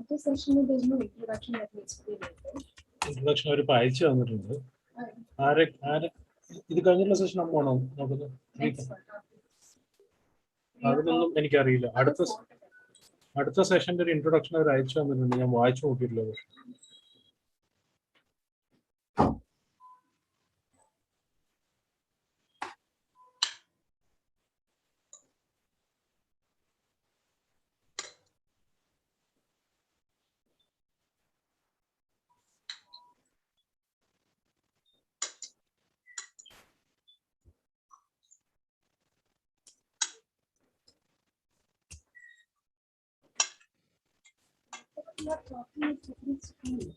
this session, there's no introduction that needs to be made, right?
Introduction ഒരു അയച്ചു തന്നിട്ടുണ്ട്. ആരെ ഇത് കഴിഞ്ഞുള്ള session ആണോ നോക്കുന്നത്? അതിനൊന്നും എനിക്കറിയില്ല. അടുത്ത സെഷന്റെ ഒരു ഇൻട്രൊഡക്ഷൻ അവർ അയച്ചു തന്നിട്ടുണ്ട്. ഞാൻ വായിച്ചു നോക്കിയിട്ടില്ല.
You are talking at different speed.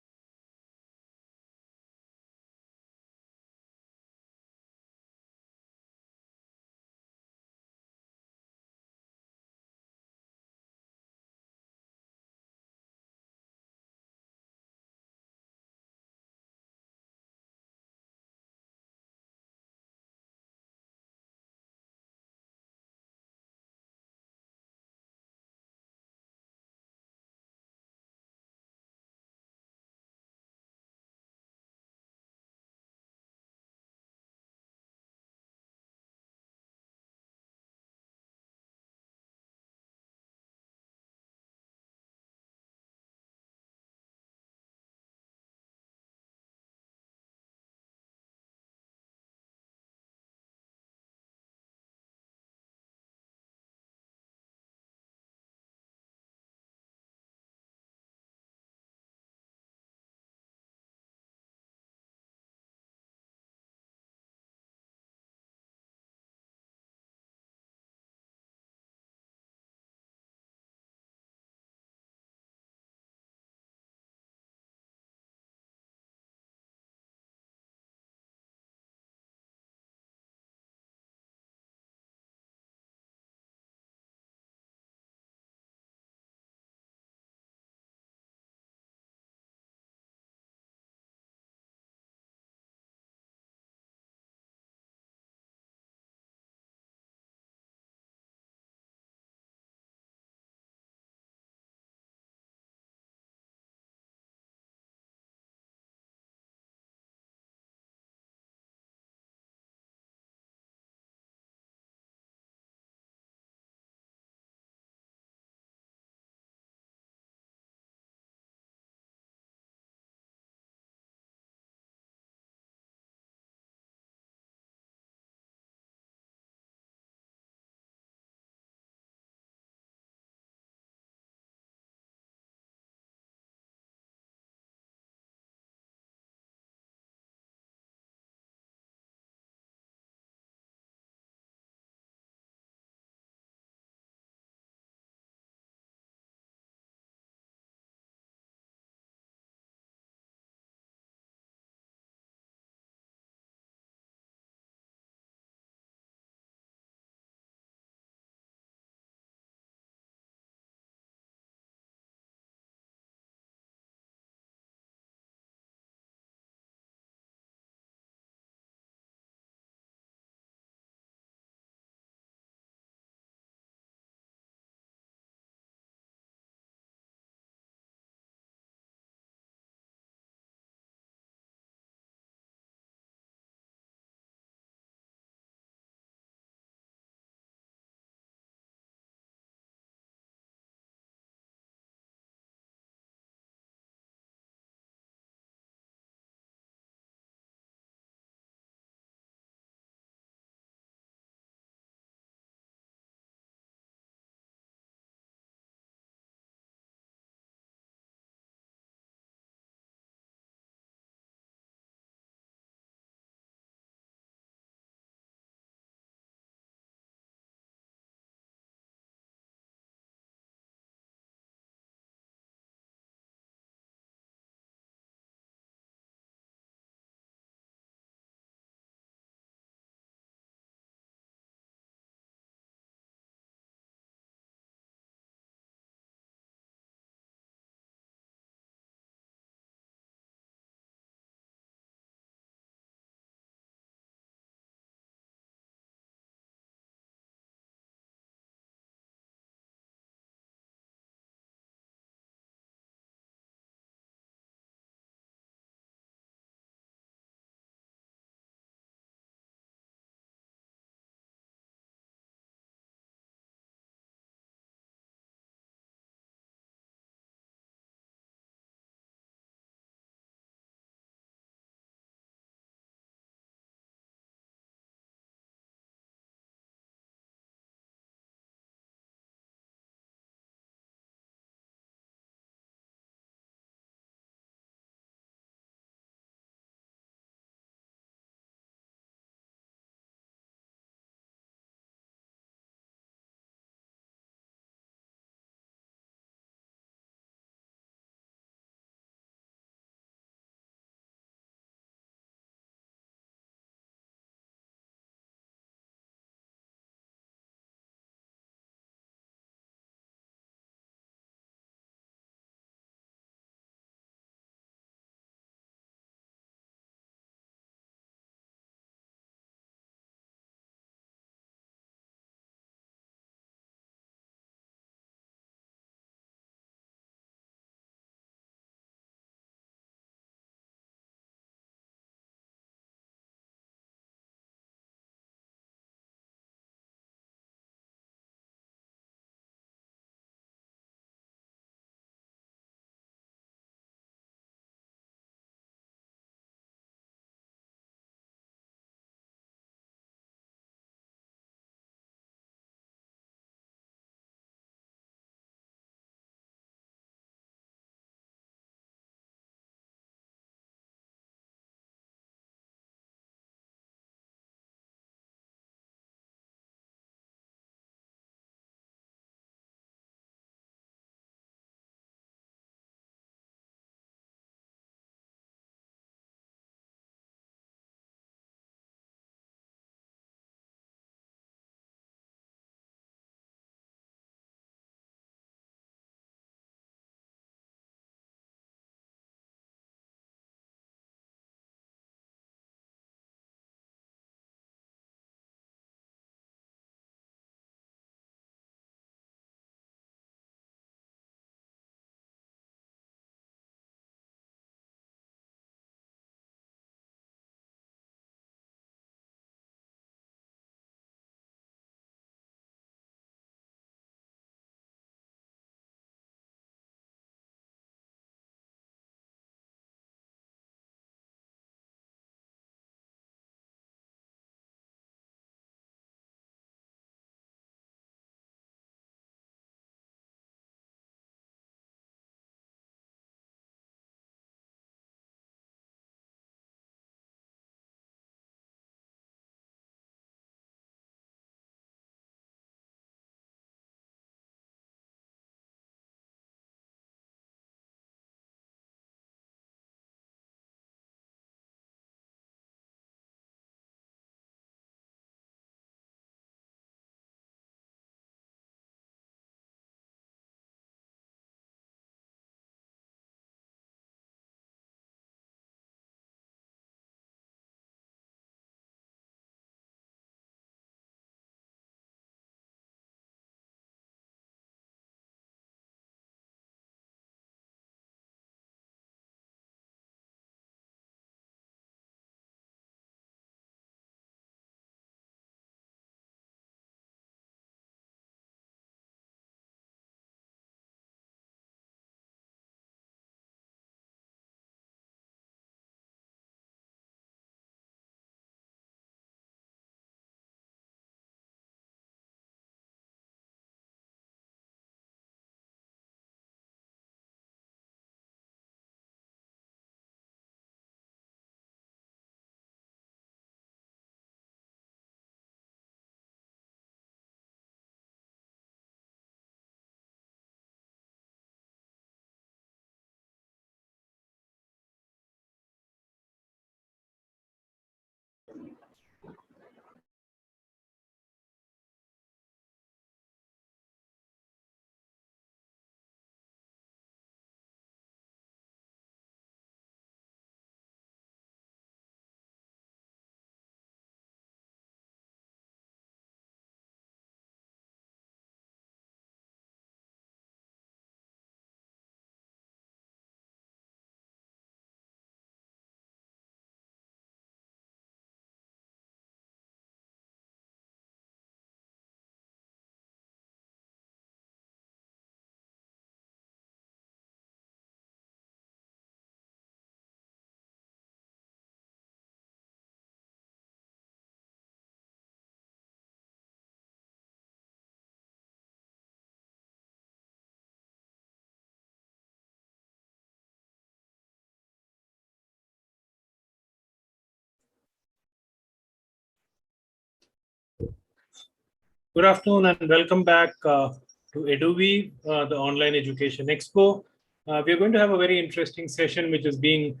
Good afternoon and welcome back to EduWeave, the online education expo. We are going to have a very interesting session, which is being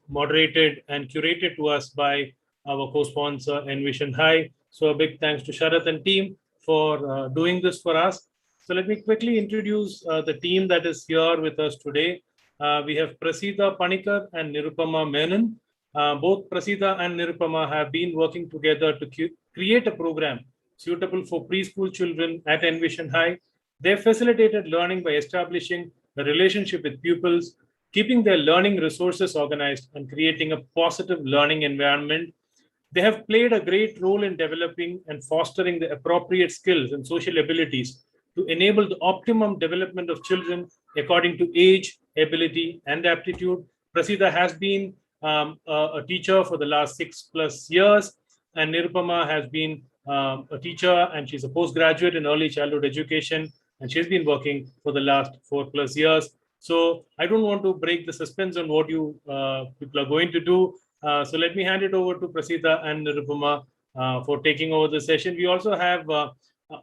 moderated and curated to us by our co-sponsor Envision High. So a big thanks to Sharath and team for doing this for us. So let me quickly introduce the team that is here with us today. We have Prasida Panikar and Nirupama Menon. Both Prasida and Nirupama have been working together to create a program suitable for preschool children at Envision High. They facilitated learning by establishing a relationship with pupils, keeping their learning resources organized, and creating a positive learning environment. They have played a great role in developing and fostering the appropriate skills and social abilities to enable the optimum development of children according to age, ability, and aptitude. Prasida has been a teacher for the last 6+ years, and Nirupama has been a teacher, and she's a postgraduate in early childhood education, and she's been working for the last 4+ years. So I don't want to break the suspense on what you people are going to do. So let me hand it over to Prasida and Nirupama for taking over the session. We also have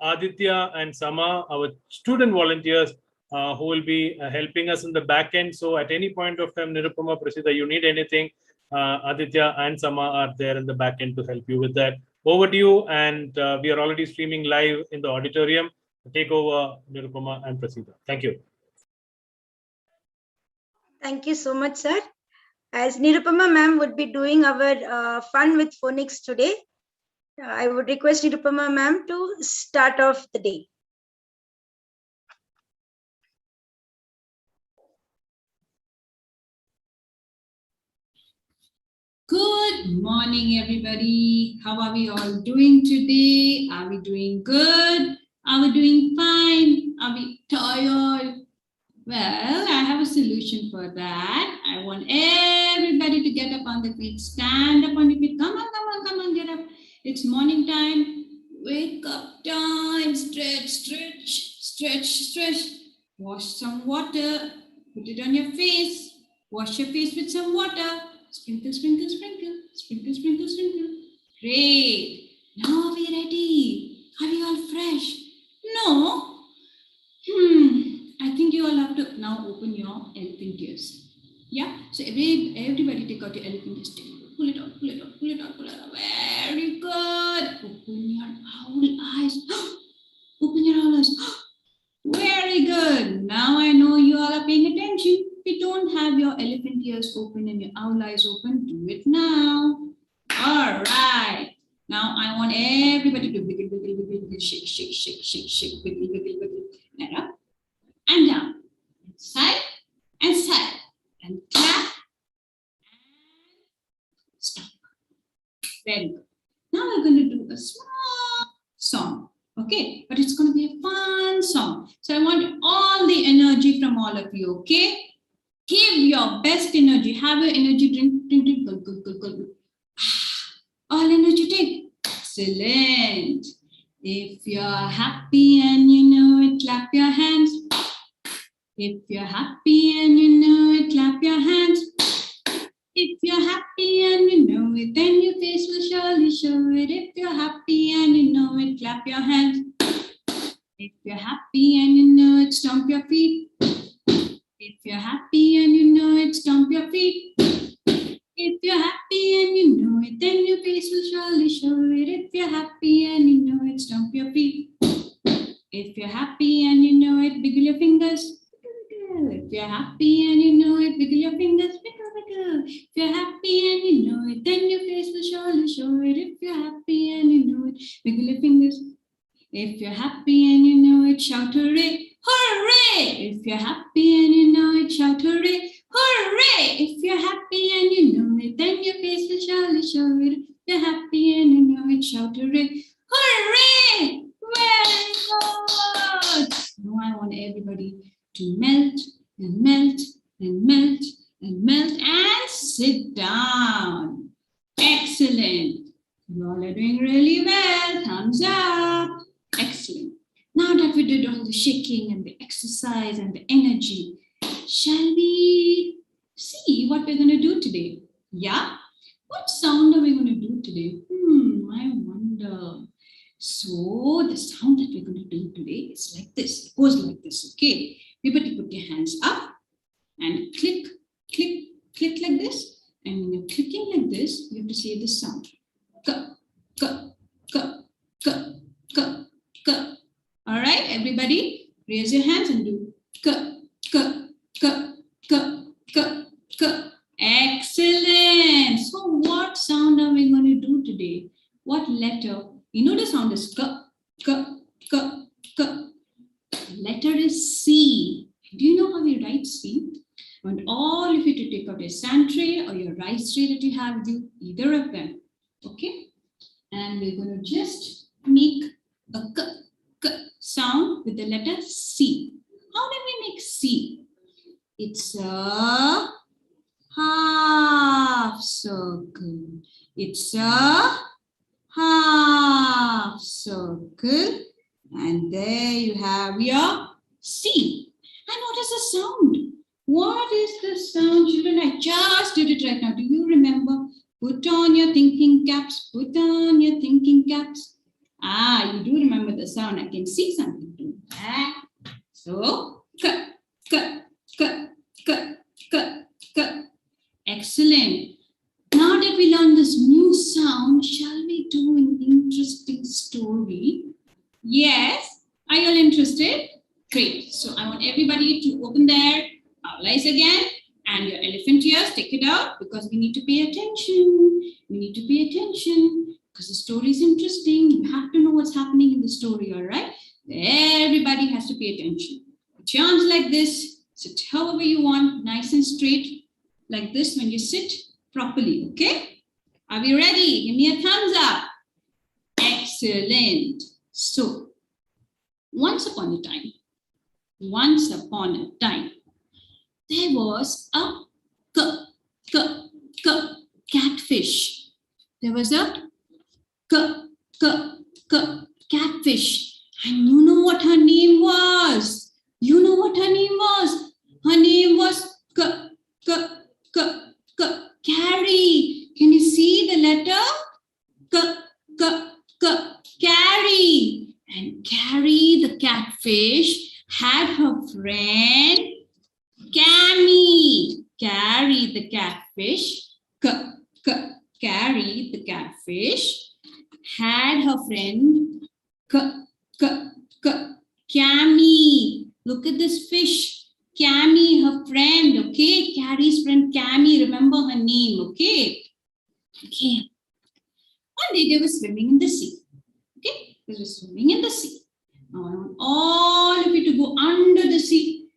Aditya and Sama, our student volunteers, who will be helping us in the back end. So at any point of time, Nirupama, Prasida, you need anything, Aditya and Sama are there in the back end to help you with that. Over to you, and we are already streaming live in the auditorium. Take over, Nirupama and Prasida. Thank you.
Thank you so much, sir. As Nirupama ma'am would be doing our fun with phonics today, I would request Nirupama ma'am to start off the day.
Good morning, everybody. How are we all doing today? Are we doing good? Are we doing fine? Are we tired? Well, I have a solution for that. I want everybody to get up on the feet, stand up on your feet. Come on, come on, come on, get up. It's morning time. Wake up time. Stretch, stretch, stretch, stretch. Wash some water. Put it on your face. Wash your face with some water. Sprinkle, sprinkle, sprinkle, sprinkle, sprinkle, sprinkle. Great. Now are we ready? Are we all fresh? No. I think you all have to now open your elephant ears. Yeah? So everybody take out your elephant ears. Pull it out, pull it out, pull it out, pull it out. Very good. Open your owl eyes. Open your owl eyes. Very good. Now I know you all are paying attention. If you don't have your elephant ears open and your owl eyes open, do it now. All right. Now I want everybody to wiggle, wiggle, wiggle, wiggle, shake, shake, shake, shake, shake, wiggle, wiggle, wiggle. And up and down. Side and side. And clap. And stop. Very good. Now we're going to do a small song. Okay, but it's going to be a fun song. So I want all the energy from all of you, okay? Give your best energy. Have your energy drink, drink, drink, go, go, go, go. All energy take. Excellent. If you're happy and you know it, clap your hands. If you're happy and you know it, clap your hands. If you're happy and you know it, then your face will surely show it. If you're happy and you know it, clap your hands. If you're happy and you know it, stomp your feet. If you're happy and you know it, stomp your feet. If you're happy and you know it, then your face will surely show it. If you're happy and you know it, stomp your feet. If you're happy and you know it, wiggle your fingers. If you're happy and you know it, wiggle your fingers. Wiggle, wiggle. If you're happy and you know it, then your face will surely show it. If you're happy and you know it, wiggle your fingers. If you're happy and you know it, shout hooray. Hooray! If you're happy and you know it, shout hooray. Hooray! If you're happy and you know it, then your face will surely show it. If you're happy and you know it, shout hooray. Hooray! Very good! Now I want everybody to melt and melt and melt and melt and sit down. Excellent. You all are doing really well. Thumbs up. Excellent. Now that we did all the shaking and the exercise and the energy, shall we see what we're going to do today? Yeah? What sound are we going to do today? I wonder. So the sound that we're going to do today is like this. It goes like this, okay? Everybody put your hands up and click, click, click like this. And when you're clicking like this, you have to say this sound. K, k, k, k, k, k. All right, everybody, raise your hands and do k, k, k, k, k, k. Excellent. So what sound are we going to do today? What letter? You know the sound is k, k, k, k. Letter is C. Do you know how we write C? I want all of you to take out your sand tray or your rice tray that you have with you, either of them. Okay? And we're going to just make a k, k sound with the letter C. How do we make C? It's a half circle. It's a half circle. And there you have your C. And what is the sound? What is the sound, children? I just did it right now. Do you remember? Put on your thinking caps. Put on your thinking caps. Ah, you do remember the sound. I can see something doing that. So, k, k, k, k, k, k. Excellent. Now that we learned this new sound, shall we do an interesting story? Yes. Are you all interested? Great. So I want everybody to open their eyes again and your elephant ears, take it out because we need to pay attention. We need to pay attention because the story is interesting. You have to know what's happening in the story, all right? Everybody has to pay attention. Put your arms like this. Sit however you want, nice and straight, like this when you sit properly, okay? Are we ready? Give me a thumbs up. Excellent. So, once upon a time, there was a catfish. There was a catfish. And you know what her name was? You know what her name was? Her name was Carrie. Can you see the letter? Carrie. And Carrie, the catfish, had her friend Cammy. Carrie, the catfish. Carrie, the catfish, had her friend Cammy. Look at this fish. Cammy, her friend, okay? Carrie's friend Cammy, remember her name, okay? Okay. One day they were swimming in the sea. Okay? They were swimming in the sea. Now I want all of you to go under the sea.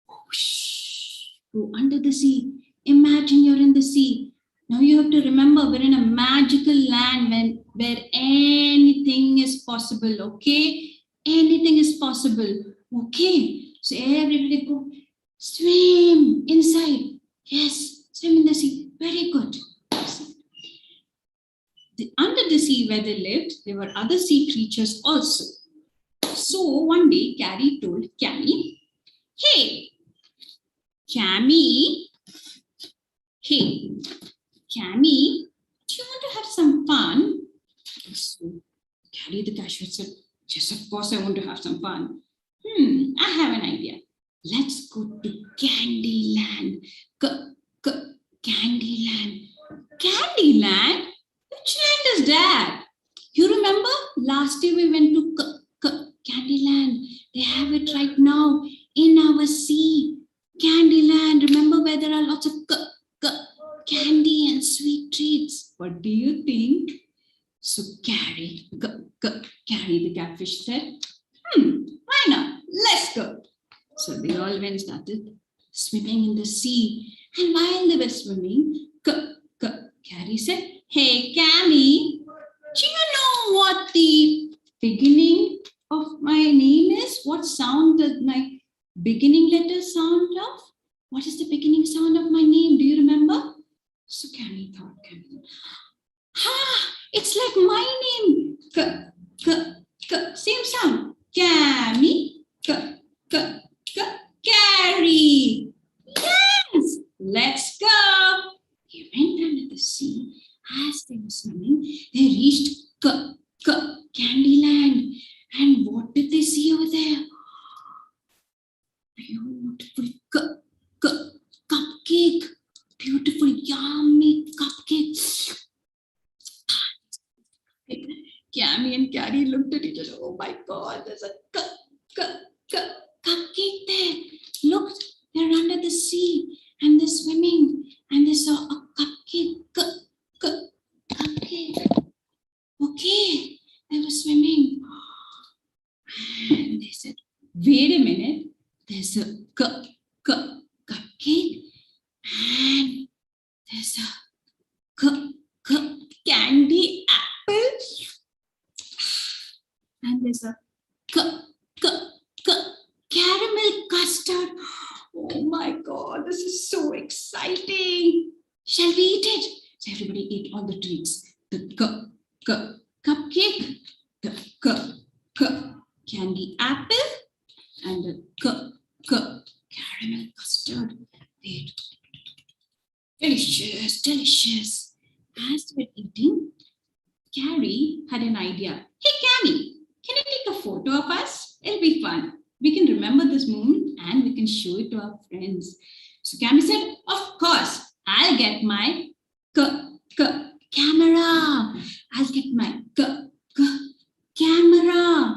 Whoosh. Go under the sea. Imagine you're in the sea. Now you have to remember we're in a magical land where anything is possible, okay? Anything is possible, okay? So everybody go swim inside. Yes, swim in the sea. Very good. Under the sea where they lived, there were other sea creatures also. So one day, Carrie told Cammy, hey, Cammy, do you want to have some fun? So Carrie the cashier said, yes, of course I want to have some fun. I have an idea. Let's go to Candyland. Candyland. Candyland? Which land is that? You remember last year we went to Candyland. They have it right now in our sea. Candyland. Remember where there are lots of candy and sweet treats. What do you think? So Carrie the catfish said, why not? Let's go. So they all went started swimming in the sea. And while they were swimming, Carrie said, hey, Cammy, do you know what the beginning of my name is? What sound does my beginning letter sound of? What is the beginning sound of my name? Do you remember? So Cammy thought, it's like my name. Same sound. Cammy, Carrie. Yes, let's go. They went under the sea. As they were swimming, they reached Candyland. oh my God, there's a cupcake there. Look, they're under the sea and they're swimming and they saw a cupcake. Cupcake. Okay, they were swimming. And they said, wait a minute, there's a cupcake and there's a candy apple and there's a caramel custard. Oh my God, this is so exciting. Shall we eat it? So everybody ate all the treats. The cupcake, the candy apple, and the caramel custard. They ate. Delicious, delicious. As they were eating, Carrie had an idea. Hey, Cammy, can you take a photo of us? It'll be fun. We can remember this moment and we can show it to our friends. So Cammy said, of course, I'll get my camera. I'll get my camera.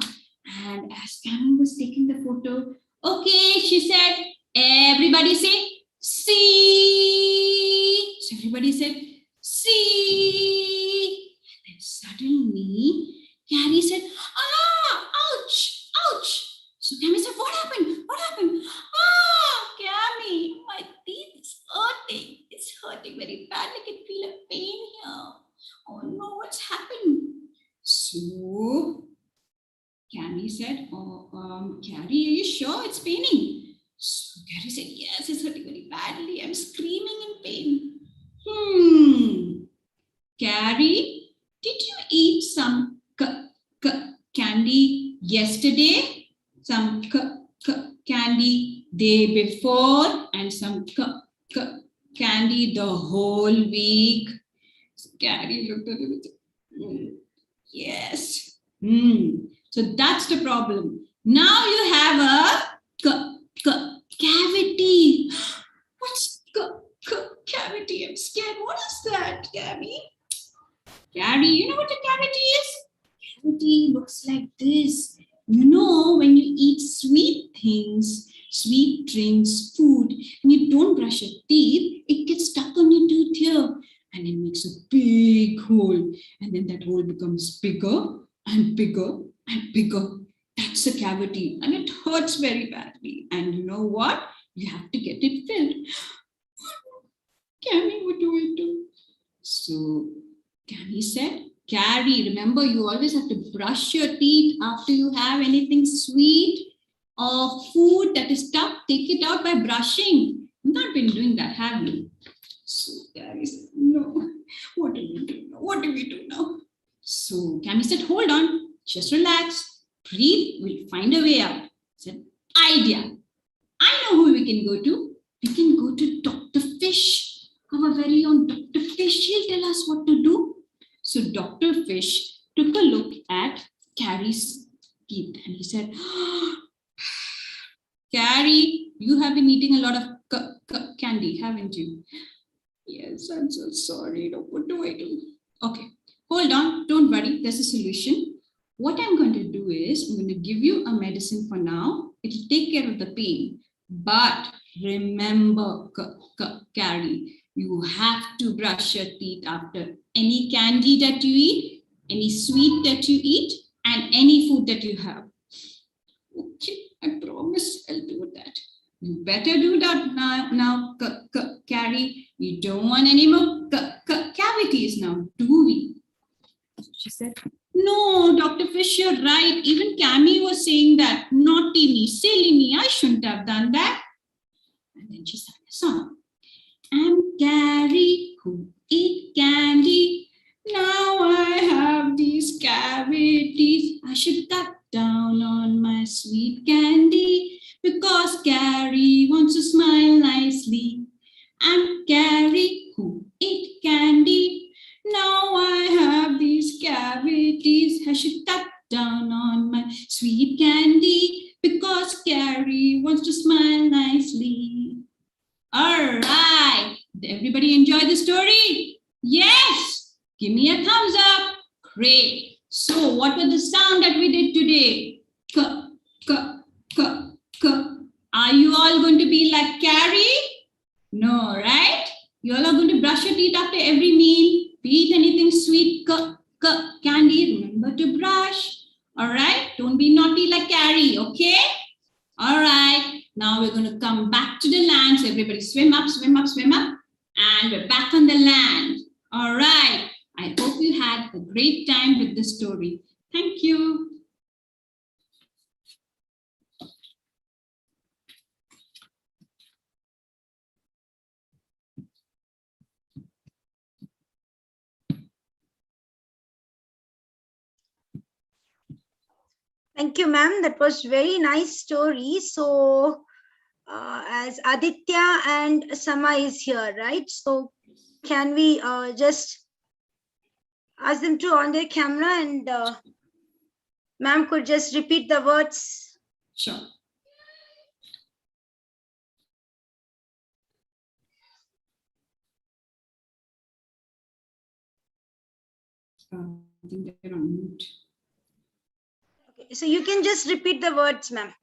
And as Cammy was taking the photo, okay, she said, everybody say, see. So everybody said, see. And then suddenly, Carrie said, ouch, ouch. So Cammy said, what happened? What happened? Cammy, my teeth is hurting. It's hurting very bad. I can feel a pain here. Oh no, what's happened? So Cammy said, Carrie, are you sure it's paining? So Carrie said, yes, it's hurting very badly. I'm screaming in pain. Carrie, did you eat some candy yesterday? Some candy day before? And some candy the whole week? So Carrie looked at him and said, yes. So that's the problem. Now you have a cavity. What's cavity? I'm scared. What is that, Gabby? Carrie, you know what a cavity is? Cavity looks like this. You know, when you eat sweet things, sweet drinks, food, and you don't brush your teeth, it gets stuck on your tooth here. And it makes a big hole. And then that hole becomes bigger and bigger and bigger. That's a cavity. And it hurts very badly. And you know what? You have to get it filled. Cammy, what do I do? So Cammy said, Carrie, remember, you always have to brush your teeth after you have anything sweet or food that is tough. Take it out by brushing. You've not been doing that, have you? So Carrie said, no. What do we do now? What do we do now? So Cammy said, hold on. Just relax. Breathe. We'll find a way out. I said, idea. I know who we can go to. We can go to Dr. Fish. Our very own Dr. Fish. He'll tell us what to do. So Dr. Fish took a look at Carrie's teeth and he said, Carrie, you have been eating a lot of candy, haven't you? Yes, I'm so sorry. What do I do? Okay, hold on. Don't worry. There's a solution. What I'm going to do is I'm going to give you a medicine for now. It'll take care of the pain. But remember, Carrie, you have to brush your teeth after any candy that you eat, any sweet that you eat, and any food that you have. Okay, I promise I'll do that. You better do that now, Carrie. You don't want any more cavities now, do we? She said, no, Dr. Fish, you're right. Even Cammy was saying that. Naughty me, silly me, I shouldn't have done that. And then she sang a song. I'm Carrie who eat candy. Now I have these cavities. I should cut down on my sweet candy because Carrie wants to smile nicely. I'm Carrie who eat candy. Now I have these cavities. I should cut down on my sweet candy because Carrie wants to smile nicely. All right. Did everybody enjoy the story? Yes. Give me a thumbs up. Great. So what was the sound that we did today? K, k, k, k. Are you all going to be like Carrie? No, right? You all are going to brush your teeth after every meal. Eat anything sweet, candy. Remember to brush. All right? Don't be naughty like Carrie, okay? All right. Now we're going to come back to the land. So everybody swim up, swim up, swim up. And we're back on the land. All right. I hope you had a great time with this story. Thank you.
Thank you, ma'am. That was very nice story. So as Aditya and Sama is here, right? So can we just ask them to on their camera and ma'am could just repeat the words?
Sure. I think they're on mute.
Okay, so you can just repeat the words, ma'am.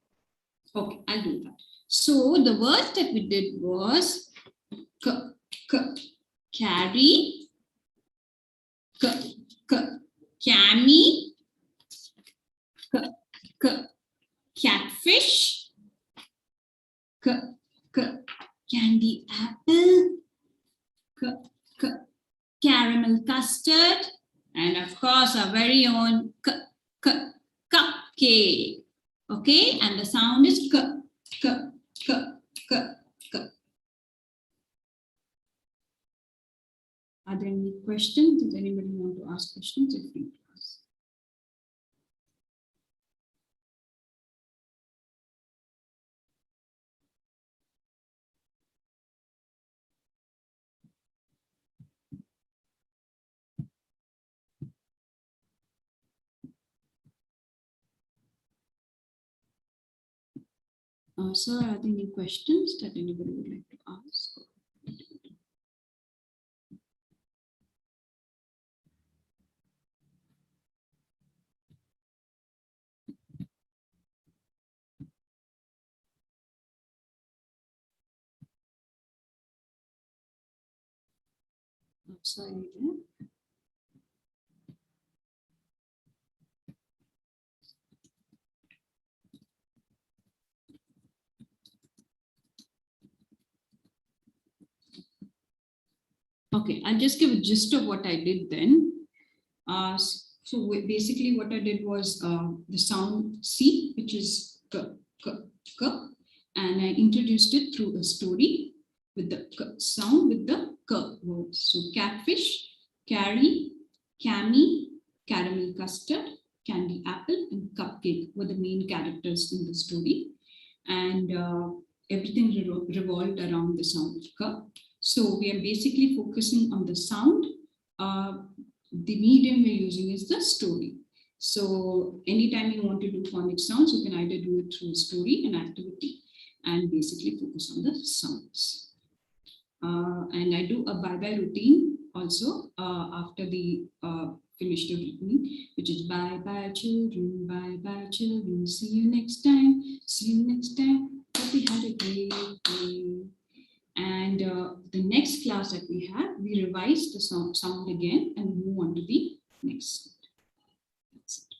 Okay, I'll do that. So the words that we did was carry, cami, catfish, candy apple, caramel custard, and of course our very own cupcake. Okay, and the sound is k. Are there any questions? Does anybody want to ask questions? If you ask. Sir, are there any questions that anybody would like to ask? Sorry, okay, I'll just give a gist of what I did then. So basically what I did was the sound C, which is k, and I introduced it through a story with the k sound with the k words. So catfish, carry, cami, caramel custard, candy apple, and cupcake were the main characters in the story. And everything revolved around the sound k. So we are basically focusing on the sound. The medium we're using is the story. So anytime you want to do phonics sounds, you can either do it through a story, an activity, and basically focus on the sounds. And I do a bye-bye routine also after the finish the routine, which is bye-bye children, see you next time, hope we had a great day. And the next class that we have, we revise the sound again and move on to the next. That's it.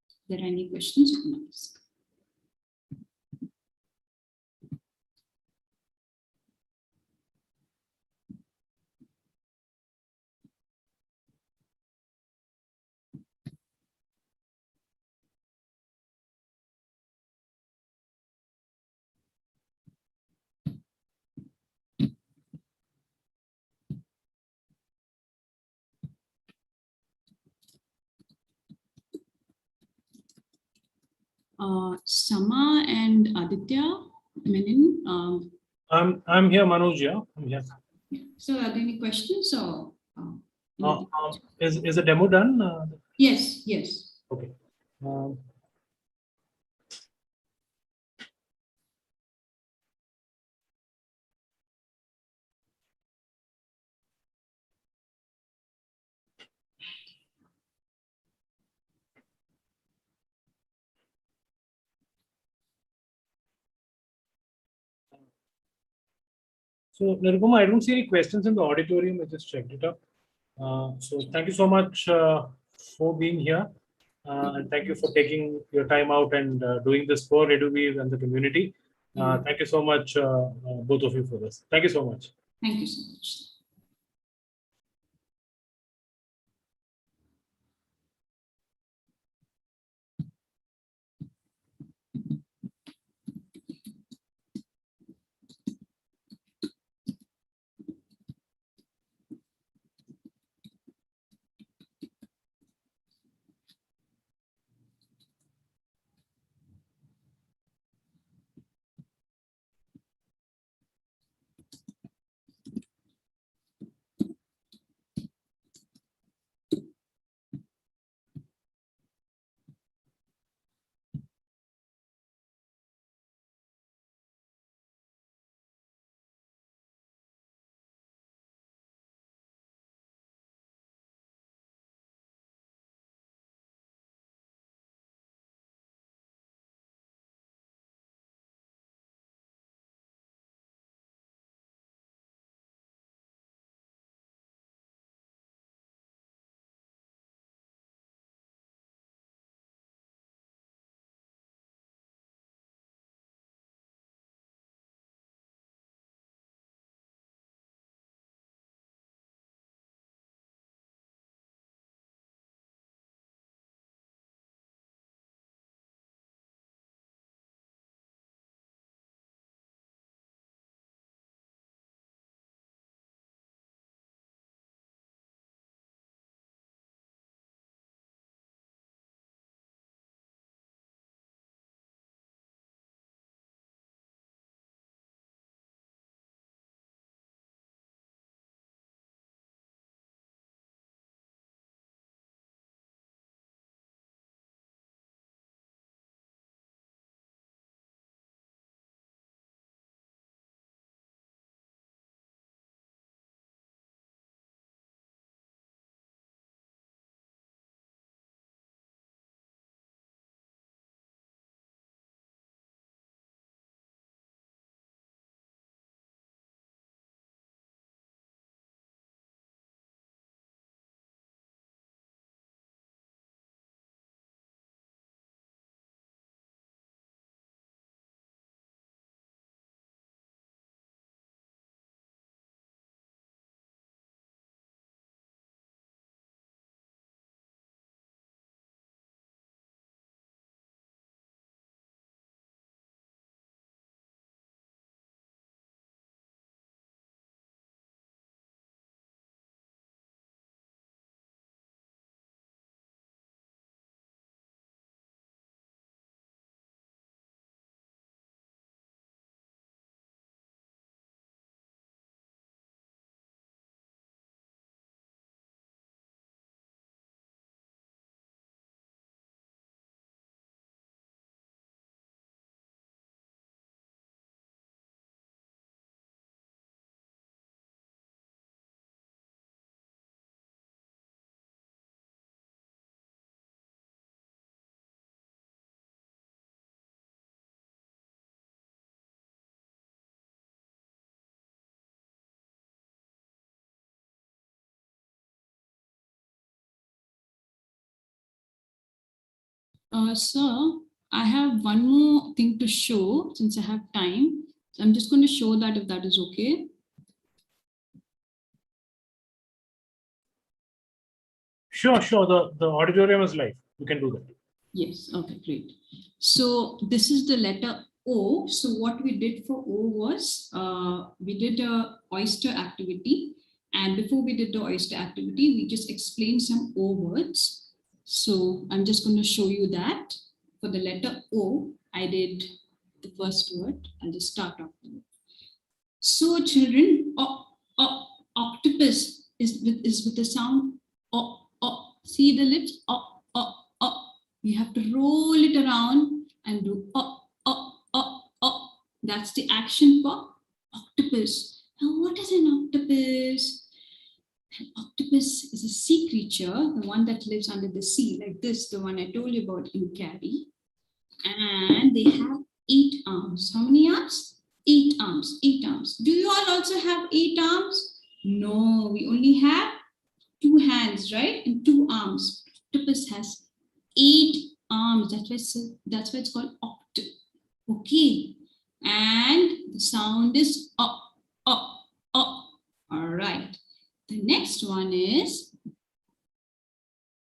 If there are any questions, you can ask. Sama and Aditya, Menin.
I'm here, Manoj. Yeah, I'm here.
So, are there any questions or?
Is the demo done?
Yes. Yes.
Okay. So, Nirupama, I don't see any questions in the auditorium. I just checked it up. So, thank you so much for being here. And thank you for taking your time out and doing this for EduWeave and the community. Thank you so much, both of you, for this. Thank you so much.
Thank you so much. Sir, I have one more thing to show since I have time. So I'm just going to show that if that is okay.
Sure. The auditorium is live. You can do that.
Yes, okay, great. So this is the letter O. So what we did for O was we did a oyster activity. And before we did the oyster activity, we just explained some O words. So I'm just going to show you that. For the letter O, I did the first word. I'll just start off. So children, octopus is with the sound O. See the lips? O. You have to roll it around and do O. That's the action for octopus. Now, what is an octopus? An octopus is a sea creature, the one that lives under the sea, like this, the one I told you about in Caddy. And they have 8 arms. How many arms? 8 arms, 8 arms. Do you all also have 8 arms? No, we only have 2 hands, right? And 2 arms. Octopus has 8 arms. That's why it's called oct. Okay. And the sound is up. All right. The next one is,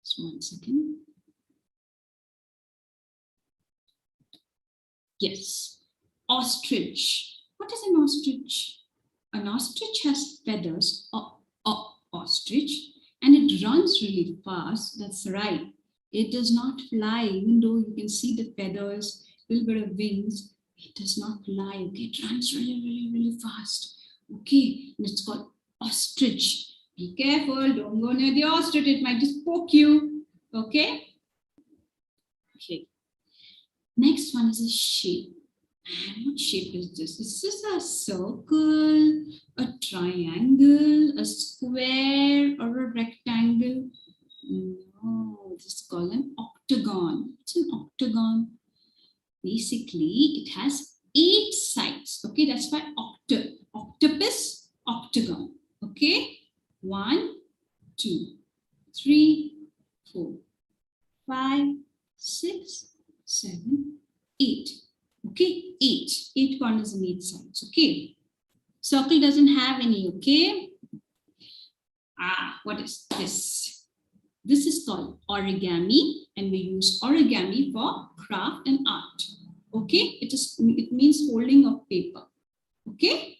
just one second. Yes, ostrich. What is an ostrich? An ostrich has feathers, ostrich, and it runs really fast. That's right. It does not fly, even though you can see the feathers, a little bit of wings. It does not fly. Okay, it runs really fast. Okay, and it's called ostrich. Be careful, don't go near the ostrich. It might just poke you. Okay. Okay. Next one is a shape. And what shape is this? Is this a circle, a triangle, a square, or a rectangle? No, this is called an octagon. It's an octagon. Basically, it has 8 sides. Okay, that's why octopus, octagon. Okay, 1, 2, 3, 4, 5, 6, 7, 8. Okay, 8 corners and 8 sides. Okay, circle doesn't have any. Okay, what is this? This is called origami, and we use origami for craft and art. Okay, it means folding of paper. Okay.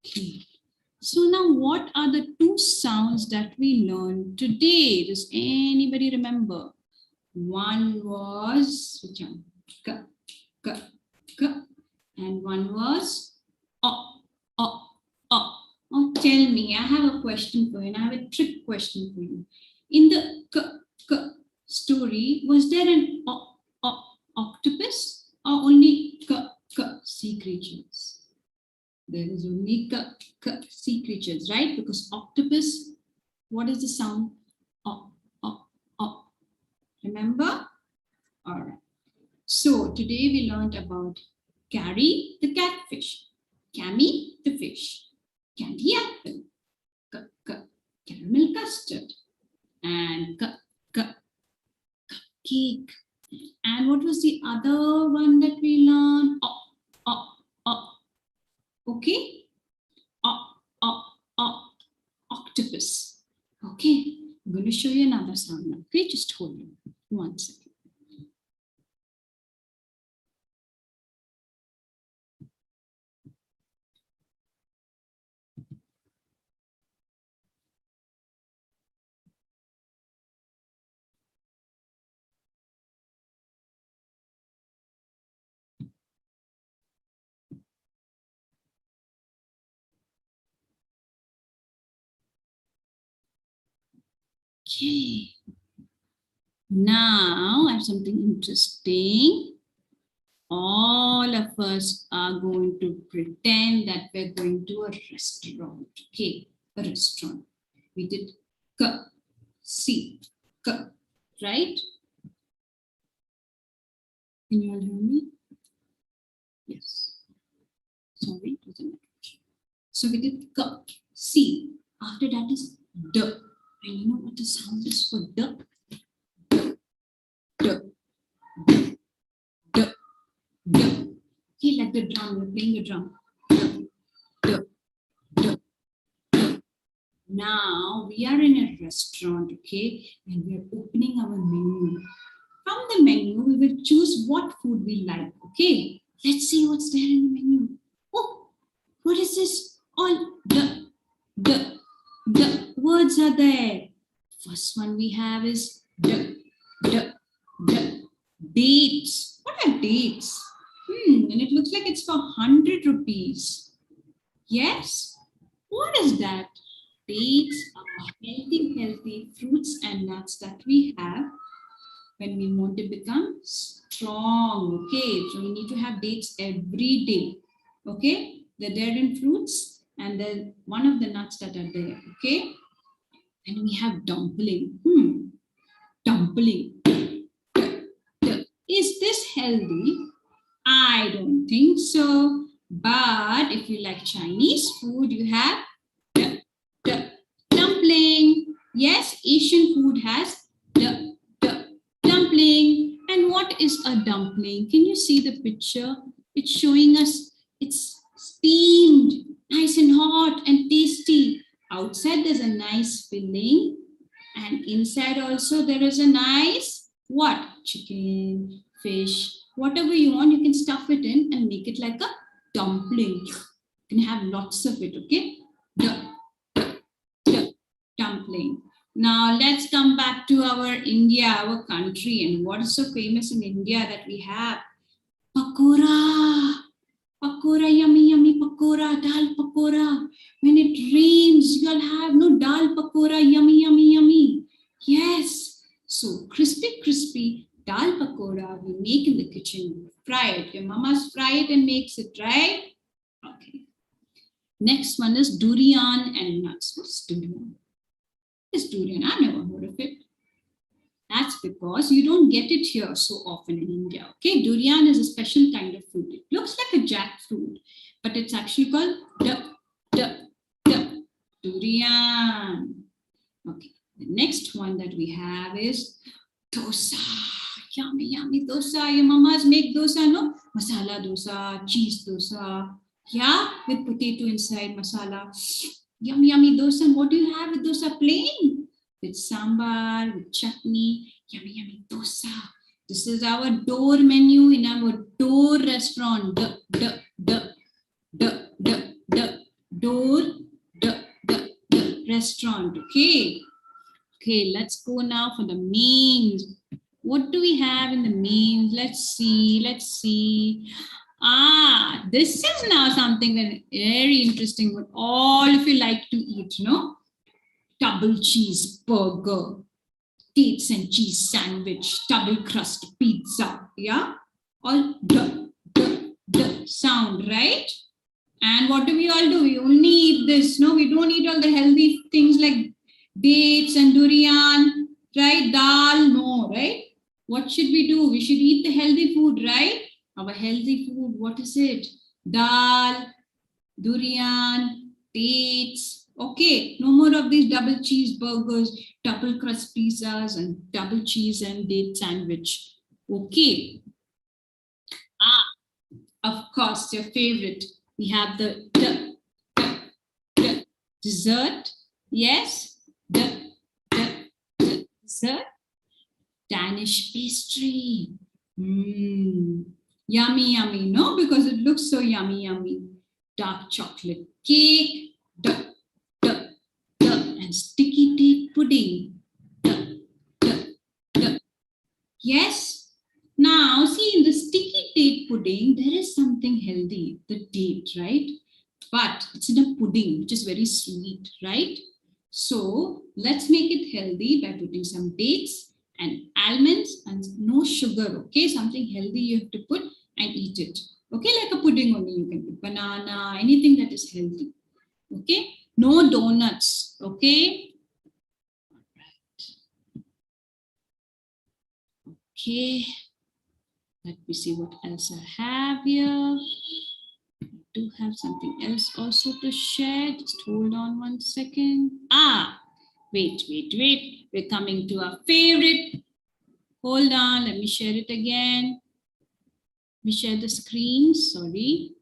Okay. So now, what are the 2 sounds that we learned today? Does anybody remember? One was which one? K, k, k, and one was o. Oh, tell me, I have a question for you, and I have a trick question for you. In the k story, was there an octopus or only sea creatures? There is only sea creatures, right? Because octopus, what is the sound? Remember? All right. So today we learned about Carrie the catfish, Cammy the fish, candy apple, caramel custard, and cake. And what was the other one that we learned? Okay. Octopus. Okay. I'm going to show you another sound now. Okay, just hold on 1 second. Okay. Now I have something interesting. All of us are going to pretend that we're going to a restaurant. Okay, a restaurant. We did C, right? Can you all hear me? Yes. Sorry, it wasn't. So we did C. After that is D. And you know what the sound is for D? Okay, like the drum, we're playing the drum. Now we are in a restaurant, okay, and we're opening our menu. From the menu, we will choose what food we like, okay? Let's see what's there in the menu. Oh, what is this? All the words are there. First one we have is dates. What are dates? And it looks like it's for 100 rupees. Yes? What is that? Dates are healthy fruits and nuts that we have when we want to become strong. Okay, so we need to have dates every day. Okay, they're there in fruits and then one of the nuts that are there. Okay, and we have dumpling. Dumpling. Is this healthy? I don't think so. But if you like Chinese food, you have dumpling. Yes, Asian food has dumpling. And what is a dumpling? Can you see the picture? It's showing us it's steamed, nice and hot and tasty. Outside there's a nice filling, and inside also there is a nice what? Chicken, fish, whatever you want, you can stuff it in and make it like a dumpling. You can have lots of it, okay? Dumpling. Now let's come back to our India, our country, and what is so famous in India that we have? Pakora. Pakora, yummy, yummy pakora, dal pakora. When it rains, you'll have no dal pakora, yummy, yummy, yummy. Yes. So crispy, crispy dal pakora we make in the kitchen. Fry it. Your mama's fry it and makes it, right? Okay. Next one is durian and nuts. What's durian? Is durian? I've never heard of it. That's because you don't get it here so often in India. Okay, durian is a special kind of fruit. It looks like a jackfruit, but it's actually called durian. Okay, the next one that we have is dosa. Yummy, yummy dosa. Your mamas make dosa, no? Masala dosa, cheese dosa. Yeah, with potato inside, masala. Yummy, yummy dosa. And what do you have with dosa? Plain. With sambar, with chutney, yummy, yummy dosa. This is our door menu in our door restaurant. Door restaurant. Okay. Okay, let's go now for the mains. What do we have in the mains? Let's see. Let's see. Ah, this is now something very interesting. What all of you like to eat, no? Double cheese burger, dates and cheese sandwich, double crust pizza, yeah? All the sound, right? And what do? We only eat this, no? We don't eat all the healthy things like dates and durian, right? Dal, no, right? What should we do? We should eat the healthy food, right? Our healthy food, what is it? Dal, durian, dates. Okay, no more of these double cheeseburgers, double crust pizzas, and double cheese and date sandwich. Okay. Ah, of course, your favorite. We have the dessert. Yes, the dessert. Danish pastry. Yummy, yummy. No, because it looks so yummy, yummy. Dark chocolate cake. And sticky date pudding. Yes. Now, see, in the sticky date pudding, there is something healthy, the date, right? But it's in a pudding, which is very sweet, right? So let's make it healthy by putting some dates and almonds and no sugar, okay? Something healthy you have to put and eat it. Okay, like a pudding only, you can put banana, anything that is healthy. Okay, no donuts, okay? Okay, let me see what else I have here. I do have something else also to share. Just hold on 1 second. Ah, wait. We're coming to our favorite. Hold on, let me share it again. Let me share the screen, sorry.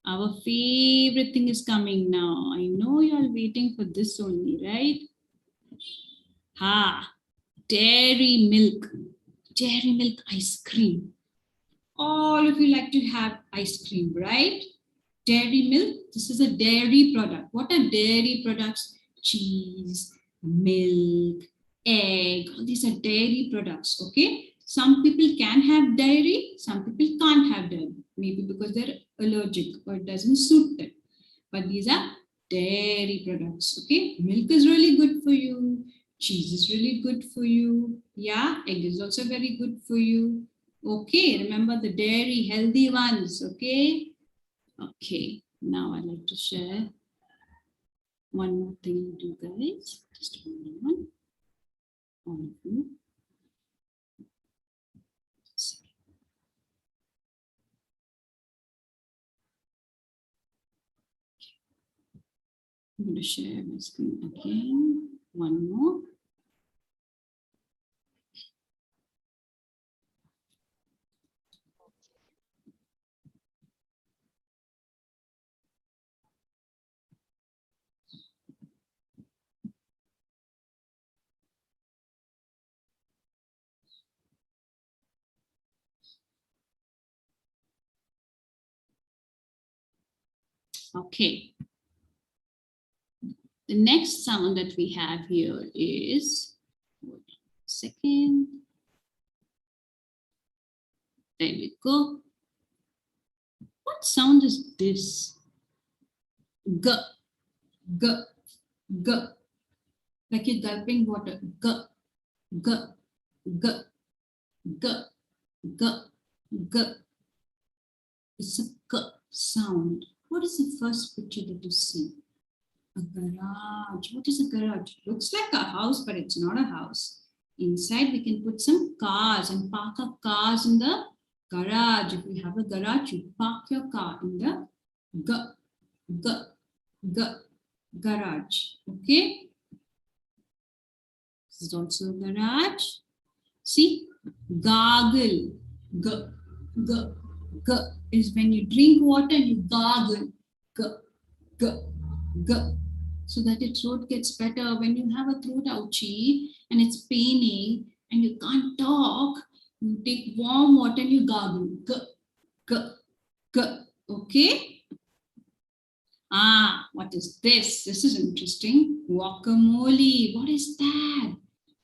Our favorite thing is coming now. I know you're all waiting for this only, right? Dairy milk ice cream. All of you like to have ice cream, right? Dairy milk, this is a dairy product. What are dairy products? Cheese, milk, egg, all these are dairy products, okay? Some people can have dairy, some people can't have dairy, maybe because they're allergic or it doesn't suit them. But these are dairy products, okay? Milk is really good for you. Cheese is really good for you. Yeah, egg is also very good for you. Okay, remember the dairy, healthy ones, okay? Okay, now I'd like to share one more thing with you guys. Just hold on. All of you. I'm going to share my screen again. One more. Okay. The next sound that we have here is, hold on a second. There we go. What sound is this? G, g, g. Like you're gulping water. G, g, g, g, g, g. It's a g sound. What is the first picture that you see? A garage. What is a garage? Looks like a house, but it's not a house. Inside we can put some cars and park our cars in the garage. If you have a garage, you park your car in the garage. Okay. This is also a garage. See, gargle. G, g, g is when you drink water and you gargle. G, g, g. So that your throat gets better. When you have a throat ouchie and it's paining and you can't talk, you take warm water and you gargle. G, g, g. Okay. Ah, what is this? This is interesting. Guacamole. What is that?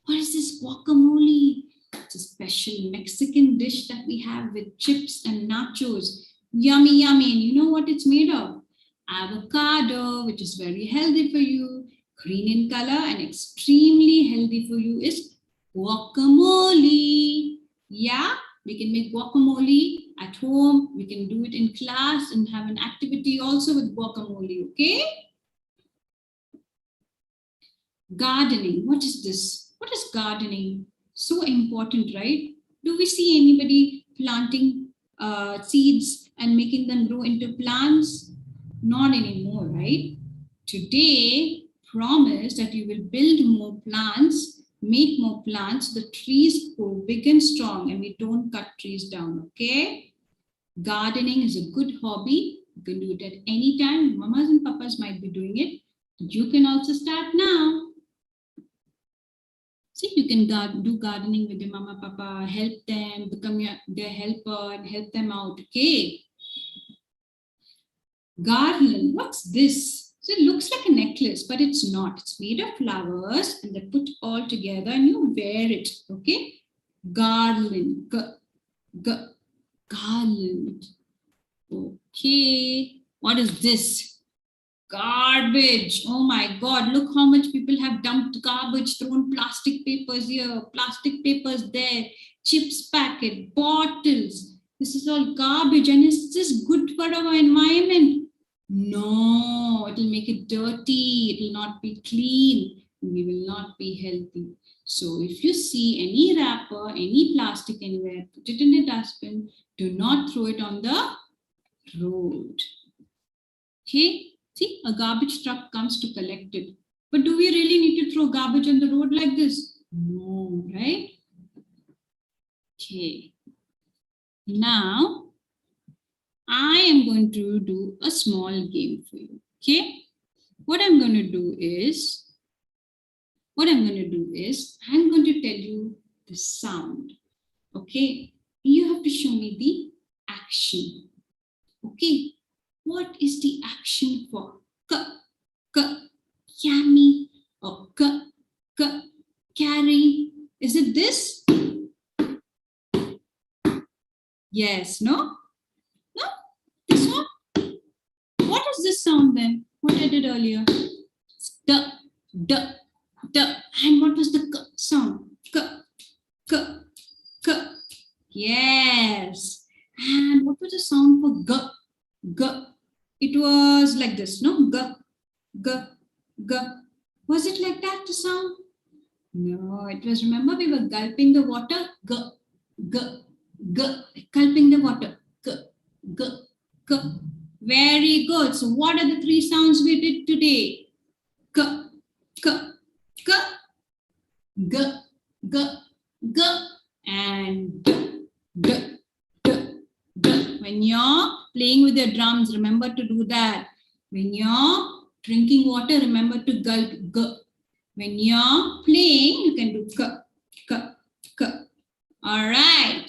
What is this guacamole? It's a special Mexican dish that we have with chips and nachos. Yummy, yummy. And you know what it's made of? Avocado, which is very healthy for you. Green in color and extremely healthy for you is guacamole. Yeah, we can make guacamole at home. We can do it in class and have an activity also with guacamole, okay? Gardening, what is this? What is gardening? So important, right? Do we see anybody planting seeds and making them grow into plants? Not anymore, right? Today, promise that you will build more plants, make more plants, the trees grow big and strong and we don't cut trees down, okay? Gardening is a good hobby. You can do it at any time. Mamas and papas might be doing it. You can also start now. See, you can do gardening with your mama, papa, help them, become their helper and help them out, okay? Garland, what's this? So it looks like a necklace, but it's not. It's made of flowers and they're put all together and you wear it, okay? Garland, garland. Okay, what is this? Garbage. Oh my God, look how much people have dumped garbage, thrown plastic papers here, plastic papers there, chips packet, bottles. This is all garbage and is this good for our environment? No, it will make it dirty. It will not be clean. We will not be healthy. So if you see any wrapper, any plastic anywhere, put it in the dustbin. Do not throw it on the road. Okay. See, a garbage truck comes to collect it. But do we really need to throw garbage on the road like this? No, right? Okay. Now, I am going to do a small game for you. Okay. What I'm going to do is, I'm going to tell you the sound. Okay. You have to show me the action. Okay. What is the action for yummy or carry? Is it this? Yes, no? No? This one? What is this sound then? What I did earlier? D. And what was the sound? K. Yes. And what was the sound for g? It was like this, no? G. Was it like that, the sound? No, it was, remember we were gulping the water? G. Gulping the water. G. Very good. So what are the three sounds we did today? G, G, G, and D, D, D, D. When you're playing with your drums, remember to do that. When you're drinking water, remember to gulp G. When you're playing, you can do K, K, K. All right.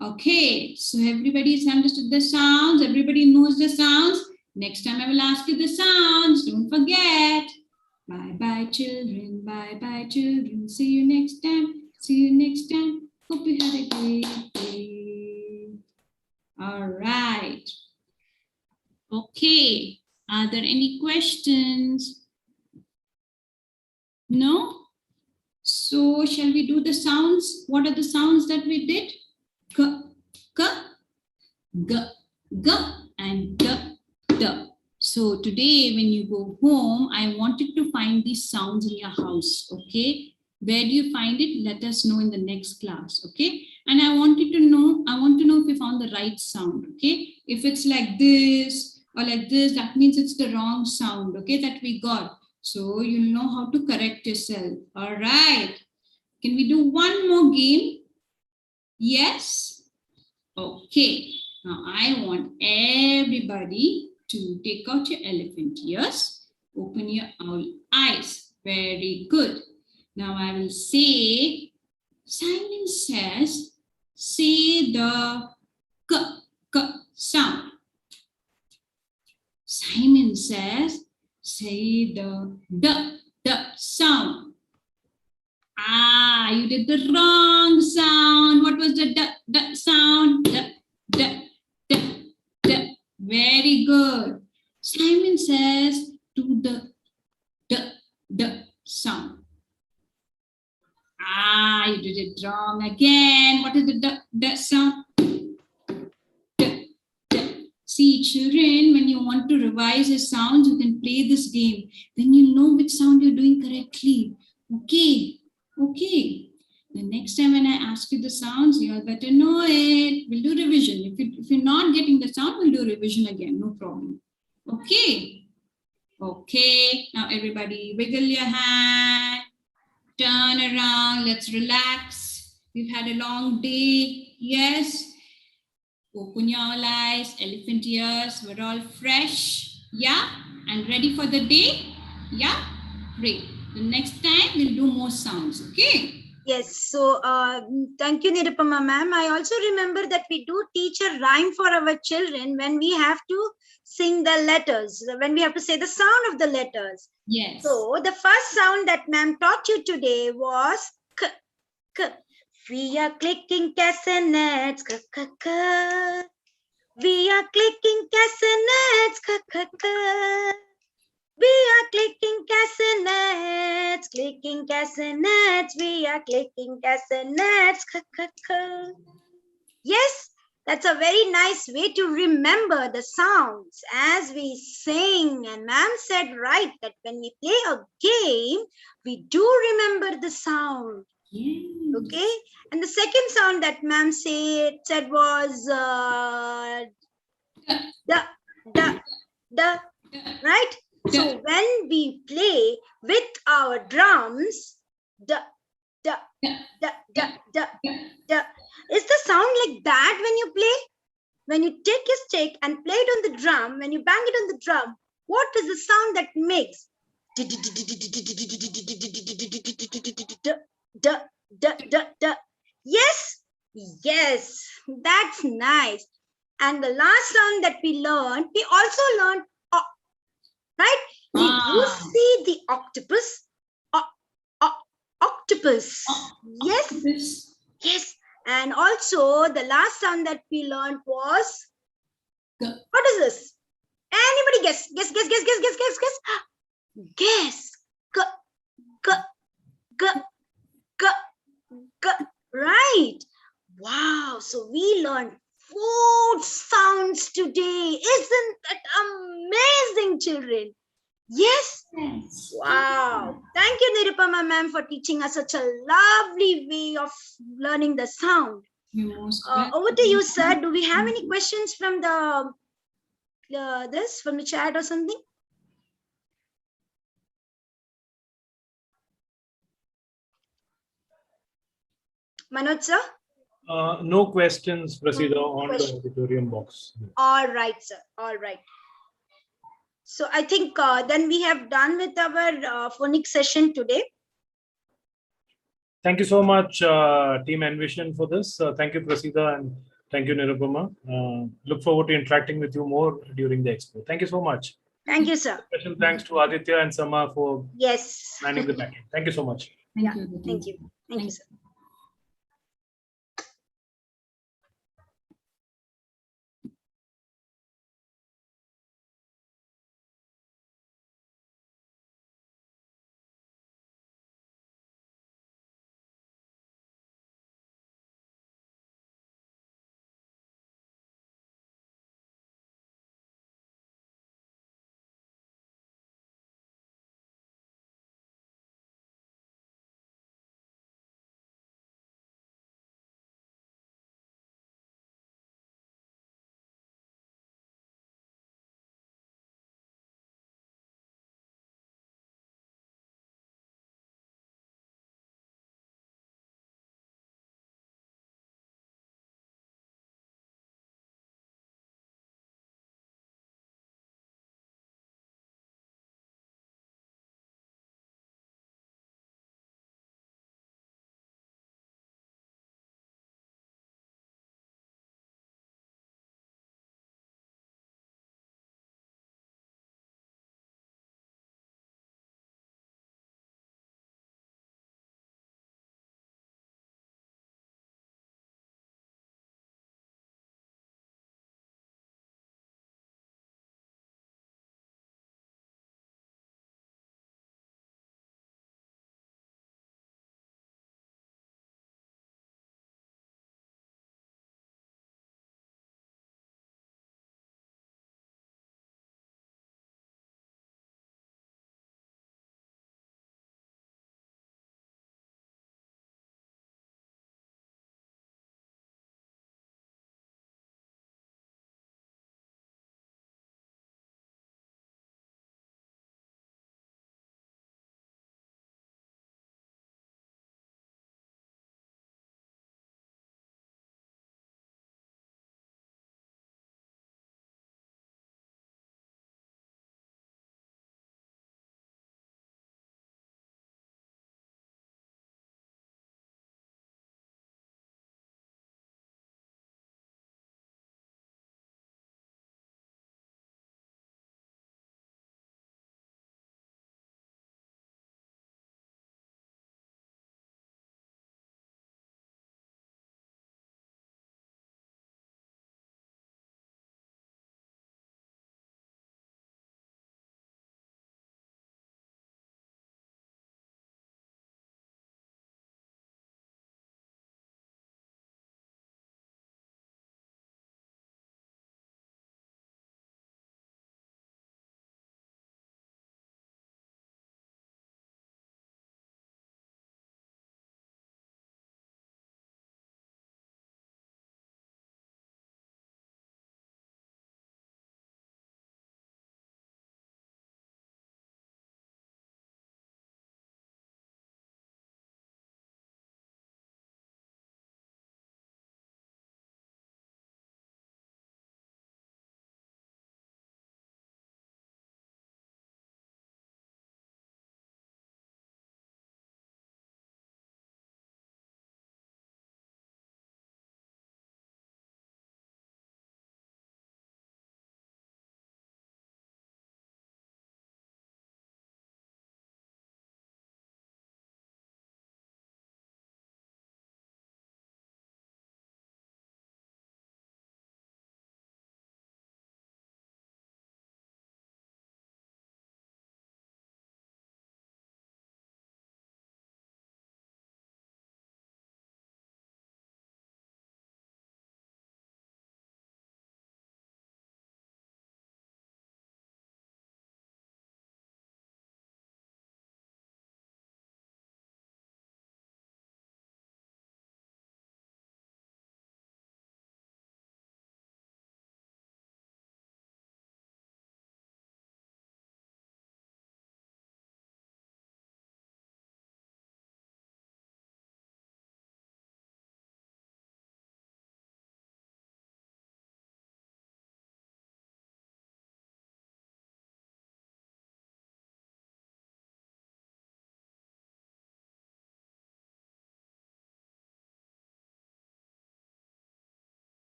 Okay, so everybody has understood the sounds. Everybody knows the sounds. Next time I will ask you the sounds. Don't forget. Bye-bye, children. Bye-bye, children. See you next time. See you next time. Hope you had a great day. All right. Okay. Are there any questions? No? So shall we do the sounds? What are the sounds that we did? K, K, G, G, and D, D. So today when you go home, I wanted to find these sounds in your house, okay? Where do you find it? Let us know in the next class, okay? And I want to know if you found the right sound, okay? If it's like this or like this, that means it's the wrong sound, okay, that we got. So you'll know how to correct yourself, all right? Can we do one more game? Yes? Okay. Now I want everybody to take out your elephant ears, open your owl eyes. Very good. Now I will say, Simon says, say the K, K sound. Simon says, say the D, D sound. Ah, you did the wrong sound. What was the D, D sound? D, D, D, D. Very good. Simon says, do the D, D sound. Ah, you did it wrong again. What is the D, D sound? D, D. See, children, when you want to revise your sounds, you can play this game. Then you know which sound you're doing correctly. Okay. Okay, the next time when I ask you the sounds, you all better know it. We'll do revision. If you're not getting the sound, we'll do revision again. No problem. Okay. Okay. Now everybody wiggle your hand. Turn around. Let's relax. We've had a long day. Yes. Open your eyes. Elephant ears. We're all fresh. Yeah. And ready for the day? Yeah. Great. The next time we'll do more sounds, okay?
Yes, so thank you, Nirupama ma'am. I also remember that we do teach a rhyme for our children when we have to sing the letters, when we have to say the sound of the letters.
Yes.
So the first sound that ma'am taught you today was K, K. We are clicking castanets, K, K, K. We are clicking castanets, K, K, K. We are clicking castanets, we are clicking castanets. Yes, that's a very nice way to remember the sounds as we sing. And ma'am said right that when we play a game, we do remember the sound.
Yes.
Okay, and the second sound that ma'am said was da, right? So when we play with our drums, da, da, da, da, da, da. Is the sound like that when you play? When you take a stick and play it on the drum, when you bang it on the drum, what is the sound that makes? Da, da, da, da. Yes, yes, that's nice. And the last sound that we learned, we also learned, right? Did you see the octopus? Octopus. Yes. Yes. And also the last sound that we learned was, what is this? Anybody guess? Guess. Guess. G, g, g, g, g. Right. Wow. So we learned 4 sounds today. Isn't that amazing, children? Yes. Wow. Thank you, Nirupama ma'am, for teaching us such a lovely way of learning the sound. Over to you, sir. Do we have any questions from the from the chat or something? Manoj sir?
No questions, Prasida,
No
on
question.
the auditorium box.
All right, sir. All right. So I think then we have done with our phonics session today.
Thank you so much, Team Envision, for this. Thank you, Prasida, and thank you, Nirupama. Look forward to interacting with you more during the expo. Thank you so much.
Thank you, sir.
Special thanks to Aditya and Sama for
Yes.
manning the backend. Thank you so much.
Thank you. Thank you, sir.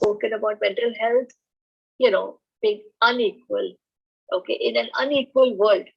spoken about mental health, being unequal. Okay, in an unequal world,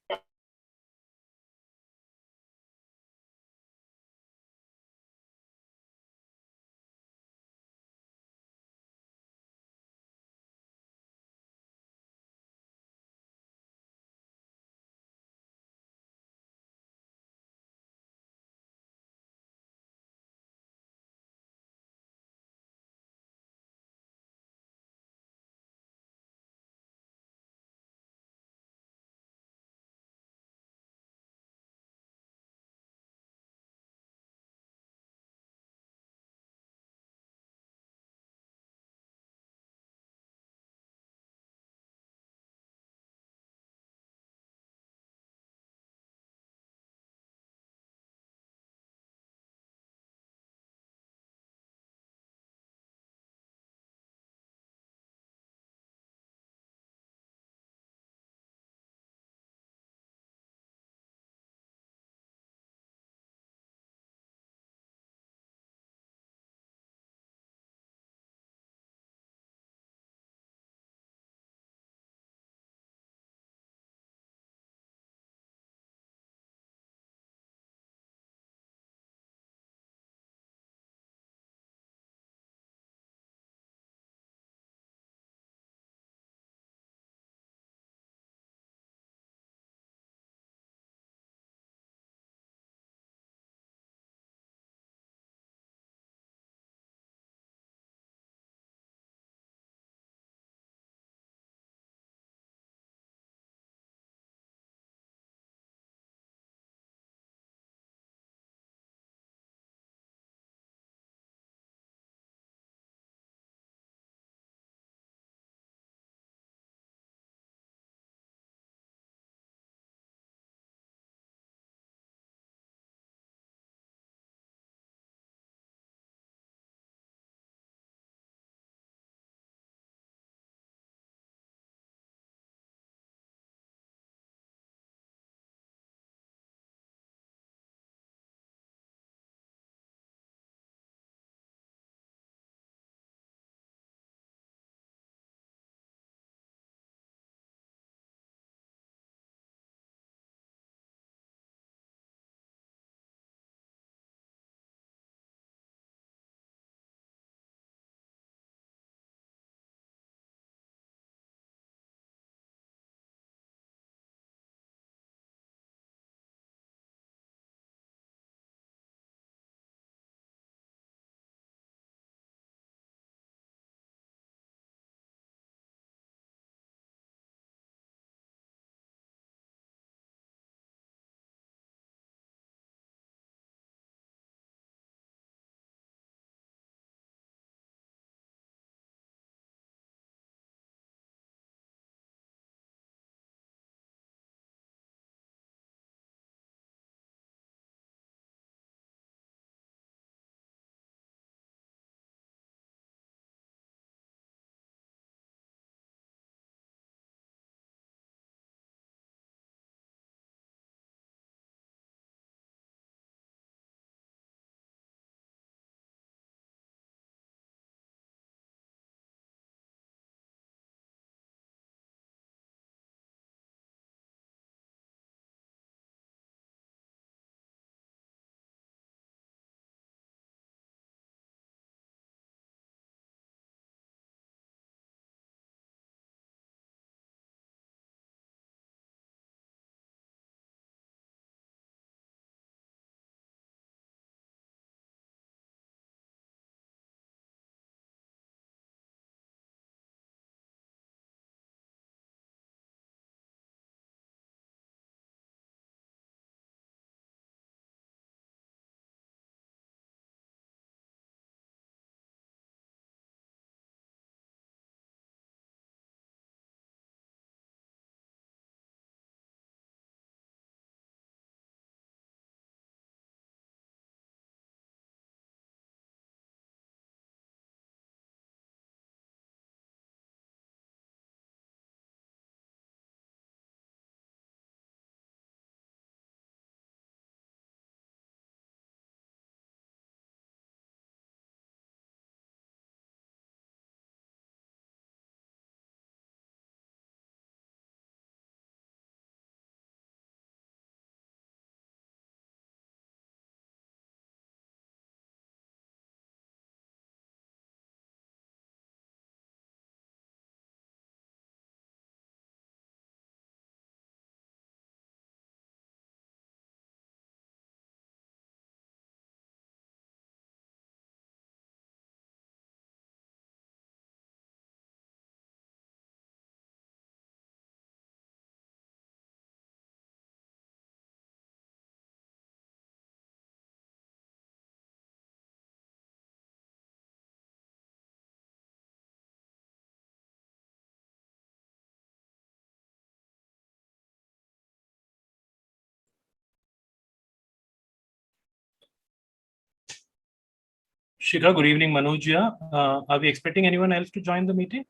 Shikha, good evening, Manoj. Are we expecting anyone else to join the meeting?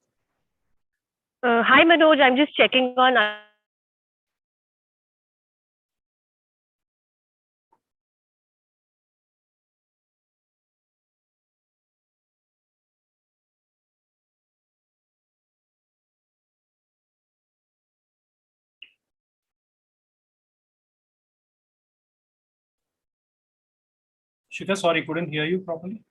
Hi, Manoj. I'm just checking on.
Shikha, sorry, couldn't hear you properly.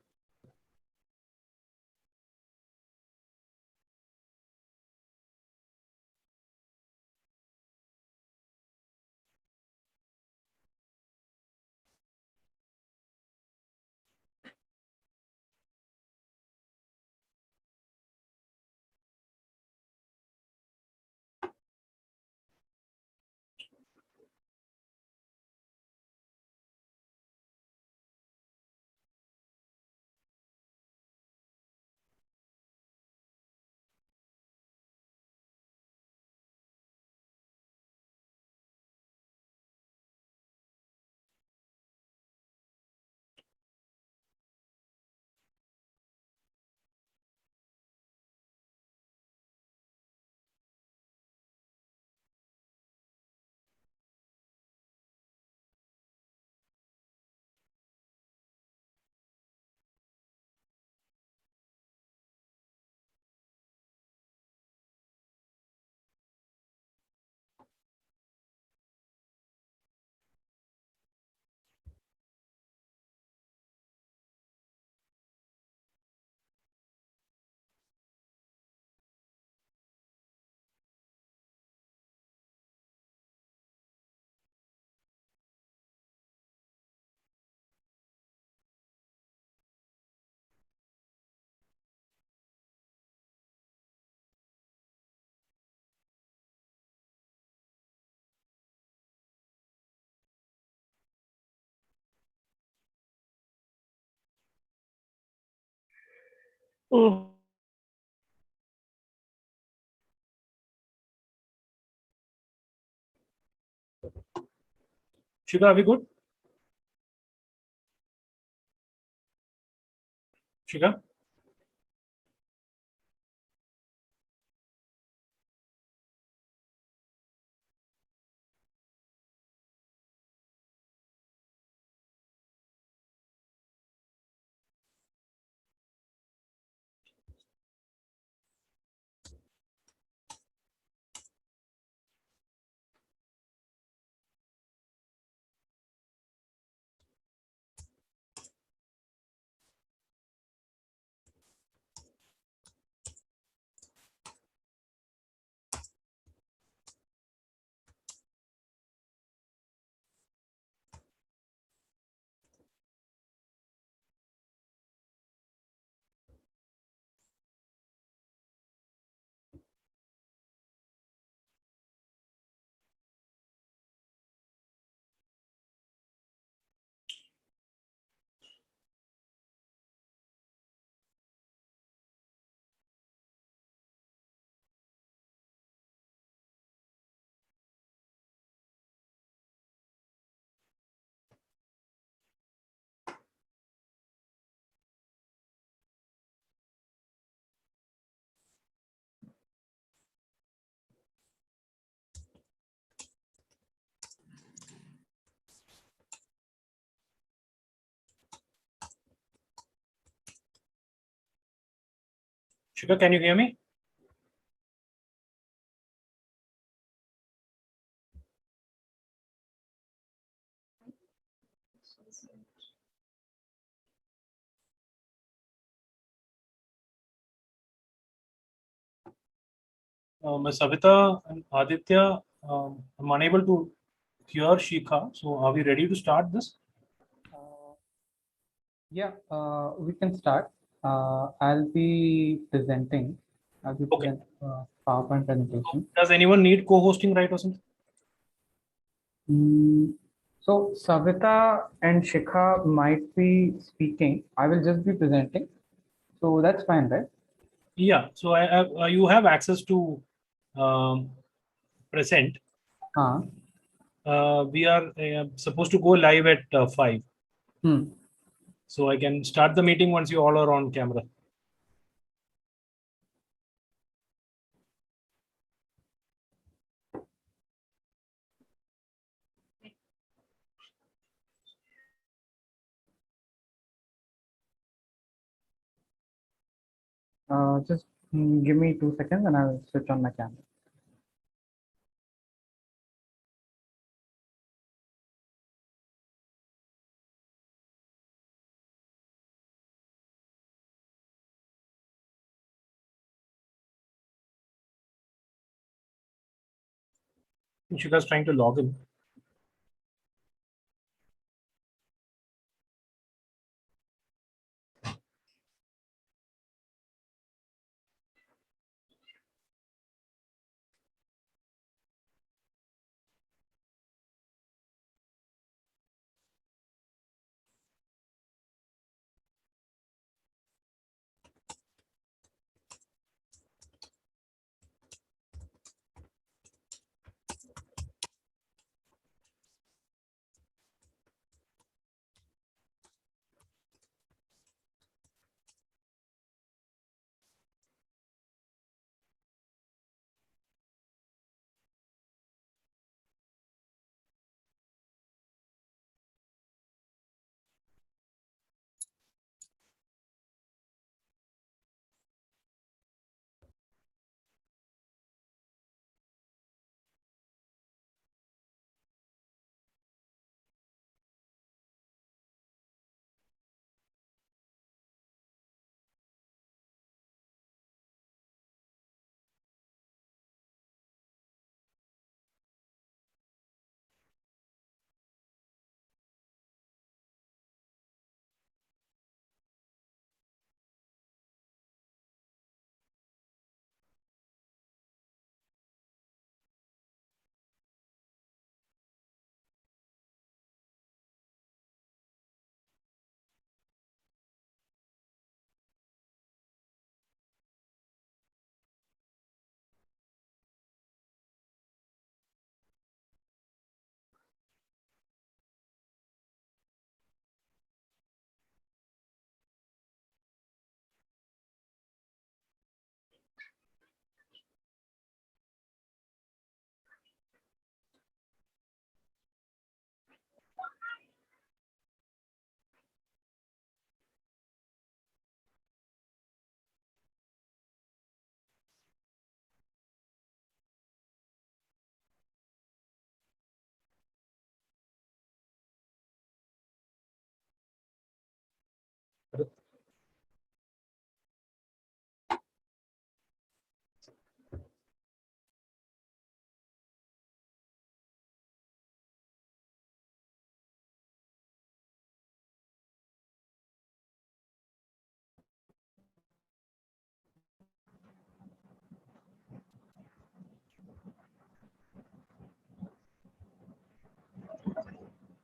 Shikha, are we good? Shikha? Shikha, can you hear me? Ms. Savita and Aditya, I'm unable to hear Shikha. So are we ready to start this?
Yeah, we can start. I'll be presenting. I'll be presenting PowerPoint presentation.
Does anyone need co-hosting right or something?
So Savita and Shikha might be speaking. I will just be presenting. So that's fine, right?
Yeah. So I have, you have access to present. We are supposed to go live at 5. So I can start the meeting once you all are on camera.
Just give me 2 seconds and I'll switch on my camera.
Shika's trying to log in.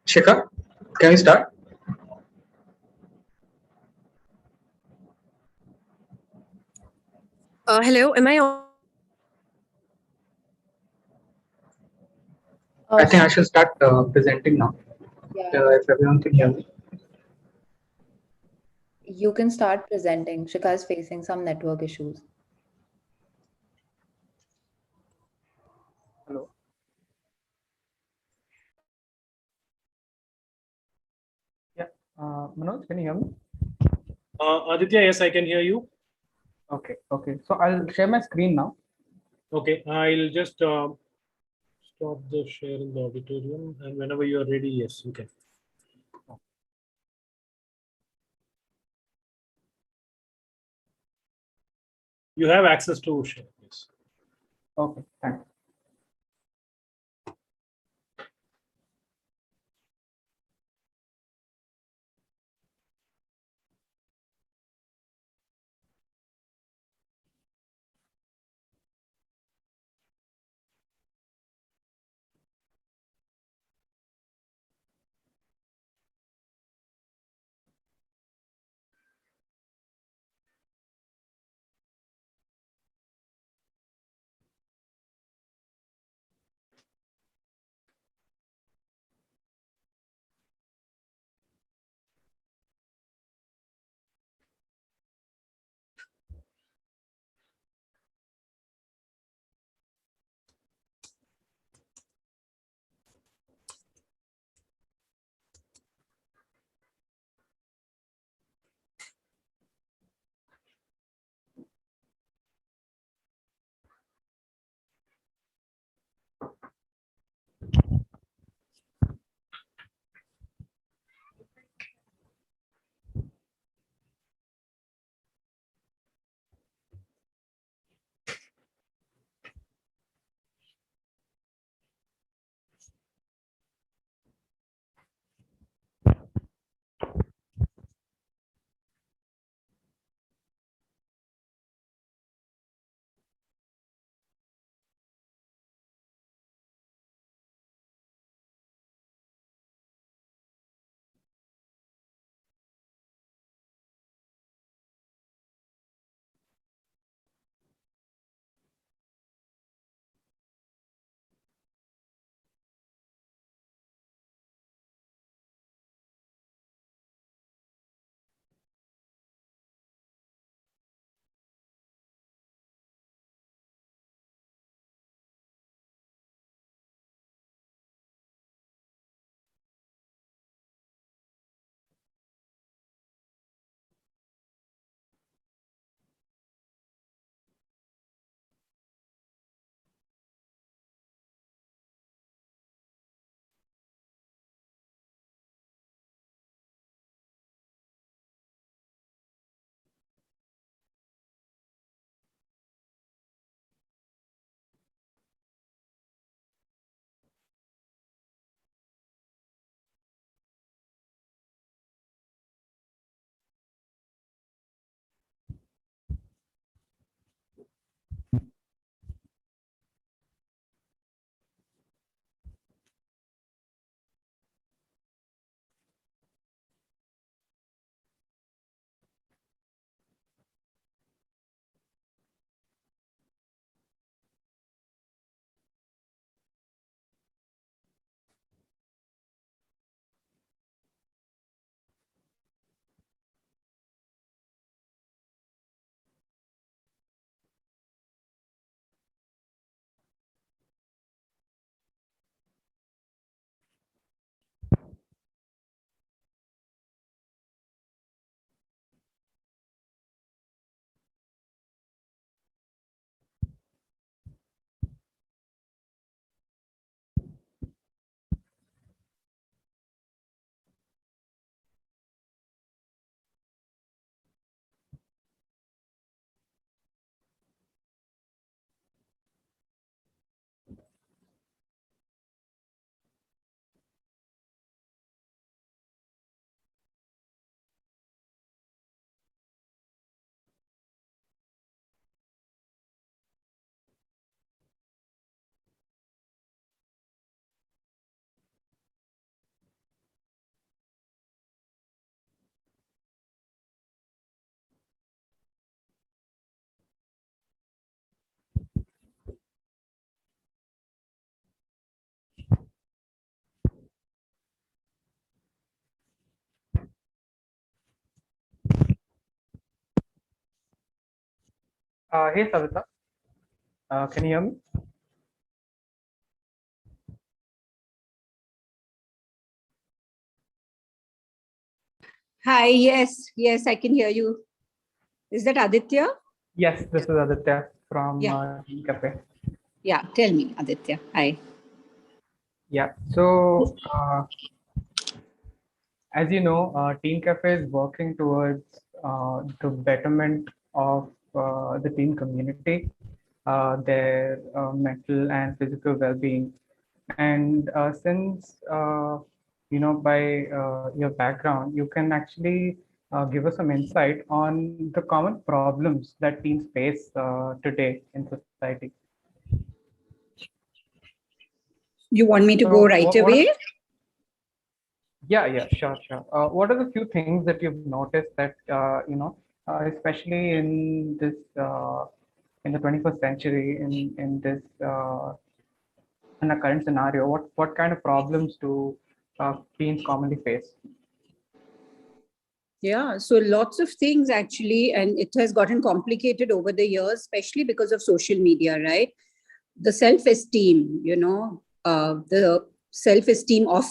Shikha, can we start?
Hello, am I on?
I think I should start presenting now. If everyone can hear me.
You can start presenting. Shikha is facing some network issues.
Hello. Yeah, Manoj, can you hear me?
Aditya, yes, I can hear you.
Okay, okay. So I'll share my screen now.
Okay, I'll just stop the share in the auditorium, and whenever you are ready, yes, you can. You have access to share, yes.
Okay, thanks. Hey, Savita. Can you hear me?
Hi, yes, I can hear you. Is that Aditya?
Yes, this is Aditya from Team Cafe.
Yeah, tell me, Aditya. Hi.
Yeah, so as you know, Team Cafe is working towards the betterment of the teen community, their mental and physical well-being. And since, by your background, you can actually give us some insight on the common problems that teens face today in society.
You want me to go right away?
Yeah, sure. What are the few things that you've noticed that, especially in this, in the 21st century, in this, in the current scenario, what kind of problems do teens commonly face?
Yeah, so lots of things actually, and it has gotten complicated over the years, especially because of social media, right? The self-esteem, the self-esteem of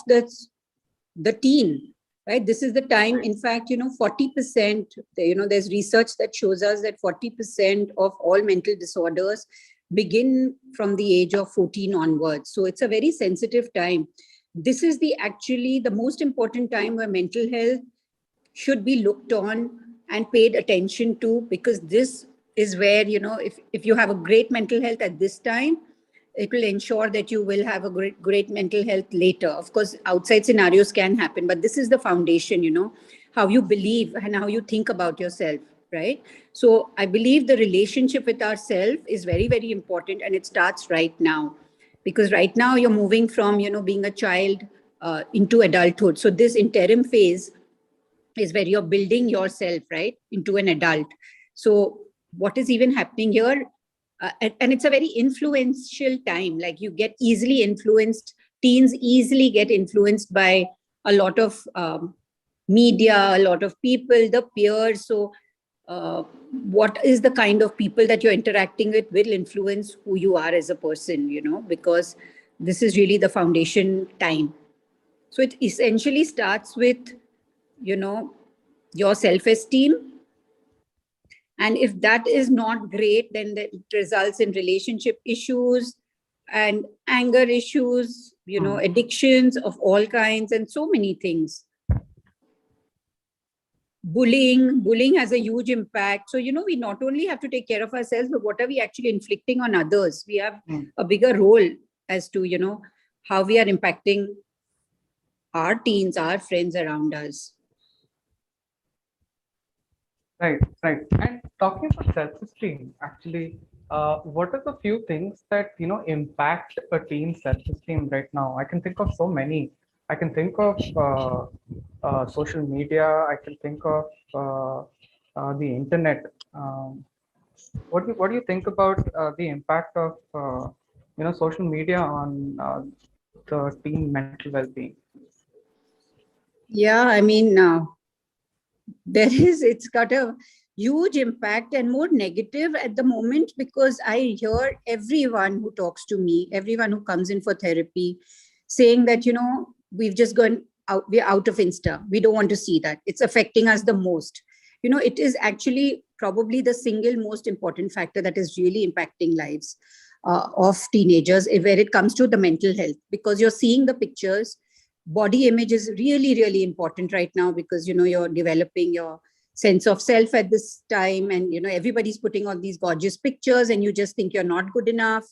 the teen, right? This is the time, in fact, 40%, there's research that shows us that 40% of all mental disorders begin from the age of 14 onwards. So it's a very sensitive time. This is actually the most important time where mental health should be looked on and paid attention to, because this is where, if you have a great mental health at this time, it will ensure that you will have a great mental health later. Of course, outside scenarios can happen, but this is the foundation, how you believe and how you think about yourself, right? So I believe the relationship with ourselves is very, very important, and it starts right now, because right now you're moving from, being a child into adulthood. So this interim phase is where you're building yourself, right, into an adult. So what is even happening here? And it's a very influential time. Like, you get easily influenced. Teens easily get influenced by a lot of media, a lot of people, the peers. So what is the kind of people that you're interacting with will influence who you are as a person, because this is really the foundation time. So it essentially starts with, your self-esteem. And if that is not great, then it results in relationship issues and anger issues, addictions of all kinds, and so many things. Bullying has a huge impact. So, we not only have to take care of ourselves, but what are we actually inflicting on others? We have a bigger role as to, how we are impacting our teens, our friends around us.
Right. And talking about self-esteem, actually, what are the few things that, impact a teen's self-esteem right now? I can think of so many. I can think of social media. I can think of the internet. What do you think about the impact of social media on the teen mental well-being?
Yeah, I mean, it's got a huge impact, and more negative at the moment, because I hear everyone who talks to me, everyone who comes in for therapy, saying that, we've just gone out, we're out of Insta. We don't want to see that. It's affecting us the most. It is actually probably the single most important factor that is really impacting lives of teenagers where it comes to the mental health, because you're seeing the pictures. Body image is really, really important right now, because, you're developing your sense of self at this time, and, everybody's putting on these gorgeous pictures, and you just think you're not good enough.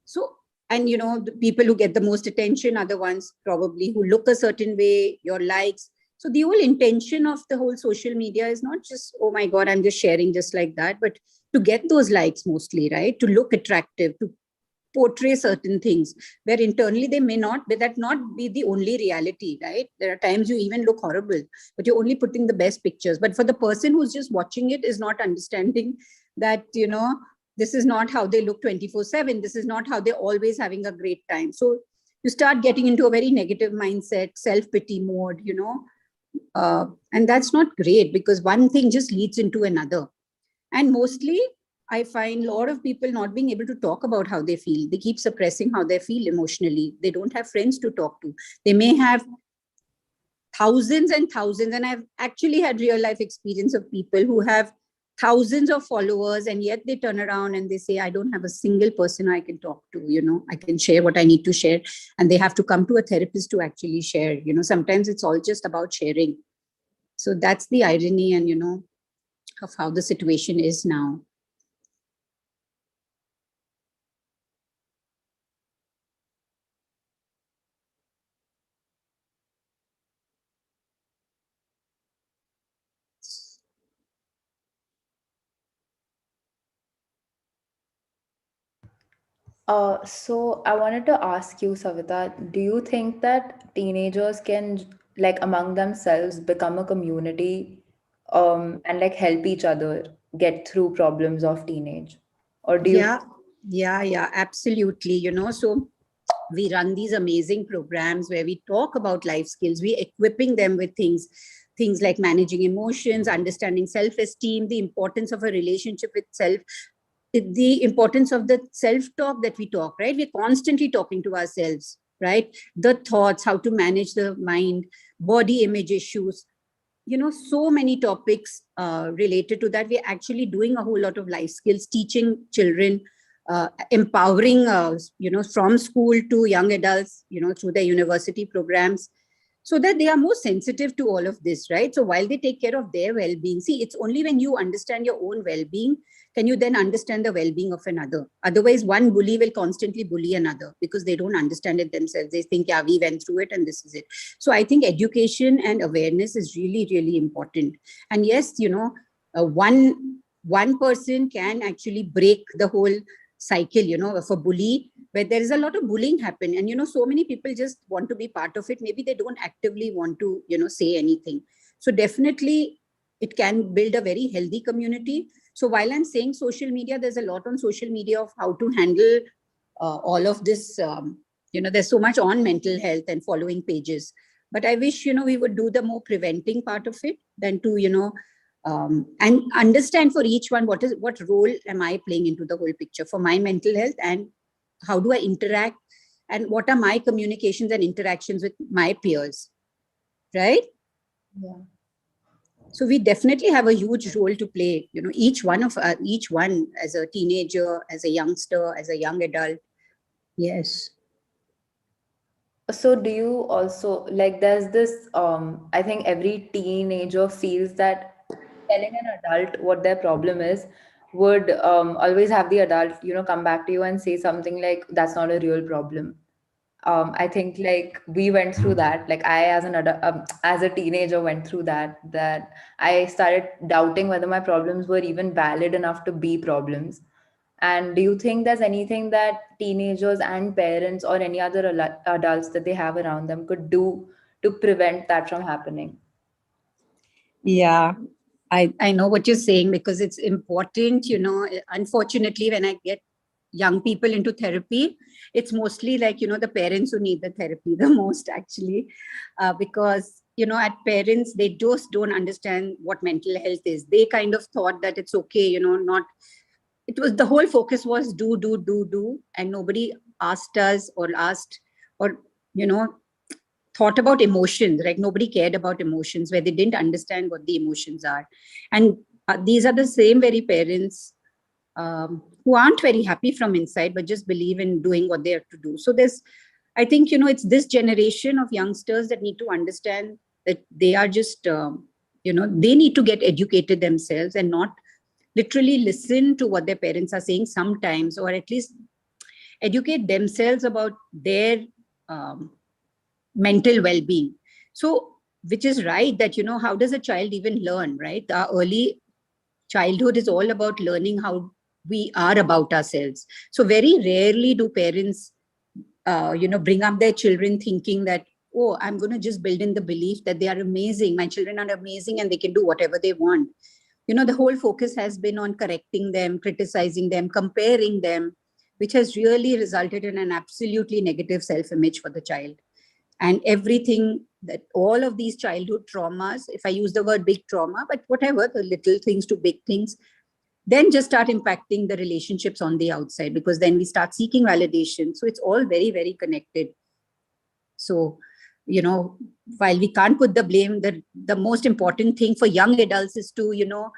So, and, the people who get the most attention are the ones probably who look a certain way, your likes. So the whole intention of the whole social media is not just, oh my God, I'm just sharing just like that, but to get those likes mostly, right? To look attractive, to portray certain things where internally they may not, but that not be the only reality, right? There are times you even look horrible, but you're only putting the best pictures. But for the person who's just watching it is not understanding that, this is not how they look 24/7. This is not how they're always having a great time. So you start getting into a very negative mindset, self-pity mode, and that's not great, because one thing just leads into another. And mostly I find a lot of people not being able to talk about how they feel. They keep suppressing how they feel emotionally. They don't have friends to talk to. They may have thousands and thousands, and I've actually had real life experience of people who have thousands of followers, and yet they turn around and they say, I don't have a single person I can talk to, I can share what I need to share. And they have to come to a therapist to actually share. Sometimes it's all just about sharing. So that's the irony and, of how the situation is now.
So I wanted to ask you, Savita, do you think that teenagers can, like among themselves, become a community, and like help each other get through problems of teenage? Or do you?
Yeah, absolutely. So we run these amazing programs where we talk about life skills. We're equipping them with things like managing emotions, understanding self-esteem, the importance of a relationship with self, the importance of the self-talk that we talk, right? We're constantly talking to ourselves, right? The thoughts, how to manage the mind, body image issues, so many topics related to that. We're actually doing a whole lot of life skills, teaching children, empowering, from school to young adults, through their university programs, so that they are more sensitive to all of this, right? So while they take care of their well-being, see, it's only when you understand your own well-being can you then understand the well-being of another. Otherwise, one bully will constantly bully another because they don't understand it themselves. They think, yeah, we went through it and this is it. So I think education and awareness is really, really important. And yes, one person can actually break the whole cycle, of a bully, where there is a lot of bullying happen. And, so many people just want to be part of it. Maybe they don't actively want to, say anything. So definitely it can build a very healthy community. So while I'm saying social media, there's a lot on social media of how to handle all of this. There's so much on mental health and following pages. But I wish, we would do the more preventing part of it than to, and understand for each one, what role am I playing into the whole picture for my mental health, and how do I interact, and what are my communications and interactions with my peers, right?
Yeah.
So we definitely have a huge role to play, each one as a teenager, as a youngster, as a young adult. Yes.
So do you also like there's this I think every teenager feels that telling an adult what their problem is would always have the adult, come back to you and say something like that's not a real problem. I think like we went through that. Like I as an adult, as a teenager went through that I started doubting whether my problems were even valid enough to be problems. And do you think there's anything that teenagers and parents or any other adults that they have around them could do to prevent that from happening?
Yeah, I know what you're saying, because it's important, unfortunately, when I get young people into therapy, it's mostly like, the parents who need the therapy the most, actually, because, at parents, they just don't understand what mental health is. They kind of thought that it's okay, it was the whole focus was do, and nobody asked us or you know, thought about emotions. Like nobody cared about emotions, where they didn't understand what the emotions are. And these are the same very parents who aren't very happy from inside, but just believe in doing what they have to do. So I think, it's this generation of youngsters that need to understand that they are just, they need to get educated themselves and not literally listen to what their parents are saying sometimes, or at least educate themselves about their mental well-being. So, which is right that, how does a child even learn, right? Our early childhood is all about learning how we are about ourselves. So very rarely do parents, bring up their children thinking that, oh, I'm going to just build in the belief that they are amazing. My children are amazing and they can do whatever they want. The whole focus has been on correcting them, criticizing them, comparing them, which has really resulted in an absolutely negative self-image for the child. And everything that all of these childhood traumas, if I use the word big trauma, but whatever, the little things to big things, then just start impacting the relationships on the outside, because then we start seeking validation. So it's all very, very connected. So, you know, while we can't put the blame, the most important thing for young adults is to, you know,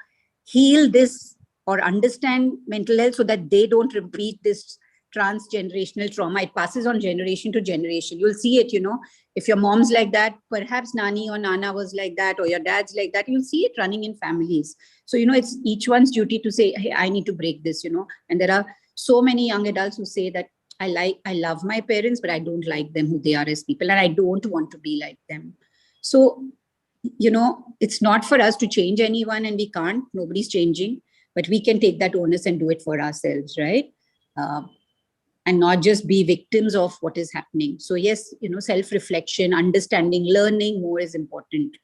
heal this or understand mental health so that they don't repeat this transgenerational trauma. It passes on generation to generation. You'll see it, you know, if your mom's like that, perhaps Nani or Nana was like that, or your dad's like that, you'll see it running in families. So, you know, it's each one's duty to say, hey, I need to break this, you know. And there are so many young adults who say that I love my parents, but I don't like them who they are as people, and I don't want to be like them. So, you know, it's not for us to change anyone, and we can't, nobody's changing, but we can take that onus and do it for ourselves, right? And not just be victims of what is happening. So yes, you know, self-reflection, understanding, learning more is important.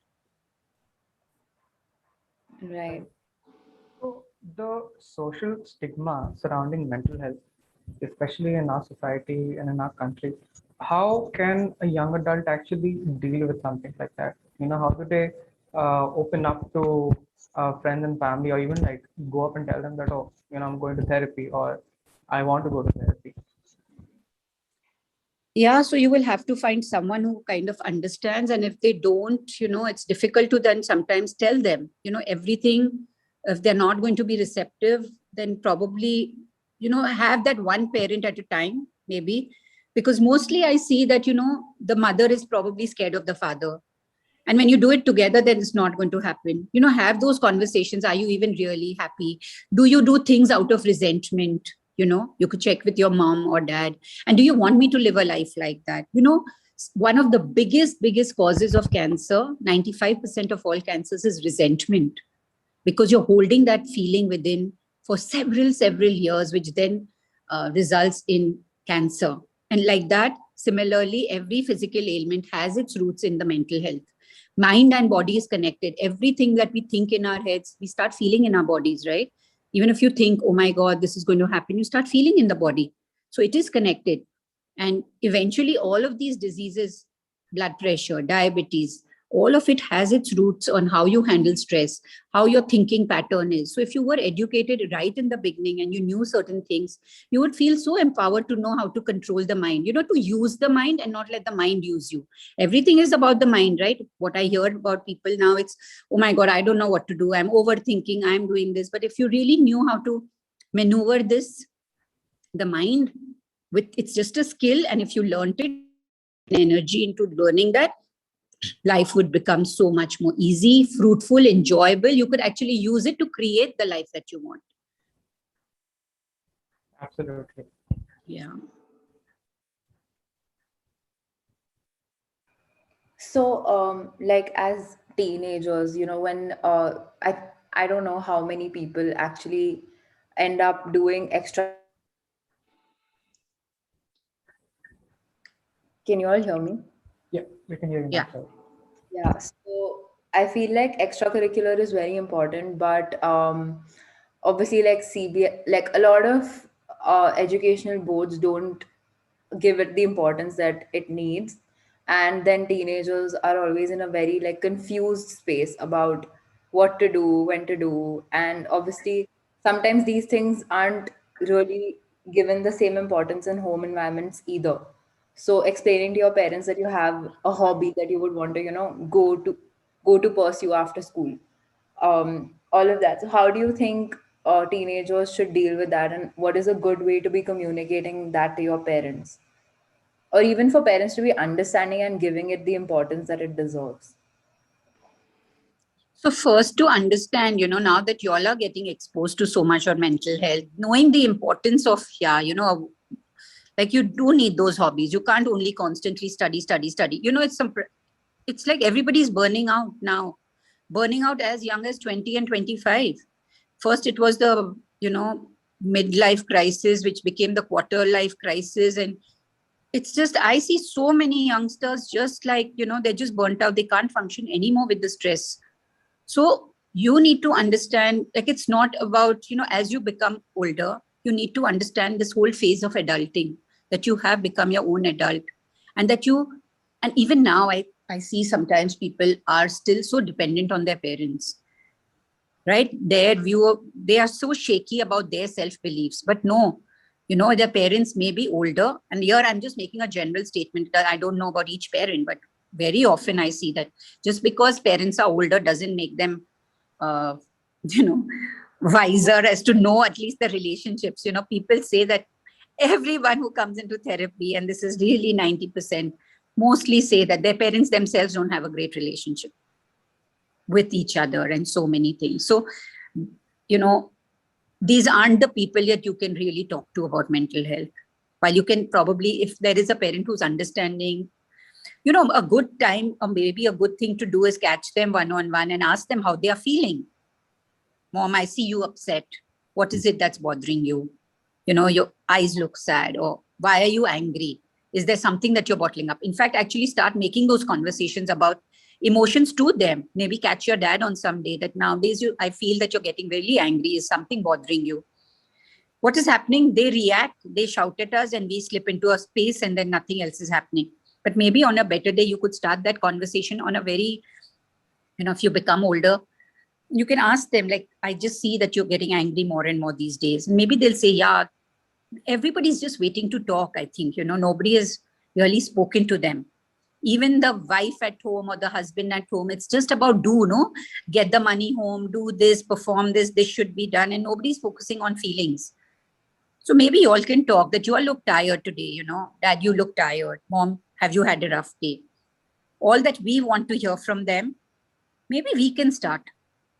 Right.
So the social stigma surrounding mental health, especially in our society and in our country, how can a young adult actually deal with something like that? You know, how do they open up to friends and family, or even like go up and tell them that, oh, you know, I'm going to therapy, or I want to go to therapy?
Yeah, so you will have to find someone who kind of understands. And if they don't, you know, it's difficult to then sometimes tell them, you know, everything. If they're not going to be receptive, then probably, you know, have that one parent at a time, maybe. Because mostly I see that, you know, the mother is probably scared of the father. And when you do it together, then it's not going to happen. You know, have those conversations. Are you even really happy? Do you do things out of resentment? You know, you could check with your mom or dad. And do you want me to live a life like that? You know, one of the biggest causes of cancer, 95% of all cancers, is resentment, because you're holding that feeling within for several years, which then results in cancer. And like that, similarly, every physical ailment has its roots in the mental health. Mind and body is connected. Everything that we think in our heads, we start feeling in our bodies, right? Even if you think, oh my God, this is going to happen, you start feeling in the body. So it is connected. And eventually all of these diseases, blood pressure, diabetes, all of it has its roots on how you handle stress, how your thinking pattern is. So if you were educated right in the beginning and you knew certain things, you would feel so empowered to know how to control the mind, you know, to use the mind and not let the mind use you. Everything is about the mind, right? What I hear about people now, it's, oh my God, I don't know what to do. I'm overthinking, I'm doing this. But if you really knew how to maneuver this, the mind, it's just a skill. And if you learned it, energy into learning that, life would become so much more easy, fruitful, enjoyable. You could actually use it to create the life that you want.
Absolutely.
Yeah.
So, like as teenagers, you know, when I don't know how many people actually end up doing extra. Can you all hear me?
Yeah, we can hear you
now.
Yeah, so I feel like extracurricular is very important, but obviously, like like a lot of educational boards don't give it the importance that it needs, and then teenagers are always in a very like confused space about what to do, when to do, and obviously sometimes these things aren't really given the same importance in home environments either. So explaining to your parents that you have a hobby that you would want to, you know, go to pursue after school, all of that. So how do you think teenagers should deal with that, and what is a good way to be communicating that to your parents, or even for parents to be understanding and giving it the importance that it deserves?
So first, to understand, you know, now that you all are getting exposed to so much on mental health, knowing the importance of, yeah, you know, like you do need those hobbies. You can't only constantly study. You know, it's like everybody's burning out now, burning out as young as 20 and 25. First, it was the, you know, midlife crisis, which became the quarter life crisis. And it's just, I see so many youngsters just like, you know, they're just burnt out. They can't function anymore with the stress. So you need to understand, like, it's not about, you know, as you become older, you need to understand this whole phase of adulting, that you have become your own adult, and that and even now I see sometimes people are still so dependent on their parents. right? Their view, they are so shaky about their self-beliefs. But no, their parents may be older. And here I'm just making a general statement that I don't know about each parent, but very often I see that just because parents are older doesn't make them, wiser as to know at least the relationships. People say that everyone who comes into therapy, and this is really 90%, mostly say that their parents themselves don't have a great relationship with each other and so many things. So, these aren't the people that you can really talk to about mental health. While you can probably, if there is a parent who's understanding, a good time or maybe a good thing to do is catch them one-on-one and ask them how they are feeling. Mom, I see you upset. What is it that's bothering you? Your eyes look sad, or why are you angry? Is there something that you're bottling up? In fact, actually start making those conversations about emotions to them. Maybe catch your dad on some day that nowadays I feel that you're getting really angry. Is something bothering you? What is happening? They react, they shout at us, and we slip into a space and then nothing else is happening. But maybe on a better day, you could start that conversation on a very, if you become older, you can ask them, like, I just see that you're getting angry more and more these days. And maybe they'll say, yeah, everybody's just waiting to talk, I think. Nobody has really spoken to them. Even the wife at home or the husband at home, it's just about get the money home, do this, perform this should be done. And nobody's focusing on feelings. So maybe you all can talk that you all look tired today, Dad, you look tired. Mom, have you had a rough day? All that we want to hear from them, maybe we can start.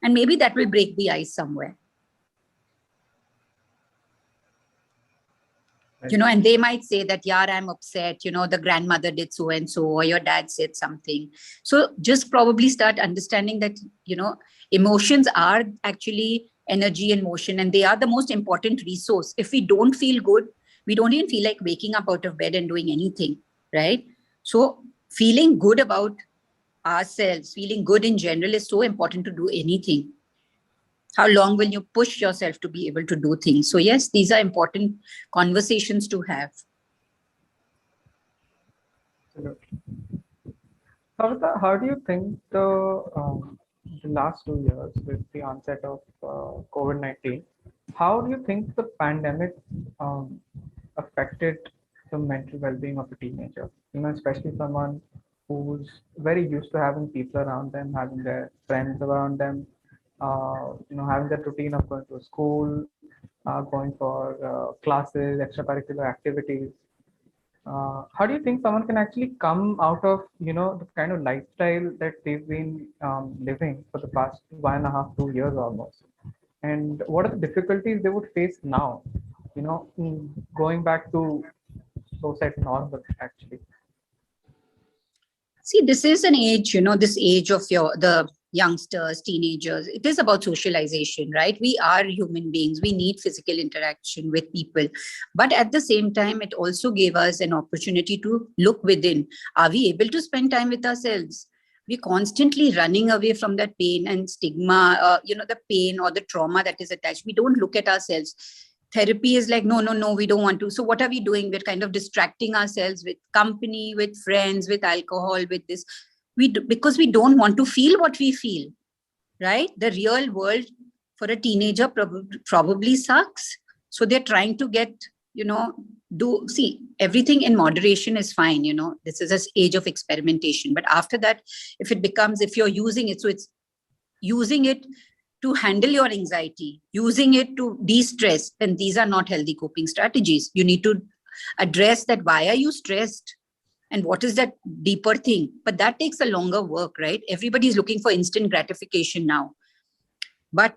And maybe that will break the ice somewhere. And they might say that, yeah, I'm upset, the grandmother did so and so, or your dad said something. So just probably start understanding that, emotions are actually energy and motion, and they are the most important resource. If we don't feel good, we don't even feel like waking up out of bed and doing anything, right? So feeling good about ourselves, feeling good in general is so important to do anything. How long will you push yourself to be able to do things? So yes, these are important conversations to have.
Absolutely. Savita, how do you think the last 2 years with the onset of COVID-19, how do you think the pandemic affected the mental well-being of a teenager? Especially someone who's very used to having people around them, having their friends around them, having that routine of going to school, going for classes, extracurricular activities. How do you think someone can actually come out of, the kind of lifestyle that they've been living for the past 1.5, 2 years almost? And what are the difficulties they would face now, going back to so-said normal, actually?
See, this is an age, this age of the youngsters, teenagers. It is about socialization, right? We are human beings. We need physical interaction with people. But at the same time, it also gave us an opportunity to look within. Are we able to spend time with ourselves? We're constantly running away from that pain and stigma, the pain or the trauma that is attached. We don't look at ourselves. Therapy is like, no, we don't want to. So what are we doing? We're kind of distracting ourselves with company, with friends, with alcohol, with this. Because we don't want to feel what we feel, right? The real world for a teenager probably sucks. So they're trying to get, see, everything in moderation is fine. This is an age of experimentation. But after that, if you're using it, so it's using it to handle your anxiety, using it to de-stress, then these are not healthy coping strategies. You need to address that. Why are you stressed? And what is that deeper thing? But that takes a longer work, right? Everybody's looking for instant gratification now. But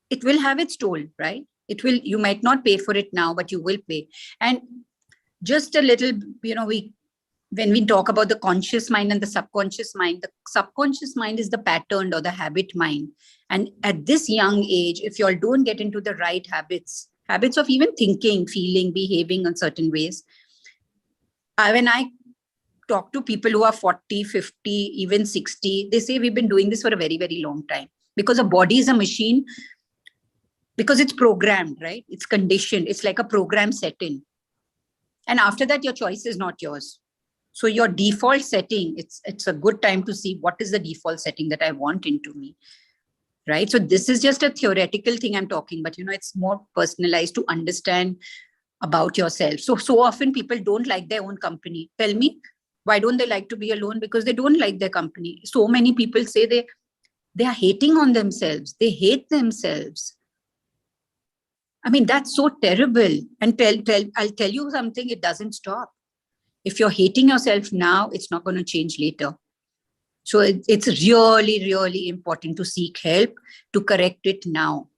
it will have its toll, right? You might not pay for it now, but you will pay. And just a little, when we talk about the conscious mind and the subconscious mind is the patterned or the habit mind. And at this young age, if you all don't get into the right habits of even thinking, feeling, behaving in certain ways. When I talk to people who are 40, 50, even 60, they say we've been doing this for a very, very long time. Because a body is a machine, because it's programmed, right? It's conditioned. It's like a program set in. And after that, your choice is not yours. So your default setting, it's a good time to see what is the default setting that I want into me. right? So this is just a theoretical thing I'm talking, but it's more personalized to understand about yourself. So often people don't like their own company. Tell me, why don't they like to be alone? Because they don't like their company. So many people say they are hating on themselves. They hate themselves. I mean, that's so terrible. And I'll tell you something, it doesn't stop. If you're hating yourself now, it's not going to change later. So it's really, really important to seek help to correct it now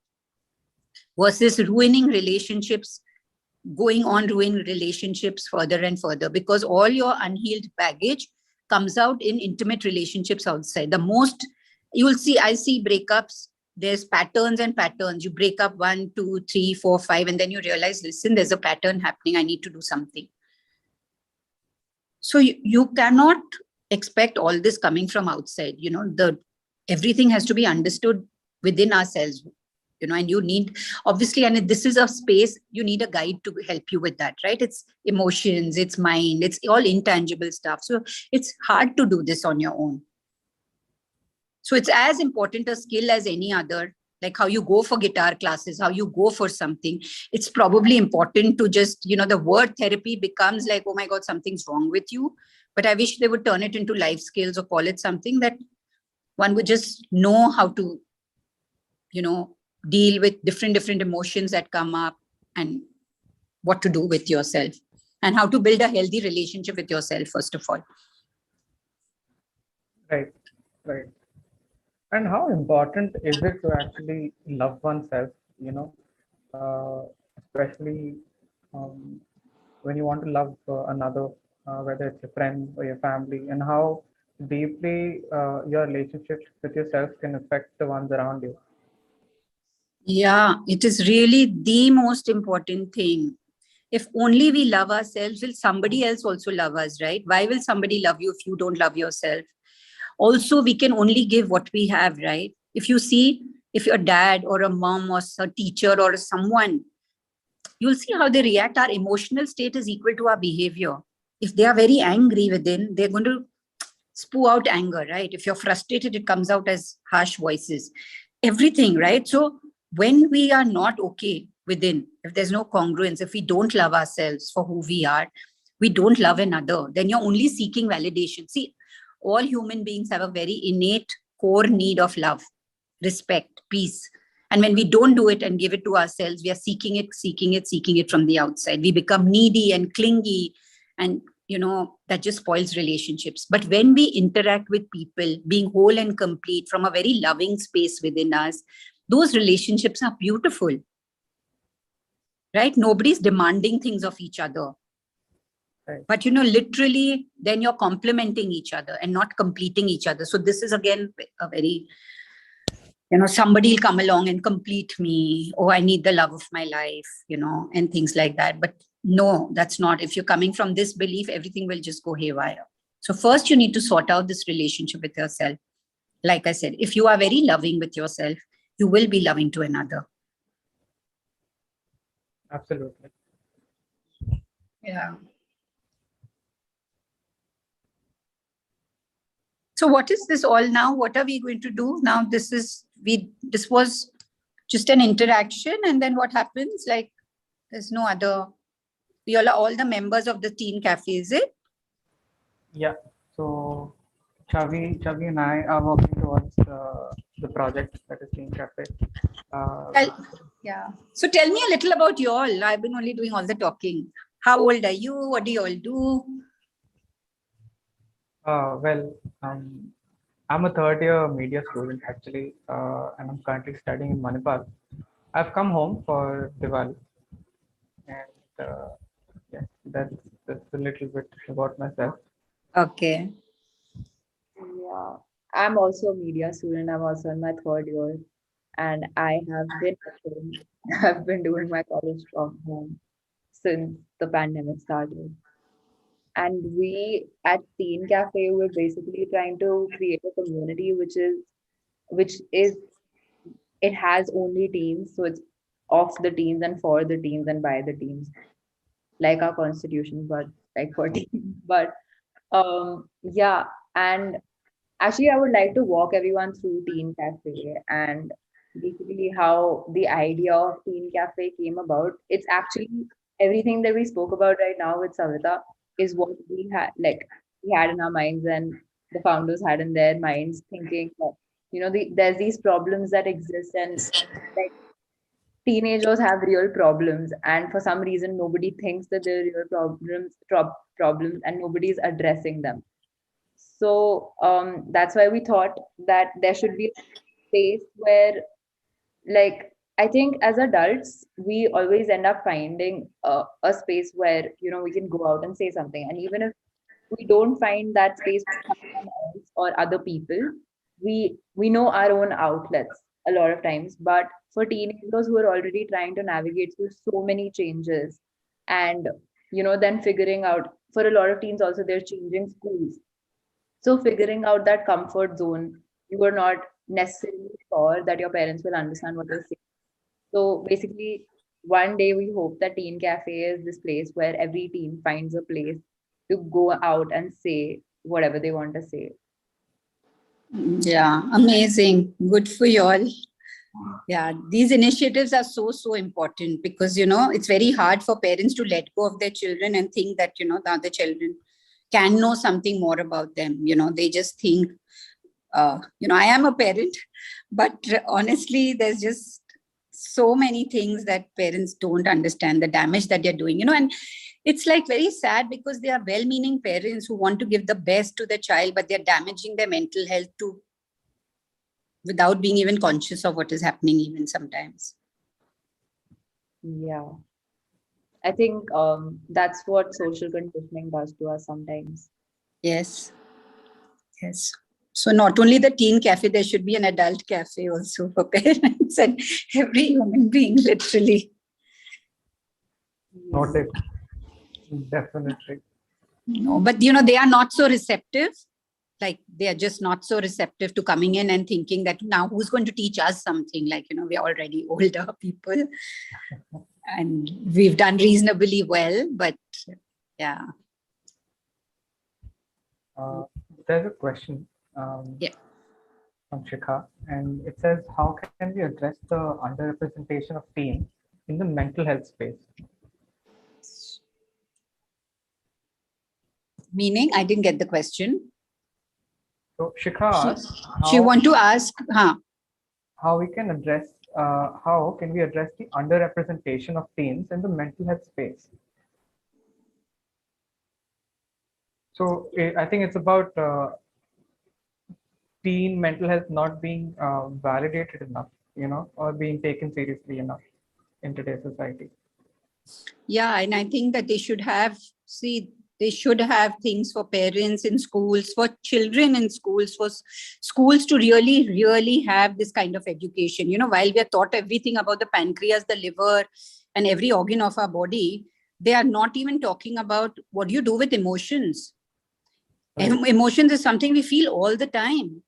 versus ruining relationships, going on ruining relationships further and further, because all your unhealed baggage comes out in intimate relationships outside. The most you'll see, I see breakups, there's patterns and patterns. You break up 1, 2, 3, 4, 5, and then you realize, listen, there's a pattern happening. I need to do something. So you cannot expect all this coming from outside. Everything has to be understood within ourselves, and you need, obviously, and this is a space, you need a guide to help you with that, right? It's emotions, it's mind, it's all intangible stuff. So it's hard to do this on your own. So it's as important a skill as any other, like how you go for guitar classes, how you go for something. It's probably important to just, the word therapy becomes like, oh my God, something's wrong with you. But I wish they would turn it into life skills or call it something that one would just know how to, deal with different emotions that come up and what to do with yourself and how to build a healthy relationship with yourself, first of all.
Right. And how important is it to actually love oneself, especially when you want to love another, whether it's a friend or your family, and how deeply your relationships with yourself can affect the ones around you.
Yeah, it is really the most important thing. If only we love ourselves, will somebody else also love us, right? Why will somebody love you if you don't love yourself? Also, we can only give what we have, right? If you see, if your dad or a mom or a teacher or someone, you'll see how they react. Our emotional state is equal to our behavior. If they are very angry within, they're going to spew out anger, right? If you're frustrated, it comes out as harsh voices. Everything, right? So when we are not okay within, if there's no congruence, if we don't love ourselves for who we are, we don't love another, then you're only seeking validation. See, all human beings have a very innate core need of love, respect, peace. And when we don't do it and give it to ourselves, we are seeking it from the outside. We become needy and clingy, and that just spoils relationships. But when we interact with people, being whole and complete from a very loving space within us, those relationships are beautiful, right? Nobody's demanding things of each other. Right. But, literally, then you're complementing each other and not completing each other. So this is, again, a very, somebody will come along and complete me. Oh, I need the love of my life, and things like that. But no, that's not. If you're coming from this belief, everything will just go haywire. So first, you need to sort out this relationship with yourself. Like I said, if you are very loving with yourself, you will be loving to another.
Absolutely.
Yeah. So what is this all now? What are we going to do now? This was just an interaction, and then what happens? Like, there's no other. We all are all the members of the Teen Cafe, is it?
Yeah. So Chavi and I are working towards the project that is Teen Cafe.
Yeah. So tell me a little about you all. I've been only doing all the talking. How old are you? What do you all do?
I'm a third-year media student actually, and I'm currently studying in Manipal. I've come home for Diwali, and yeah, that's a little bit about myself.
Okay.
Yeah, I'm also a media student. I'm also in my third year, and I have been at home. I've been doing my college from home since the pandemic started. And we at Teen Cafe, we're basically trying to create a community which is it has only teens, so it's of the teens and for the teens and by the teens, like our constitution, but like for teens. But yeah, and Actually, I would like to walk everyone through Teen Cafe and basically how the idea of Teen Cafe came about. It's actually everything that we spoke about right now with Savita is what we had, like we had in our minds and the founders had in their minds, thinking that there's these problems that exist, and like teenagers have real problems, and for some reason nobody thinks that they're real problems, and nobody's addressing them. So that's why we thought that there should be a space where, like, I think as adults, we always end up finding a space where, we can go out and say something. And even if we don't find that space with someone else or other people, we know our own outlets a lot of times. But for teenagers who are already trying to navigate through so many changes, and, then figuring out, for a lot of teens also, they're changing schools. So figuring out that comfort zone, you are not necessarily sure that your parents will understand what you're saying. So basically, one day we hope that Teen Cafe is this place where every teen finds a place to go out and say whatever they want to say.
Yeah, amazing. Good for you all. Yeah, these initiatives are so important because, it's very hard for parents to let go of their children and think that, the other children can know something more about them. They just think, I am a parent, but honestly, there's just so many things that parents don't understand, the damage that they're doing, and it's like very sad because they are well-meaning parents who want to give the best to their child, but they're damaging their mental health too, without being even conscious of what is happening even sometimes.
Yeah. I think that's what social conditioning does to us sometimes.
Yes. So not only the teen cafe, there should be an adult cafe also for parents and every human being, literally.
Noted. Definitely.
No, but they are not so receptive. Like they are just not so receptive to coming in and thinking that now who's going to teach us something? Like, we're already older people and we've done reasonably well, but yeah.
There's a question from Shikha, and it says, how can we address the underrepresentation of teens in the mental health space?
Meaning, I didn't get the question.
So Shikha asked,
she want to ask,
how we can address, how can we address the underrepresentation of teens in the mental health space? So I think it's about teen mental health not being validated enough, or being taken seriously enough in today's society.
Yeah, and I think that they should have things for parents in schools, for children in schools, for schools to really have this kind of education. While we are taught everything about the pancreas, the liver, and every organ of our body, they are not even talking about what do you do with emotions. Right. Emotions is something we feel all the time.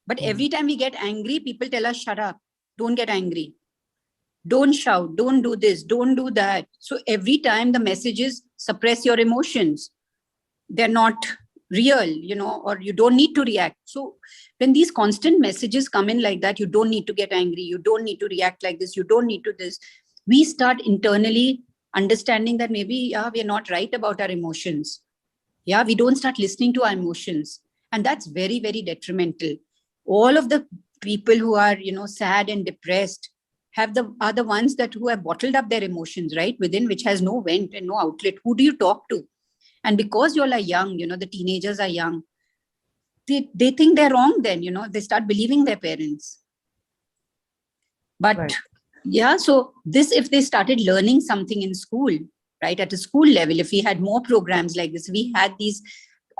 But every time we get angry, people tell us, shut up, don't get angry. Don't shout, don't do this, don't do that. So every time the message is suppress your emotions. They're not real, or you don't need to react. So when these constant messages come in like that, you don't need to get angry, you don't need to react like this, you don't need to this. We start internally understanding that maybe, we're not right about our emotions. Yeah, we don't start listening to our emotions. And that's very, very detrimental. All of the people who are, sad and depressed are the ones who have bottled up their emotions, right? Within, which has no vent and no outlet. Who do you talk to? And because you all are young, the teenagers are young, they think they're wrong then, they start believing their parents. But right. Yeah, so if they started learning something in school, right, at a school level, if we had more programs like this, we had these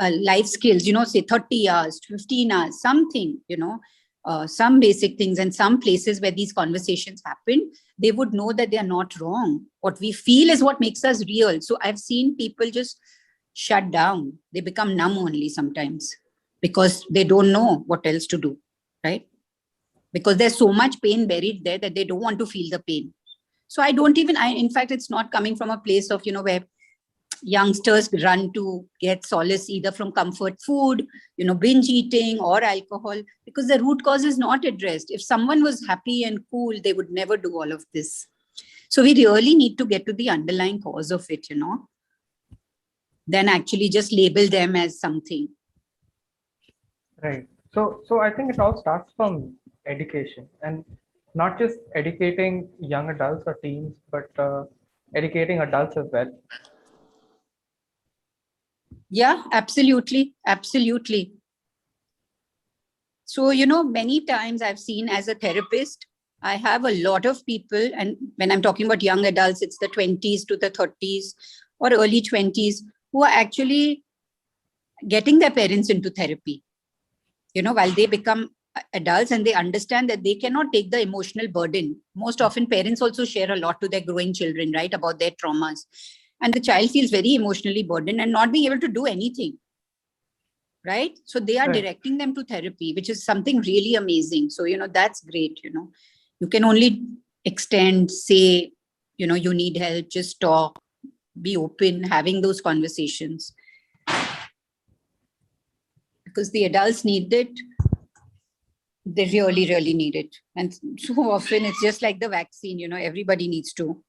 life skills, say 30 hours, 15 hours, something, some basic things, and some places where these conversations happen, they would know that they are not wrong. What we feel is what makes us real. So I've seen people just shut down. They become numb only sometimes because they don't know what else to do, right? Because there's so much pain buried there that they don't want to feel the pain. So in fact, it's not coming from a place of, where youngsters run to get solace either from comfort food, binge eating or alcohol, because the root cause is not addressed. If someone was happy and cool, they would never do all of this. So we really need to get to the underlying cause of it, then actually just label them as something.
Right. So I think it all starts from education, and not just educating young adults or teens, but educating adults as well.
Yeah, absolutely. Absolutely. So, many times I've seen as a therapist, I have a lot of people, and when I'm talking about young adults, it's the 20s to the 30s or early 20s, who are actually getting their parents into therapy, while they become adults and they understand that they cannot take the emotional burden. Most often parents also share a lot to their growing children, right, about their traumas. And the child feels very emotionally burdened and not being able to do anything. Right? So they are directing them to therapy, which is something really amazing. So, that's great. You can only extend, say, you need help, just talk, be open, having those conversations. Because the adults need it. They really, really need it. And so often it's just like the vaccine, everybody needs to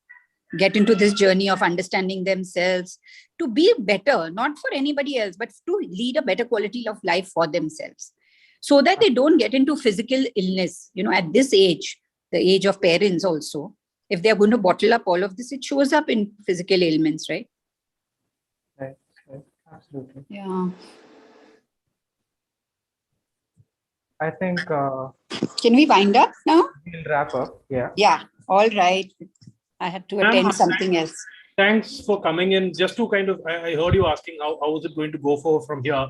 get into this journey of understanding themselves to be better, not for anybody else, but to lead a better quality of life for themselves, so that they don't get into physical illness. At this age, the age of parents also, if they're going to bottle up all of this, it shows up in physical ailments, right?
Right. Absolutely.
Yeah.
I think.
Can we wind up now?
We'll wrap up. Yeah.
Yeah. All right. I have to attend something else.
Thanks for coming in. Just to kind of, I heard you asking how is it going to go from here.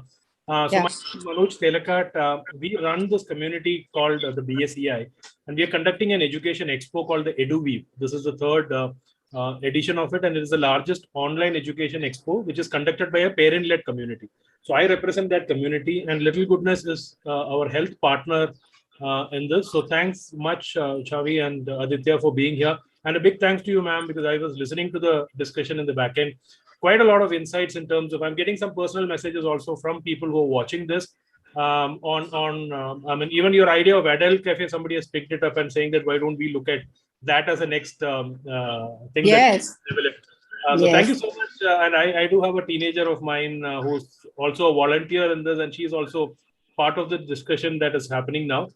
My name is Manoj Telakat. We run this community called the BSEI, and we are conducting an education expo called the EduWeave. This is the third edition of it, and it is the largest online education expo, which is conducted by a parent-led community. So I represent that community, and Little Goodness is our health partner in this. So thanks much, Chavi and Aditya, for being here. And a big thanks to you, ma'am, because I was listening to the discussion in the back end. Quite a lot of insights in terms of, I'm getting some personal messages also from people who are watching this. I mean, even your idea of adult cafe, somebody has picked it up and saying that why don't we look at that as a next thing that developed. So thank you so much. And I do have a teenager of mine who's also a volunteer in this, and she's also part of the discussion that is happening now.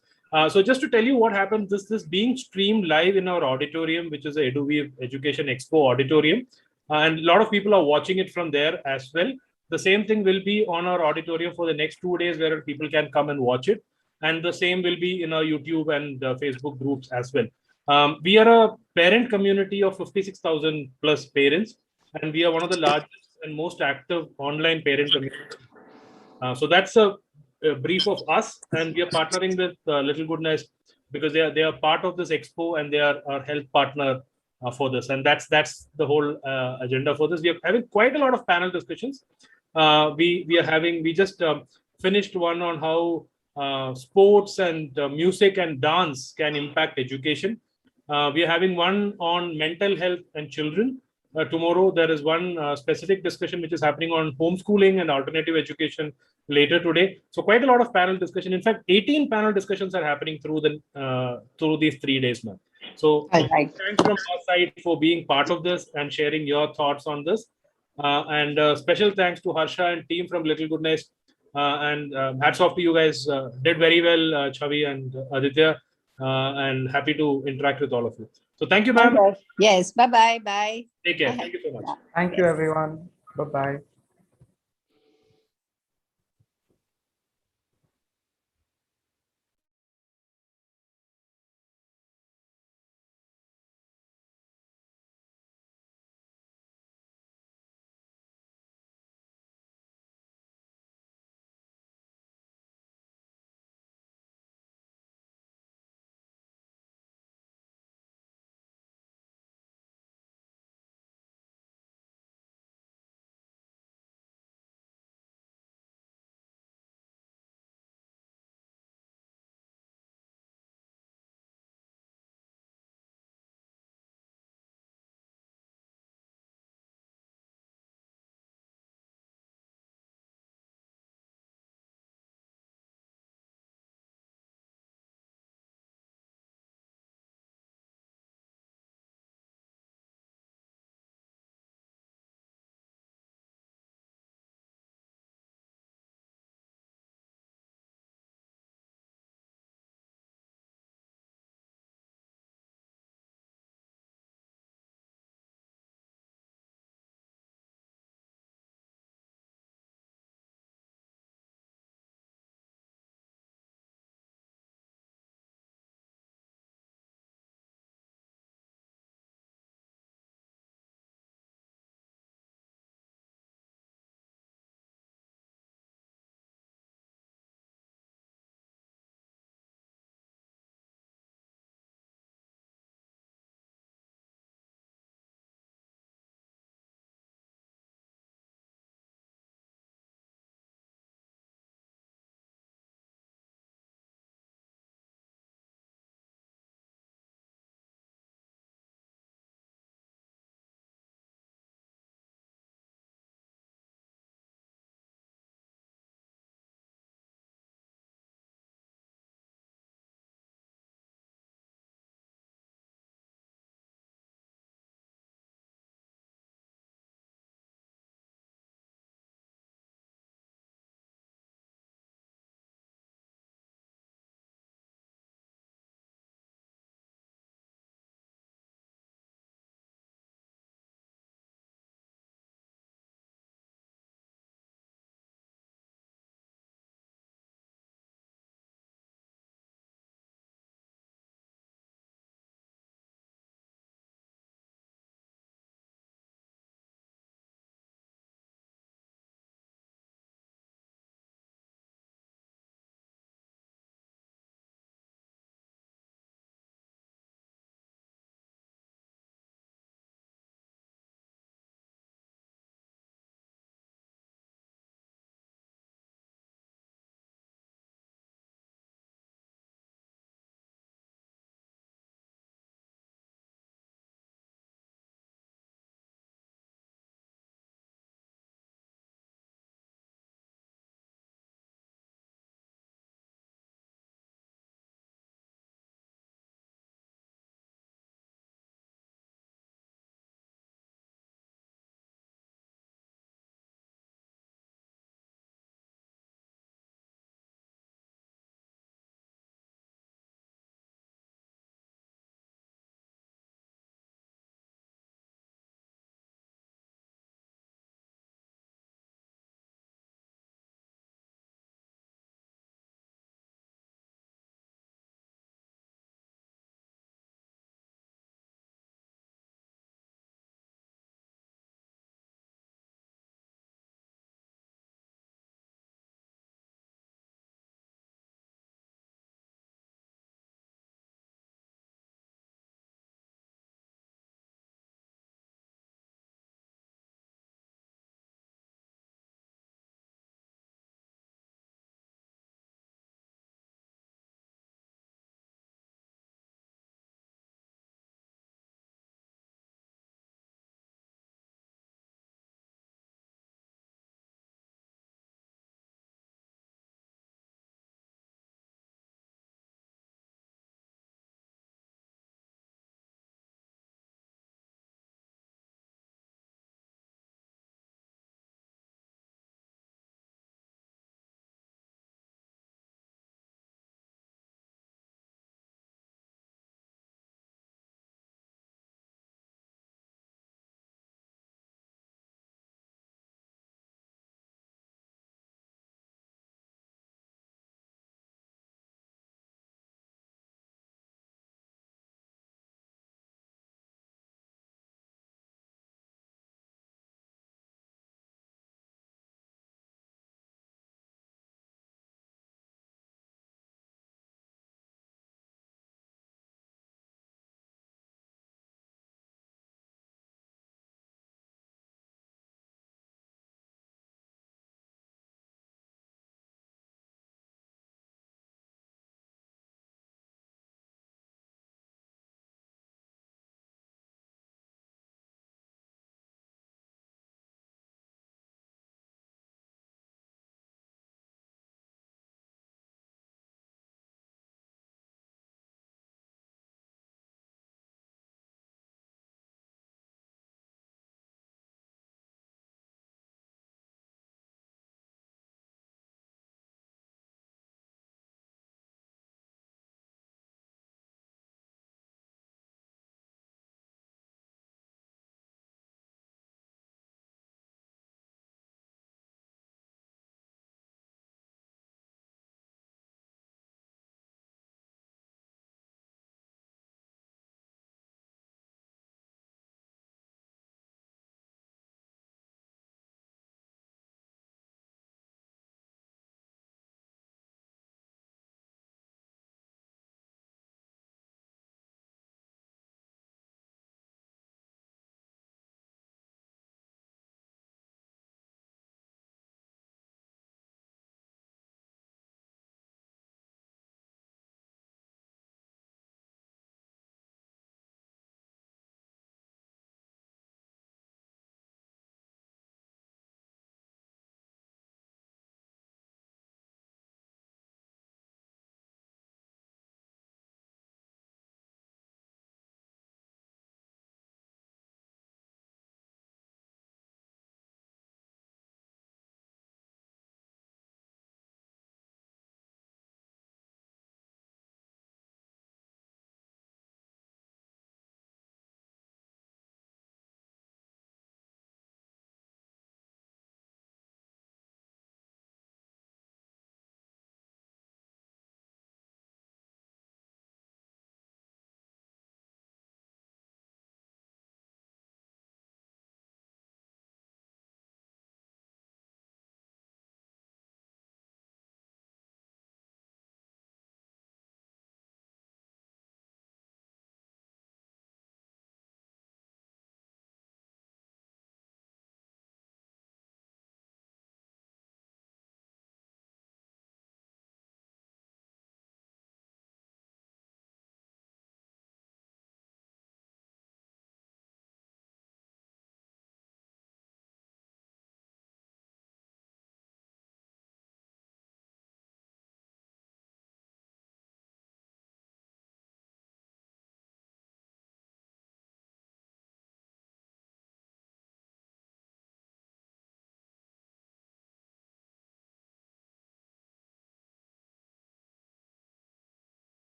So just to tell you what happens, this being streamed live in our auditorium, which is the EduWeave Education Expo auditorium, and a lot of people are watching it from there as well. The same thing will be on our auditorium for the next 2 days, where people can come and watch it. And the same will be in our YouTube and Facebook groups as well. We are a parent community of 56,000 plus parents, and we are one of the largest and most active online parent communities. So that's a brief of us, and we are partnering with Little Goodness because they are part of this expo, and they are our health partner for this, and that's the whole agenda for this. We are having quite a lot of panel discussions. We just finished one on how sports and music and dance can impact education. We are having one on mental health and children. Tomorrow there is one specific discussion which is happening on homeschooling and alternative education later today. So quite a lot of panel discussion. In fact, 18 panel discussions are happening through these 3 days now. So thanks from our side for being part of this and sharing your thoughts on this. And special thanks to Harsha and team from Little Goodness. And hats off to you guys. Did very well, Chavi and Aditya. And happy to interact with all of you. So thank you, ma'am.
Yes. Bye-bye. Bye.
Take care. Thank you so much.
Thank you, everyone. Bye-bye.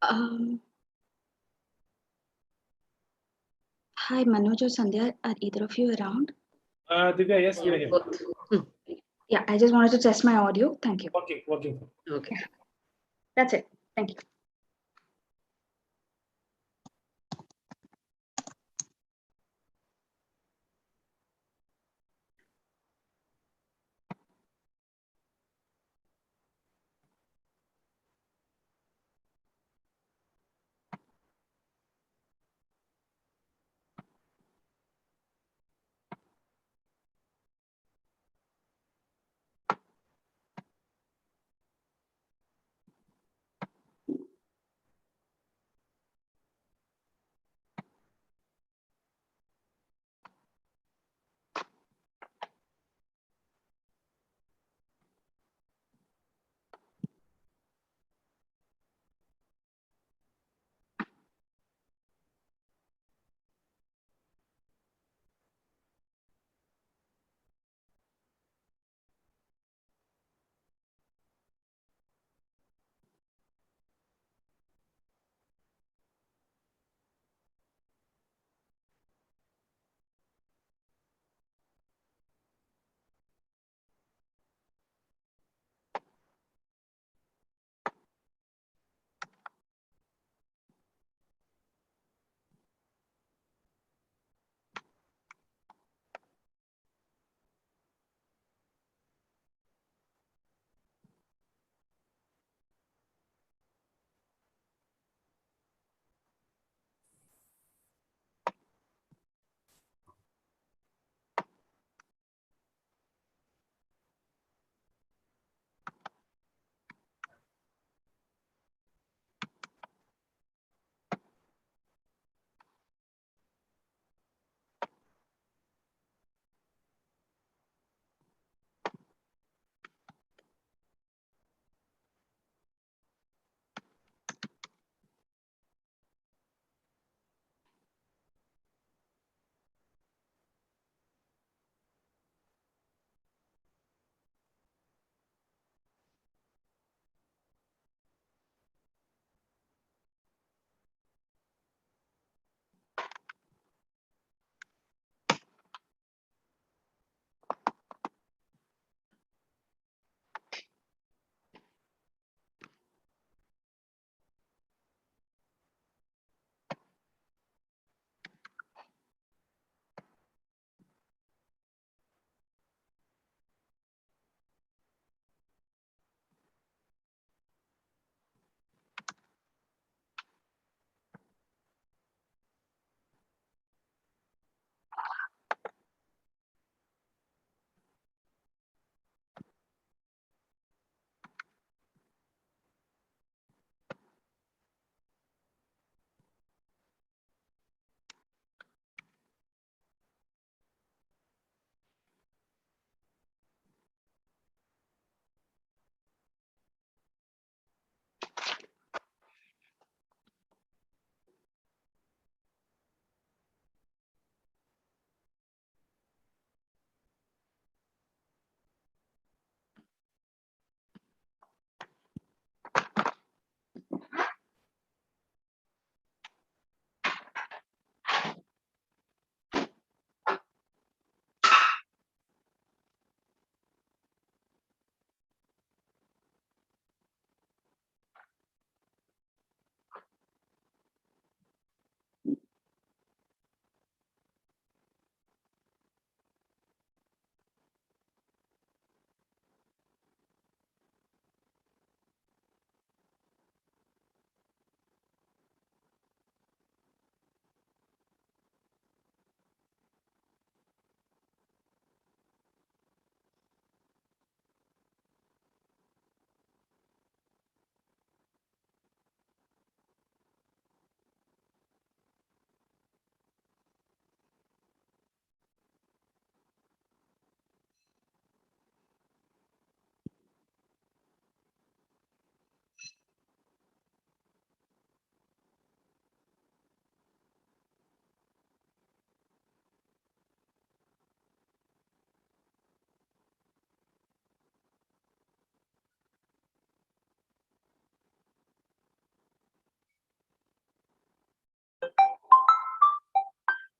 Hi, Manoj or Sandhya, are either of you around?
Divya, yes, we are here.
Yeah, I just wanted to test my audio. Thank you.
Working.
Okay. That's it. Thank you.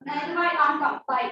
I can't come. Bye.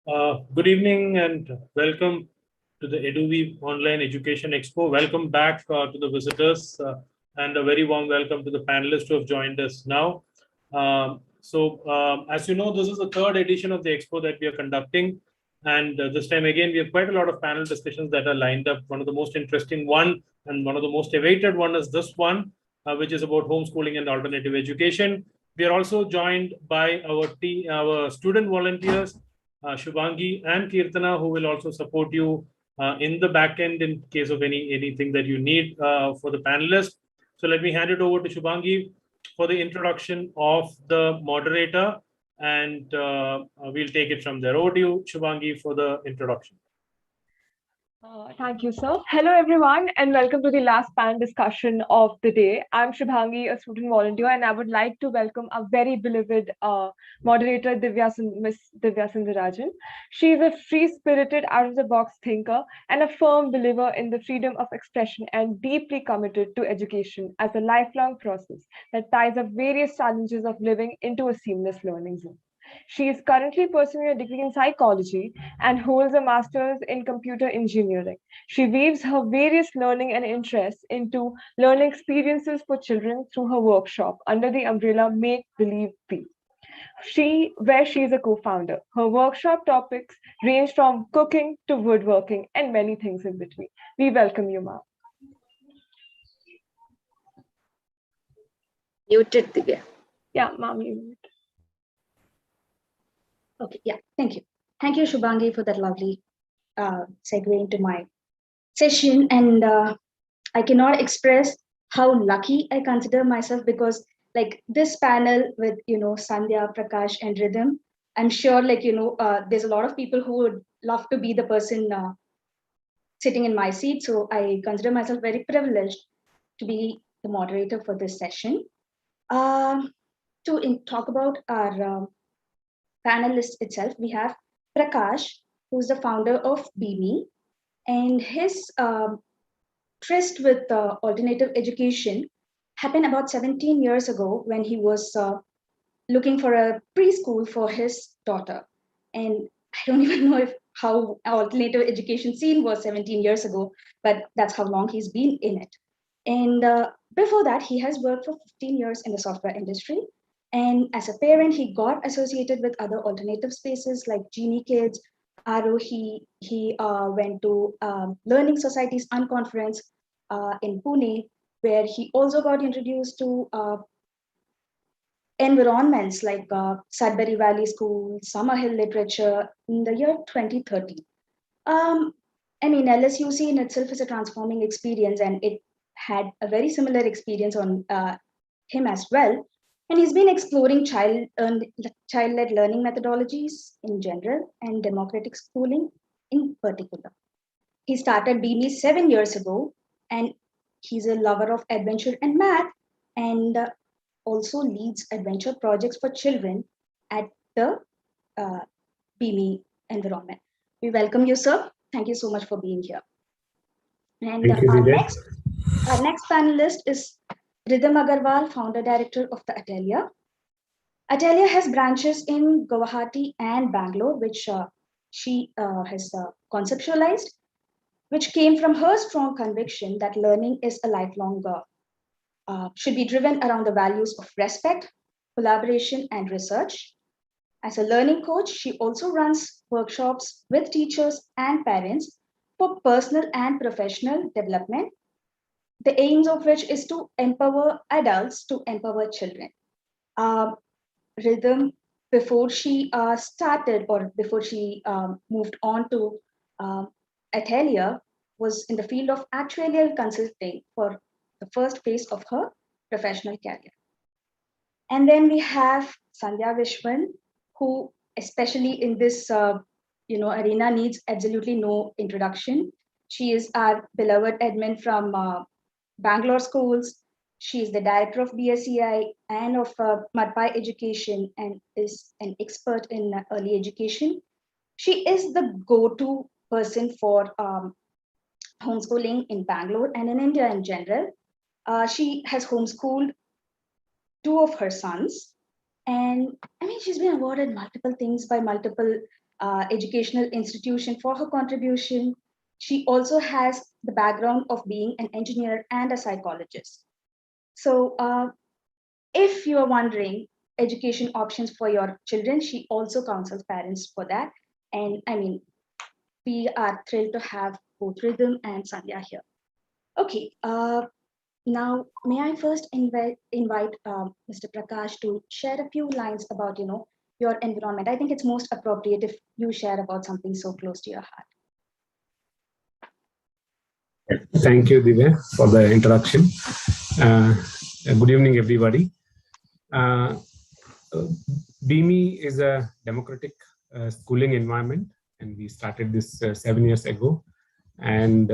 Good evening and welcome to the EduWeave Online Education Expo. Welcome back to the visitors and a very warm welcome to the panelists who have joined us now. As you know, this is the third edition of the Expo that we are conducting. And this time again, we have quite a lot of panel discussions that are lined up. One of the most interesting one and one of the most awaited one is this one, which is about homeschooling and alternative education. We are also joined by our student volunteers, Shubhangi and Kirtana, who will also support you in the back end in case of anything that you need for the panelists. So let me hand it over to Shubhangi for the introduction of the moderator, and we'll take it from there. Over to you, Shubhangi, for the introduction.
Thank you, sir. Hello, everyone, and welcome to the last panel discussion of the day. I'm Shubhangi, a student volunteer, and I would like to welcome a very beloved moderator, Miss Divya Sundarajan. She is a free-spirited, out-of-the-box thinker and a firm believer in the freedom of expression and deeply committed to education as a lifelong process that ties up various challenges of living into a seamless learning zone. She is currently pursuing a degree in psychology and holds a master's in computer engineering. She weaves her various learning and interests into learning experiences for children through her workshop under the umbrella Make Believe Be, where she is a co-founder. Her workshop topics range from cooking to woodworking and many things in between. We welcome you, ma'am.
Muted, Divya.
Yeah, ma'am, you muted.
Okay, yeah, thank you. Thank you, Shubhangi, for that lovely segue into my session. And I cannot express how lucky I consider myself, because like this panel with, Sandhya, Prakash and Rhythm, I'm sure there's a lot of people who would love to be the person sitting in my seat. So I consider myself very privileged to be the moderator for this session. To talk about our panelist itself, we have Prakash, who's the founder of BME, and his tryst with alternative education happened about 17 years ago when he was looking for a preschool for his daughter. And I don't even know how alternative education scene was 17 years ago, but that's how long he's been in it. And before that, he has worked for 15 years in the software industry. And as a parent, he got associated with other alternative spaces like Genie Kids, Aro. He went to Learning Societies Unconference in Pune, where he also got introduced to environments like Sudbury Valley School, Summerhill Literature in the year 2013. LSUC in itself is a transforming experience, and it had a very similar experience on him as well. And he's been exploring child-led learning methodologies in general and democratic schooling in particular. He started BME 7 years ago, and he's a lover of adventure and math, and also leads adventure projects for children at the BME environment. We welcome you, sir. Thank you so much for being here. And our next panelist is Rhythm Agarwal, founder director of the Atelier. Atelier has branches in Guwahati and Bangalore, which she has conceptualized, which came from her strong conviction that learning is a lifelong should be driven around the values of respect, collaboration, and research. As a learning coach, she also runs workshops with teachers and parents for personal and professional development, the aims of which is to empower adults to empower children. Rhythm, before she started or before she moved on to Atelier, was in the field of actuarial consulting for the first phase of her professional career. And then we have Sandhya Vishwan, who especially in this arena needs absolutely no introduction. She is our beloved admin from Bangalore schools. She is the director of BSEI and of Madpai Education, and is an expert in early education. She is the go-to person for homeschooling in Bangalore and in India in general. She has homeschooled 2 of her sons, and she's been awarded multiple things by multiple educational institution for her contribution. She also has the background of being an engineer and a psychologist. So if you are wondering education options for your children, she also counsels parents for that. And I mean, we are thrilled to have both Rhythm and Sandhya here. Okay, now may I first invite Mr. Prakash to share a few lines about your environment. I think it's most appropriate if you share about something so close to your heart.
Thank you, Divya, for the introduction. Good evening, everybody. BME is a democratic schooling environment, and we started this 7 years ago. And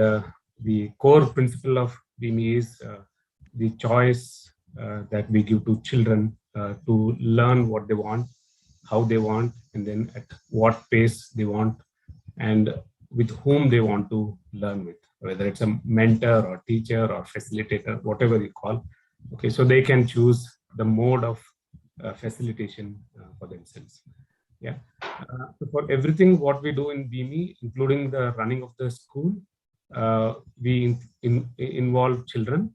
the core principle of BME is the choice that we give to children to learn what they want, how they want, and then at what pace they want, and with whom they want to learn with, whether it's a mentor or teacher or facilitator, whatever you call. Okay, so they can choose the mode of facilitation for themselves. Yeah. So for everything what we do in BME, including the running of the school, we involve children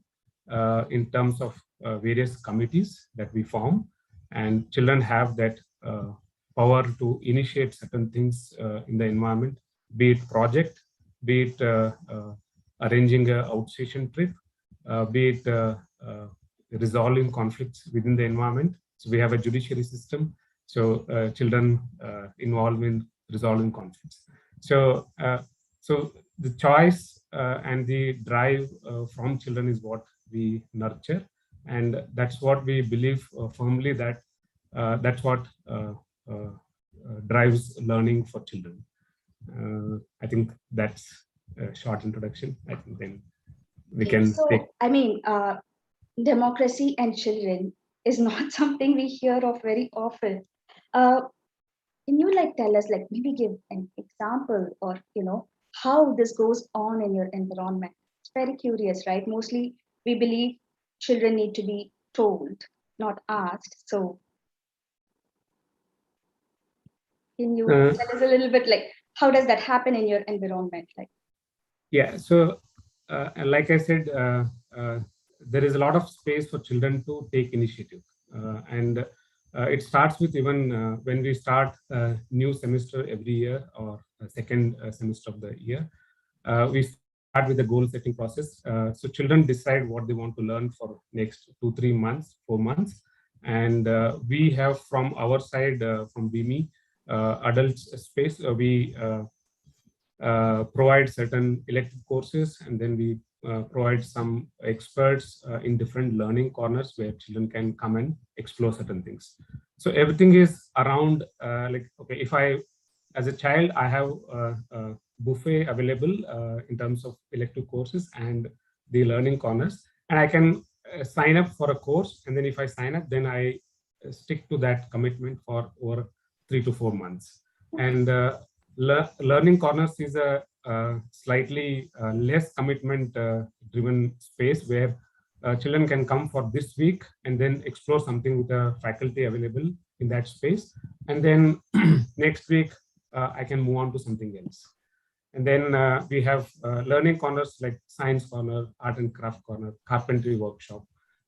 in terms of various committees that we form, and children have that power to initiate certain things in the environment, be it project, be it arranging an outstation trip, be it resolving conflicts within the environment. So we have a judiciary system, so children involved in resolving conflicts. So so the choice and the drive from children is what we nurture, and that's what we believe firmly that that's what drives learning for children. I think that's a short introduction. I think then we can take.
I mean, democracy and children is not something we hear of very often. Can you tell us, maybe give an example, or how this goes on in your environment? It's very curious, right? Mostly we believe children need to be told, not asked. So can you tell us a little bit, how does that happen in your environment?
Yeah, so like I said, there is a lot of space for children to take initiative, and it starts with even when we start a new semester every year, or second semester of the year, we start with the goal setting process. So children decide what they want to learn for next 2-3 months, 4 months, and we have from our side, from BME adult space, we provide certain elective courses, and then we provide some experts in different learning corners where children can come and explore certain things. So everything is around okay, if I, as a child, I have a buffet available in terms of elective courses and the learning corners, and I can sign up for a course, and then if I sign up, then I stick to that commitment for over 3 to 4 months. And learning corners is a slightly less commitment driven space where children can come for this week and then explore something with the faculty available in that space, and then next week I can move on to something else. And then we have learning corners like science corner, art and craft corner, carpentry workshop,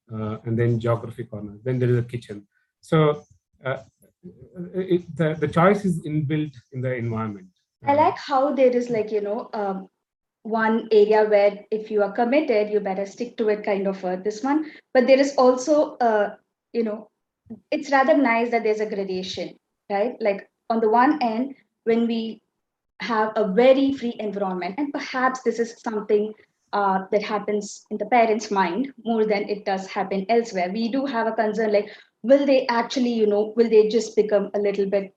and then geography corner. Then there is a kitchen. So the choice is inbuilt in the environment.
I like how there is one area where if you are committed, you better stick to it, kind of this one. But there is also, it's rather nice that there's a gradation, right? Like on the one end, when we have a very free environment, and perhaps this is something that happens in the parents' mind more than it does happen elsewhere. We do have a concern, like, will they actually, will they just become a little bit,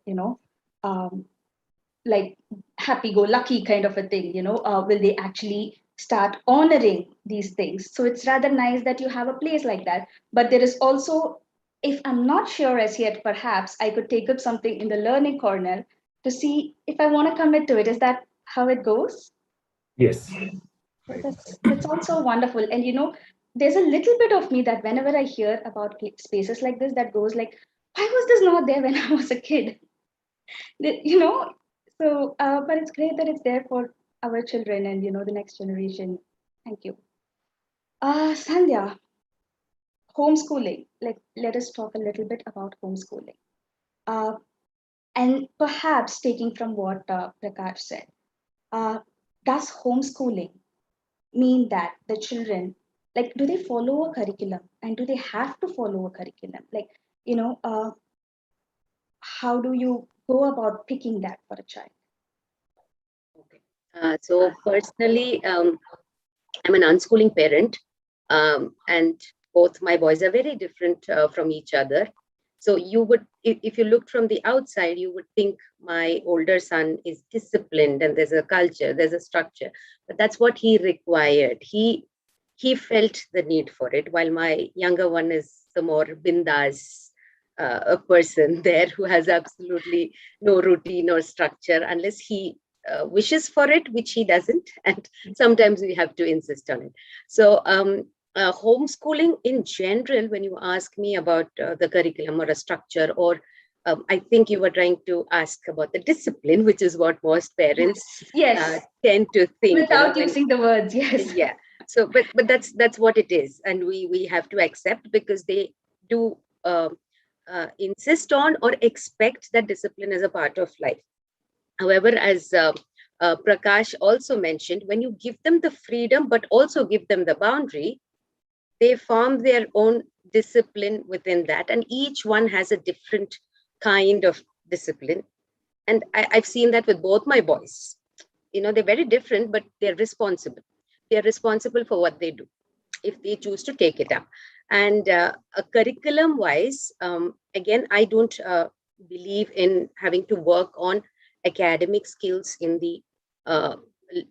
like happy-go-lucky kind of a thing, will they actually start honoring these things? So it's rather nice that you have a place like that. But there is also, if I'm not sure as yet, perhaps I could take up something in the learning corner to see if I want to commit to it. Is that how it goes?
Yes.
That's also wonderful. And there's a little bit of me that whenever I hear about spaces like this, that goes like, why was this not there when I was a kid? So, but it's great that it's there for our children and the next generation. Thank you. Sandhya, homeschooling. Let us talk a little bit about homeschooling. Uh, and perhaps taking from what Prakash said, does homeschooling mean that the children, do they follow a curriculum, and do they have to follow a curriculum? How do you go about picking that for a child?
So personally, I'm an unschooling parent, and both my boys are very different from each other. So you would, if you looked from the outside, you would think my older son is disciplined and there's a culture, there's a structure, but that's what he required. He felt the need for it, while my younger one is the more bindas a person there who has absolutely no routine or structure unless he wishes for it, which he doesn't, and sometimes we have to insist on it. So homeschooling in general, when you ask me about the curriculum or a structure, or I think you were trying to ask about the discipline, which is what most parents
yes.
Tend to think.
Without using the words, yes.
Yeah. So, but that's what it is, and we have to accept, because they do insist on or expect that discipline is a part of life. However, as Prakash also mentioned, when you give them the freedom, but also give them the boundary, they form their own discipline within that. And each one has a different kind of discipline. And I've seen that with both my boys. They're very different, but they're responsible. They're responsible for what they do, if they choose to take it up. And curriculum wise, again, I don't believe in having to work on academic skills in the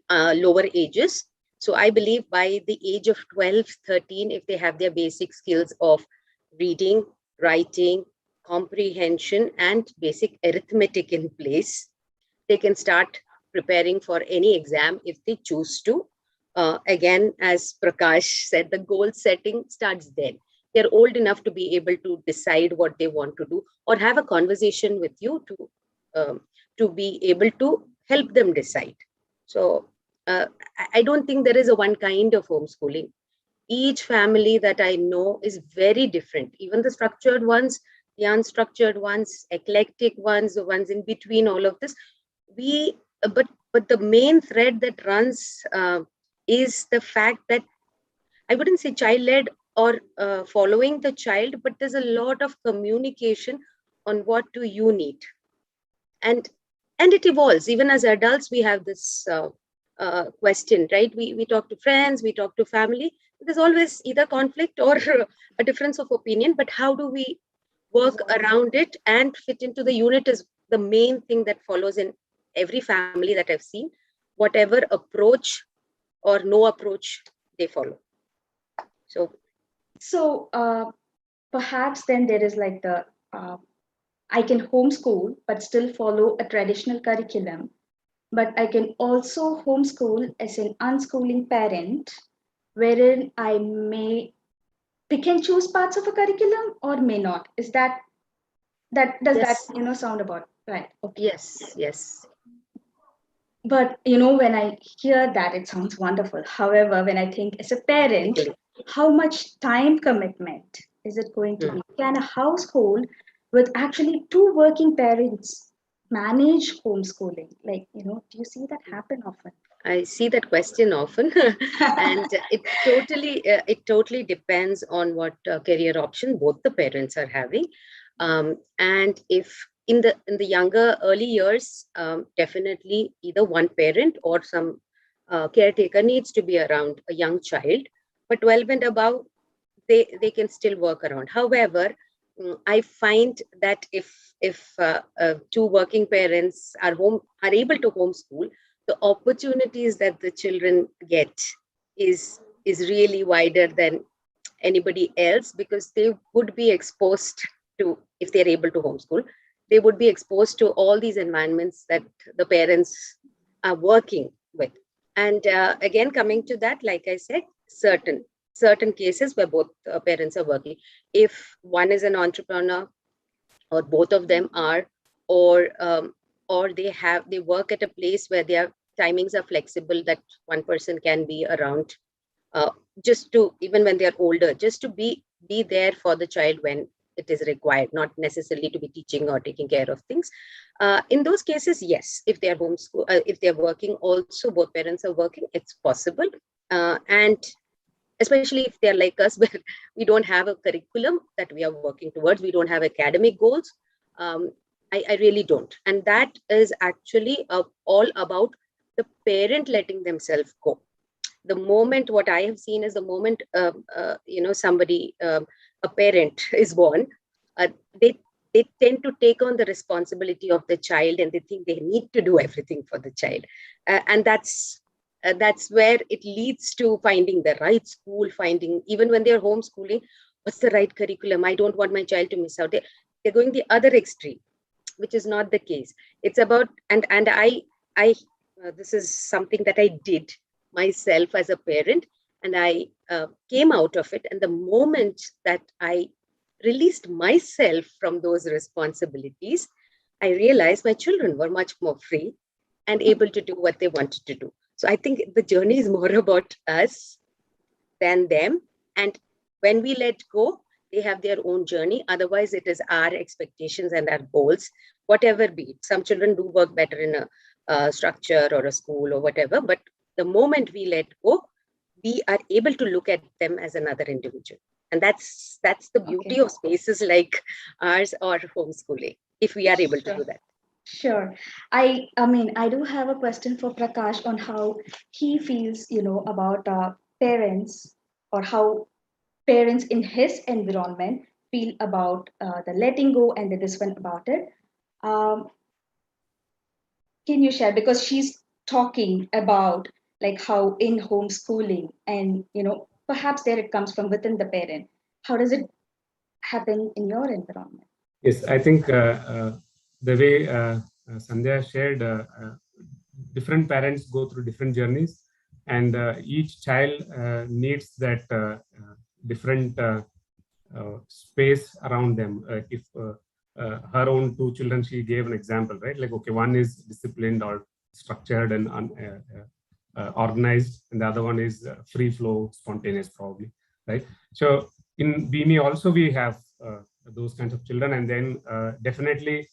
lower ages. So I believe by the age of 12, 13, if they have their basic skills of reading, writing, comprehension, and basic arithmetic in place, they can start preparing for any exam if they choose to. Again, as Prakash said, the goal setting starts then. They're old enough to be able to decide what they want to do, or have a conversation with you to be able to help them decide. So I don't think there is a one kind of homeschooling. Each family that I know is very different. Even the structured ones, the unstructured ones, eclectic ones, the ones in between, all of this. But the main thread that runs is the fact that I wouldn't say child-led or following the child, but there's a lot of communication on what do you need. And it evolves. Even as adults, we have this question, right? We talk to friends, we talk to family. There's always either conflict or a difference of opinion, but how do we work around it and fit into the unit is the main thing that follows in every family that I've seen, whatever approach or no approach they follow.
So perhaps then there is I can homeschool, but still follow a traditional curriculum. But I can also homeschool as an unschooling parent, wherein I may pick and choose parts of a curriculum or may not. Is that does yes. that sound about right? Okay.
Yes.
But when I hear that, it sounds wonderful. However, when I think as a parent, how much time commitment is it going to be? Can a household with actually 2 working parents manage homeschooling? Do you see that happen often?
I see that question often, and it totally depends on what career option both the parents are having, and if in the younger early years, definitely either one parent or some caretaker needs to be around a young child. But 12 and above, they can still work around. However, I find that if 2 working parents are able to homeschool, the opportunities that the children get is really wider than anybody else, because they would be exposed to, if they're able to homeschool, they would be exposed to all these environments that the parents are working with. And again, coming to that, like I said, certain cases where both parents are working. If one is an entrepreneur, or both of them are, or or they work at a place where their timings are flexible, that one person can be around just to, even when they're older, just to be there for the child when it is required, not necessarily to be teaching or taking care of things. In those cases, yes, if they're homeschool, if they're working also, both parents are working, it's possible. And especially if they're like us, where we don't have a curriculum that we are working towards, we don't have academic goals. I really don't. And that is actually all about the parent letting themselves go. The moment, what I have seen is the moment, somebody, a parent is born, they tend to take on the responsibility of the child, and they think they need to do everything for the child. And that's where it leads to finding the right school, finding, even when they're homeschooling, what's the right curriculum? I don't want my child to miss out. They're going the other extreme, which is not the case. It's about, and I this is something that I did myself as a parent, and I came out of it. And the moment that I released myself from those responsibilities, I realized my children were much more free and able to do what they wanted to do. So I think the journey is more about us than them. And when we let go, they have their own journey. Otherwise, it is our expectations and our goals, whatever be it. Some children do work better in a structure or a school or whatever, but the moment we let go, we are able to look at them as another individual. And that's the beauty of spaces like ours or homeschooling, if we are able to do that.
Sure. I mean, I do have a question for Prakash on how he feels, about parents, or how parents in his environment feel about the letting go and the this one about it. Can you share? Because she's talking about like how in homeschooling, and perhaps there it comes from within the parent. How does it happen in your environment?
Yes, I think the way Sandhya shared, different parents go through different journeys, and each child needs that different space around them. If her own two children, she gave an example, right? Like, okay, one is disciplined or structured and organized, and the other one is free flow, spontaneous, probably, right? So in BME also we have those kinds of children, and then definitely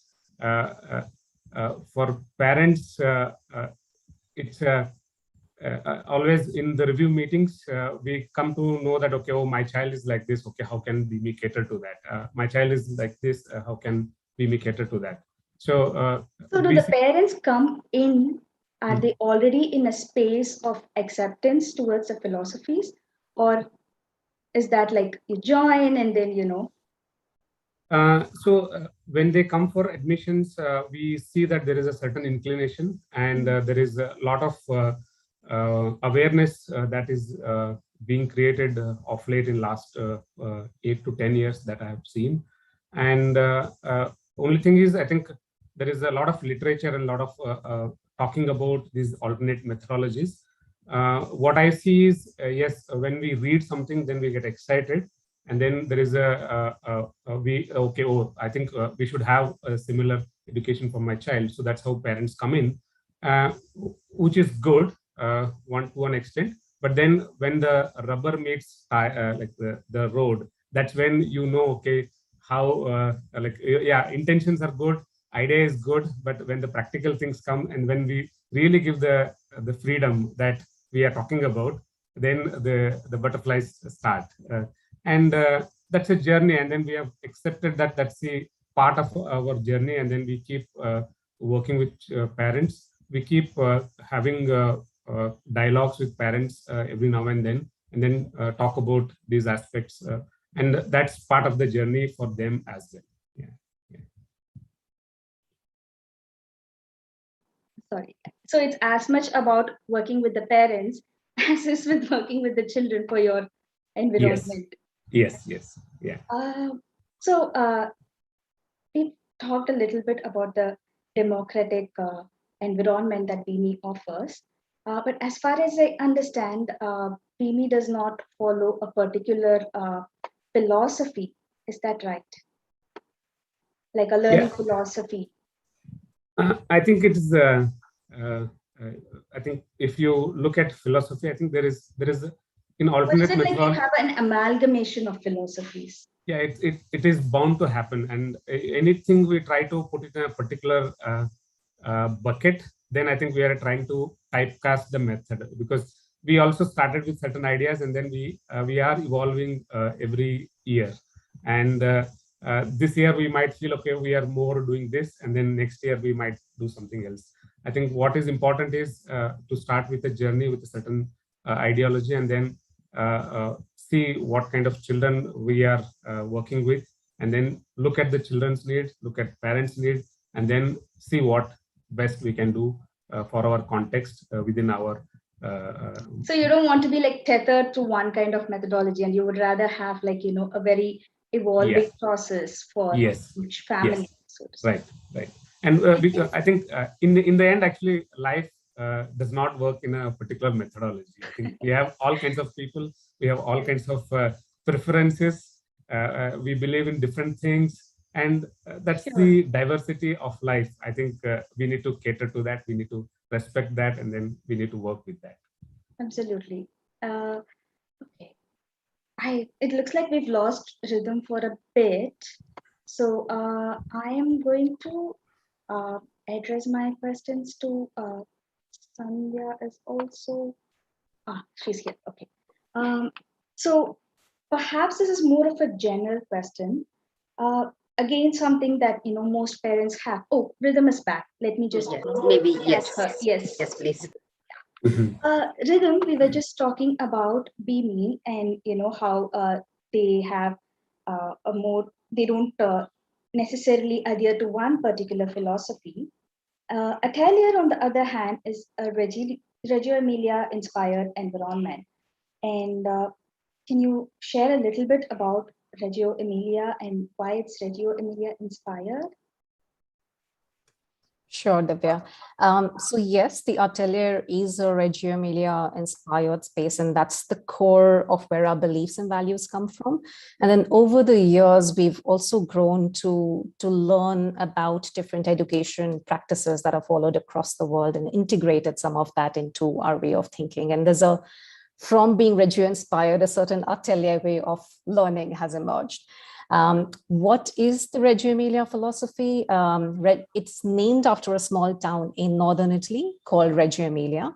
for parents, it's always in the review meetings, we come to know that, okay, oh, my child is like this, okay, how can BME cater to that? My child is like this, how can BME cater to that? So
do the parents come in, are they already in a space of acceptance towards the philosophies, or is that like you join and then
when they come for admissions, we see that there is a certain inclination, and there is a lot of awareness that is being created of late in last 8 to 10 years that I have seen. And only thing is, I think there is a lot of literature and a lot of talking about these alternate methodologies. What I see is, yes, when we read something, then we get excited. And then there is I think we should have a similar education for my child. So that's how parents come in, which is good to one extent. But then when the rubber meets like the road, that's when okay, how intentions are good, idea is good, but when the practical things come, and when we really give the freedom that we are talking about, then the butterflies start. And that's a journey, and then we have accepted that that's the part of our journey, and then we keep working with parents. We keep having dialogues with parents every now and then talk about these aspects, and that's part of the journey for them as well.
Sorry. So it's as much about working with the parents as is with working with the children for your environment.
Yes. Yeah.
So we talked a little bit about the democratic environment that BME offers. But as far as I understand, BME does not follow a particular philosophy. Is that right? Like a learning philosophy?
I think it is. I think if you look at philosophy, I think there is an
Or is
alternate
it like you
method.
have an amalgamation of philosophies?
Yeah, it is bound to happen, and anything we try to put it in a particular bucket, then I think we are trying to typecast the method, because we also started with certain ideas, and then we are evolving every year. And this year we might feel, okay, we are more doing this, and then next year we might do something else. I think what is important is to start with a journey with a certain ideology, and then see what kind of children we are working with, and then look at the children's needs, look at parents' needs, and then see what best we can do for our context within our.
So you don't want to be like tethered to one kind of methodology, and you would rather have like, a very evolving process for each family.
Yes. So right. And I think in the end, actually, life does not work in a particular methodology. I think we have all kinds of people, we have all kinds of preferences, we believe in different things, and that's the diversity of life. I think we need to cater to that, we need to respect that, and then we need to work with that.
Absolutely. Okay. It looks like we've lost rhythm for a bit. So I am going to address my questions to Sandhya is also, she's here, okay. So perhaps this is more of a general question. Again, something that, most parents have. Oh, rhythm is back. Let me just
maybe
catch her. Yes,
please.
Rhythm, we were just talking about Be Mean, and how they have they don't necessarily adhere to one particular philosophy. Atelier, on the other hand, is a Reggio Emilia inspired environment. And can you share a little bit about Reggio Emilia and why it's Reggio Emilia inspired?
Sure, Divya. So yes, the Atelier is a Reggio Emilia inspired space, and that's the core of where our beliefs and values come from. And then over the years, we've also grown to learn about different education practices that are followed across the world and integrated some of that into our way of thinking. And from being Reggio inspired, a certain Atelier way of learning has emerged. What is the Reggio Emilia philosophy? It's named after a small town in northern Italy called Reggio Emilia.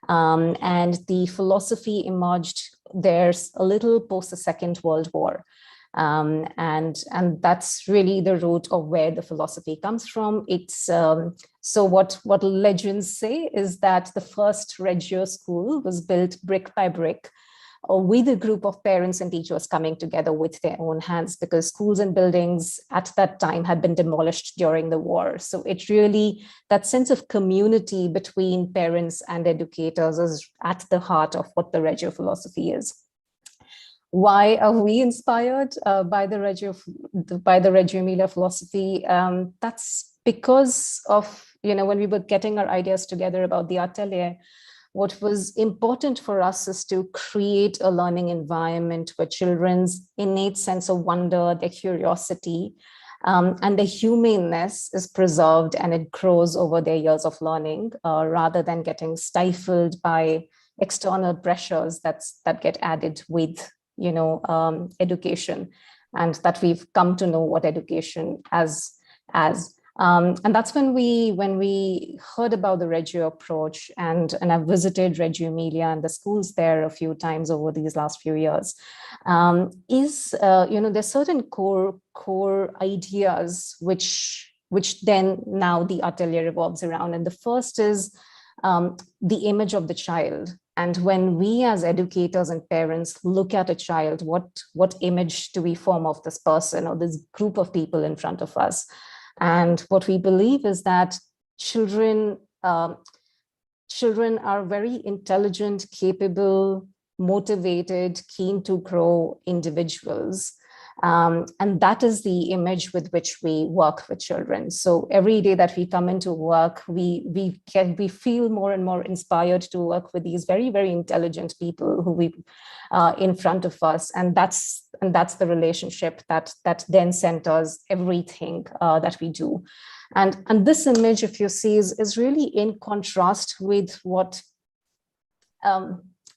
And the philosophy emerged there a little post the Second World War. And that's really the root of where the philosophy comes from. It's so what legends say is that the first Reggio school was built brick by brick, with a group of parents and teachers coming together with their own hands, because schools and buildings at that time had been demolished during the war. So it really, that sense of community between parents and educators is at the heart of what the Reggio philosophy is. Why are we inspired by the Reggio Emilia philosophy? That's because of, when we were getting our ideas together about the Atelier, what was important for us is to create a learning environment where children's innate sense of wonder, their curiosity, and their humaneness is preserved, and it grows over their years of learning, rather than getting stifled by external pressures that get added with education, and that we've come to know what education as. And that's when we heard about the Reggio approach, and I've visited Reggio Emilia and the schools there a few times over these last few years. There's certain core ideas which then now the Atelier revolves around, and the first is the image of the child. And when we as educators and parents look at a child, what image do we form of this person or this group of people in front of us? And what we believe is that children are very intelligent, capable, motivated, keen to grow individuals. And that is the image with which we work with children. So every day that we come into work, we feel more and more inspired to work with these very, very intelligent people who we in front of us. And that's the relationship that then centers everything that we do. And this image, if you see, is really in contrast with what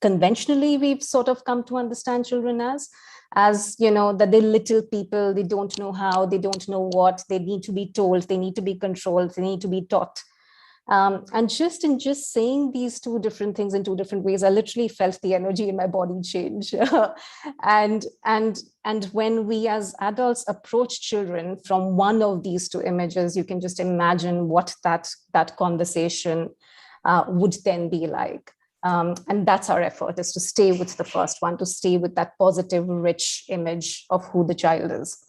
conventionally we've sort of come to understand children as that they're little people, they don't know how, they don't know what, they need to be told, they need to be controlled, they need to be taught. And just in saying these two different things in two different ways, I literally felt the energy in my body change. and when we as adults approach children from one of these two images, you can just imagine what that conversation would then be like. And that's our effort, is to stay with the first one, to stay with that positive, rich image of who the child is.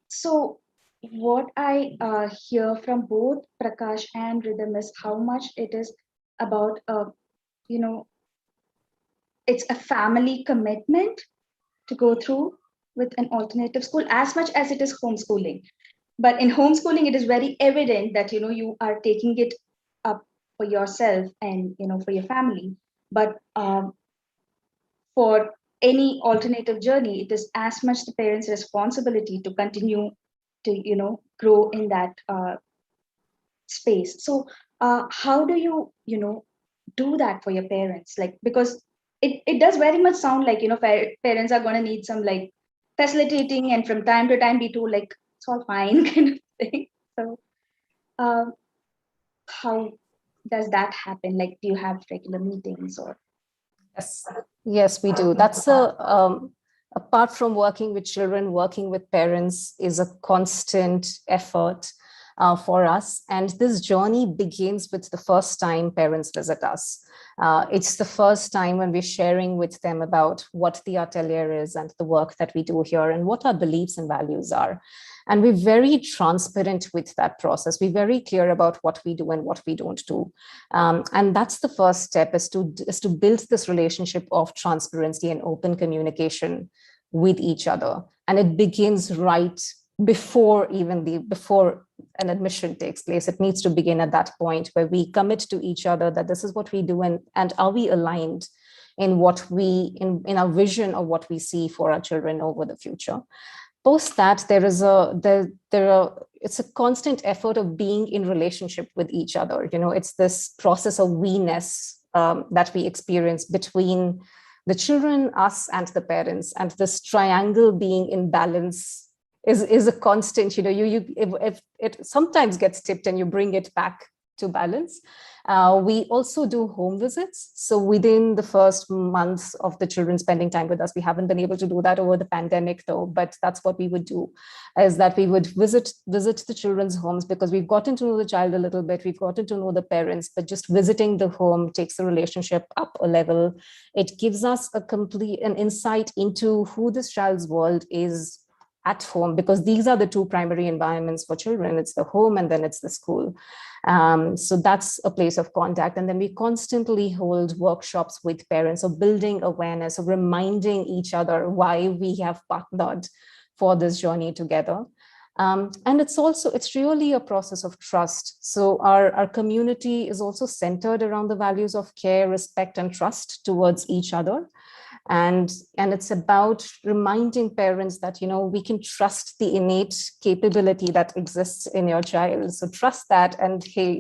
So what I hear from both Prakash and Rhythm is how much it is about, it's a family commitment to go through with an alternative school as much as it is homeschooling. But in homeschooling, it is very evident that, you are taking it up for yourself and, for your family. But for any alternative journey, it is as much the parents' responsibility to continue to, grow in that space. So how do you, do that for your parents? Like, because it does very much sound like, parents are going to need some like facilitating and from time to time be told like, it's all fine kind of thing. So how does that happen? Like, do you have regular meetings or?
Yes, we do. That's apart from working with children, working with parents is a constant effort for us. And this journey begins with the first time parents visit us. It's the first time when we're sharing with them about what the atelier is and the work that we do here and what our beliefs and values are. And we're very transparent with that process. We're very clear about what we do and what we don't do. And that's the first step, is to build this relationship of transparency and open communication with each other. And it begins right before an admission takes place. It needs to begin at that point where we commit to each other that this is what we do, and are we aligned in what in our vision of what we see for our children over the future. Post that, it's a constant effort of being in relationship with each other. It's this process of we-ness that we experience between the children, us, and the parents, and this triangle being in balance is a constant. If it sometimes gets tipped and you bring it back to balance. We also do home visits. So within the first months of the children spending time with us, we haven't been able to do that over the pandemic though, but that's what we would do, is that we would visit the children's homes, because we've gotten to know the child a little bit, we've gotten to know the parents, but just visiting the home takes the relationship up a level. It gives us an insight into who this child's world is at home, because these are the two primary environments for children. It's the home and then it's the school. So that's a place of contact. And then we constantly hold workshops with parents of building awareness, of reminding each other why we have partnered for this journey together. And it's really a process of trust. So our community is also centered around the values of care, respect, and trust towards each other. And it's about reminding parents that, we can trust the innate capability that exists in your child. So trust that, and hey,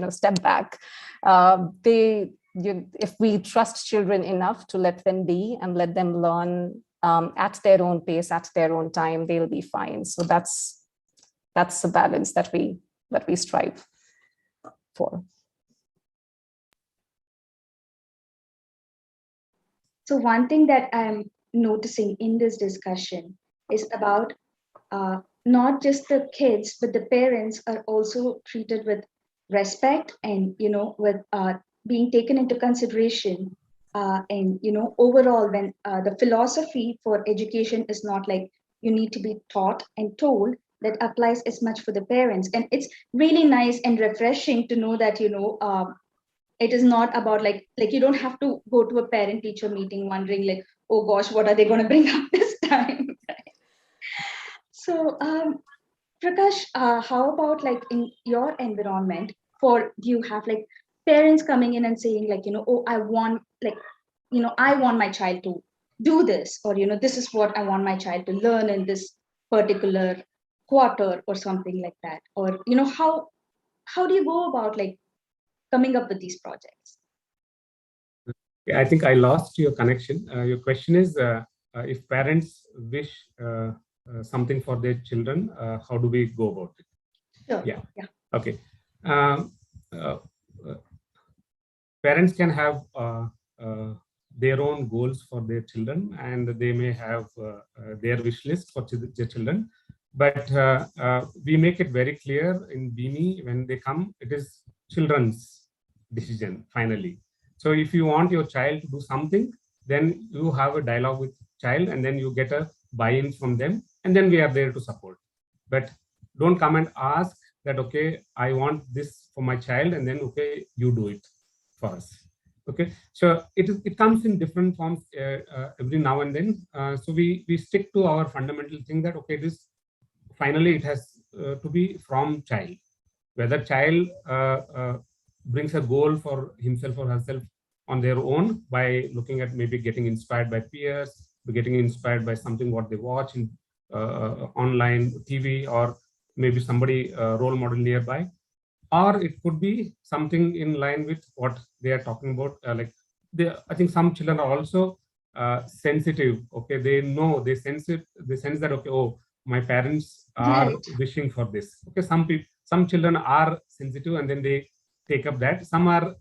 step back. If we trust children enough to let them be and let them learn at their own pace, at their own time, they'll be fine. So that's the balance that we strive for.
So one thing that I'm noticing in this discussion is about not just the kids, but the parents are also treated with respect and, with being taken into consideration. And, overall, when the philosophy for education is not like you need to be taught and told, that applies as much for the parents. And it's really nice and refreshing to know that, it is not about like you don't have to go to a parent teacher meeting wondering like, oh gosh, what are they going to bring up this time? So, Prakash, how about like in your environment, do you have like parents coming in and saying like, oh, I want my child to do this, or, this is what I want my child to learn in this particular quarter or something like that? Or, how do you go about like coming up with these projects?
I think I lost your connection. Your question is, if parents wish something for their children, how do we go about it?
Sure.
Yeah. Okay. Parents can have their own goals for their children, and they may have their wish list for their children. But we make it very clear in BIMI, when they come, it is children's decision finally. So if you want your child to do something, then you have a dialogue with child, and then you get a buy-in from them, and then we are there to support. But don't come and ask that, okay, I want this for my child, and then, okay, you do it for us. Okay, so it comes in different forms every now and then. So we stick to our fundamental thing that, okay, this finally it has to be from child. Whether child brings a goal for himself or herself on their own by looking at maybe getting inspired by peers, getting inspired by something what they watch in online TV, or maybe somebody role model nearby, or it could be something in line with what they are talking about. I think some children are also sensitive. Okay, they sense it. They sense that, okay, oh, my parents are wishing for this. Okay, some children are sensitive, and then they take up that. Some are,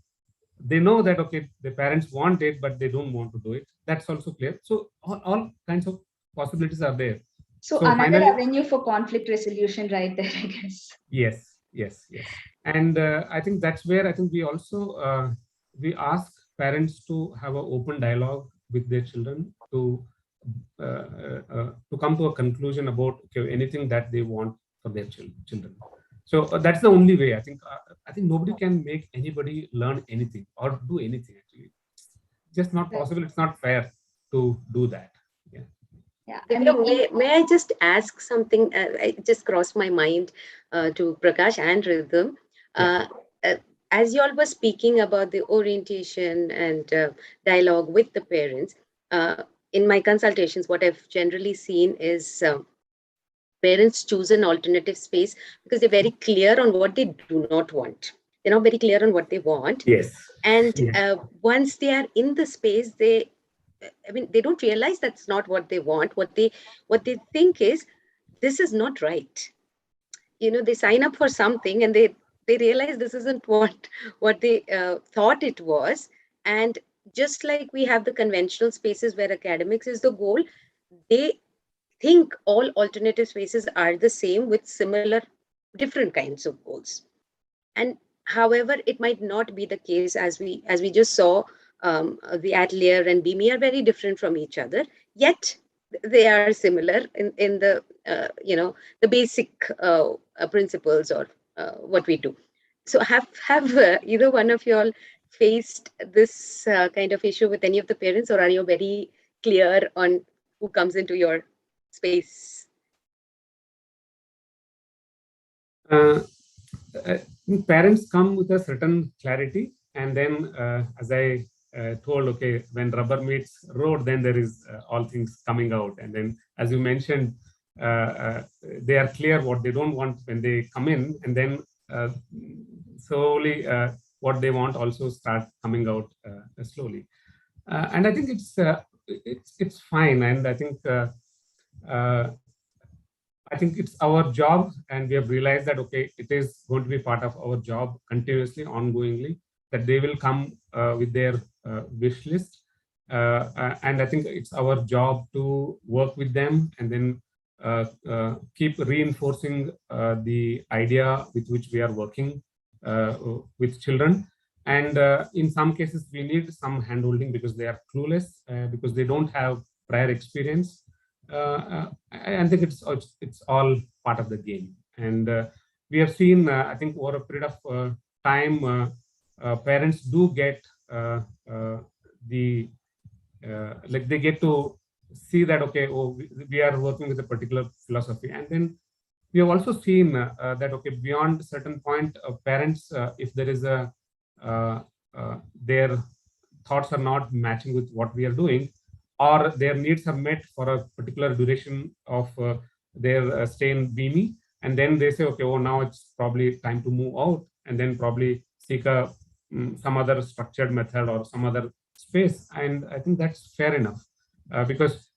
they know that, okay, the parents want it, but they don't want to do it. That's also clear. So all kinds of possibilities are there.
So another avenue for conflict resolution right there, I guess.
Yes. And I think that's where I think we also we ask parents to have an open dialogue with their children to come to a conclusion about, okay, anything that they want for their children. So that's the only way. I think nobody can make anybody learn anything or do anything. Actually, it's just not possible. It's not fair to do that.
Yeah. May I just ask something? It just crossed my mind to Prakash and Rhythm. As you all were speaking about the orientation and dialogue with the parents, in my consultations, what I've generally seen is parents choose an alternative space because they're very clear on what they do not want. They're not very clear on what they want.
Yes.
And once they are in the space, they don't realize that's not what they want. What they think is, this is not right. They sign up for something and they realize this isn't what they thought it was. And just like we have the conventional spaces where academics is the goal, they think all alternative spaces are the same with similar different kinds of goals. And however, it might not be the case, as we just saw. The Atelier and BIMI are very different from each other, yet they are similar in the the basic principles or what we do. So have either one of you all faced this kind of issue with any of the parents, or are you very clear on who comes into your space?
Parents come with a certain clarity, and then as I told, okay, when rubber meets road, then there is all things coming out. And then, as you mentioned, they are clear what they don't want when they come in, and then slowly what they want also start coming out slowly. And I think it's fine. And I think it's our job, and we have realized that, okay, it is going to be part of our job continuously, ongoingly, that they will come with their wish list. And I think it's our job to work with them, and then keep reinforcing the idea with which we are working with children. And in some cases, we need some handholding because they are clueless, because they don't have prior experience. I think it's all part of the game. And we have seen, I think, over a period of time, parents do get the like they get to see that, okay, oh, we are working with a particular philosophy. And then we have also seen that, okay, beyond certain point, parents, if there is a their thoughts are not matching with what we are doing, or their needs are met for a particular duration of their stay in BME, and then they say, okay, oh, now it's probably time to move out, and then probably seek a some other structured method or some other space. And I think that's fair enough, because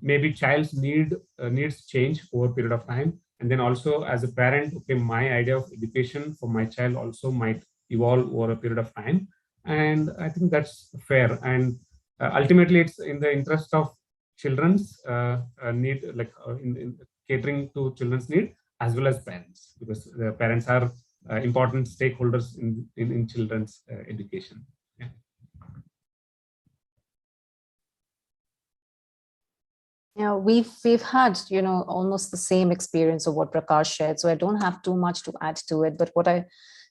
maybe child's needs change over a period of time. And then also as a parent, okay, my idea of education for my child also might evolve over a period of time. And I think that's fair. And ultimately, it's in the interest of children's need, like in catering to children's need, as well as parents, because the parents are important stakeholders in children's education. Yeah.
Yeah, we've had, you know, almost the same experience of what Prakash shared, so I don't have too much to add to it. But what I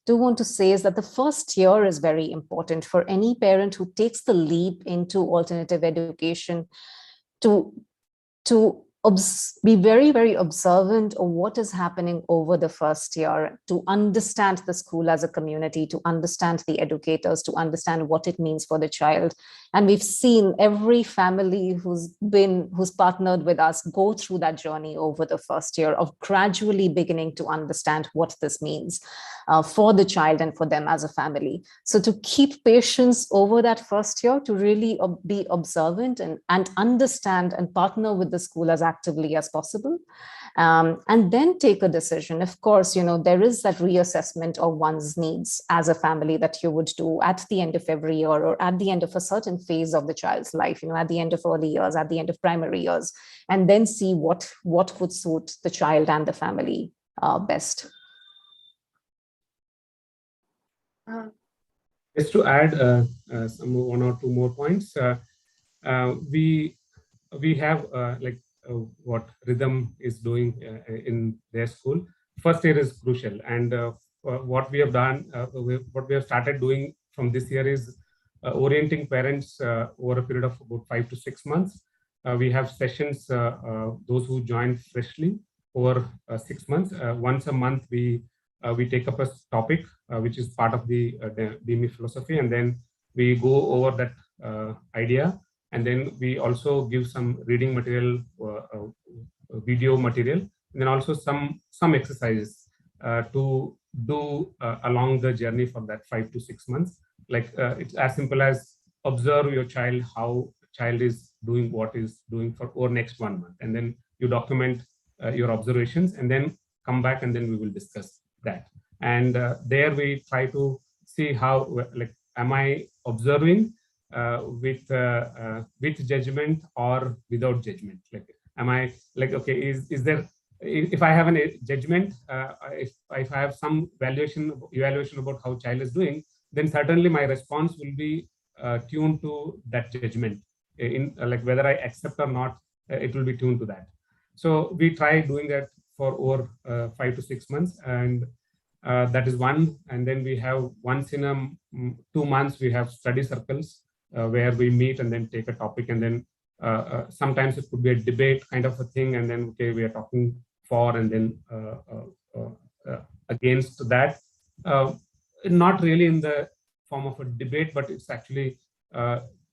do want to say is that the first year is very important for any parent who takes the leap into alternative education to be very, very observant of what is happening over the first year, to understand the school as a community, to understand the educators, to understand what it means for the child. And we've seen every family who's partnered with us go through that journey over the first year of gradually beginning to understand what this means for the child and for them as a family. So to keep patience over that first year, to really be observant and understand and partner with the school as actively as possible, and then take a decision. Of course, you know, there is that reassessment of one's needs as a family that you would do at the end of every year, or at the end of a certain phase of the child's life, you know, at the end of early years, at the end of primary years, and then see what would suit the child and the family best.
Just to add some one or two more points, we have like what Rhythm is doing in their school. First year is crucial, and what we have done, what we have started doing from this year is orienting parents over a period of about 5 to 6 months. We have sessions, those who join freshly, over 6 months. Once a month, we take up a topic which is part of the DME philosophy, and then we go over that idea. And then we also give some reading material, video material, and then also some exercises to do along the journey for that 5 to 6 months. Like it's as simple as observe your child, how child is doing what is doing for over next 1 month, and then you document your observations, and then come back, and then we will discuss that. And there we try to see how, like, am I observing with judgment or without judgment? Like, am I like, okay, is there, if I have a judgment, if I have some evaluation about how child is doing, then certainly my response will be tuned to that judgment. In like whether I accept or not, it will be tuned to that. So we try doing that for over 5 to 6 months, and that is one. And then we have once in 2 months we have study circles where we meet and then take a topic, and then sometimes it could be a debate kind of a thing, and then okay, we are talking for and then against that. Not really in the form of a debate, but it's actually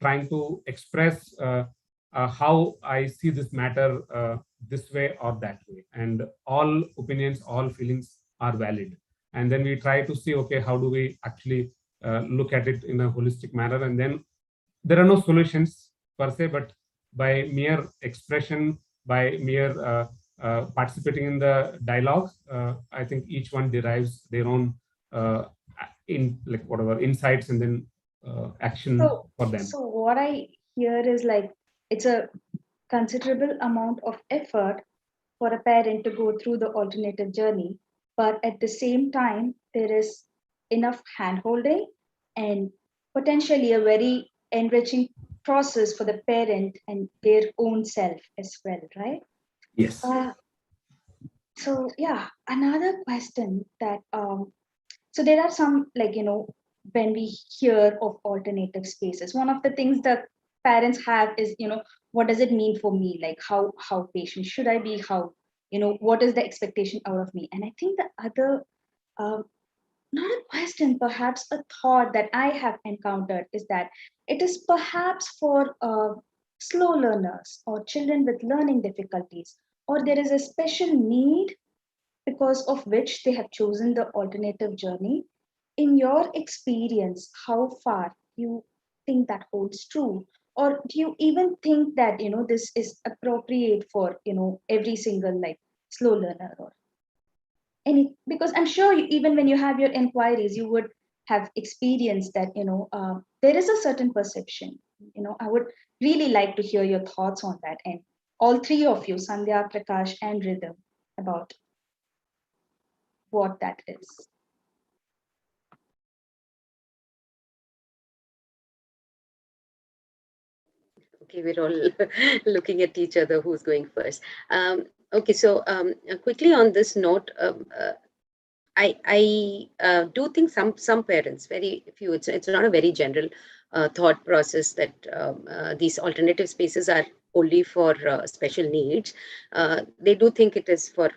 trying to express how I see this matter this way or that way, and all opinions, all feelings are valid. And then we try to see, okay, how do we actually look at it in a holistic manner? And then there are no solutions per se, but by mere expression, by mere participating in the dialogue, I think each one derives their own in like whatever insights and then action for them.
So what I hear is like it's a considerable amount of effort for a parent to go through the alternative journey, but at the same time there is enough hand-holding and potentially a very enriching process for the parent and their own self as well, right?
Yes.
So yeah, another question that so there are some, like, you know, when we hear of alternative spaces. One of the things that parents have is, what does it mean for me? Like how patient should I be? How, what is the expectation out of me? And I think the other, not a question, perhaps a thought that I have encountered is that it is perhaps for slow learners or children with learning difficulties, or there is a special need because of which they have chosen the alternative journey. In your experience, how far you think that holds true? Or do you even think that, this is appropriate for, every single like slow learner or any, because I'm sure even when you have your inquiries, you would have experienced that, there is a certain perception. I would really like to hear your thoughts on that. And all three of you, Sandhya, Prakash, and Rhythm, about what that is.
Okay, we're all looking at each other. Who's going first? Okay, so quickly on this note, I do think some parents, very few. It's not a very general thought process that these alternative spaces are only for special needs. They do think it is for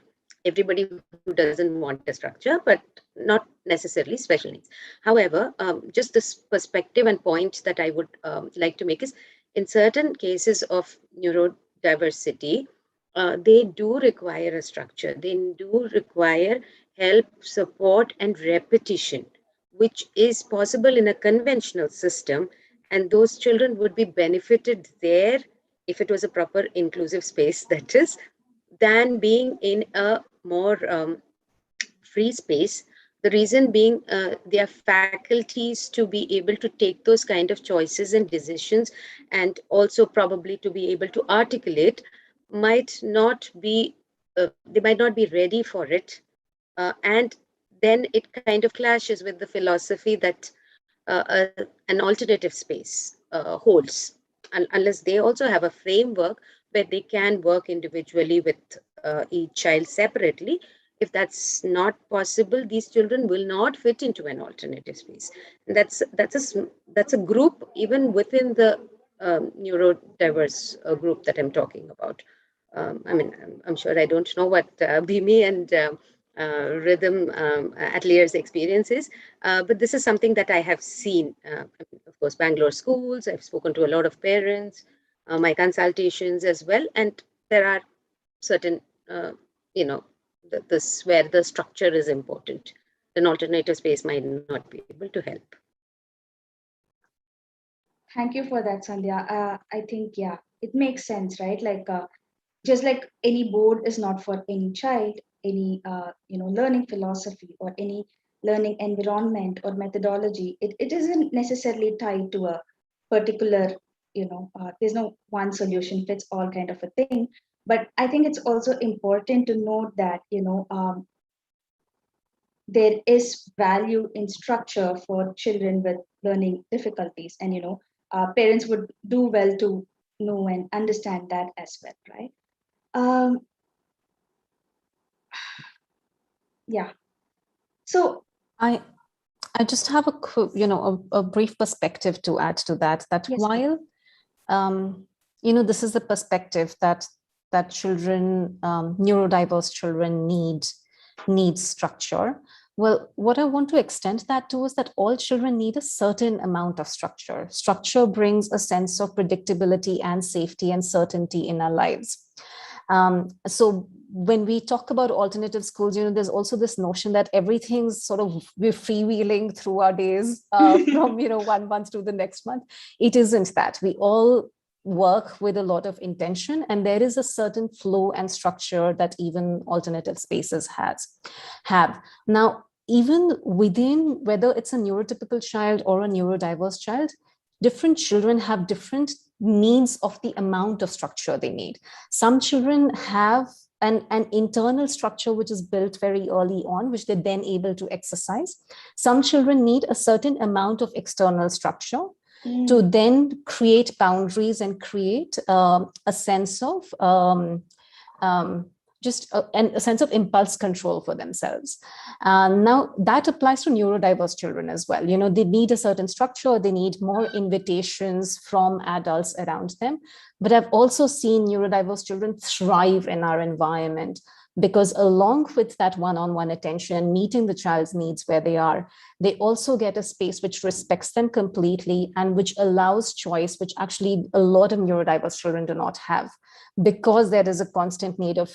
everybody who doesn't want a structure, but not necessarily special needs. However, just this perspective and point that I would like to make is, in certain cases of neurodiversity, they do require a structure. They do require help, support, and repetition, which is possible in a conventional system. And those children would be benefited there if it was a proper inclusive space, that is, than being in a more free space. The reason being, their faculties to be able to take those kind of choices and decisions, and also probably to be able to articulate, might not be, they might not be ready for it. And then it kind of clashes with the philosophy that an alternative space holds, unless they also have a framework where they can work individually with each child separately. If that's not possible, these children will not fit into an alternative space. And that's a group even within the neurodiverse group that I'm talking about. I mean, I'm sure I don't know what Bhimi and Rhythm Ateliers experience is, but this is something that I have seen. Of course, Bangalore schools, I've spoken to a lot of parents, my consultations as well, and there are certain, this where the structure is important. An alternative space might not be able to help.
Thank you for that, Sandhya. I think, yeah, it makes sense, right? Like, just like any board is not for any child, any, learning philosophy or any learning environment or methodology, it isn't necessarily tied to a particular, there's no one solution fits all kind of a thing. But I think it's also important to note that, there is value in structure for children with learning difficulties. And, parents would do well to know and understand that as well, right? Yeah. So
I just have a brief perspective to add to that. That
yes,
while this is the perspective that children, neurodiverse children need structure. Well, what I want to extend that to is that all children need a certain amount of structure. Structure brings a sense of predictability and safety and certainty in our lives. So when we talk about alternative schools, there's also this notion that everything's sort of, we're freewheeling through our days from, 1 month to the next month. It isn't that. We all work with a lot of intention, and there is a certain flow and structure that even alternative spaces have. Now, even within, whether it's a neurotypical child or a neurodiverse child, different children have different needs of the amount of structure they need. Some children have an internal structure which is built very early on, which they're then able to exercise. Some children need a certain amount of external structure to then create boundaries and create a sense of and a sense of impulse control for themselves. Now that applies to neurodiverse children as well. They need a certain structure, they need more invitations from adults around them. But I've also seen neurodiverse children thrive in our environment, because along with that one-on-one attention and meeting the child's needs where they are, they also get a space which respects them completely and which allows choice, which actually a lot of neurodiverse children do not have, because there is a constant need of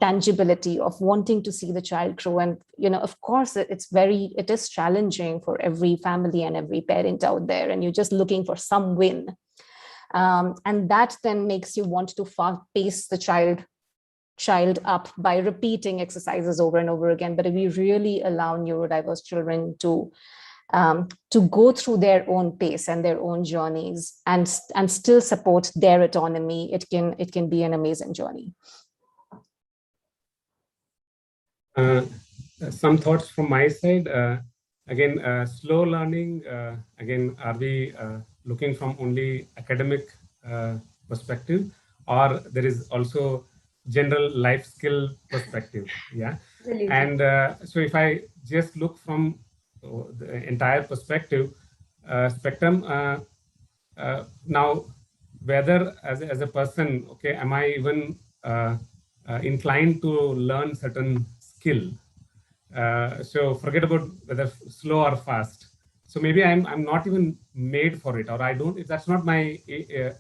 tangibility, of wanting to see the child grow. And, of course, it is challenging for every family and every parent out there, and you're just looking for some win. And that then makes you want to pace the child up by repeating exercises over and over again. But if we really allow neurodiverse children to go through their own pace and their own journeys and still support their autonomy, it can be an amazing journey.
Some thoughts from my side. Again, slow learning. Again, are we looking from only academic perspective, or there is also general life skill perspective? Yeah. Absolutely. And so if I just look from the entire perspective spectrum, now whether as a person, okay, am I even inclined to learn certain skill? So forget about whether slow or fast. So maybe I'm not even made for it, or that's not my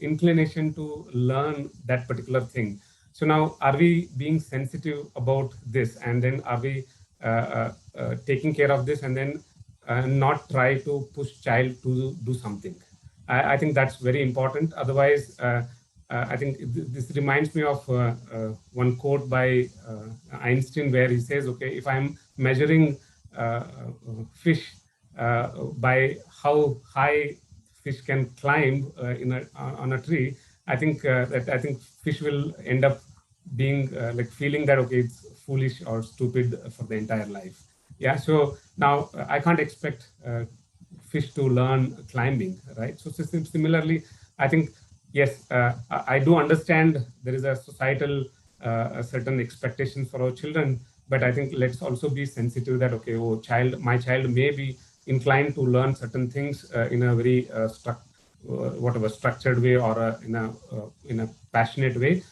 inclination to learn that particular thing. So now, are we being sensitive about this, and then are we taking care of this, and then not try to push child to do something? I think that's very important. Otherwise, I think this reminds me of one quote by Einstein, where he says, okay, if I'm measuring fish by how high fish can climb on a tree, I think fish will end up being like feeling that, okay, it's foolish or stupid for the entire life. Yeah. So now I can't expect fish to learn climbing, right? So similarly, I think, yes, I do understand there is a societal certain expectation for our children, but I think let's also be sensitive that, okay, my child may be inclined to learn certain things in a very structured way, or in a passionate way.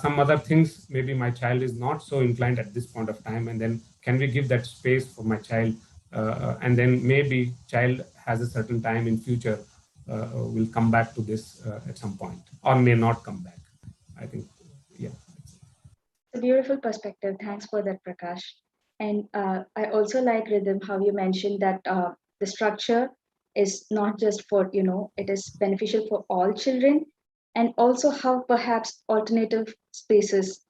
Some other things, maybe my child is not so inclined at this point of time, and then can we give that space for my child? And then maybe child has a certain time in future will come back to this at some point, or may not come back. I think, yeah.
It's a beautiful perspective. Thanks for that, Prakash. And I also like, Rhythm, how you mentioned that the structure is not just for, it is beneficial for all children, and also how perhaps alternative spaces,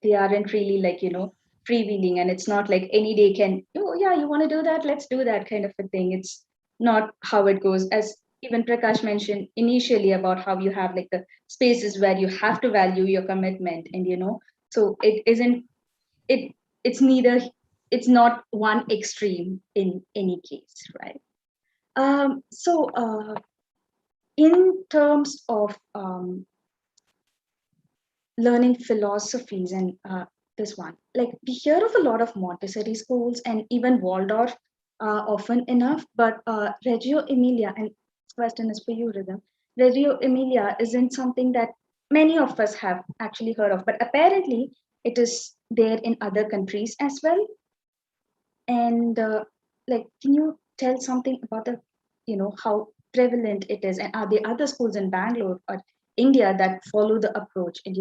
they aren't really like, freewheeling, and it's not like any day can, oh yeah, you want to do that, let's do that kind of a thing. It's not how it goes. As even Prakash mentioned initially about how you have like the spaces where you have to value your commitment, and so it's not one extreme in any case, right? So in terms of learning philosophies, and this one, like we hear of a lot of Montessori schools and even Waldorf often enough, but Reggio Emilia, and this question is for you, Rhythm. Reggio Emilia isn't something that many of us have actually heard of, but apparently it is there in other countries as well. And can you tell something about the, how prevalent it is, and are there other schools in Bangalore or India that follow the approach, and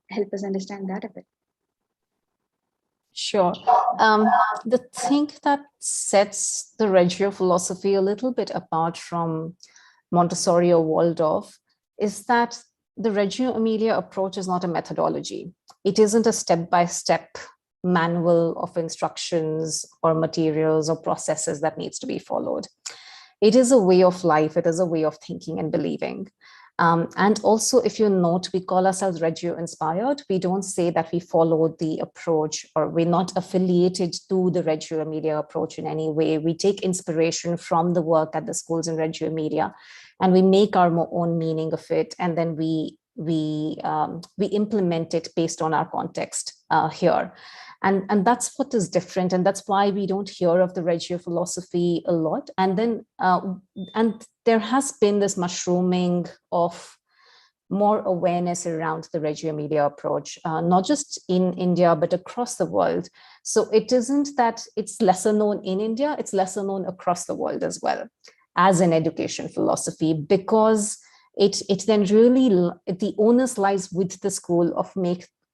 help us understand that a bit?
Sure. The thing that sets the Reggio philosophy a little bit apart from Montessori or Waldorf is that the Reggio Emilia approach is not a methodology. It isn't a step-by-step manual of instructions or materials or processes that needs to be followed. It is a way of life. It is a way of thinking and believing. And also, if you note, we call ourselves Reggio inspired. We don't say that we follow the approach, or we're not affiliated to the Reggio Emilia approach in any way. We take inspiration from the work at the schools in Reggio Emilia, and we make our own meaning of it. And then we we implement it based on our context here. And that's what is different. And that's why we don't hear of the Reggio philosophy a lot. And then, and there has been this mushrooming of more awareness around the Reggio Emilia approach, not just in India, but across the world. So it isn't that it's lesser known in India, it's lesser known across the world as well as an education philosophy, because it then really, the onus lies with the school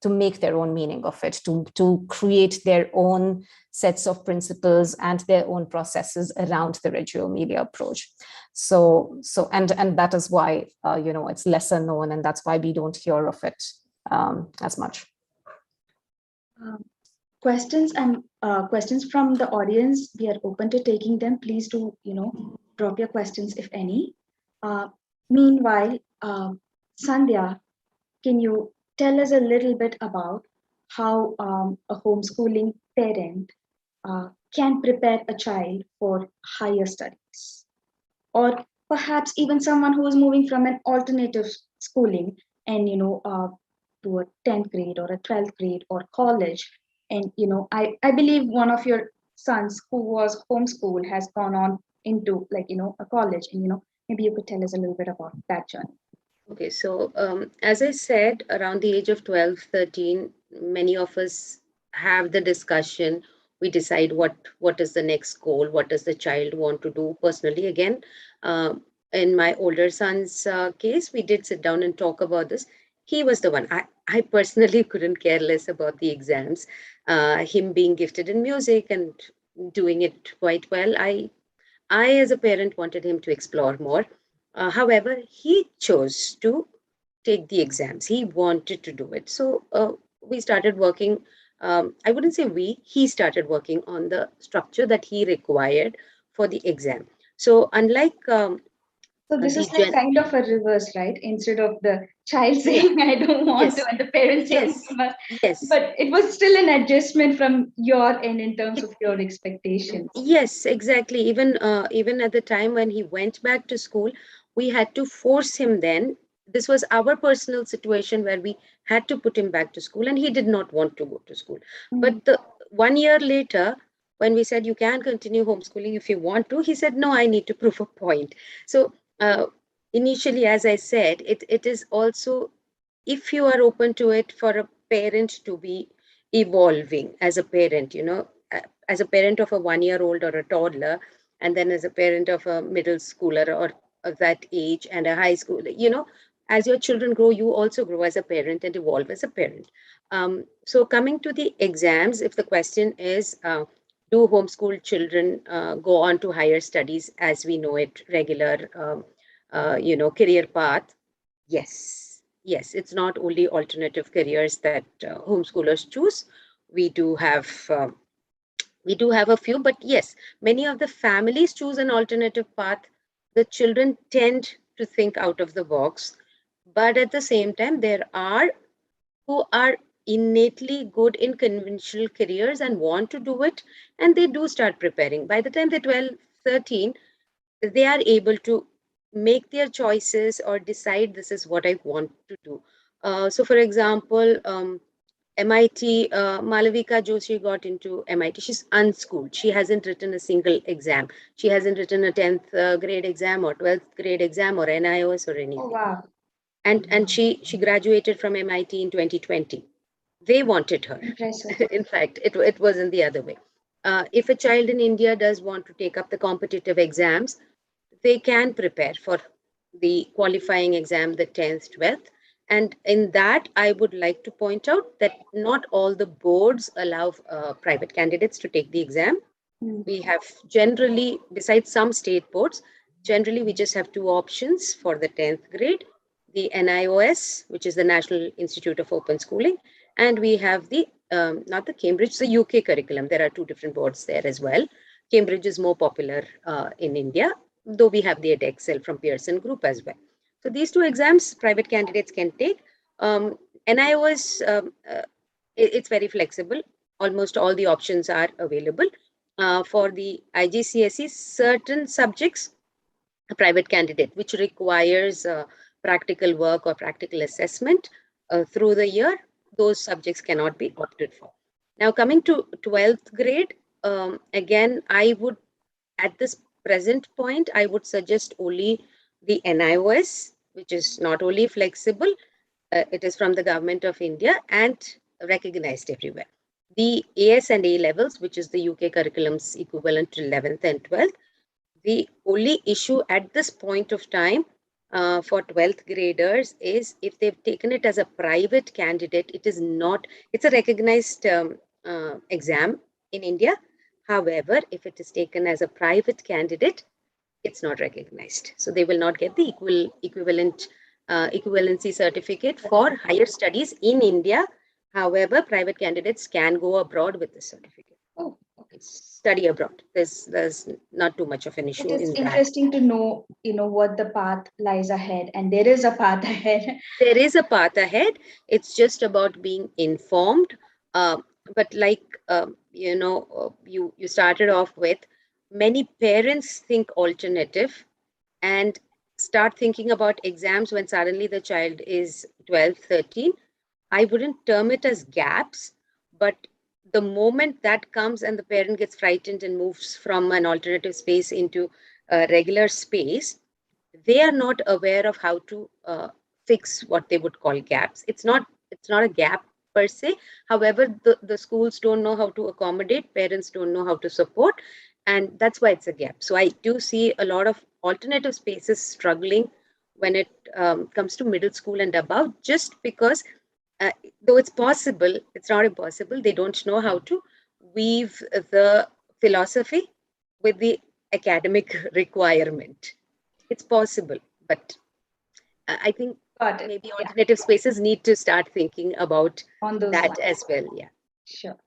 to make their own meaning of it, to create their own sets of principles and their own processes around the Reggio Emilia approach. So and that is why it's lesser known, and that's why we don't hear of it as much.
Questions from the audience. We are open to taking them. Please do drop your questions if any. Meanwhile, Sandhya, can you tell us a little bit about how a homeschooling parent can prepare a child for higher studies, or perhaps even someone who is moving from an alternative schooling and to a 10th grade or a 12th grade or college. And I believe one of your sons who was homeschooled has gone on into a college, and maybe you could tell us a little bit about that journey.
Okay, so as I said, around the age of 12, 13, many of us have the discussion. We decide what is the next goal, what does the child want to do personally. Again, in my older son's case, we did sit down and talk about this. He was the one. I personally couldn't care less about the exams. Him being gifted in music and doing it quite well, I as a parent wanted him to explore more. However, he chose to take the exams. He wanted to do it. So we started working. I wouldn't say he started working on the structure that he required for the exam. So unlike
so this is like kind of a reverse, right? Instead of the child saying, I don't want to, and the parents saying, but it was still an adjustment from your end in terms of your expectations.
Yes, exactly. Even at the time when he went back to school, we had to force him then. This was our personal situation where we had to put him back to school, and he did not want to go to school. But 1 year later, when we said you can continue homeschooling if you want to, he said, no, I need to prove a point. So initially, as I said, it is also, if you are open to it, for a parent to be evolving as a parent, as a parent of a 1-year-old or a toddler, and then as a parent of a middle schooler or of that age and a high school, as your children grow, you also grow as a parent and evolve as a parent. So coming to the exams, if the question is, do homeschool children go on to higher studies as we know it, regular, career path? Yes, it's not only alternative careers that homeschoolers choose. We do have a few, but yes, many of the families choose an alternative path. The children tend to think out of the box, but at the same time, there are who are innately good in conventional careers and want to do it, and they do start preparing. By the time they're 12, 13, they are able to make their choices or decide this is what I want to do. So for example, MIT, Malavika Joshi got into MIT. She's unschooled. She hasn't written a single exam. She hasn't written a 10th grade exam or 12th grade exam or NIOS or anything.
Oh, wow.
And she graduated from MIT in 2020. They wanted her.
Impressive.
In fact, it wasn't the other way. If a child in India does want to take up the competitive exams, they can prepare for the qualifying exam, the 10th, 12th. And in that, I would like to point out that not all the boards allow private candidates to take the exam. We have generally, besides some state boards, generally we just have 2 options for the 10th grade, the NIOS, which is the National Institute of Open Schooling, and we have the, not the Cambridge, the UK curriculum. There are 2 different boards there as well. Cambridge is more popular in India, though we have the Edexcel from Pearson Group as well. So these 2 exams private candidates can take. NIOS, it's very flexible. Almost all the options are available. For the IGCSE, certain subjects, a private candidate, which requires practical work or practical assessment through the year, those subjects cannot be opted for. Now, coming to 12th grade, again, I would, at this present point, I would suggest only the NIOS, which is not only flexible, it is from the Government of India and recognized everywhere. The AS and A levels, which is the UK curriculum's equivalent to 11th and 12th, the only issue at this point of time for 12th graders is if they've taken it as a private candidate, it is not, it's a recognized exam in India. However, if it is taken as a private candidate, it's not recognized. So they will not get the equivalency certificate for higher studies in India. However, private candidates can go abroad with the certificate.
Oh, okay.
Study abroad. There's not too much of an issue.
It is
in
interesting to know, what the path lies ahead, and there is a path ahead.
There is a path ahead. It's just about being informed. But like you started off with, many parents think alternative and start thinking about exams when suddenly the child is 12, 13. I wouldn't term it as gaps, but the moment that comes and the parent gets frightened and moves from an alternative space into a regular space, they are not aware of how to fix what they would call gaps. It's not a gap per se. However, the schools don't know how to accommodate, parents don't know how to support, and that's why it's a gap. So I do see a lot of alternative spaces struggling when it comes to middle school and above, just because though it's possible, it's not impossible. They don't know how to weave the philosophy with the academic requirement. It's possible, but I think maybe alternative spaces need to start thinking about
on those
that
lines
as well. Yeah.
Sure.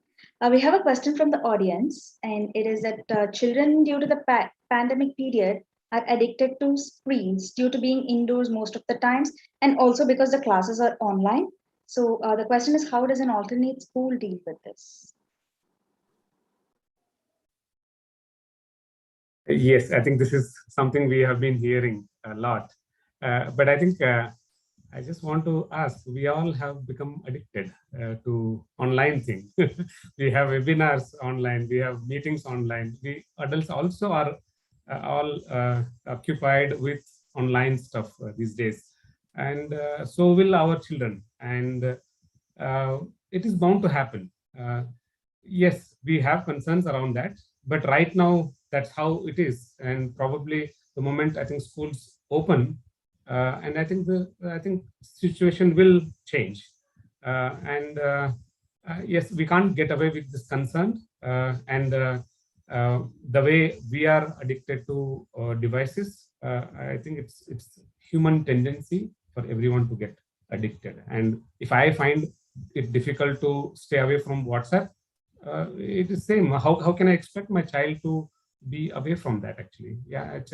We have a question from the audience, and it is that children, due to the pandemic period, are addicted to screens due to being indoors most of the times, and also because the classes are online. So the question is, how does an alternate school deal with this?
Yes, I think this is something we have been hearing a lot. But I think I just want to ask, we all have become addicted to online things. We have webinars online, we have meetings online. We adults also are all occupied with online stuff these days. And so will our children. And it is bound to happen. Yes, we have concerns around that. But right now, that's how it is. And probably the moment I think schools open, and I think the situation will change. Yes, we can't get away with this concern. The way we are addicted to devices, I think it's human tendency for everyone to get addicted. And if I find it difficult to stay away from WhatsApp, it is same. How can I expect my child to be away from that? Actually, yeah, it's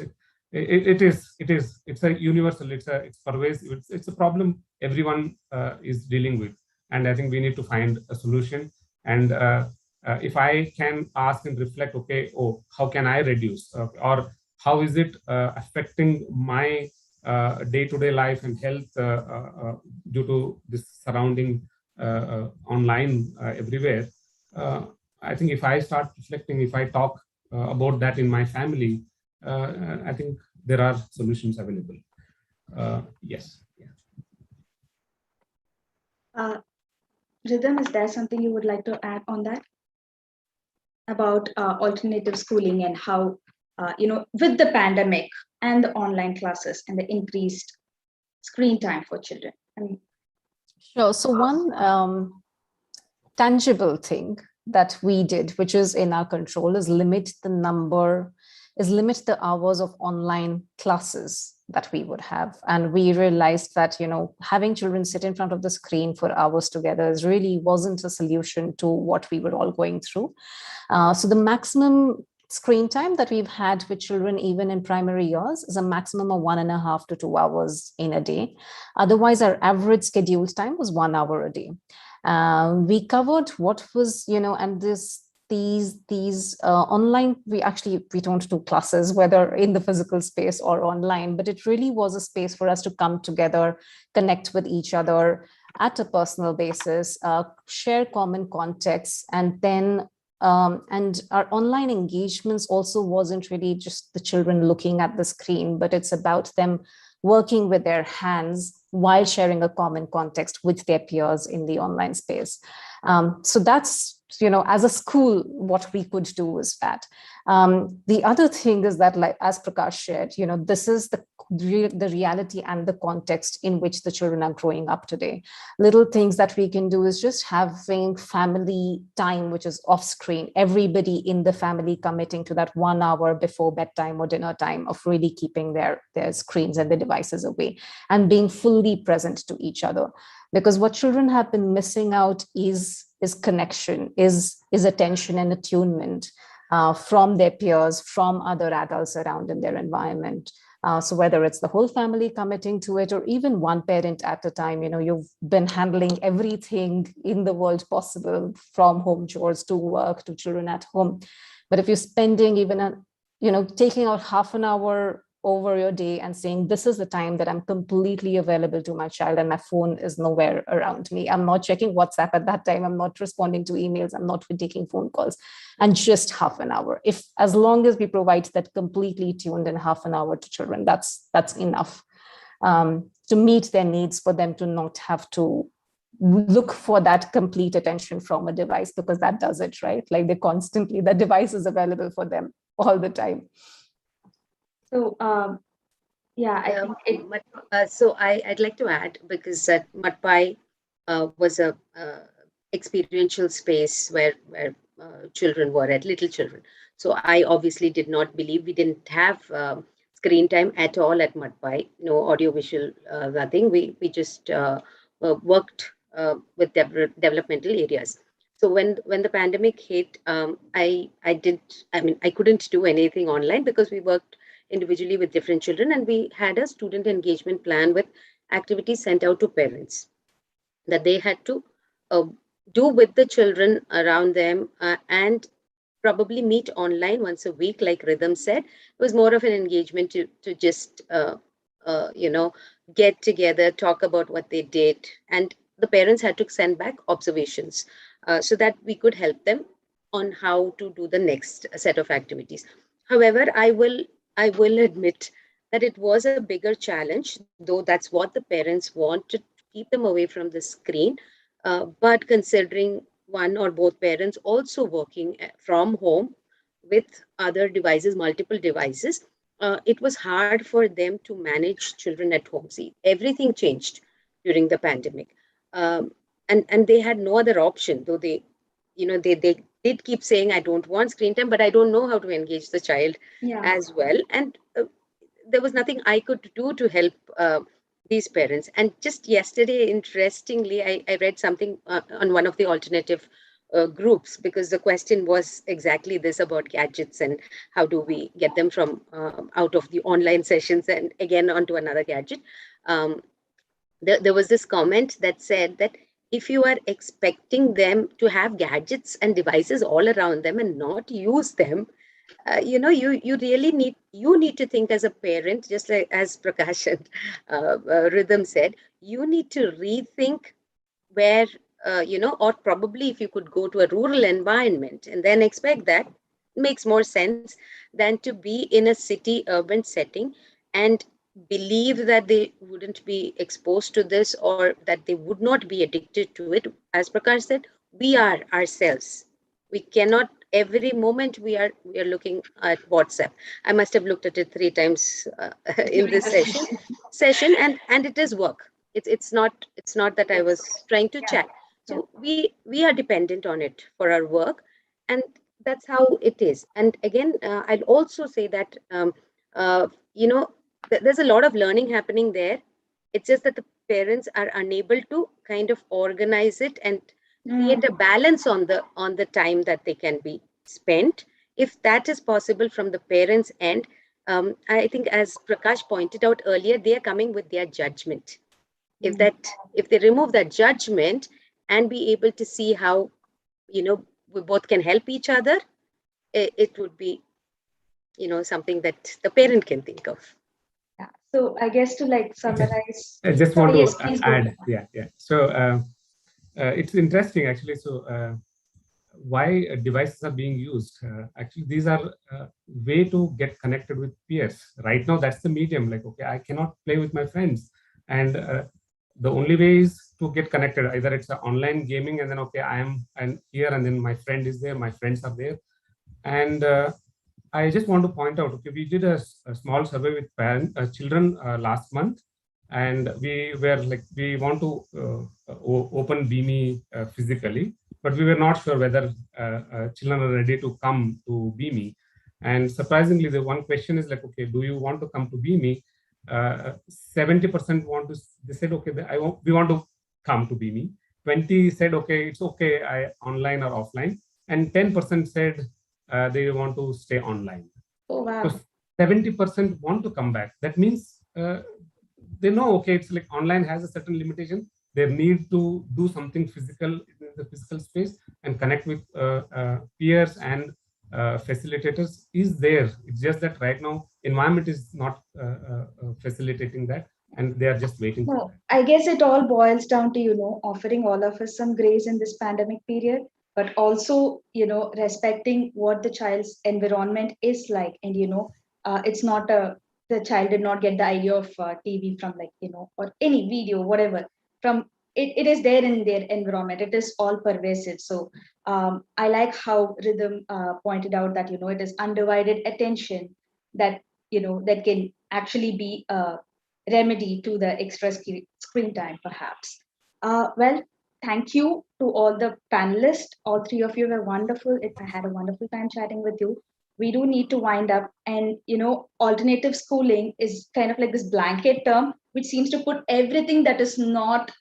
a universal. It's pervasive. It's a problem everyone is dealing with, and I think we need to find a solution. And if I can ask and reflect, okay, how can I reduce, or how is it affecting my day-to-day life and health due to this surrounding online everywhere. I think if I start reflecting, if I talk about that in my family, I think there are solutions available. Yes.
Rhythm, is there something you would like to add on that? About alternative schooling and how, with the pandemic and the online classes and the increased screen time for children?
Sure. So one tangible thing that we did, which is in our control, is limit the hours of online classes that we would have. And we realized that, having children sit in front of the screen for hours together really wasn't a solution to what we were all going through. So the maximum screen time that we've had with children, even in primary years, is a maximum of 1.5 to 2 hours in a day. Otherwise, our average scheduled time was 1 hour a day. We covered what was, and this these online, we don't do classes, whether in the physical space or online, but it really was a space for us to come together, connect with each other at a personal basis, share common contexts, and then and our online engagements also wasn't really just the children looking at the screen, but it's about them working with their hands while sharing a common context with their peers in the online space. So that's, as a school, what we could do is that. The other thing is that, like as Prakash shared, this is the reality and the context in which the children are growing up today. Little things that we can do is just having family time, which is off screen, everybody in the family committing to that 1 hour before bedtime or dinner time of really keeping their screens and the devices away and being fully present to each other. Because what children have been missing out is connection, is attention and attunement from their peers, from other adults around in their environment. So whether it's the whole family committing to it or even one parent at a time, you've been handling everything in the world possible, from home chores to work to children at home. But if you're spending even taking out half an hour over your day and saying, this is the time that I'm completely available to my child and my phone is nowhere around me. I'm not checking WhatsApp at that time. I'm not responding to emails. I'm not taking phone calls. And just half an hour. As long as we provide that completely tuned in half an hour to children, that's enough to meet their needs, for them to not have to look for that complete attention from a device, because that does it, right? Like the device is available for them all the time.
So, I think
I'd like to add, because Matpai was a experiential space where children were at, little children. So I obviously did not believe, we didn't have screen time at all at Matpai, no audiovisual, nothing. We just worked with developmental areas. So when the pandemic hit, I couldn't do anything online because we worked individually with different children, and we had a student engagement plan with activities sent out to parents that they had to do with the children around them, and probably meet online once a week, like Rhythm said. It was more of an engagement to just get together, talk about what they did, and the parents had to send back observations so that we could help them on how to do the next set of activities. However, I will admit that it was a bigger challenge, though that's what the parents want, to keep them away from the screen. But considering one or both parents also working from home with other devices, multiple devices, it was hard for them to manage children at home. See, everything changed during the pandemic. And they had no other option, though they did keep saying, I don't want screen time, but I don't know how to engage the child as well. And there was nothing I could do to help these parents. And just yesterday, interestingly, I read something on one of the alternative groups, because the question was exactly this, about gadgets and how do we get them from out of the online sessions and again onto another gadget. There was this comment that said that if you are expecting them to have gadgets and devices all around them and not use them, you really need to think as a parent, just like as Prakash and Rhythm said, you need to rethink where, or probably if you could go to a rural environment and then expect that, makes more sense than to be in a city urban setting and believe that they wouldn't be exposed to this or that they would not be addicted to it. As Prakash said, we are ourselves. We cannot, every moment we are looking at WhatsApp. I must have looked at it 3 times in this session, and it is work. It's not that I was trying to chat. So we are dependent on it for our work, and that's how it is. And again, I'd also say that there's a lot of learning happening there. It's just that the parents are unable to kind of organize it and create a balance on the time that they can be spent. If that is possible from the parents' end, I think, as Prakash pointed out earlier, they are coming with their judgment. If they remove that judgment and be able to see how we both can help each other, it would be, something that the parent can think of.
Yeah. So I guess to like summarize.
I just want
yes,
to
please go.
add. Yeah. So it's interesting actually. So why devices are being used? Actually, these are way to get connected with peers. Right now, that's the medium. Like, okay, I cannot play with my friends, and the only way is to get connected. Either it's online gaming, and then okay, I'm here, and then my friend is there, my friends are there, and I just want to point out. Okay, we did a small survey with children last month, and we were like, we want to open Beame physically, but we were not sure whether children are ready to come to Beame. And surprisingly, the one question is like, okay, do you want to come to Beame? 70% want to. They said, okay, we want to come to Beame. 20 said, okay, it's okay, online or offline, and 10% said they want to stay online.
Oh wow!
So 70% want to come back. That means they know, okay, it's like online has a certain limitation. They need to do something physical in the physical space and connect with peers and facilitators is there. It's just that right now environment is not facilitating that, and they are just waiting for
No,
that.
I guess it all boils down to, offering all of us some grace in this pandemic period, but also, respecting what the child's environment is like. And, it's not the child did not get the idea of TV from like, or any video, whatever, from it is there in their environment. It is all pervasive. So I like how Rhythm pointed out that, it is undivided attention that, that can actually be remedy to the extra screen time, perhaps. Well, thank you to all the panelists. All three of you were wonderful. I had a wonderful time chatting with you. We do need to wind up, and alternative schooling is kind of like this blanket term which seems to put everything that is not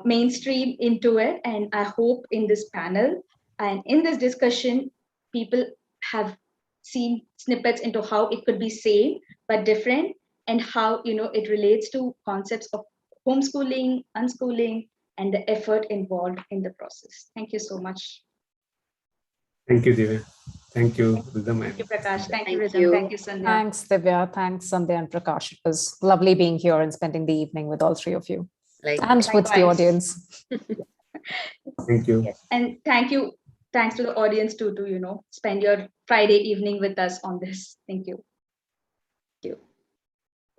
mainstream into it. And I hope in this panel and in this discussion, people have seen snippets into how it could be same but different, and how it relates to concepts of homeschooling, unschooling, and the effort involved in the process. Thank you so much.
Thank you, Divya. Thank you, Rhythm.
Thank you, Prakash. Thank you,
Thank
Rhythm.
you.
Thank you, Sandhya.
Thanks, Divya. Thanks, Sandhya and Prakash. It was lovely being here and spending the evening with all three of you. And with the audience.
Thank you.
Yes. And thanks to the audience too, to spend your Friday evening with us on this. Thank you.
Thank you.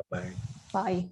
Bye.
Bye.